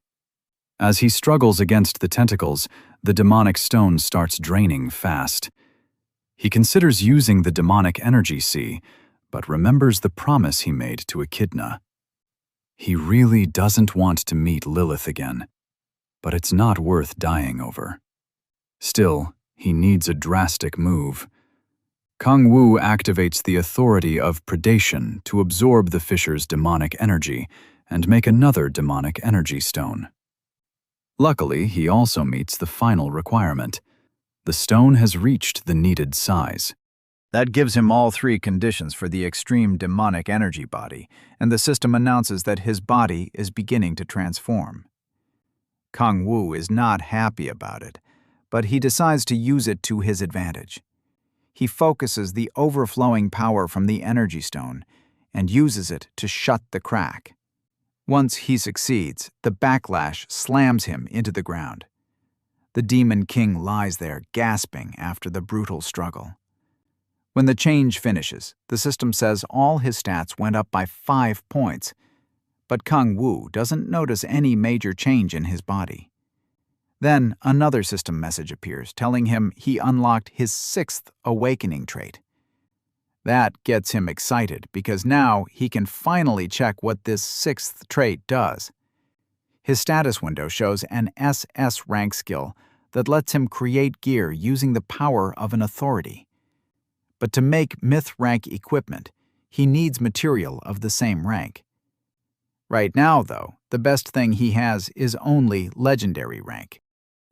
Speaker 1: As he struggles against the tentacles, the demonic stone starts draining fast. He considers using the demonic energy sea, but remembers the promise he made to Echidna. He really doesn't want to meet Lilith again, but it's not worth dying over. Still, he needs a drastic move. Kang Wu activates the authority of predation to absorb the fissure's demonic energy and make another demonic energy stone. Luckily, he also meets the final requirement. The stone has reached the needed size.
Speaker 3: That gives him all three conditions for the extreme demonic energy body, and the system announces that his body is beginning to transform. Kang Wu is not happy about it, but he decides to use it to his advantage. He focuses the overflowing power from the energy stone and uses it to shut the crack. Once he succeeds, the backlash slams him into the ground. The Demon King lies there gasping after the brutal struggle. When the change finishes, the system says all his stats went up by 5 points, but Kang Wu doesn't notice any major change in his body. Then another system message appears telling him he unlocked his 6th awakening trait. That gets him excited because now he can finally check what this 6th trait does. His status window shows an SS rank skill that lets him create gear using the power of an authority. But to make myth rank equipment, he needs material of the same rank. Right now, though, the best thing he has is only legendary rank.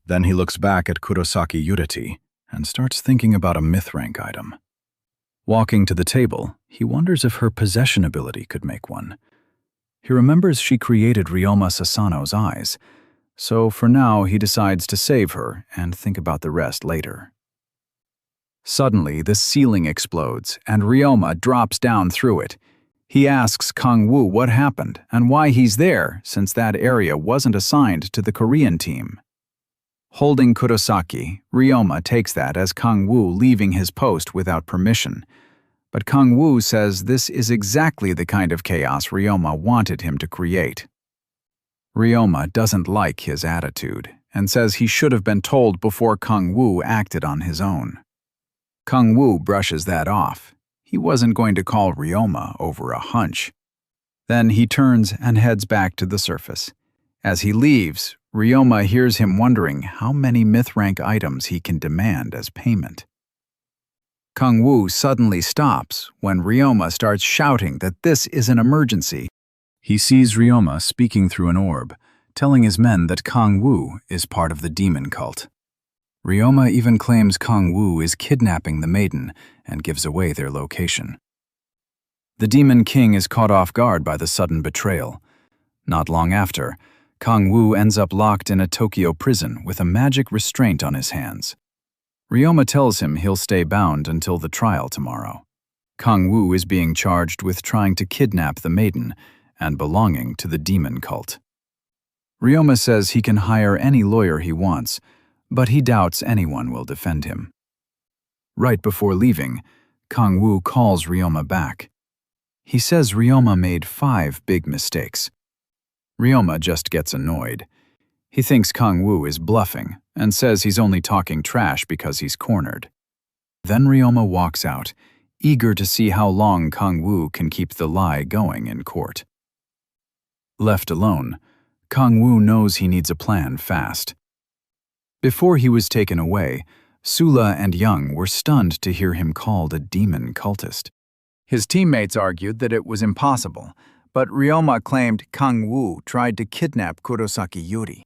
Speaker 1: Then he looks back at Kurosaki Yuriti and starts thinking about a myth rank item. Walking to the table, he wonders if her possession ability could make one. He remembers she created Ryoma Sasano's eyes, so for now he decides to save her and think about the rest later. Suddenly, the ceiling explodes and Ryoma drops down through it. He asks Kang Wu what happened and why he's there, since that area wasn't assigned to the Korean team. Holding Kurosaki, Ryoma takes that as Kang Wu leaving his post without permission. But Kang Wu says this is exactly the kind of chaos Ryoma wanted him to create. Ryoma doesn't like his attitude and says he should have been told before Kang Wu acted on his own. Kang Wu brushes that off. He wasn't going to call Ryoma over a hunch. Then he turns and heads back to the surface. As he leaves, Ryoma hears him wondering how many myth rank items he can demand as payment. Kang Wu suddenly stops when Ryoma starts shouting that this is an emergency. He sees Ryoma speaking through an orb, telling his men that Kang Wu is part of the demon cult. Ryoma even claims Kang Wu is kidnapping the maiden and gives away their location. The Demon King is caught off guard by the sudden betrayal. Not long after, Kang Wu ends up locked in a Tokyo prison with a magic restraint on his hands. Ryoma tells him he'll stay bound until the trial tomorrow. Kang Wu is being charged with trying to kidnap the maiden and belonging to the demon cult. Ryoma says he can hire any lawyer he wants, but he doubts anyone will defend him. Right before leaving, Kang Wu calls Ryoma back. He says Ryoma made 5 big mistakes. Ryoma just gets annoyed. He thinks Kang Wu is bluffing and says he's only talking trash because he's cornered. Then Ryoma walks out, eager to see how long Kang Wu can keep the lie going in court. Left alone, Kang Wu knows he needs a plan fast. Before he was taken away, Sula and Young were stunned to hear him called a demon cultist. His teammates argued that it was impossible, but Ryoma claimed Kang Wu tried to kidnap Kurosaki Yuri.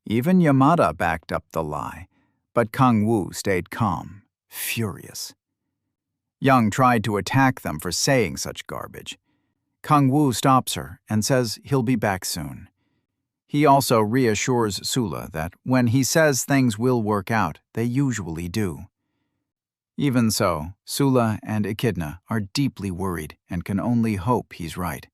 Speaker 1: Even Yamada backed up the lie, but Kang Wu stayed calm, furious. Young tried to attack them for saying such garbage. Kang Wu stops her and says he'll be back soon. He also reassures Sula that when he says things will work out, they usually do. Even so, Sula and Echidna are deeply worried and can only hope he's right.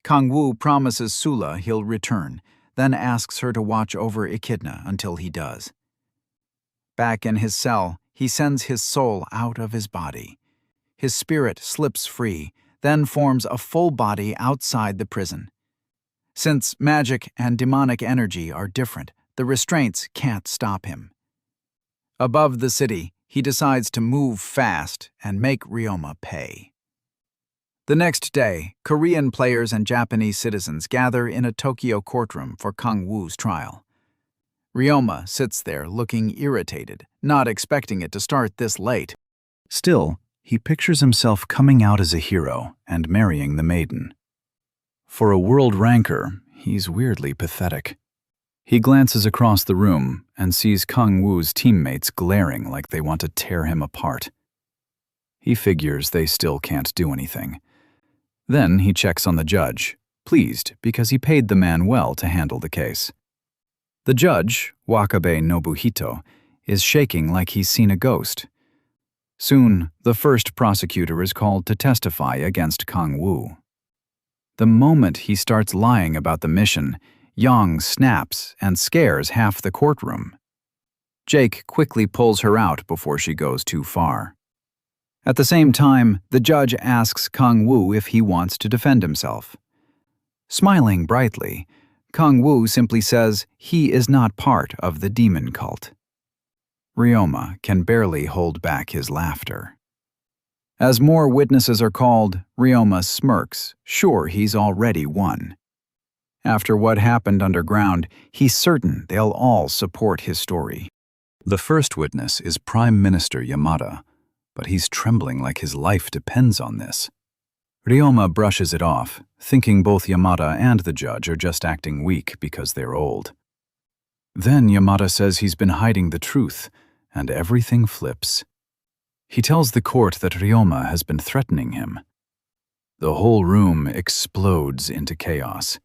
Speaker 1: Kang Wu promises Sula he'll return, then asks her to watch over Echidna until he does. Back in his cell, he sends his soul out of his body. His spirit slips free, then forms a full body outside the prison. Since magic and demonic energy are different, the restraints can't stop him. Above the city, he decides to move fast and make Ryoma pay. The next day, Korean players and Japanese citizens gather in a Tokyo courtroom for Kang Wu's trial. Ryoma sits there looking irritated, not expecting it to start this late. Still, he pictures himself coming out as a hero and marrying the maiden. For a world ranker, he's weirdly pathetic. He glances across the room and sees Kang Woo's teammates glaring like they want to tear him apart. He figures they still can't do anything. Then he checks on the judge, pleased because he paid the man well to handle the case. The judge, Wakabe Nobuhito, is shaking like he's seen a ghost. Soon, the first prosecutor is called to testify against Kang Woo. The moment he starts lying about the mission, Yang snaps and scares half the courtroom. Jake quickly pulls her out before she goes too far. At the same time, the judge asks Kang Woo if he wants to defend himself. Smiling brightly, Kang Woo simply says he is not part of the demon cult. Ryoma can barely hold back his laughter. As more witnesses are called, Ryoma smirks, sure he's already won. After what happened underground, he's certain they'll all support his story. The first witness is Prime Minister Yamada, but he's trembling like his life depends on this. Ryoma brushes it off, thinking both Yamada and the judge are just acting weak because they're old. Then Yamada says he's been hiding the truth, and everything flips. He tells the court that Ryoma has been threatening him. The whole room explodes into chaos.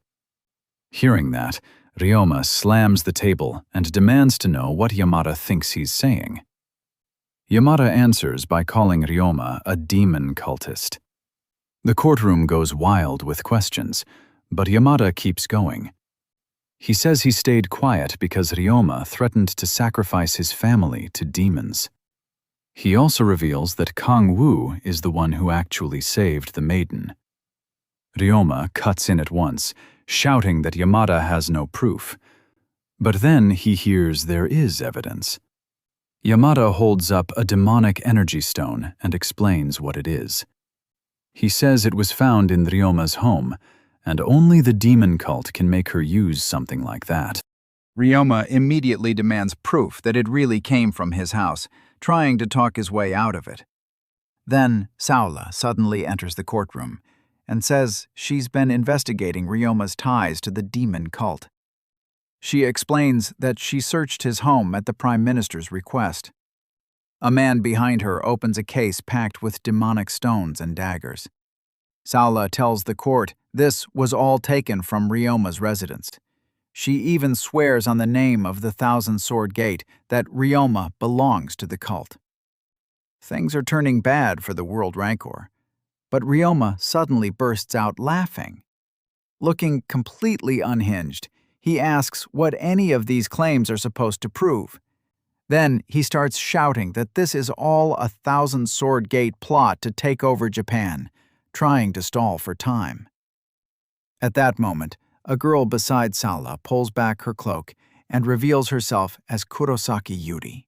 Speaker 1: Hearing that, Ryoma slams the table and demands to know what Yamada thinks he's saying. Yamada answers by calling Ryoma a demon cultist. The courtroom goes wild with questions, but Yamada keeps going. He says he stayed quiet because Ryoma threatened to sacrifice his family to demons. He also reveals that Kang Woo is the one who actually saved the maiden. Ryoma cuts in at once, shouting that Yamada has no proof. But then he hears there is evidence. Yamada holds up a demonic energy stone and explains what it is. He says it was found in Ryoma's home, and only the demon cult can make her use something like that.
Speaker 3: Ryoma immediately demands proof that it really came from his house, trying to talk his way out of it. Then Saula suddenly enters the courtroom and says she's been investigating Ryoma's ties to the demon cult. She explains that she searched his home at the Prime Minister's request. A man behind her opens a case packed with demonic stones and daggers. Saula tells the court this was all taken from Ryoma's residence. She even swears on the name of the Thousand Sword Gate that Ryoma belongs to the cult. Things are turning bad for the World Rancor, but Ryoma suddenly bursts out laughing. Looking completely unhinged, he asks what any of these claims are supposed to prove. Then he starts shouting that this is all a Thousand Sword Gate plot to take over Japan, trying to stall for time. At that moment, a girl beside Saula pulls back her cloak and reveals herself as Kurosaki Yuri.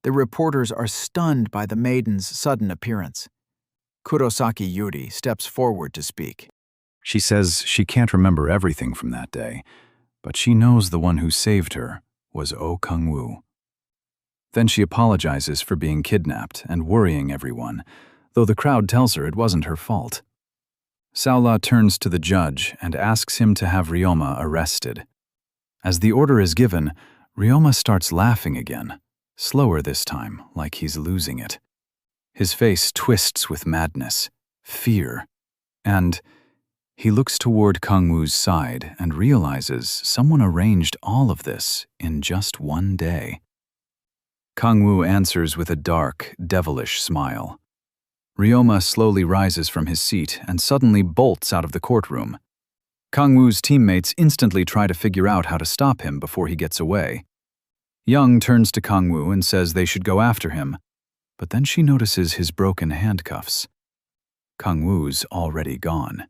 Speaker 3: The reporters are stunned by the maiden's sudden appearance. Kurosaki Yuri steps forward to speak.
Speaker 1: She says she can't remember everything from that day, but she knows the one who saved her was Kang Woo. Then she apologizes for being kidnapped and worrying everyone, though the crowd tells her it wasn't her fault. Saula turns to the judge and asks him to have Ryoma arrested. As the order is given, Ryoma starts laughing again, slower this time, like he's losing it. His face twists with madness, fear, and he looks toward Kang Woo's side and realizes someone arranged all of this in just one day. Kang Woo answers with a dark, devilish smile. Ryoma slowly rises from his seat and suddenly bolts out of the courtroom. Kang Woo's teammates instantly try to figure out how to stop him before he gets away. Young turns to Kang Woo and says they should go after him, but then she notices his broken handcuffs. Kang Woo's already gone.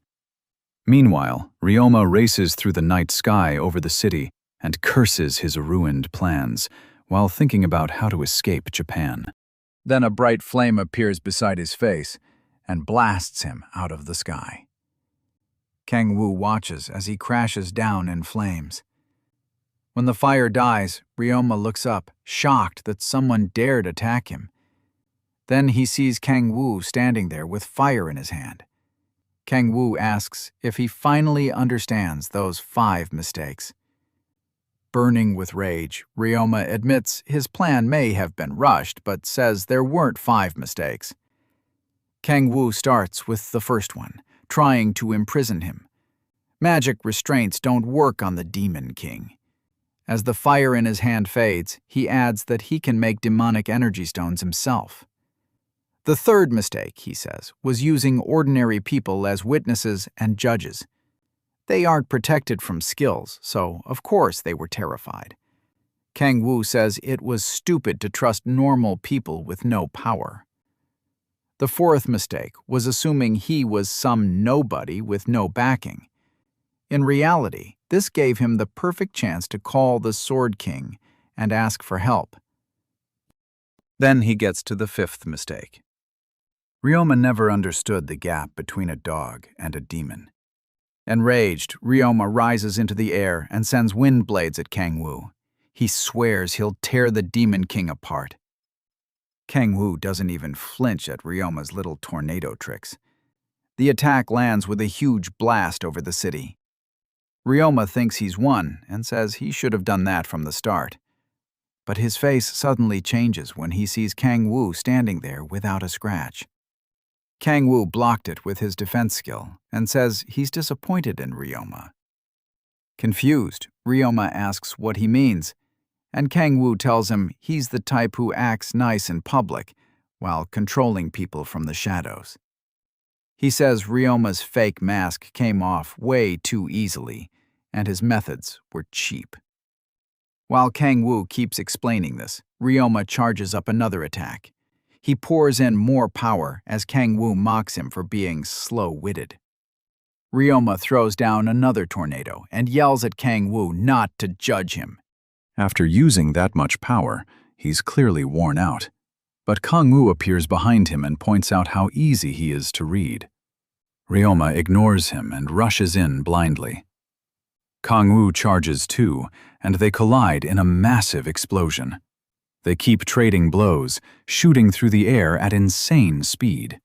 Speaker 1: Meanwhile, Ryoma races through the night sky over the city and curses his ruined plans while thinking about how to escape Japan. Then a bright flame appears beside his face and blasts him out of the sky. Kang Woo watches as he crashes down in flames. When the fire dies, Ryoma looks up, shocked that someone dared attack him. Then he sees Kang Woo standing there with fire in his hand. Kang Woo asks if he finally understands those 5 mistakes.
Speaker 2: Burning with rage, Ryoma admits his plan may have been rushed, but says there weren't 5 mistakes. Kang-woo starts with the first one, trying to imprison him. Magic restraints don't work on the Demon King. As the fire in his hand fades, he adds that he can make demonic energy stones himself. The third mistake, he says, was using ordinary people as witnesses and judges. They aren't protected from skills, so of course they were terrified. Kang-woo says it was stupid to trust normal people with no power. The fourth mistake was assuming he was some nobody with no backing. In reality, this gave him the perfect chance to call the Sword King and ask for help.
Speaker 3: Then he gets to the fifth mistake. Ryoma never understood the gap between a dog and a demon.
Speaker 2: Enraged, Ryoma rises into the air and sends wind blades at Kang-woo. He swears he'll tear the Demon King apart. Kang-woo doesn't even flinch at Ryoma's little tornado tricks. The attack lands with a huge blast over the city. Ryoma thinks he's won and says he should have done that from the start. But his face suddenly changes when he sees Kang-woo standing there without a scratch. Kang-woo blocked it with his defense skill and says he's disappointed in Ryoma. Confused, Ryoma asks what he means, and Kang-woo tells him he's the type who acts nice in public while controlling people from the shadows. He says Ryoma's fake mask came off way too easily, and his methods were cheap. While Kang-woo keeps explaining this, Ryoma charges up another attack. He pours in more power as Kang-woo mocks him for being slow-witted. Ryoma throws down another tornado and yells at Kang-woo not to judge him.
Speaker 1: After using that much power, he's clearly worn out. But Kang-woo appears behind him and points out how easy he is to read. Ryoma ignores him and rushes in blindly. Kang-woo charges too, and they collide in a massive explosion. They keep trading blows, shooting through the air at insane speed.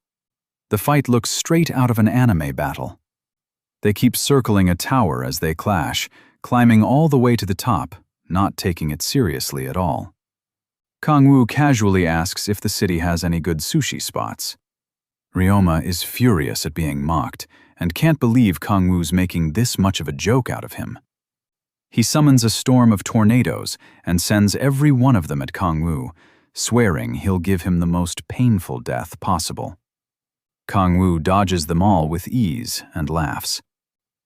Speaker 1: The fight looks straight out of an anime battle. They keep circling a tower as they clash, climbing all the way to the top, not taking it seriously at all. Kang-woo casually asks if the city has any good sushi spots. Ryoma is furious at being mocked and can't believe Kang-woo's making this much of a joke out of him. He summons a storm of tornadoes and sends every one of them at Kang-woo, swearing he'll give him the most painful death possible. Kang-woo dodges them all with ease and laughs.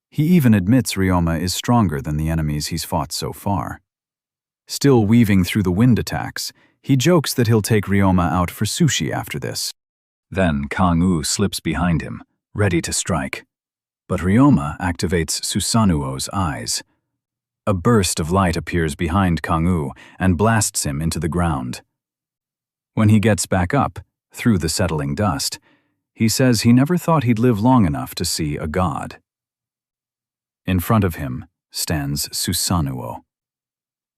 Speaker 1: He even admits Ryoma is stronger than the enemies he's fought so far. Still weaving through the wind attacks, he jokes that he'll take Ryoma out for sushi after this. Then Kang-woo slips behind him, ready to strike. But Ryoma activates Susanuo's eyes. A burst of light appears behind Kang-woo and blasts him into the ground. When he gets back up, through the settling dust, he says he never thought he'd live long enough to see a god. In front of him stands Susanuo.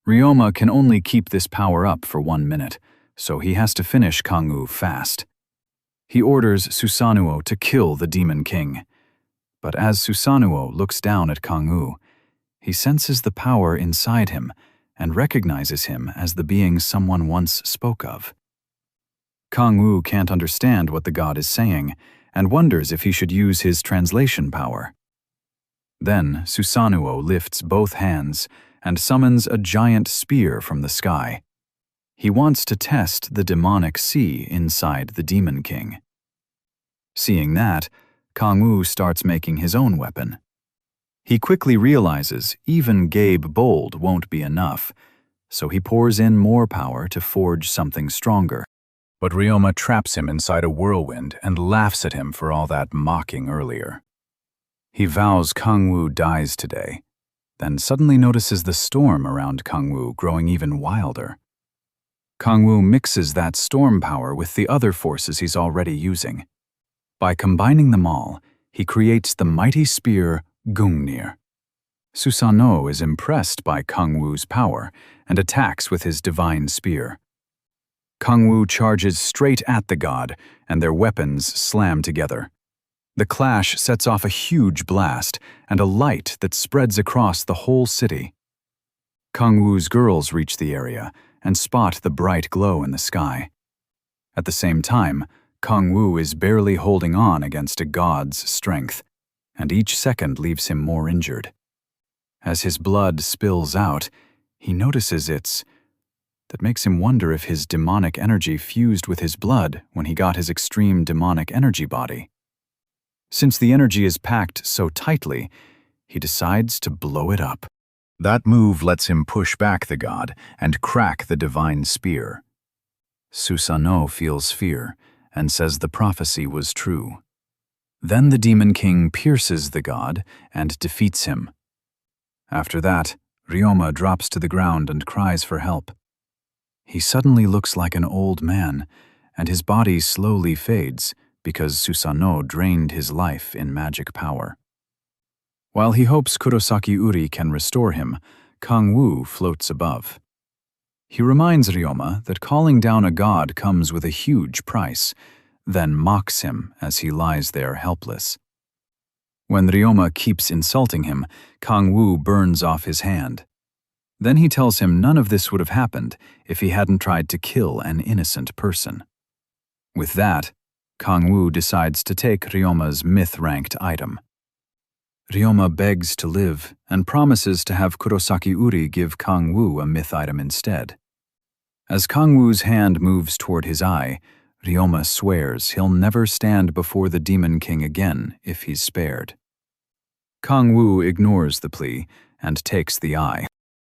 Speaker 1: Ryoma can only keep this power up for 1 minute, so he has to finish Kang-woo fast. He orders Susanuo to kill the Demon King. But as Susanuo looks down at Kang-woo, he senses the power inside him and recognizes him as the being someone once spoke of. Kang-woo can't understand what the god is saying and wonders if he should use his translation power. Then Susanuo lifts both hands and summons a giant spear from the sky. He wants to test the demonic sea inside the Demon King. Seeing that, Kang-woo starts making his own weapon. He quickly realizes even Gabe Bold won't be enough, so he pours in more power to forge something stronger. But Ryoma traps him inside a whirlwind and laughs at him for all that mocking earlier. He vows Kang-woo dies today, then suddenly notices the storm around Kang-woo growing even wilder. Kang-woo mixes that storm power with the other forces he's already using. By combining them all, he creates the mighty spear Gungnir. Susanoo is impressed by Kang-woo's power and attacks with his divine spear. Kang-woo charges straight at the god, and their weapons slam together. The clash sets off a huge blast and a light that spreads across the whole city. Kang-woo's girls reach the area and spot the bright glow in the sky. At the same time, Kang-woo is barely holding on against a god's strength, and each second leaves him more injured. As his blood spills out, he notices that makes him wonder if his demonic energy fused with his blood when he got his extreme demonic energy body. Since the energy is packed so tightly, he decides to blow it up. That move lets him push back the god and crack the divine spear. Susanoo feels fear and says the prophecy was true. Then the Demon King pierces the god and defeats him. After that, Ryoma drops to the ground and cries for help. He suddenly looks like an old man, and his body slowly fades because Susanoo drained his life in magic power. While he hopes Kurosaki Uri can restore him, Kang-woo floats above. He reminds Ryoma that calling down a god comes with a huge price, then mocks him as he lies there helpless. When Ryoma keeps insulting him, Kang-woo burns off his hand. Then he tells him none of this would have happened if he hadn't tried to kill an innocent person. With that, Kang-woo decides to take Ryoma's myth-ranked item. Ryoma begs to live and promises to have Kurosaki Uri give Kang-woo a myth item instead. As Kang-woo's hand moves toward his eye, Ryoma swears he'll never stand before the Demon King again if he's spared. Kang-woo ignores the plea and takes the eye.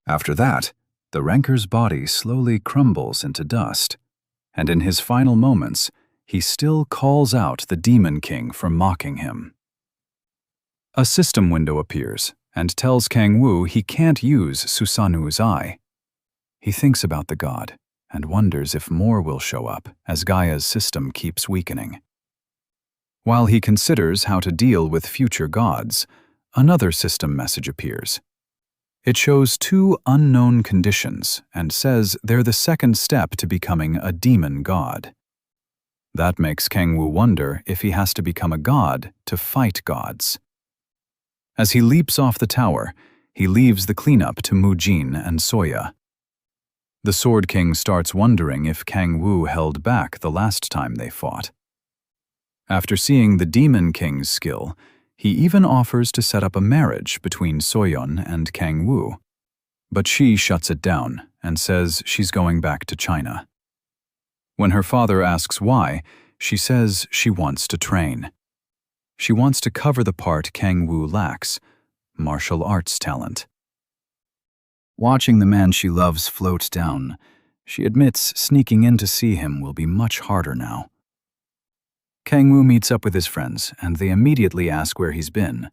Speaker 1: After that, the ranker's body slowly crumbles into dust, and in his final moments, he still calls out the Demon King for mocking him. A system window appears and tells Kang-woo he can't use Susanoo's eye. He thinks about the god and wonders if more will show up as Gaia's system keeps weakening. While he considers how to deal with future gods, another system message appears. It shows 2 unknown conditions and says they're the second step to becoming a demon god. That makes Kang-woo wonder if he has to become a god to fight gods. As he leaps off the tower, he leaves the cleanup to Mujin and Soya. The Sword King starts wondering if Kang-woo held back the last time they fought. After seeing the Demon King's skill, he even offers to set up a marriage between Soyeon and Kang-woo. But she shuts it down and says she's going back to China. When her father asks why, she says she wants to train. She wants to cover the part Kang-woo lacks, martial arts talent. Watching the man she loves float down, she admits sneaking in to see him will be much harder now. Kang-woo meets up with his friends, and they immediately ask where he's been.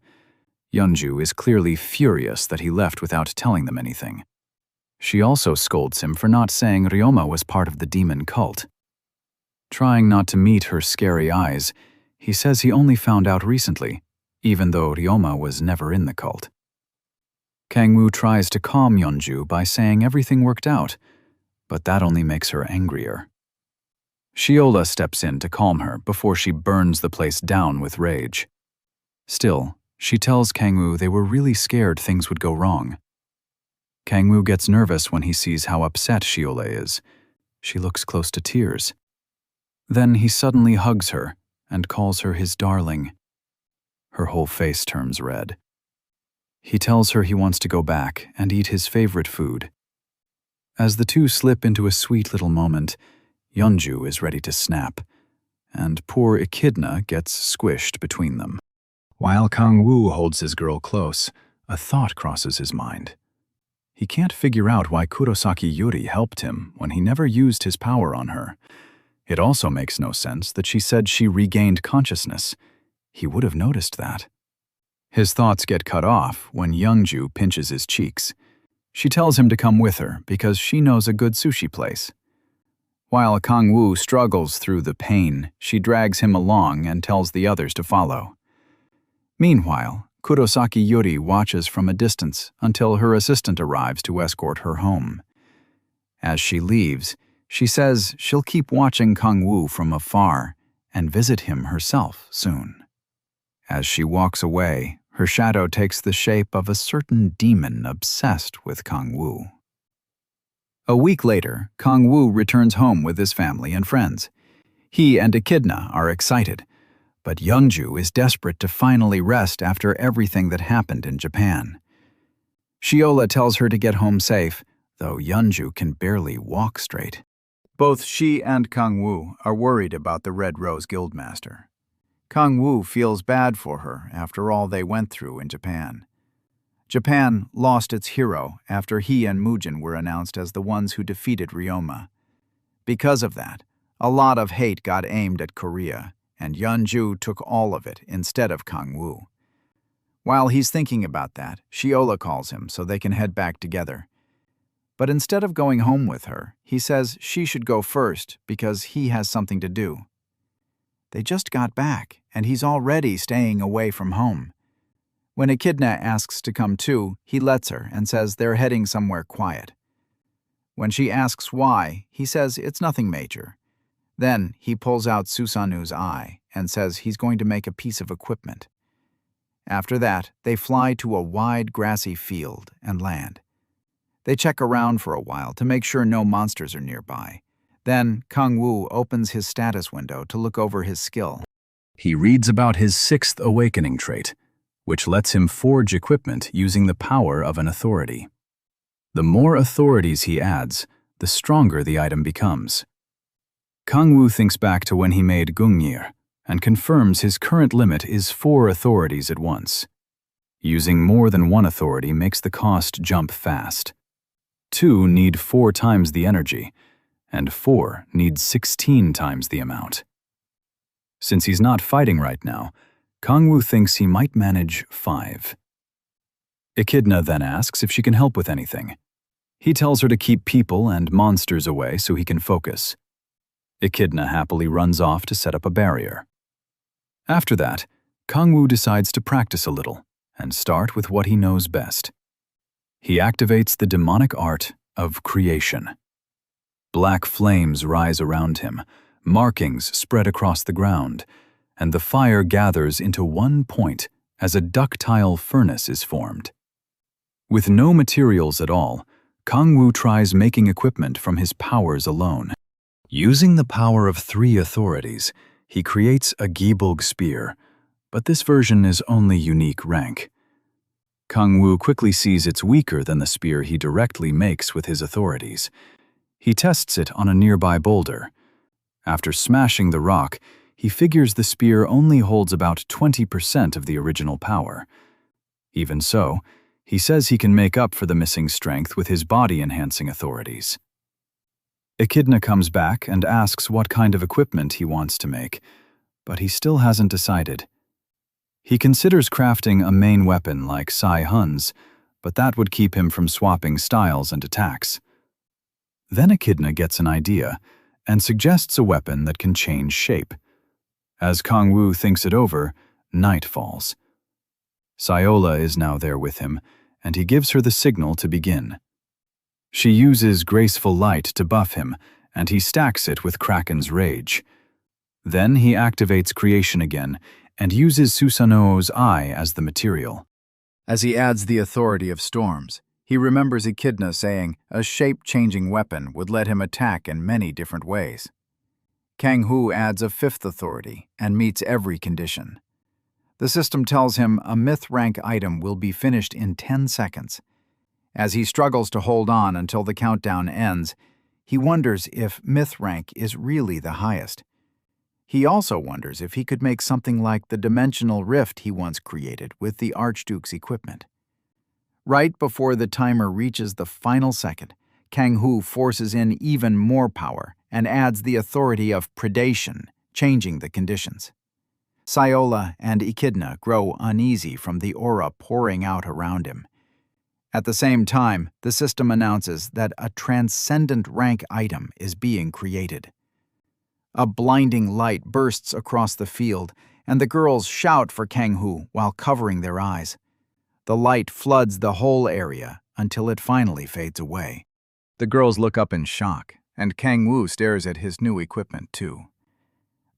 Speaker 1: Yeonju is clearly furious that he left without telling them anything. She also scolds him for not saying Ryoma was part of the demon cult. Trying not to meet her scary eyes, he says he only found out recently, even though Ryoma was never in the cult. Kang-woo tries to calm Yeonju by saying everything worked out, but that only makes her angrier. Shiola steps in to calm her before she burns the place down with rage. Still, she tells Kang-woo they were really scared things would go wrong. Kang-woo gets nervous when he sees how upset Shiola is. She looks close to tears. Then he suddenly hugs her and calls her his darling. Her whole face turns red. He tells her he wants to go back and eat his favorite food. As the two slip into a sweet little moment, Yeonju is ready to snap, and poor Echidna gets squished between them. While Kang-woo holds his girl close, a thought crosses his mind. He can't figure out why Kurosaki Yuri helped him when he never used his power on her. It also makes no sense that she said she regained consciousness. He would have noticed that. His thoughts get cut off when Yeonju pinches his cheeks. She tells him to come with her because she knows a good sushi place. While Kang-woo struggles through the pain, she drags him along and tells the others to follow. Meanwhile, Kurosaki Yuri watches from a distance until her assistant arrives to escort her home. As she leaves, she says she'll keep watching Kang-woo from afar and visit him herself soon. As she walks away,
Speaker 2: Her shadow takes the shape of a certain demon obsessed with Kang-woo. A week later, Kang-woo returns home with his family and friends. He and Echidna are excited, but Youngju is desperate to finally rest after everything that happened in Japan. Shiola tells her to get home safe, though Youngju can barely walk straight.
Speaker 3: Both she and Kang-woo are worried about the Red Rose Guildmaster. Kang-woo feels bad for her after all they went through in Japan. Japan lost its hero after he and Mujin were announced as the ones who defeated Ryoma. Because of that, a lot of hate got aimed at Korea, and Yeonju took all of it instead of Kang-woo. While he's thinking about that, Shiola calls him so they can head back together. But instead of going home with her, he says she should go first because he has something to do. They just got back, and he's already staying away from home. When Echidna asks to come too, he lets her and says they're heading somewhere quiet. When she asks why, he says it's nothing major. Then he pulls out Susanu's eye and says he's going to make a piece of equipment. After that, they fly to a wide grassy field and land. They check around for a while to make sure no monsters are nearby. Then Kang-woo opens his status window to look over his skill.
Speaker 1: He reads about his 6th awakening trait, which lets him forge equipment using the power of an authority. The more authorities he adds, the stronger the item becomes. Kang-woo thinks back to when he made Gungnir and confirms his current limit is 4 authorities at once. Using more than one authority makes the cost jump fast. 2 need 4 times the energy, and 4 needs 16 times the amount. Since he's not fighting right now, Kang-woo thinks he might manage 5. Echidna then asks if she can help with anything. He tells her to keep people and monsters away so he can focus. Echidna happily runs off to set up a barrier. After that, Kang-woo decides to practice a little and start with what he knows best. He activates the demonic art of creation. Black flames rise around him, markings spread across the ground, and the fire gathers into one point as a ductile furnace is formed. With no materials at all, Kang-woo tries making equipment from his powers alone. Using the power of 3 authorities, he creates a Gibulg spear, but this version is only unique rank. Kang-woo quickly sees it's weaker than the spear he directly makes with his authorities. He tests it on a nearby boulder. After smashing the rock, he figures the spear only holds about 20% of the original power. Even so, he says he can make up for the missing strength with his body-enhancing authorities. Echidna comes back and asks what kind of equipment he wants to make, but he still hasn't decided. He considers crafting a main weapon like Sai Hun's, but that would keep him from swapping styles and attacks. Then Echidna gets an idea and suggests a weapon that can change shape. As Kang-woo thinks it over, night falls. Sayola is now there with him, and he gives her the signal to begin. She uses graceful light to buff him, and he stacks it with Kraken's rage. Then he activates creation again and uses Susanoo's eye as the material. As he adds the authority of storms, he remembers Echidna saying a shape-changing weapon would let him attack in many different ways. Kang-woo adds a 5th authority and meets every condition. The system tells him a myth rank item will be finished in 10 seconds. As he struggles to hold on until the countdown ends, he wonders if myth rank is really the highest. He also wonders if he could make something like the dimensional rift he once created with the Archduke's equipment. Right before the timer reaches the final second, Kang-woo forces in even more power and adds the authority of predation, changing the conditions. Sayola and Echidna grow uneasy from the aura pouring out around him. At the same time, the system announces that a transcendent rank item is being created. A blinding light bursts across the field, and the girls shout for Kang-woo while covering their eyes. The light floods the whole area until it finally fades away. The girls look up in shock, and Kang-woo stares at his new equipment too.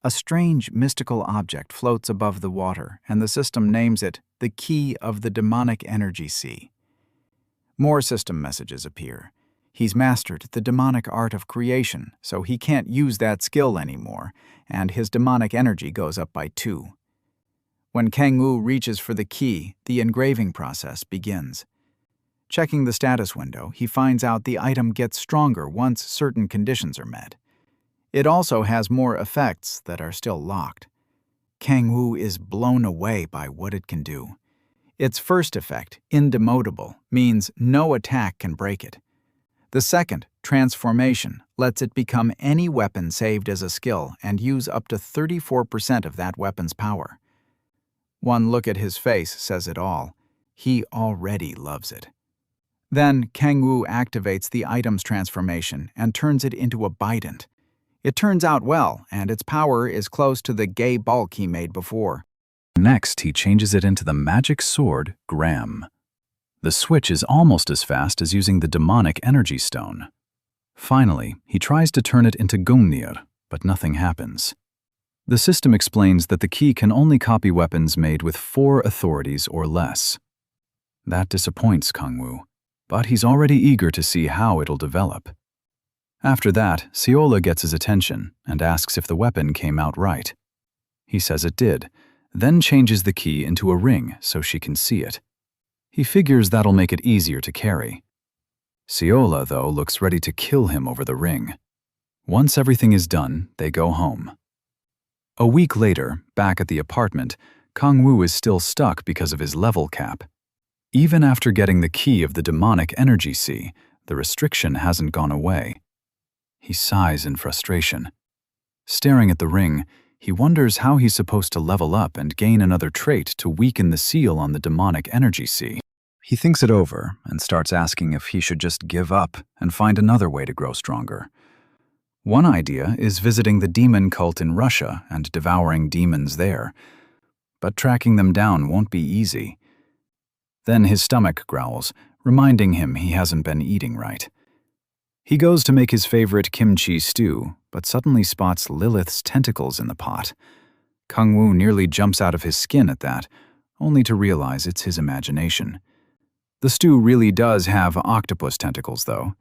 Speaker 2: A strange, mystical object floats above the water, and the system names it the Key of the Demonic Energy Sea. More system messages appear. He's mastered the demonic art of creation, so he can't use that skill anymore, and his demonic energy goes up by 2. When Kang-woo reaches for the key, the engraving process begins. Checking the status window, he finds out the item gets stronger once certain conditions are met. It also has more effects that are still locked. Kang-woo is blown away by what it can do. Its first effect, Indemotable, means no attack can break it. The second, Transformation, lets it become any weapon saved as a skill and use up to 34% of that weapon's power. One look at his face says it all. He already loves it. Then Kang-woo activates the item's transformation and turns it into a bident. It turns out well, and its power is close to the gay bulk he made before.
Speaker 1: Next, he changes it into the magic sword, Gram. The switch is almost as fast as using the demonic energy stone. Finally, he tries to turn it into Gungnir, but nothing happens. The system explains that the key can only copy weapons made with 4 authorities or less. That disappoints Kang-woo, but he's already eager to see how it'll develop. After that, Seola gets his attention and asks if the weapon came out right. He says it did, then changes the key into a ring so she can see it. He figures that'll make it easier to carry. Seola, though, looks ready to kill him over the ring. Once everything is done, they go home. A week later, back at the apartment, Kang-woo is still stuck because of his level cap. Even after getting the key of the demonic energy sea, the restriction hasn't gone away. He sighs in frustration. Staring at the ring, he wonders how he's supposed to level up and gain another trait to weaken the seal on the demonic energy sea. He thinks it over and starts asking if he should just give up and find another way to grow stronger. One idea is visiting the demon cult in Russia and devouring demons there, but tracking them down won't be easy. Then his stomach growls, reminding him he hasn't been eating right. He goes to make his favorite kimchi stew, but suddenly spots Lilith's tentacles in the pot. Kang-woo nearly jumps out of his skin at that, only to realize it's his imagination. The stew really does have octopus tentacles, though.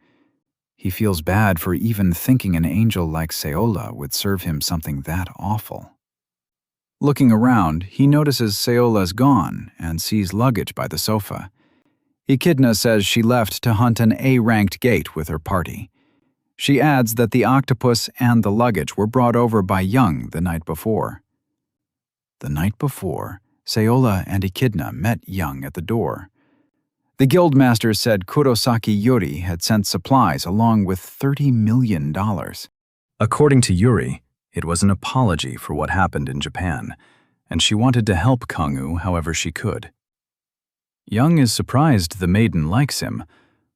Speaker 1: He feels bad for even thinking an angel like Seola would serve him something that awful. Looking around, he notices Seola's gone and sees luggage by the sofa. Echidna says she left to hunt an A-ranked gate with her party. She adds that the octopus and the luggage were brought over by Young the night before. The night before, Seola and Echidna met Young at the door. The guildmaster said Kurosaki Yuri had sent supplies along with $30 million. According to Yuri, it was an apology for what happened in Japan, and she wanted to help Kang-woo however she could. Young is surprised the maiden likes him,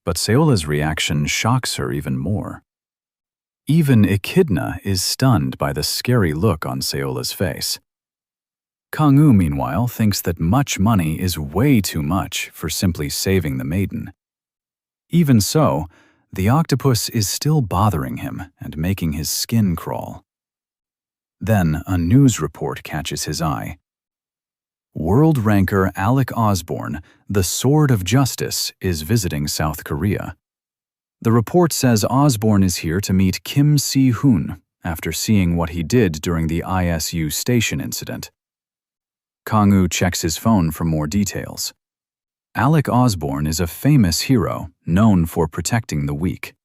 Speaker 1: but Seola's reaction shocks her even more. Even Echidna is stunned by the scary look on Seola's face. Kang-woo, meanwhile, thinks that much money is way too much for simply saving the maiden. Even so, the octopus is still bothering him and making his skin crawl. Then a news report catches his eye. World ranker Alec Osborne, the Sword of Justice, is visiting South Korea. The report says Osborne is here to meet Kim Si-hoon after seeing what he did during the ISU station incident. Kang-woo checks his phone for more details. Alec Osborne is a famous hero known for protecting the weak.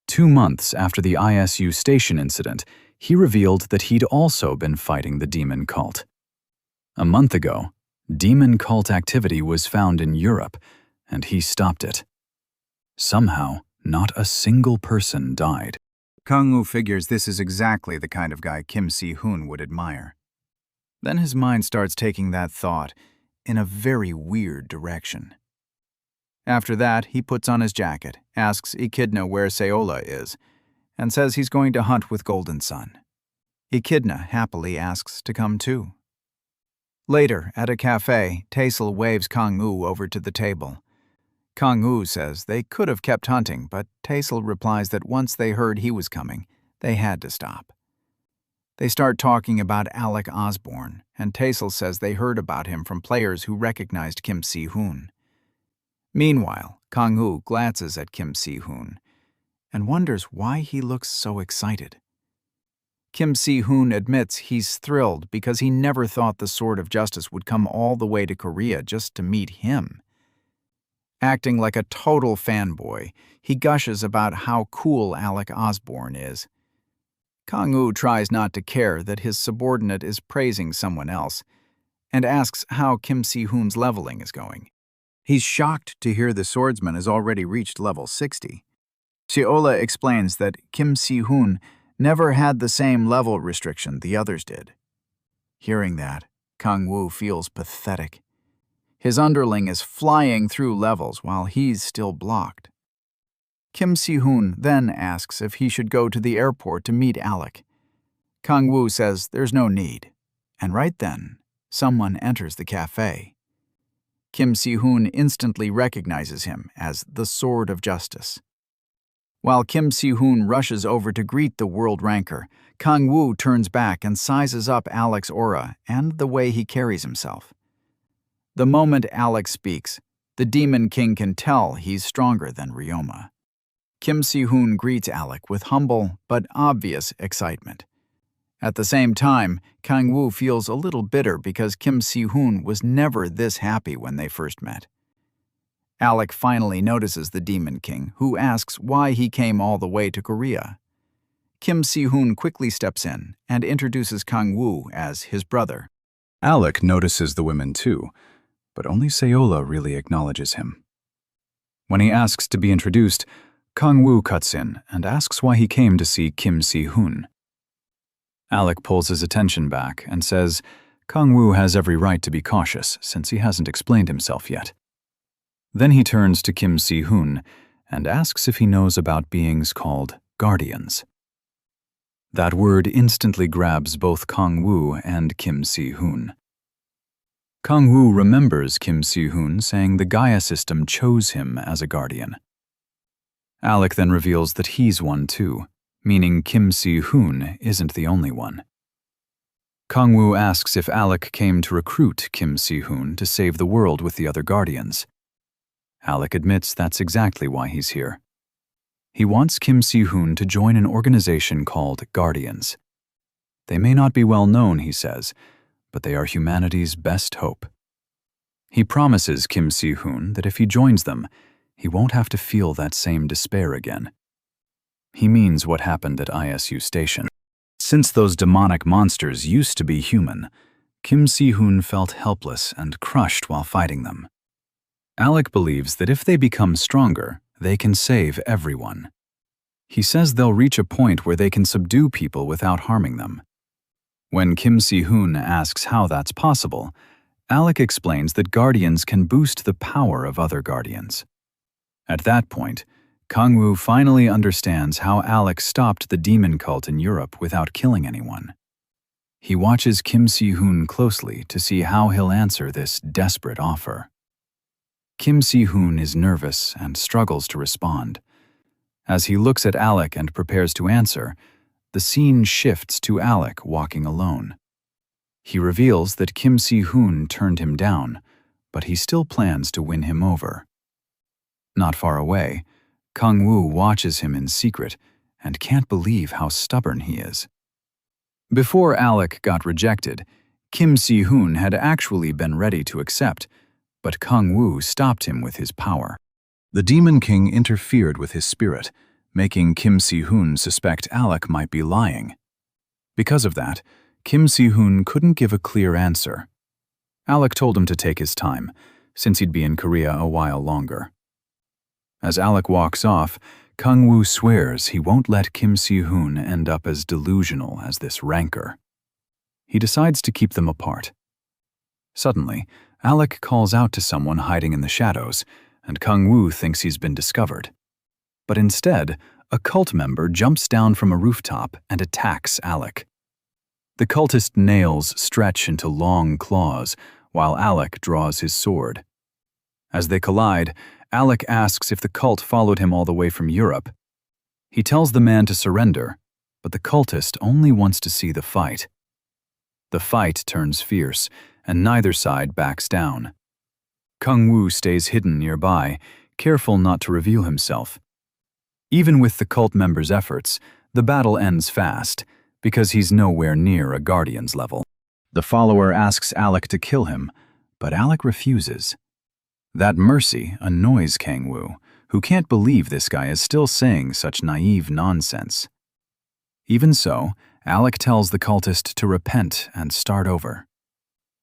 Speaker 1: 2 months after the ISU station incident, he revealed that he'd also been fighting the demon cult. A month ago, demon cult activity was found in Europe, and he stopped it. Somehow, not a single person died.
Speaker 3: Kang-woo figures this is exactly the kind of guy Kim Si-hoon would admire.
Speaker 2: Then his mind starts taking that thought in a very weird direction. After that, he puts on his jacket, asks Echidna where Seola is, and says he's going to hunt with Golden Sun. Echidna happily asks to come too. Later, at a cafe, Taesel waves Kang-woo over to the table. Kang-woo says they could have kept hunting, but Taesel replies that once they heard he was coming, they had to stop. They start talking about Alec Osborne, and Taisel says they heard about him from players who recognized Kim Si-hoon. Meanwhile, Kang-woo glances at Kim Si-hoon and wonders why he looks so excited. Kim Si-hoon admits he's thrilled because he never thought the Sword of Justice would come all the way to Korea just to meet him. Acting like a total fanboy, he gushes about how cool Alec Osborne is. Kang-woo tries not to care that his subordinate is praising someone else and asks how Kim Si-hoon's leveling is going.
Speaker 3: He's shocked to hear the swordsman has already reached level 60. Seola explains that Kim Si-hoon never had the same level restriction the others did. Hearing that, Kang-woo feels pathetic. His underling is flying through levels while he's still blocked. Kim Si-hoon then asks if he should go to the airport to meet Alec. Kang-woo says there's no need, and right then, someone enters the cafe. Kim Si-hoon instantly recognizes him as the Sword of Justice. While Kim Si-hoon rushes over to greet the world ranker, Kang-woo turns back and sizes up Alec's aura and the way he carries himself. The moment Alec speaks, the Demon King can tell he's stronger than Ryoma. Kim Si-hoon greets Alec with humble but obvious excitement. At the same time, Kang-woo feels a little bitter because Kim Si-hoon was never this happy when they first met. Alec finally notices the Demon King, who asks why he came all the way to Korea. Kim Si-hoon quickly steps in and introduces Kang-woo as his brother.
Speaker 1: Alec notices the women too, but only Seola really acknowledges him. When he asks to be introduced, Kang-woo cuts in and asks why he came to see Kim Si-hoon. Alec pulls his attention back and says Kang-woo has every right to be cautious since he hasn't explained himself yet. Then he turns to Kim Si-hoon and asks if he knows about beings called guardians. That word instantly grabs both Kang-woo and Kim Si-hoon. Kang-woo remembers Kim Si-hoon saying the Gaia system chose him as a guardian. Alec then reveals that he's one too, meaning Kim Si-hoon isn't the only one. Kang-woo asks if Alec came to recruit Kim Si-hoon to save the world with the other guardians. Alec admits that's exactly why he's here. He wants Kim Si-hoon to join an organization called Guardians. They may not be well known, he says, but they are humanity's best hope. He promises Kim Si-hoon that if he joins them, he won't have to feel that same despair again. He means what happened at ISU Station. Since those demonic monsters used to be human, Kim Si-hoon felt helpless and crushed while fighting them. Alec believes that if they become stronger, they can save everyone. He says they'll reach a point where they can subdue people without harming them. When Kim Si-hoon asks how that's possible, Alec explains that guardians can boost the power of other guardians. At that point, Kang-woo finally understands how Alec stopped the demon cult in Europe without killing anyone. He watches Kim Si-hoon closely to see how he'll answer this desperate offer. Kim Si-hoon is nervous and struggles to respond. As he looks at Alec and prepares to answer, the scene shifts to Alec walking alone. He reveals that Kim Si-hoon turned him down, but he still plans to win him over. Not far away, Kang-woo watches him in secret and can't believe how stubborn he is. Before Alec got rejected, Kim Si-hoon had actually been ready to accept, but Kang-woo stopped him with his power. The Demon King interfered with his spirit, making Kim Si-hoon suspect Alec might be lying. Because of that, Kim Si-hoon couldn't give a clear answer. Alec told him to take his time, since he'd be in Korea a while longer. As Alec walks off, Kang-woo swears he won't let Kim Si-hoon end up as delusional as this rancor. He decides to keep them apart. Suddenly, Alec calls out to someone hiding in the shadows, and Kang-woo thinks he's been discovered. But instead, a cult member jumps down from a rooftop and attacks Alec. The cultist nails stretch into long claws, while Alec draws his sword. As they collide, Alec asks if the cult followed him all the way from Europe. He tells the man to surrender, but the cultist only wants to see the fight. The fight turns fierce, and neither side backs down. Kung Wu stays hidden nearby, careful not to reveal himself. Even with the cult member's efforts, the battle ends fast, because he's nowhere near a guardian's level. The follower asks Alec to kill him, but Alec refuses. That mercy annoys Kang Wu, who can't believe this guy is still saying such naive nonsense. Even so, Alec tells the cultist to repent and start over.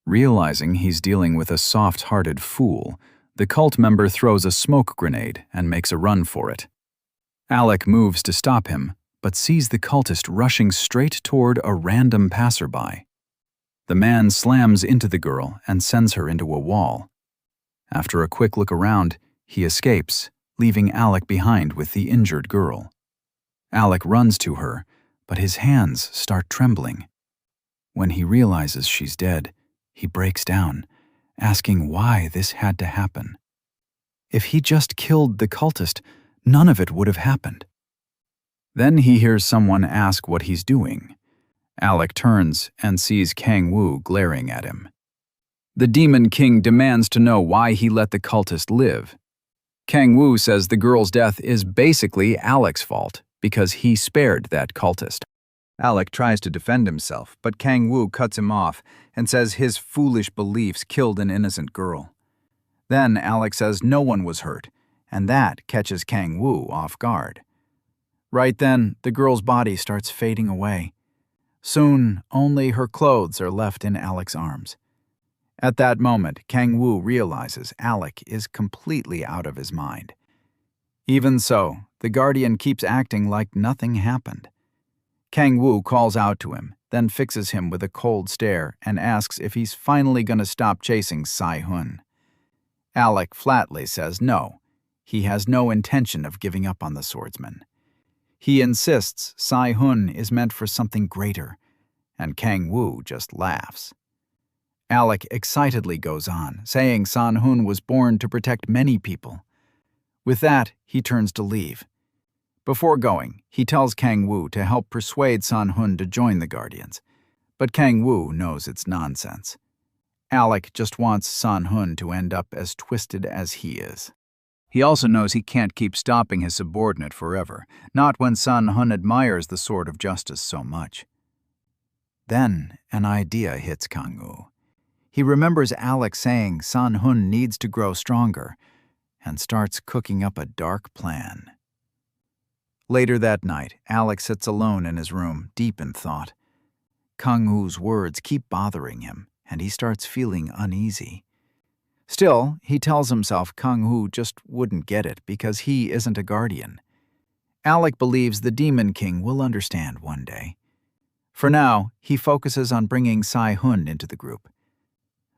Speaker 1: Realizing he's dealing with a soft-hearted fool, the cult member throws a smoke grenade and makes a run for it. Alec moves to stop him, but sees the cultist rushing straight toward a random passerby. The man slams into the girl and sends her into a wall. After a quick look around, he escapes, leaving Alec behind with the injured girl. Alec runs to her, but his hands start trembling. When he realizes she's dead, he breaks down, asking why this had to happen. If he just killed the cultist, none of it would have happened. Then he hears someone ask what he's doing. Alec turns and sees Kang Wu glaring at him. The Demon King demands to know why he let the cultist live. Kang Wu says the girl's death is basically Alec's fault because he spared that cultist.
Speaker 3: Alec tries to defend himself, but Kang Wu cuts him off and says his foolish beliefs killed an innocent girl. Then Alec says no one was hurt, and that catches Kang Wu off guard. Right then, the girl's body starts fading away. Soon, only her clothes are left in Alec's arms. At that moment, Kang Wu realizes Alec is completely out of his mind. Even so, the Guardian keeps acting like nothing happened. Kang Wu calls out to him, then fixes him with a cold stare and asks if he's finally going to stop chasing Sai-hun. Alec flatly says no. He has no intention of giving up on the swordsman. He insists Sai-hun is meant for something greater, and Kang Wu just laughs. Alec excitedly goes on, saying San-hun was born to protect many people. With that, he turns to leave. Before going, he tells Kang Wu to help persuade San-hun to join the Guardians, but Kang Wu knows it's nonsense. Alec just wants San-hun to end up as twisted as he is. He also knows he can't keep stopping his subordinate forever, not when San-hun admires the Sword of Justice so much. Then an idea hits Kang Wu. He remembers Alec saying San-hun needs to grow stronger, and starts cooking up a dark plan. Later that night, Alec sits alone in his room, deep in thought. Kang Wu's words keep bothering him, and he starts feeling uneasy. Still, he tells himself Kang Wu just wouldn't get it because he isn't a guardian. Alec believes the Demon King will understand one day. For now, he focuses on bringing Sai-hun into the group.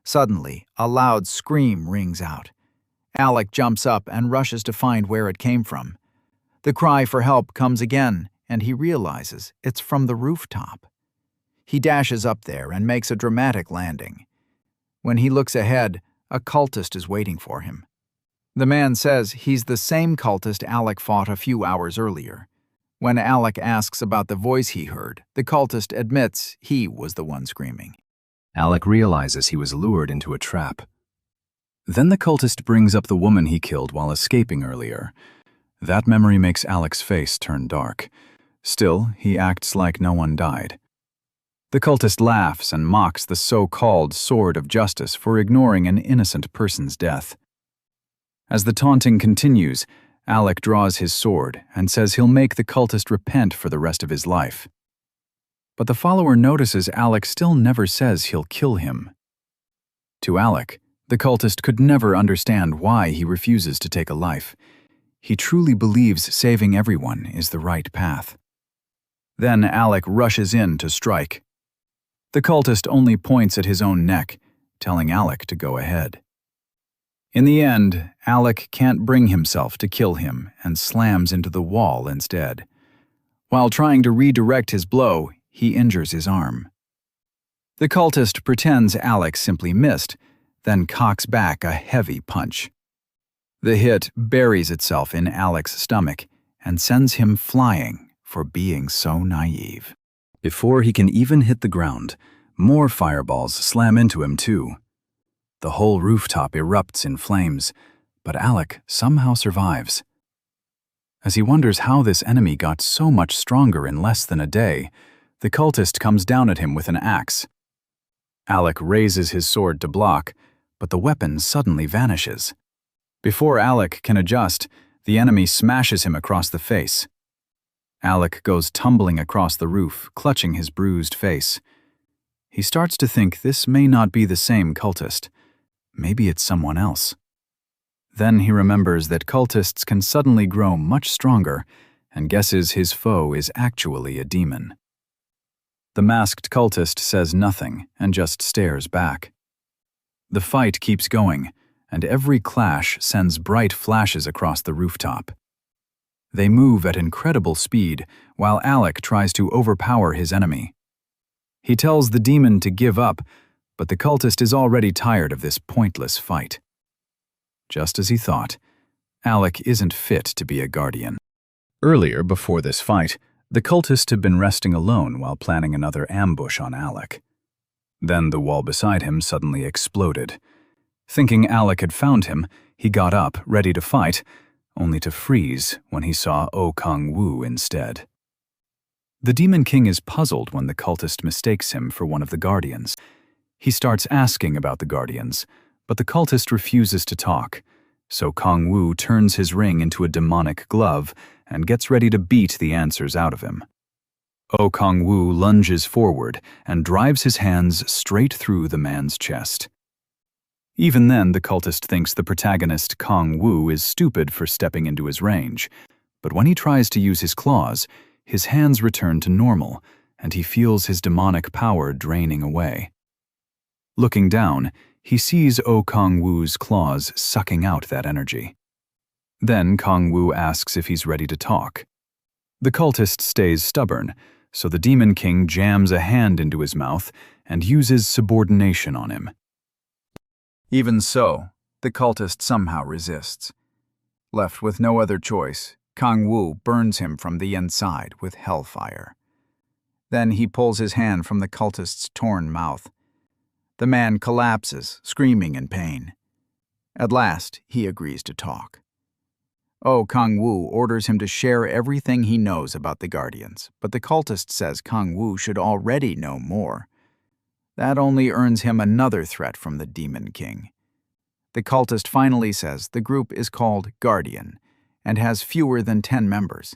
Speaker 3: Suddenly, a loud scream rings out. Alec jumps up and rushes to find where it came from. The cry for help comes again, and he realizes it's from the rooftop. He dashes up there and makes a dramatic landing. When he looks ahead, a cultist is waiting for him. The man says he's the same cultist Alec fought a few hours earlier. When Alec asks about the voice he heard, the cultist admits he was the one screaming.
Speaker 1: Alec realizes he was lured into a trap. Then the cultist brings up the woman he killed while escaping earlier. That memory makes Alec's face turn dark. Still, he acts like no one died. The cultist laughs and mocks the so-called Sword of Justice for ignoring an innocent person's death. As the taunting continues, Alec draws his sword and says he'll make the cultist repent for the rest of his life. But the follower notices Alec still never says he'll kill him. To Alec, the cultist could never understand why he refuses to take a life. He truly believes saving everyone is the right path. Then Alec rushes in to strike. The cultist only points at his own neck, telling Alec to go ahead. In the end, Alec can't bring himself to kill him and slams into the wall instead. While trying to redirect his blow, he injures his arm. The cultist pretends Alec simply missed, then cocks back a heavy punch. The hit buries itself in Alec's stomach and sends him flying,
Speaker 2: for being so naive.
Speaker 1: Before he can even hit the ground, more fireballs slam into him too. The whole rooftop erupts in flames, but Alec somehow survives. As he wonders how this enemy got so much stronger in less than a day, the cultist comes down at him with an axe. Alec raises his sword to block, but the weapon suddenly vanishes. Before Alec can adjust, the enemy smashes him across the face. Alec goes tumbling across the roof, clutching his bruised face. He starts to think this may not be the same cultist. Maybe it's someone else. Then he remembers that cultists can suddenly grow much stronger and guesses his foe is actually a demon. The masked cultist says nothing and just stares back. The fight keeps going, and every clash sends bright flashes across the rooftop. They move at incredible speed while Alec tries to overpower his enemy. He tells the demon to give up, but the cultist is already tired of this pointless fight. Just as he thought, Alec isn't fit to be a guardian. Earlier, before this fight, the cultist had been resting alone while planning another ambush on Alec. Then the wall beside him suddenly exploded. Thinking Alec had found him, he got up, ready to fight, only to freeze when he saw Oh Kang-woo instead. The Demon King is puzzled when the cultist mistakes him for one of the guardians. He starts asking about the guardians, but the cultist refuses to talk, so Kang-woo turns his ring into a demonic glove and gets ready to beat the answers out of him. Oh Kang-woo lunges forward and drives his hands straight through the man's chest. Even then, the cultist thinks the protagonist, Kang-woo, is stupid for stepping into his range, but when he tries to use his claws, his hands return to normal, and he feels his demonic power draining away. Looking down, he sees Oh Kang-woo's claws sucking out that energy. Then Kang-woo asks if he's ready to talk. The cultist stays stubborn, so the Demon King jams a hand into his mouth and uses subordination on him.
Speaker 2: Even so, the cultist somehow resists. Left with no other choice, Kang-woo burns him from the inside with hellfire. Then he pulls his hand from the cultist's torn mouth. The man collapses, screaming in pain. At last, he agrees to talk. Oh Kang-woo orders him to share everything he knows about the Guardians, but the cultist says Kang-woo should already know more. That only earns him another threat from the Demon King. The cultist finally says the group is called Guardian and has fewer than 10 members.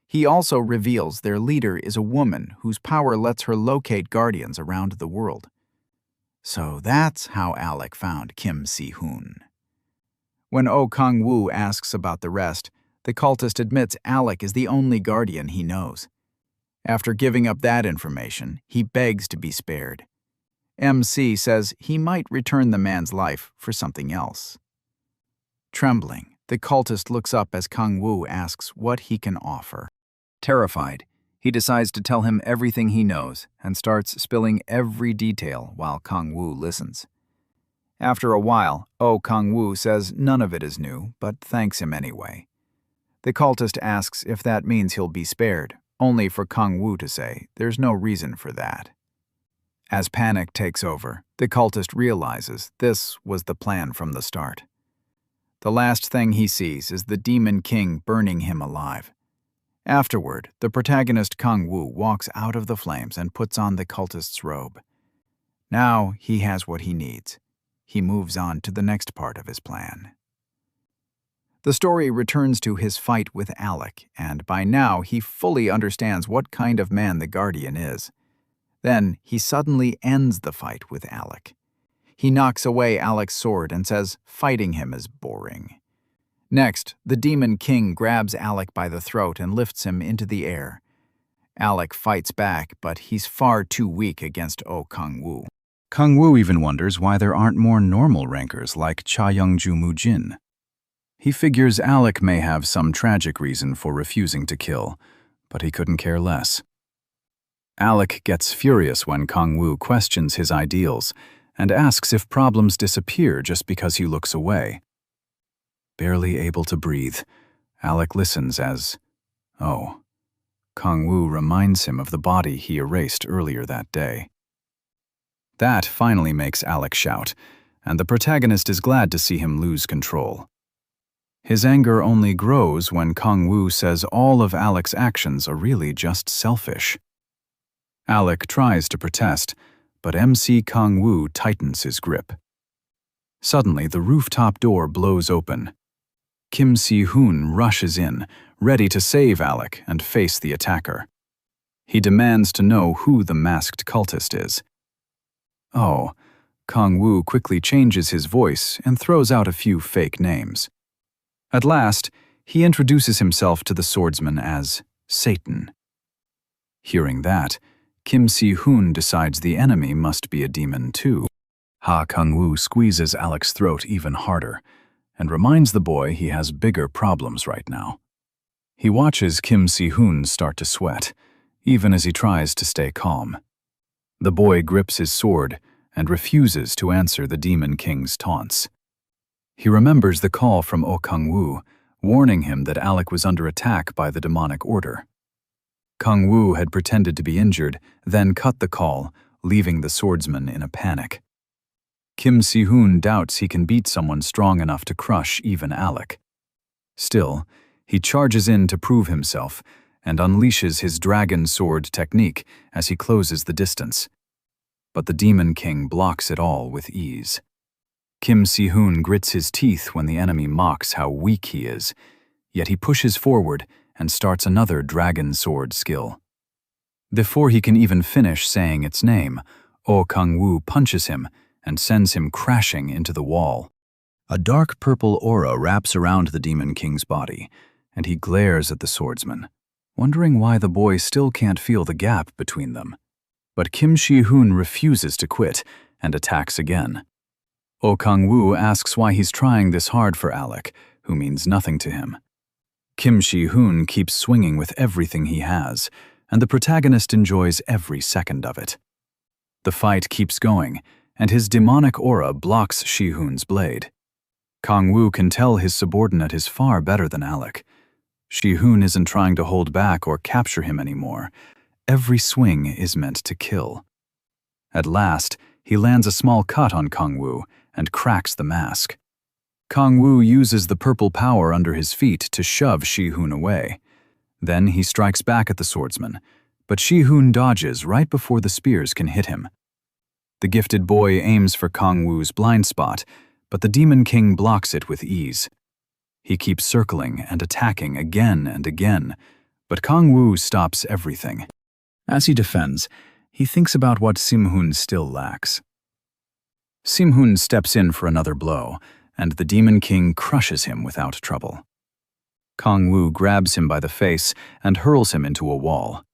Speaker 2: He also reveals their leader is a woman whose power lets her locate Guardians around the world. So that's how Alec found Kim Si-hoon. When Oh Kang-woo asks about the rest, the cultist admits Alec is the only Guardian he knows. After giving up that information, he begs to be spared. MC says he might return the man's life for something else. Trembling, the cultist looks up as Kang-woo asks what he can offer. Terrified, he decides to tell him everything he knows and starts spilling every detail while Kang-woo listens. After a while, Oh Kang-woo says none of it is new, but thanks him anyway. The cultist asks if that means he'll be spared, only for Kang-woo to say there's no reason for that. As panic takes over, the cultist realizes this was the plan from the start. The last thing he sees is the Demon King burning him alive. Afterward, the protagonist Kang-woo walks out of the flames and puts on the cultist's robe. Now he has what he needs. He moves on to the next part of his plan. The story returns to his fight with Alec, and by now he fully understands what kind of man the Guardian is. Then he suddenly ends the fight with Alec. He knocks away Alec's sword and says fighting him is boring. Next, the Demon King grabs Alec by the throat and lifts him into the air. Alec fights back, but he's far too weak against Oh Kang-woo.
Speaker 1: Kang-woo even wonders why there aren't more normal rankers like Cha Young-ju Mu-jin. He figures Alec may have some tragic reason for refusing to kill, but he couldn't care less. Alec gets furious when Kang-woo questions his ideals and asks if problems disappear just because he looks away. Barely able to breathe, Alec listens as, oh, Kang-woo reminds him of the body he erased earlier that day. That finally makes Alec shout, and the protagonist is glad to see him lose control. His anger only grows when Kang-woo says all of Alec's actions are really just selfish. Alec tries to protest, but MC Kang-woo tightens his grip. Suddenly, the rooftop door blows open. Kim Si-hoon rushes in, ready to save Alec and face the attacker. He demands to know who the masked cultist is. Oh, Kang-woo quickly changes his voice and throws out a few fake names. At last, he introduces himself to the swordsman as Satan. Hearing that, Kim Si-hoon decides the enemy must be a demon too. Kang-woo squeezes Alec's throat even harder and reminds the boy he has bigger problems right now. He watches Kim Si-hoon start to sweat, even as he tries to stay calm. The boy grips his sword and refuses to answer the Demon King's taunts. He remembers the call from Kang-woo, warning him that Alec was under attack by the demonic order. Kang-woo had pretended to be injured, then cut the call, leaving the swordsman in a panic. Kim Si-hoon doubts he can beat someone strong enough to crush even Alec. Still, he charges in to prove himself and unleashes his dragon sword technique as he closes the distance. But the Demon King blocks it all with ease. Kim Si-hoon grits his teeth when the enemy mocks how weak he is, yet he pushes forward and starts another dragon sword skill. Before he can even finish saying its name, Kang-woo punches him and sends him crashing into the wall. A dark purple aura wraps around the Demon King's body, and he glares at the swordsman, wondering why the boy still can't feel the gap between them. But Kim Si-hoon refuses to quit and attacks again. Kang-woo asks why he's trying this hard for Alec, who means nothing to him. Kim Si-hoon keeps swinging with everything he has, and the protagonist enjoys every second of it. The fight keeps going, and his demonic aura blocks Si-hoon's blade. Kang-woo can tell his subordinate is far better than Alec. Si-hoon isn't trying to hold back or capture him anymore. Every swing is meant to kill. At last, he lands a small cut on Kang-woo and cracks the mask. Kang-woo uses the purple power under his feet to shove Si-hoon away. Then he strikes back at the swordsman, but Si-hoon dodges right before the spears can hit him. The gifted boy aims for Kang-woo's blind spot, but the Demon King blocks it with ease. He keeps circling and attacking again and again, but Kang-woo stops everything. As he defends, he thinks about what Sim-hoon still lacks. Sim-hoon steps in for another blow, and the Demon King crushes him without trouble. Kang-woo grabs him by the face and hurls him into a wall.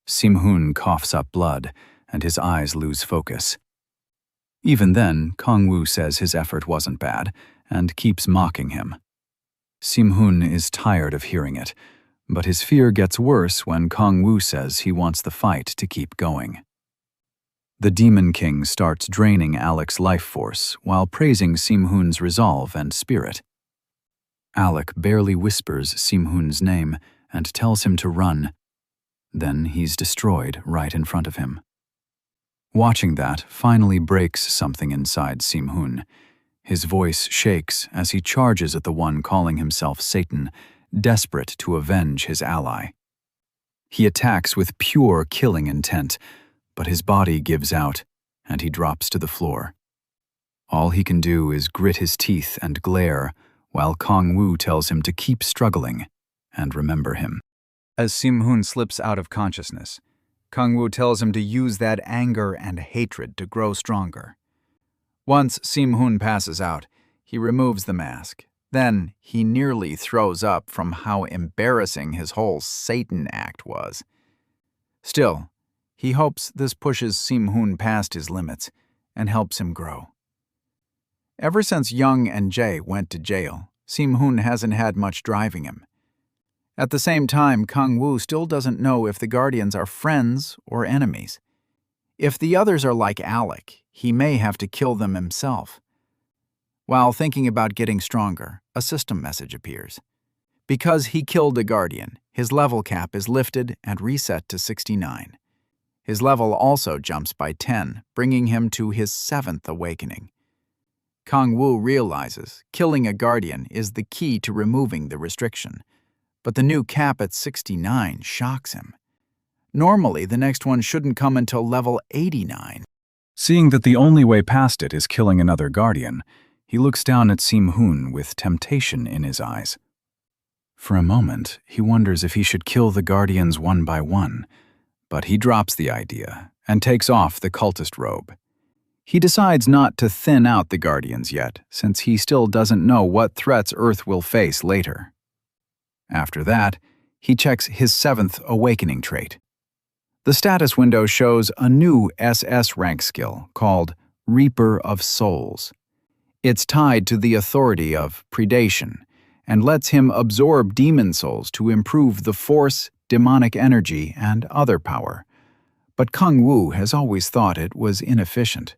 Speaker 1: Sim-hoon coughs up blood, and his eyes lose focus. Even then, Kang-woo says his effort wasn't bad, and keeps mocking him. Sim-hoon is tired of hearing it, but his fear gets worse when Kang-woo says he wants the fight to keep going. The Demon King starts draining Alec's life force while praising Sim-hoon's resolve and spirit. Alec barely whispers Sim-hoon's name and tells him to run. Then he's destroyed right in front of him. Watching that finally breaks something inside Sim-hoon. His voice shakes as he charges at the one calling himself Satan, desperate to avenge his ally. He attacks with pure killing intent, but his body gives out, and he drops to the floor. All he can do is grit his teeth and glare, while Kang-woo tells him to keep struggling and remember him. As Sim-hoon slips out of consciousness, Kang-woo tells him to use that anger and hatred to grow stronger. Once Sim-hoon passes out, he removes the mask. Then he nearly throws up from how embarrassing his whole Satan act was. Still, he hopes this pushes Sim-hoon past his limits and helps him grow. Ever since Young and Jae went to jail, Sim-hoon hasn't had much driving him. At the same time, Kang-woo still doesn't know if the Guardians are friends or enemies. If the others are like Alec, he may have to kill them himself. While thinking about getting stronger, a system message appears.
Speaker 2: Because he killed a guardian, his level cap is lifted and reset to 69. His level also jumps by 10, bringing him to his 7th awakening. Kang-woo realizes killing a guardian is the key to removing the restriction, but the new cap at 69 shocks him. Normally, the next one shouldn't come until level 89.
Speaker 1: Seeing that the only way past it is killing another guardian, he looks down at Sim-hoon with temptation in his eyes. For a moment, he wonders if he should kill the guardians one by one, but he drops the idea and takes off the cultist robe. He decides not to thin out the guardians yet, since he still doesn't know what threats Earth will face later. After that, he checks his 7th awakening trait. The status window shows a new SS rank skill called Reaper of Souls. It's tied to the authority of predation and lets him absorb demon souls to improve the force, demonic energy, and other power. But Kang-woo has always thought it was inefficient.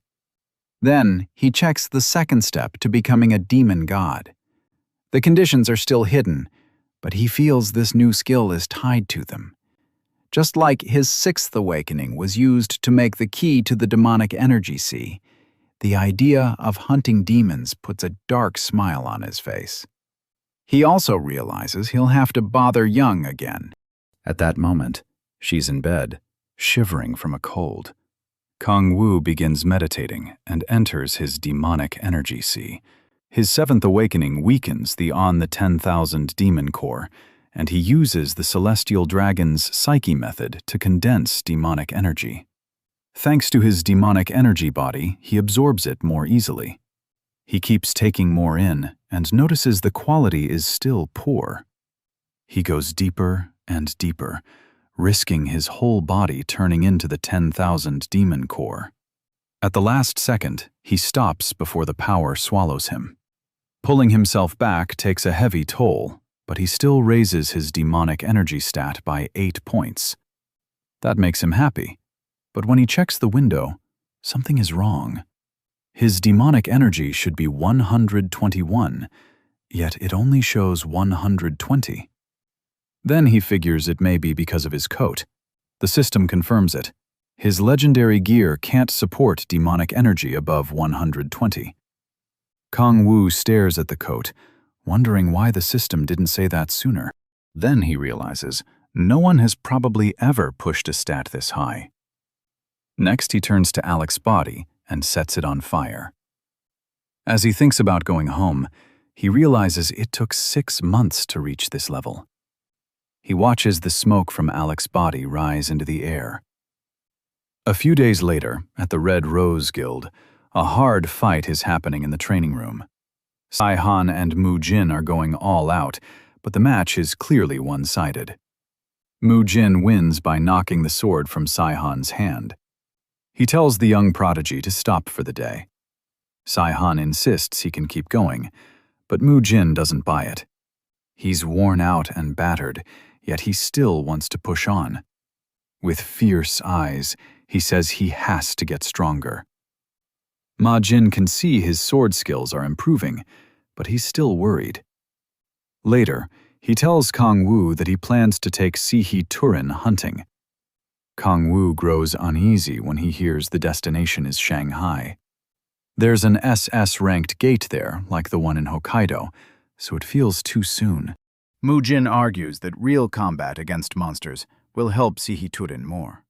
Speaker 1: Then he checks the 2nd step to becoming a demon god. The conditions are still hidden, but he feels this new skill is tied to them. Just like his 6th awakening was used to make the key to the demonic energy sea, the idea of hunting demons puts a dark smile on his face. He also realizes he'll have to bother Young again. At that moment, she's in bed, shivering from a cold. Kang-woo begins meditating and enters his demonic energy sea. His 7th awakening weakens the On the 10,000 demon core, and he uses the celestial dragon's psyche method to condense demonic energy. Thanks to his demonic energy body, he absorbs it more easily. He keeps taking more in and notices the quality is still poor. He goes deeper and deeper, risking his whole body turning into the 10,000 demon core. At the last second, he stops before the power swallows him. Pulling himself back takes a heavy toll, but he still raises his demonic energy stat by 8 points. That makes him happy, but when he checks the window, something is wrong. His demonic energy should be 121, yet it only shows 120. Then he figures it may be because of his coat. The system confirms it. His legendary gear can't support demonic energy above 120. Kang-woo stares at the coat, wondering why the system didn't say that sooner. Then he realizes no one has probably ever pushed a stat this high. Next, he turns to Alex's body and sets it on fire. As he thinks about going home, he realizes it took 6 months to reach this level. He watches the smoke from Alex's body rise into the air. A few days later, at the Red Rose Guild, a hard fight is happening in the training room. Sai-han and Mu-jin are going all out, but the match is clearly one-sided. Mu-jin wins by knocking the sword from Sai-han's hand. He tells the young prodigy to stop for the day. Sai-han insists he can keep going, but Mu-jin doesn't buy it. He's worn out and battered, yet he still wants to push on. With fierce eyes, he says he has to get stronger. Ma-jin can see his sword skills are improving, but he's still worried. Later, he tells Kang-woo that he plans to take Si-hee-turin hunting. Kang-woo grows uneasy when he hears the destination is Shanghai. There's an SS-ranked gate there, like the one in Hokkaido, so it feels too soon.
Speaker 3: Mu-jin argues that real combat against monsters will help Si-hee-turin more.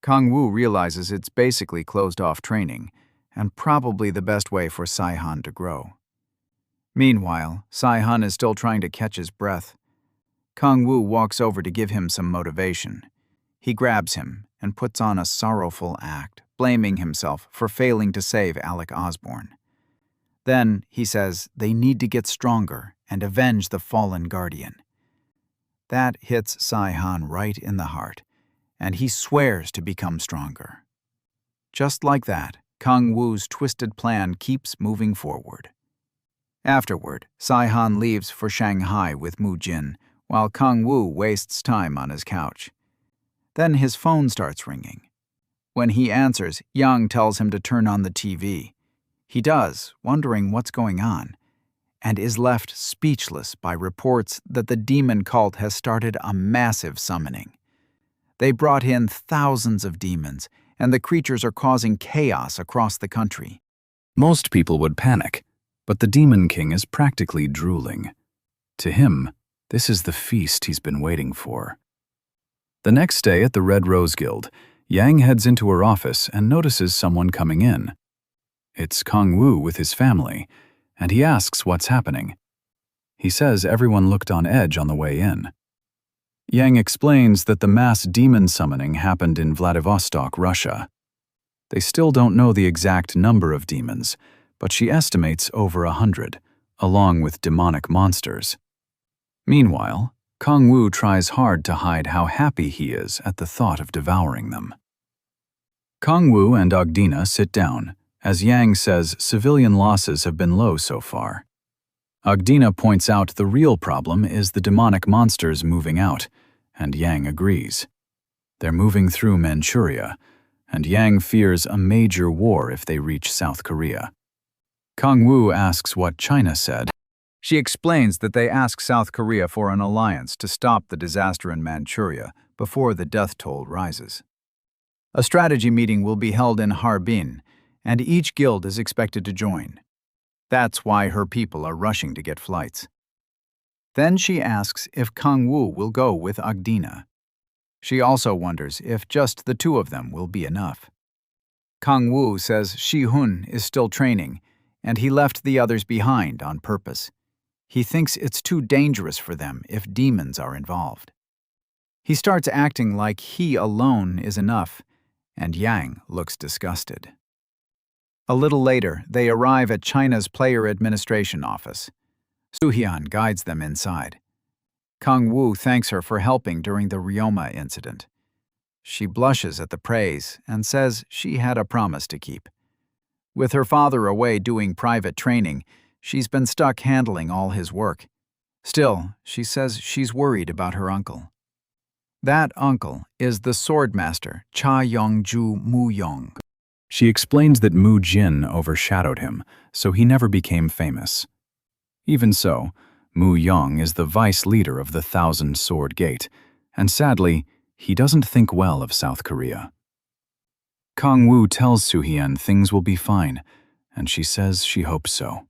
Speaker 3: Kang-woo realizes it's basically closed-off training, and probably the best way for Sai-han to grow. Meanwhile, Sai-han is still trying to catch his breath. Kang-woo walks over to give him some motivation. He grabs him and puts on a sorrowful act, blaming himself for failing to save Alec Osborne. Then he says they need to get stronger and avenge the fallen guardian. That hits Sai-han right in the heart, and he swears to become stronger. Just like that, Kang-woo's twisted plan keeps moving forward. Afterward, Sai-han leaves for Shanghai with Mu-jin, while Kang-woo wastes time on his couch. Then his phone starts ringing. When he answers, Yang tells him to turn on the TV. He does, wondering what's going on.
Speaker 2: and is left speechless by reports that the demon cult has started a massive summoning. They brought in thousands of demons, and the creatures are causing chaos across the country.
Speaker 1: Most people would panic, but the Demon King is practically drooling. To him, this is the feast he's been waiting for. The next day at the Red Rose Guild, Yang heads into her office and notices someone coming in. It's Kong Wu with his family, and he asks what's happening. He says everyone looked on edge on the way in. Yang explains that the mass demon summoning happened in Vladivostok, Russia. They still don't know the exact number of demons, but she estimates over 100, along with demonic monsters. Meanwhile, Kong Wu tries hard to hide how happy he is at the thought of devouring them. Kong Wu and Ogdina sit down, as Yang says civilian losses have been low so far. Ogdina points out the real problem is the demonic monsters moving out, and Yang agrees. They're moving through Manchuria, and Yang fears a major war if they reach South Korea. Kong Wu asks what China said.
Speaker 3: She explains that they ask South Korea for an alliance to stop the disaster in Manchuria before the death toll rises. A strategy meeting will be held in Harbin, and each guild is expected to join. That's why her people are rushing to get flights. Then she asks if Kong Wu will go with Ogdina. She also wonders if just the two of them will be enough. Kong Wu says Shi Hun is still training, and he left the others behind on purpose. He thinks it's too dangerous for them if demons are involved. He starts acting like he alone is enough, and Yang looks disgusted. A little later, they arrive at China's player administration office. Suhyun guides them inside. Kong Wu thanks her for helping during the Ryoma incident. She blushes at the praise and says she had a promise to keep. With her father away doing private training, she's been stuck handling all his work. Still, she says she's worried about her uncle. That uncle is the swordmaster Cha Yongju Mu Yong.
Speaker 1: She explains that Mu Jin overshadowed him, so he never became famous. Even so, Mu Yong is the vice leader of the Thousand Sword Gate, and sadly, he doesn't think well of South Korea. Kong Wu tells Suhyun things will be fine, and she says she hopes so.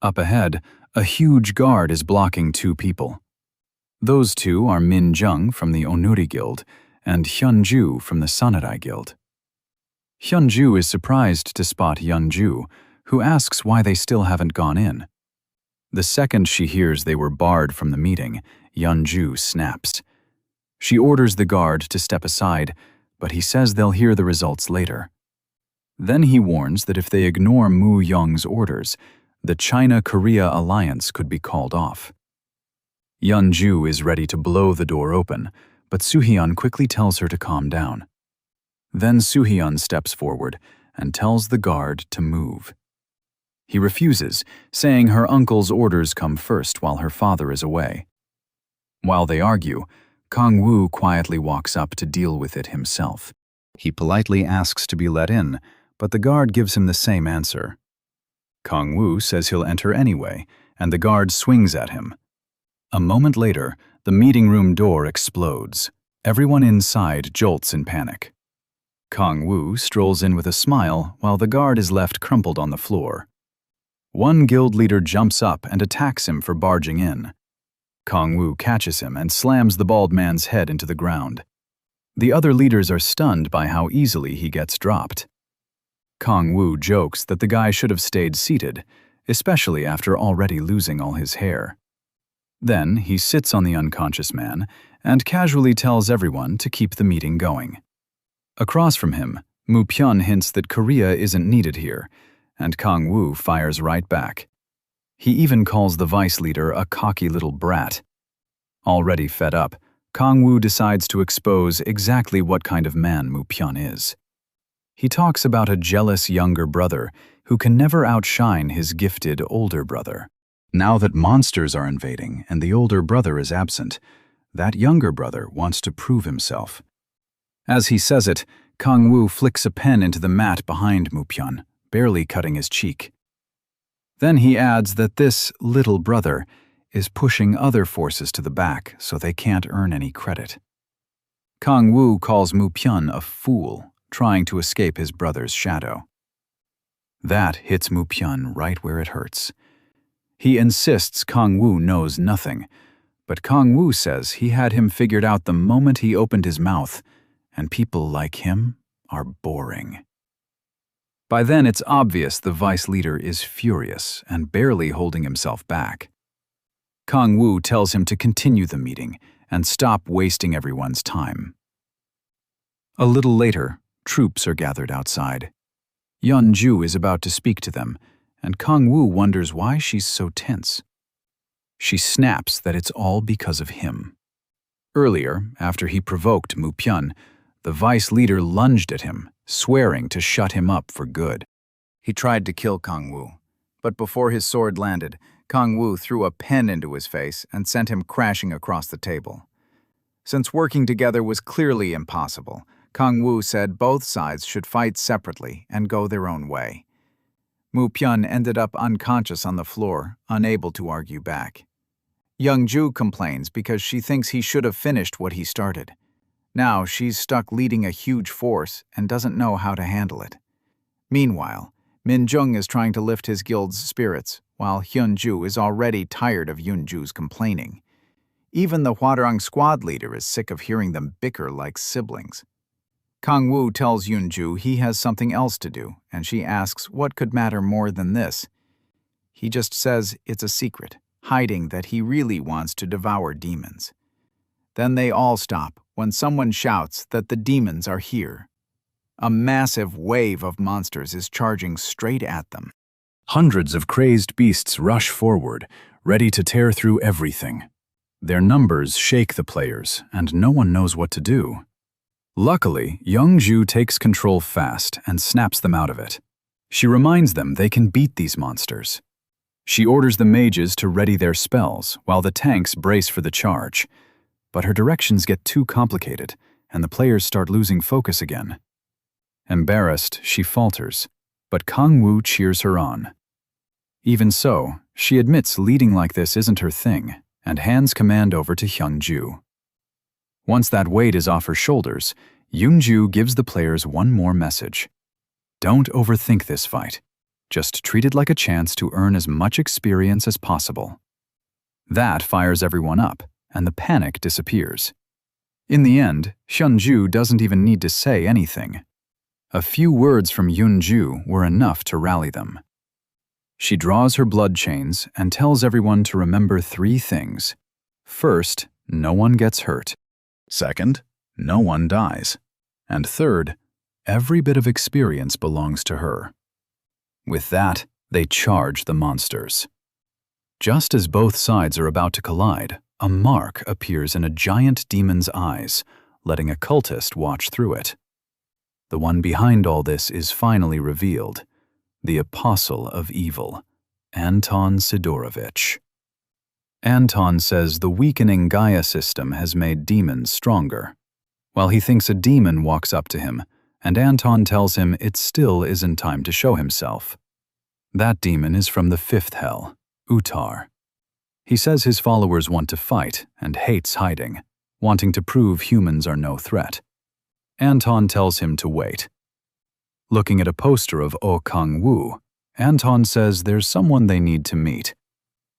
Speaker 1: Up ahead, a huge guard is blocking two people. Those two are Min Jung from the Onuri Guild and Hyun Ju from the Samurai Guild. Hyun Ju is surprised to spot Yun Ju, who asks why they still haven't gone in. The second she hears they were barred from the meeting, Yun Ju snaps. She orders the guard to step aside, but he says they'll hear the results later. Then he warns that if they ignore Mu Yong's orders, the China-Korea alliance could be called off. Yun Ju is ready to blow the door open, but Suhyun quickly tells her to calm down. Then Suhyun steps forward and tells the guard to move. He refuses, saying her uncle's orders come first while her father is away. While they argue, Kong Wu quietly walks up to deal with it himself. He politely asks to be let in, but the guard gives him the same answer. Kong Wu says he'll enter anyway, and the guard swings at him. A moment later, the meeting room door explodes. Everyone inside jolts in panic. Kong Wu strolls in with a smile while the guard is left crumpled on the floor. One guild leader jumps up and attacks him for barging in. Kong Wu catches him and slams the bald man's head into the ground. The other leaders are stunned by how easily he gets dropped. Kong Wu jokes that the guy should have stayed seated, especially after already losing all his hair. Then he sits on the unconscious man and casually tells everyone to keep the meeting going. Across from him, Mu Pyun hints that Korea isn't needed here, and Kong Wu fires right back. He even calls the vice leader a cocky little brat. Already fed up, Kong Wu decides to expose exactly what kind of man Mu Pyun is. He talks about a jealous younger brother who can never outshine his gifted older brother. Now that monsters are invading and the older brother is absent, that younger brother wants to prove himself. As he says it, Kong Wu flicks a pen into the mat behind Mu Pyun, barely cutting his cheek. Then he adds that this little brother is pushing other forces to the back so they can't earn any credit. Kang Woo calls Mu Pyun a fool, trying to escape his brother's shadow. That hits Mu Pyun right where it hurts. He insists Kang Woo knows nothing, but Kang Woo says he had him figured out the moment he opened his mouth, and people like him are boring. By then, it's obvious the vice leader is furious and barely holding himself back. Kang Woo tells him to continue the meeting and stop wasting everyone's time. A little later, troops are gathered outside. Yeon-ju is about to speak to them, and Kang Woo wonders why she's so tense. She snaps that it's all because of him. Earlier, after he provoked Mu Pyun, the vice leader lunged at him, swearing to shut him up for good.
Speaker 3: He tried to kill Kang Woo, but before his sword landed, Kang Woo threw a pen into his face and sent him crashing across the table. Since working together was clearly impossible, Kang Woo said both sides should fight separately and go their own way. Mu Pyun ended up unconscious on the floor, unable to argue back. Young-ju complains because she thinks he should have finished what he started. Now she's stuck leading a huge force and doesn't know how to handle it. Meanwhile, Min-jung is trying to lift his guild's spirits, while Hyun-ju is already tired of Yoon-ju's complaining. Even the Hwadrang squad leader is sick of hearing them bicker like siblings. Kang Woo tells Yoon-ju he has something else to do, and she asks what could matter more than this. He just says it's a secret, hiding that he really wants to devour demons. Then they all stop when someone shouts that the demons are here. A massive wave of monsters is charging straight at them.
Speaker 1: Hundreds of crazed beasts rush forward, ready to tear through everything. Their numbers shake the players, and no one knows what to do. Luckily, Young-ju takes control fast and snaps them out of it. She reminds them they can beat these monsters. She orders the mages to ready their spells while the tanks brace for the charge. But her directions get too complicated, and the players start losing focus again. Embarrassed, she falters, but Kang Woo cheers her on. Even so, she admits leading like this isn't her thing, and hands command over to Hyun-ju. Once that weight is off her shoulders, Yoon-ju gives the players one more message. Don't overthink this fight. Just treat it like a chance to earn as much experience as possible. That fires everyone up, and the panic disappears. In the end, Hyun-ju doesn't even need to say anything. A few words from Yoon-ju were enough to rally them. She draws her blood chains and tells everyone to remember 3 things. First, no one gets hurt. Second, no one dies. And third, every bit of experience belongs to her. With that, they charge the monsters. Just as both sides are about to collide, a mark appears in a giant demon's eyes, letting a cultist watch through it. The one behind all this is finally revealed, the Apostle of Evil, Anton Sidorovich. Anton says the weakening Gaia system has made demons stronger. While he thinks a demon walks up to him, and Anton tells him it still isn't time to show himself. That demon is from the 5th hell, Utar. He says his followers want to fight and hates hiding, wanting to prove humans are no threat. Anton tells him to wait. Looking at a poster of Oh Kang-woo, Anton says there's someone they need to meet.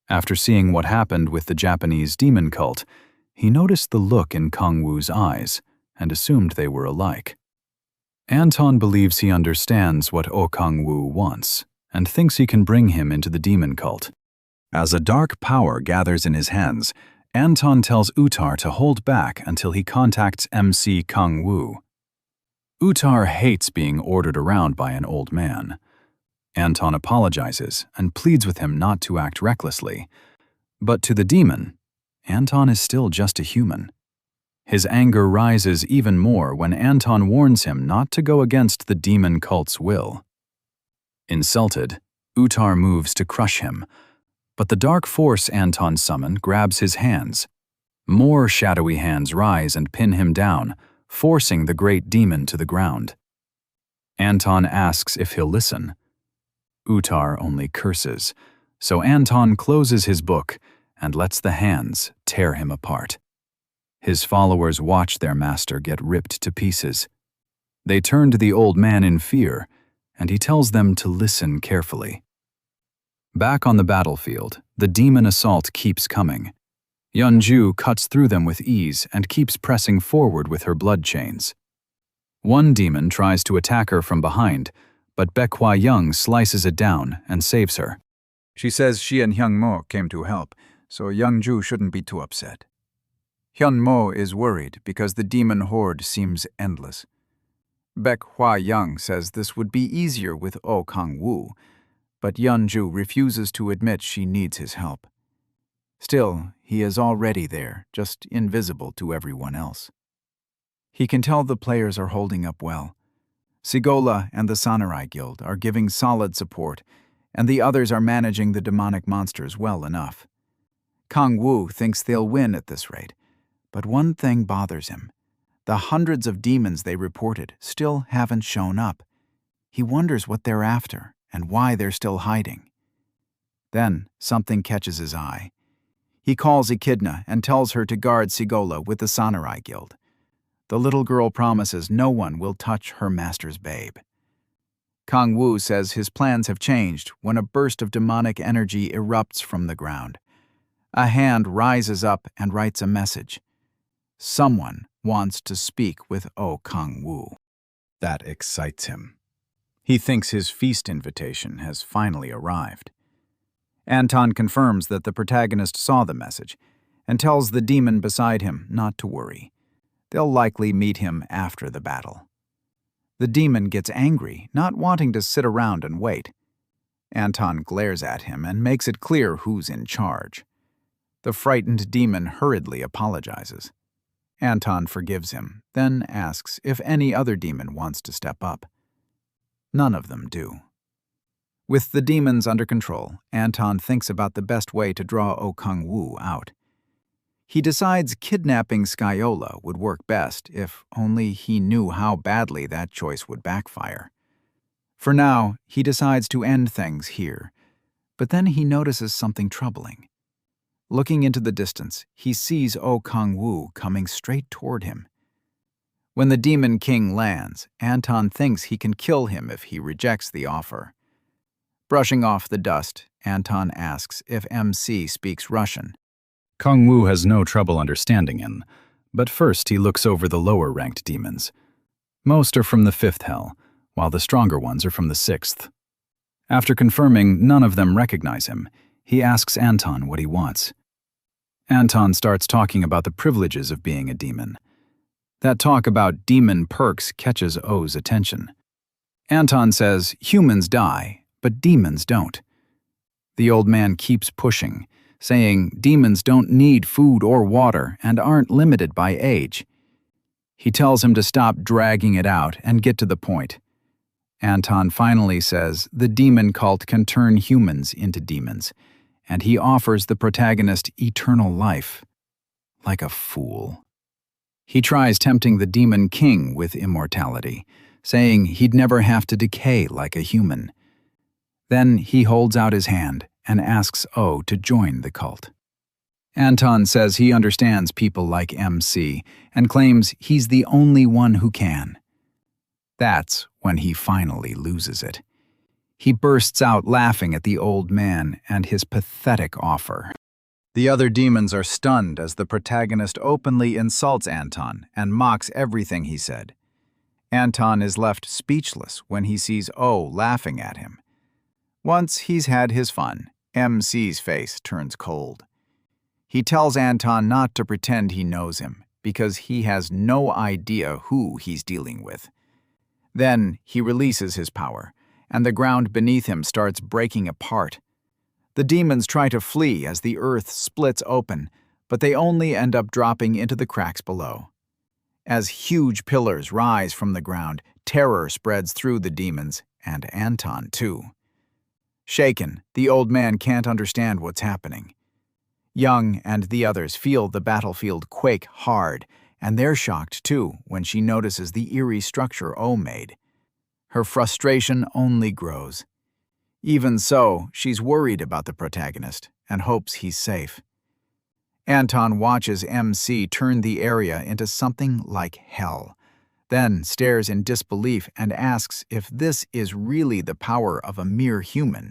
Speaker 1: After seeing what happened with the Japanese demon cult, he noticed the look in Kang-woo's eyes and assumed they were alike. Anton believes he understands what Oh Kang-woo wants and thinks he can bring him into the demon cult. As a dark power gathers in his hands, Anton tells Utar to hold back until he contacts MC Kang-woo. Utar hates being ordered around by an old man. Anton apologizes and pleads with him not to act recklessly. But to the demon, Anton is still just a human. His anger rises even more when Anton warns him not to go against the demon cult's will. Insulted, Utar moves to crush him, but the dark force Anton summoned grabs his hands. More shadowy hands rise and pin him down, forcing the great demon to the ground. Anton asks if he'll listen. Utar only curses, so Anton closes his book and lets the hands tear him apart. His followers watch their master get ripped to pieces. They turn to the old man in fear, and he tells them to listen carefully. Back on the battlefield, the demon assault keeps coming. Yeonju cuts through them with ease and keeps pressing forward with her blood chains. One demon tries to attack her from behind, but Baekhwa Young slices it down and saves her.
Speaker 3: She says she and Hyun Mo came to help, so Youngju shouldn't be too upset. Hyun Mo is worried because the demon horde seems endless. Baekhwa Young says this would be easier with Oh Kang-woo, but Yeonju refuses to admit she needs his help. Still, he is already there, just invisible to everyone else. He can tell the players are holding up well. Sigola and the Samurai Guild are giving solid support, and the others are managing the demonic monsters well enough. Kang-woo thinks they'll win at this rate, but one thing bothers him. The hundreds of demons they reported still haven't shown up. He wonders what they're after and why they're still hiding. Then something catches his eye. He calls Echidna and tells her to guard Sigola with the Samurai Guild. The little girl promises no one will touch her master's babe. Kang-woo says his plans have changed when a burst of demonic energy erupts from the ground. A hand rises up and writes a message. Someone wants to speak with Oh Kang-woo. That excites him. He thinks his feast invitation has finally arrived. Anton confirms that the protagonist saw the message and tells the demon beside him not to worry. They'll likely meet him after the battle. The demon gets angry, not wanting to sit around and wait. Anton glares at him and makes it clear who's in charge. The frightened demon hurriedly apologizes. Anton forgives him, then asks if any other demon wants to step up. None of them do. With the demons under control, Anton thinks about the best way to draw Oh Kang-woo out. He decides kidnapping Skyola would work best if only he knew how badly that choice would backfire. For now, he decides to end things here, but then he notices something troubling. Looking into the distance, he sees Oh Kang-woo coming straight toward him. When the Demon King lands, Anton thinks he can kill him if he rejects the offer. Brushing off the dust, Anton asks if MC speaks Russian.
Speaker 1: Kang-woo has no trouble understanding him, but first he looks over the lower-ranked demons. Most are from the 5th hell, while the stronger ones are from the 6th. After confirming none of them recognize him, he asks Anton what he wants. Anton starts talking about the privileges of being a demon. That talk about demon perks catches O's attention. Anton says humans die, but demons don't. The old man keeps pushing, saying demons don't need food or water and aren't limited by age. He tells him to stop dragging it out and get to the point. Anton finally says the demon cult can turn humans into demons, and he offers the protagonist eternal life. Like a fool. He tries tempting the Demon King with immortality, saying he'd never have to decay like a human. Then he holds out his hand and asks O to join the cult. Anton says he understands people like MC and claims he's the only one who can. That's when he finally loses it. He bursts out laughing at the old man and his pathetic offer. The other demons are stunned as the protagonist openly insults Anton and mocks everything he said. Anton is left speechless when he sees O laughing at him. Once he's had his fun, MC's face turns cold. He tells Anton not to pretend he knows him because he has no idea who he's dealing with. Then he releases his power, and the ground beneath him starts breaking apart. The demons try to flee as the earth splits open, but they only end up dropping into the cracks below. As huge pillars rise from the ground, terror spreads through the demons, and Anton too. Shaken, the old man can't understand what's happening. Young and the others feel the battlefield quake hard, and they're shocked too when she notices the eerie structure O made. Her frustration only grows.
Speaker 2: Even so, she's worried about the protagonist and hopes he's safe. Anton watches MC turn the area into something like hell, then stares in disbelief and asks if this is really the power of a mere human.